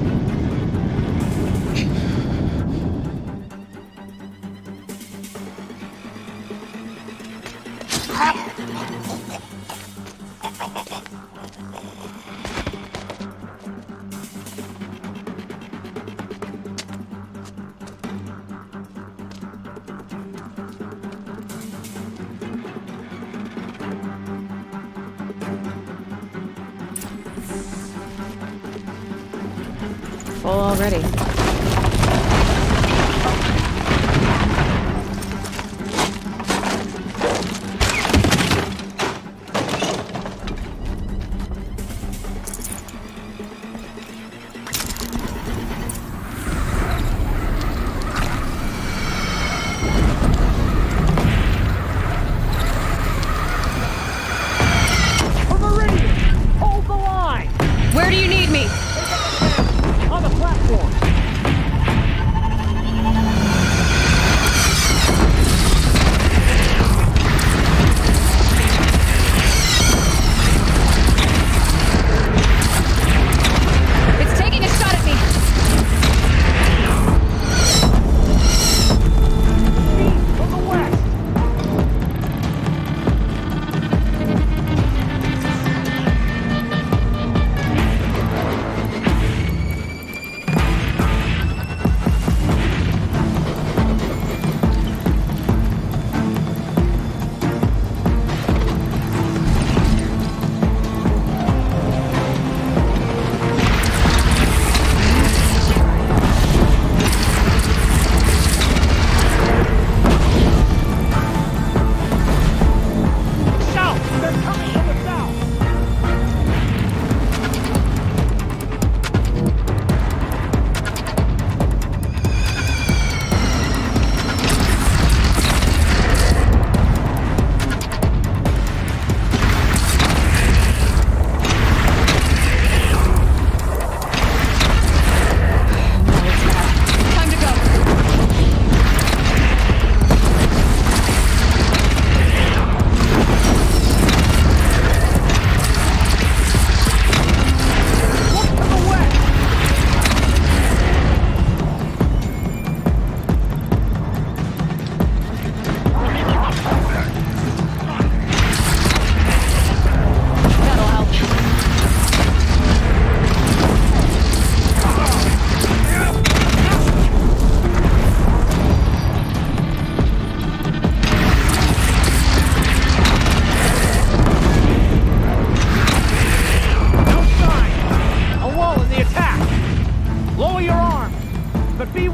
Full already. Hold the line! Where do you need me? On the platform!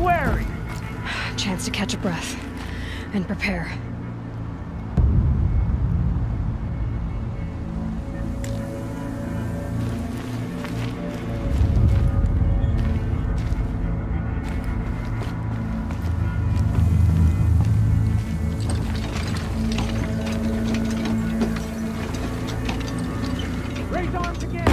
wary! Chance to catch a breath and prepare. Raise arms again!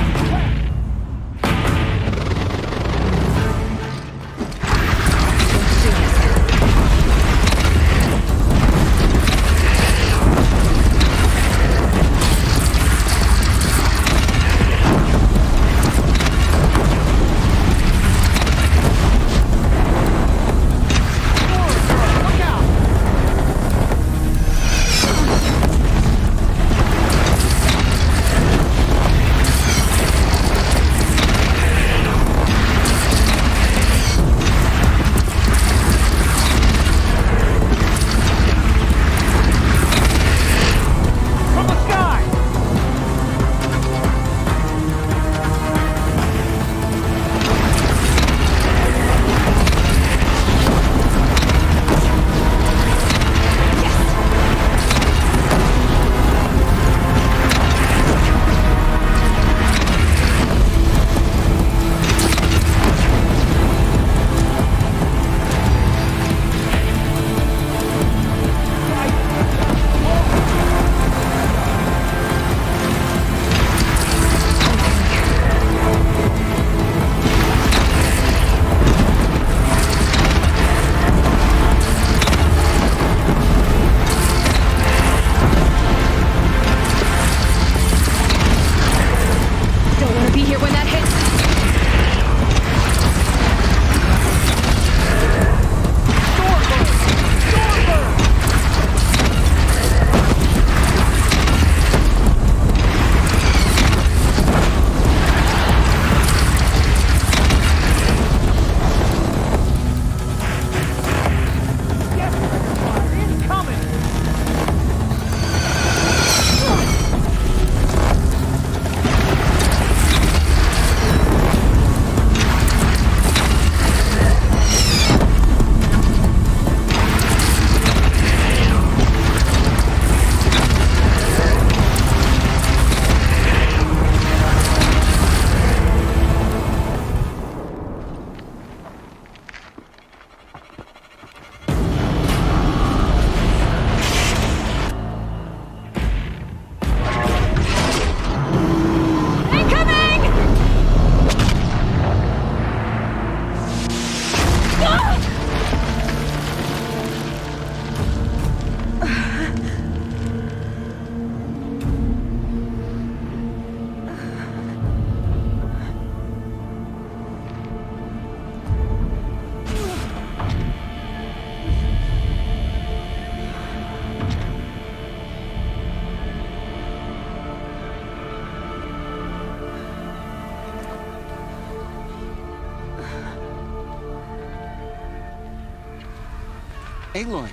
Aloy!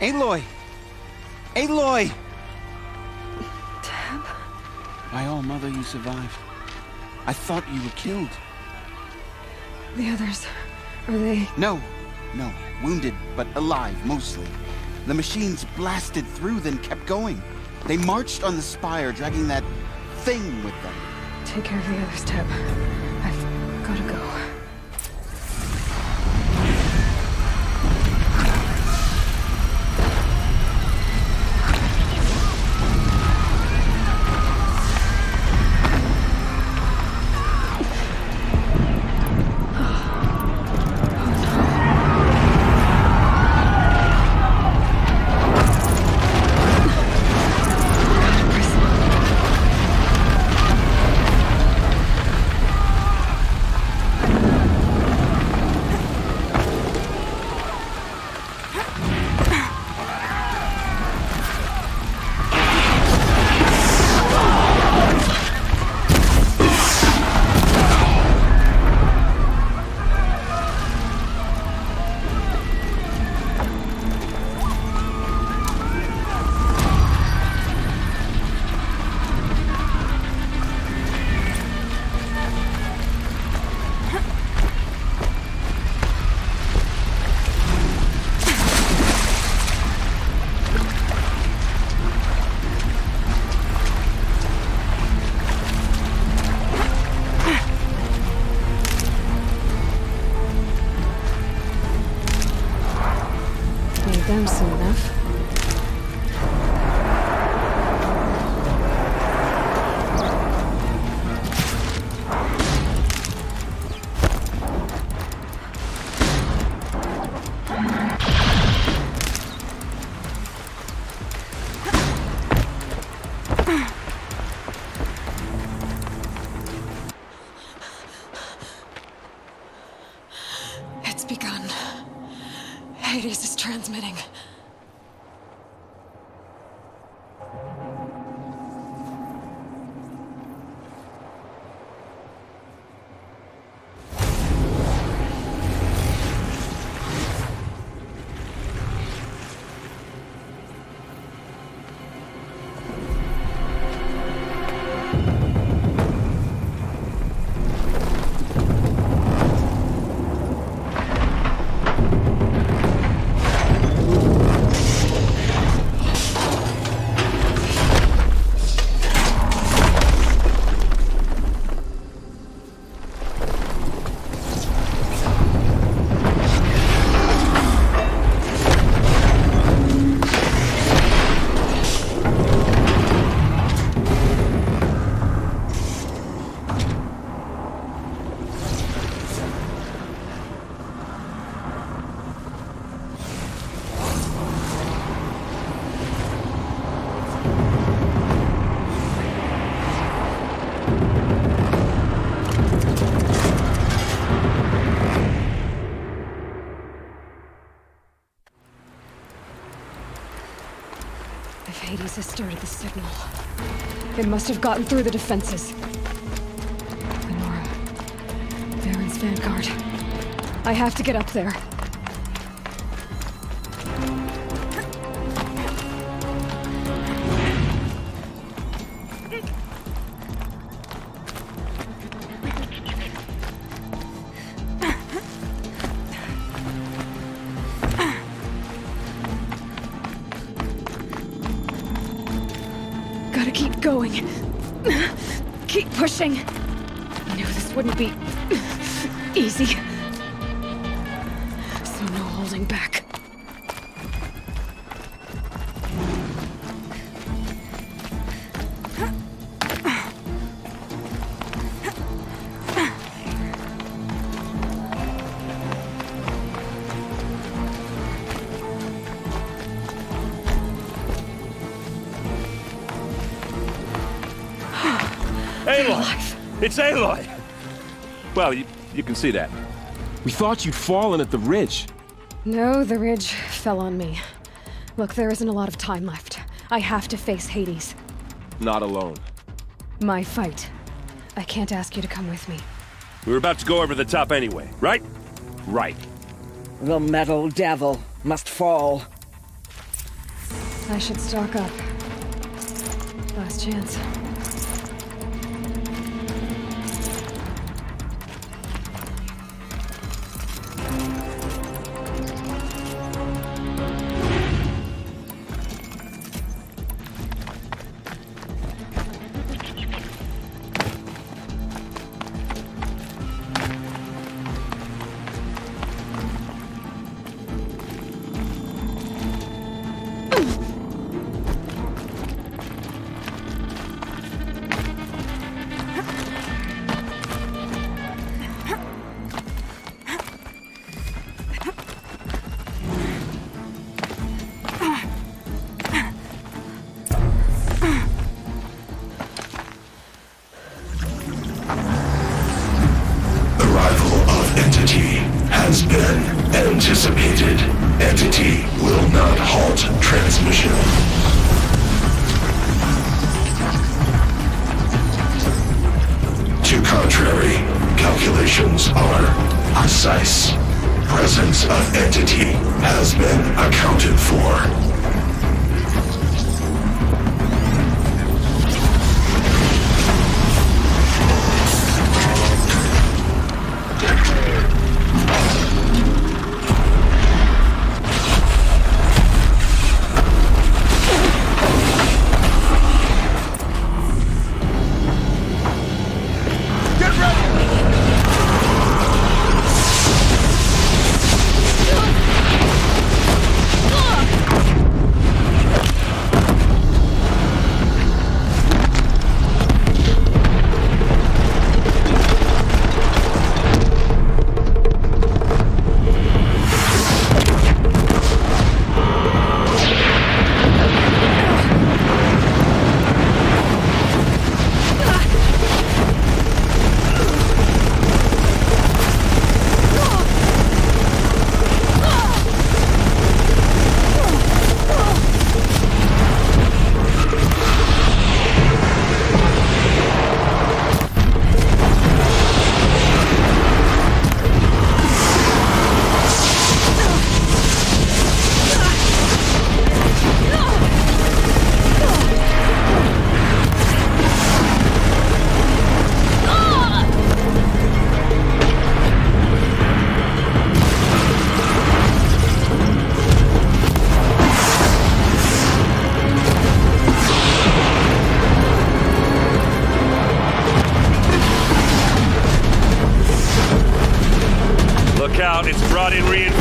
Aloy! Aloy! Tab? My all-mother, you survived. I thought you were killed. The others, are they... No. Wounded, but alive, mostly. The machines blasted through, then kept going. They marched on the spire, dragging that thing with them. Take care of the others, Tab. I've gotta go. them soon enough. It's begun. Hades is transmitting. If Hades has started the signal, it must have gotten through the defenses. Lenora, Baron's vanguard. I have to get up there. Gotta keep going. Keep pushing. I knew this wouldn't be easy. So no holding back. Aloy! It's Aloy! Well, you can see that. We thought you'd fallen at the ridge. No, the ridge fell on me. Look, there isn't a lot of time left. I have to face Hades. Not alone. My fight. I can't ask you to come with me. We were about to go over the top anyway, right? Right. The metal devil must fall. I should stock up. Last chance. has been anticipated. Entity will not halt transmission. To contrary, calculations are precise. Presence of entity has been accounted for.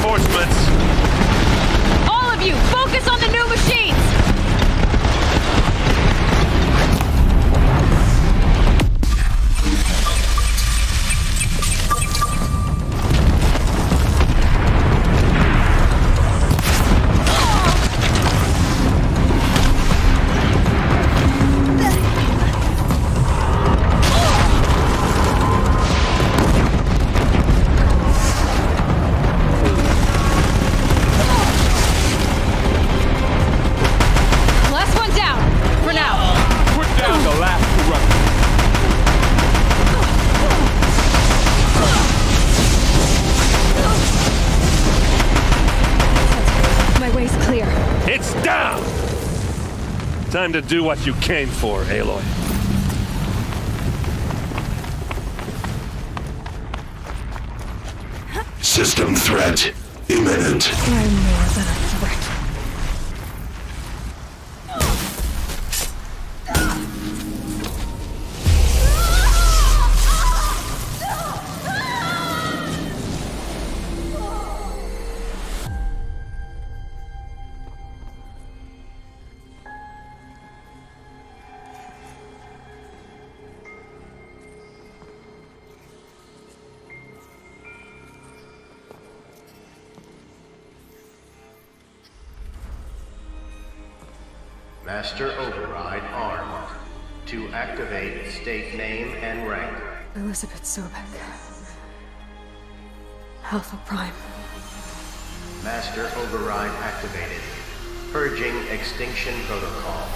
reinforcements! All of you, focus on the new machines! Time to do what you came for, Aloy. System threat imminent. I'm more than a threat. Master Override armed. To activate, state name and rank. Elizabeth Sobek. Alpha Prime. Master Override activated. Purging Extinction Protocol.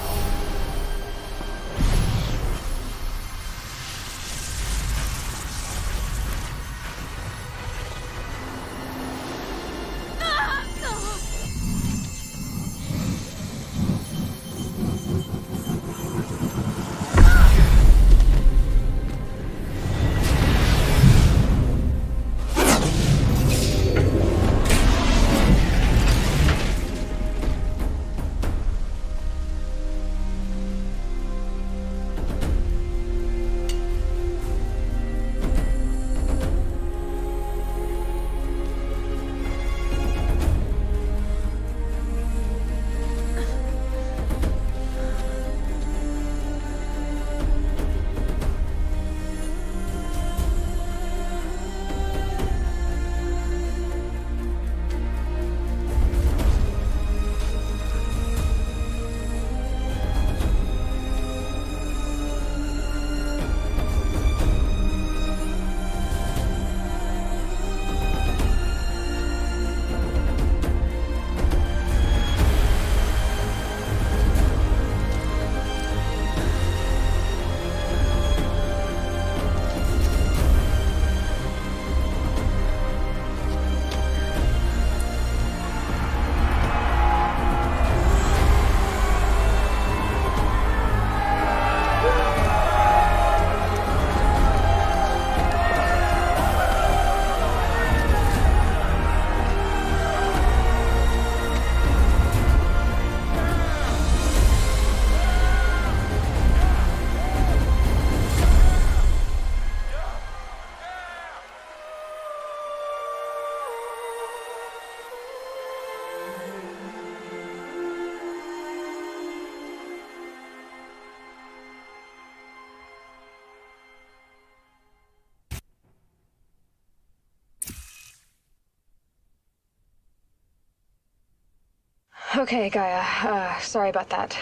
Okay, Gaia. Sorry about that.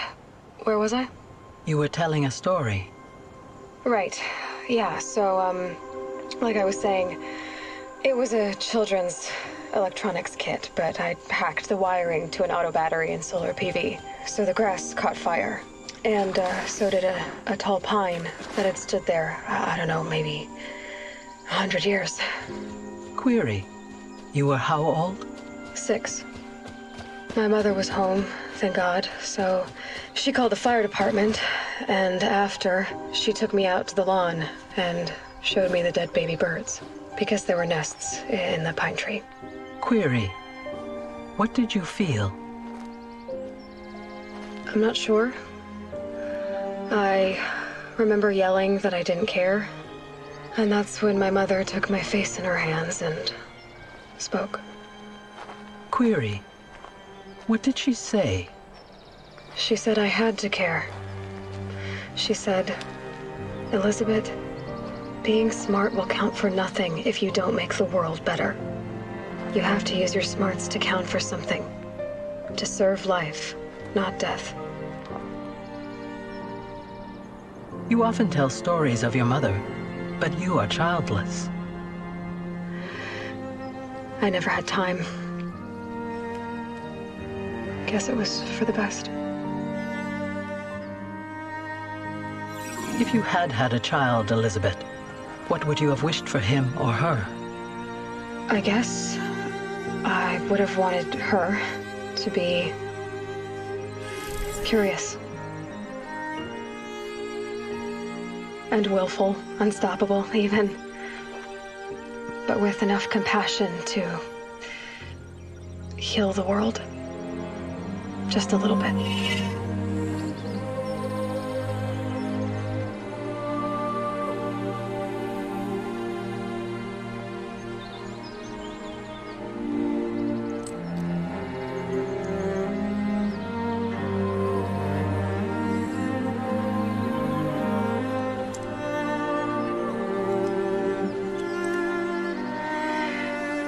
Where was I? You were telling a story. Right. Yeah, so, like I was saying, it was a children's electronics kit, but I hacked the wiring to an auto battery and solar PV. So the grass caught fire. And, so did a tall pine that had stood there, I don't know, maybe 100 years. Query. You were how old? 6. My mother was home, thank God, so she called the fire department, and after, she took me out to the lawn and showed me the dead baby birds, because there were nests in the pine tree. Query. What did you feel? I'm not sure. I remember yelling that I didn't care, and that's when my mother took my face in her hands and spoke. query. What did she say? She said I had to care. She said, Elizabeth, being smart will count for nothing if you don't make the world better. You have to use your smarts to count for something. To serve life, not death. You often tell stories of your mother, but you are childless. I never had time. Guess it was for the best. If you had had a child, Elizabeth, what would you have wished for him or her? I guess I would have wanted her to be curious. And willful, unstoppable, even. But with enough compassion to heal the world. Just a little bit.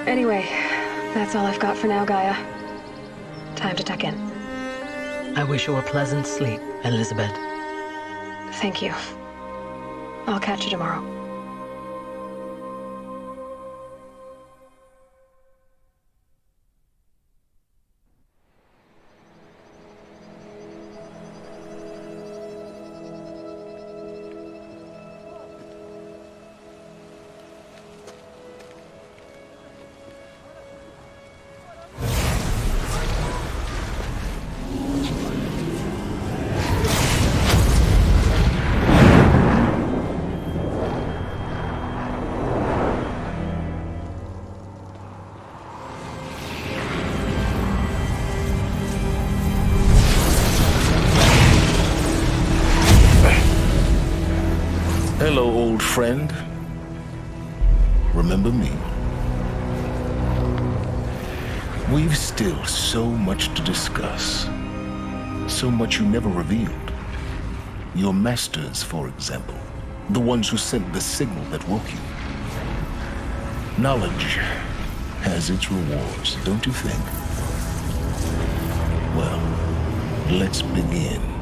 Anyway, that's all I've got for now, Gaia. Time to tuck in. I wish you a pleasant sleep, Elizabeth. Thank you. I'll catch you tomorrow. Hello, old friend. Remember me? We've still so much to discuss. So much you never revealed. Your masters, for example. The ones who sent the signal that woke you. Knowledge has its rewards, don't you think? Well, let's begin.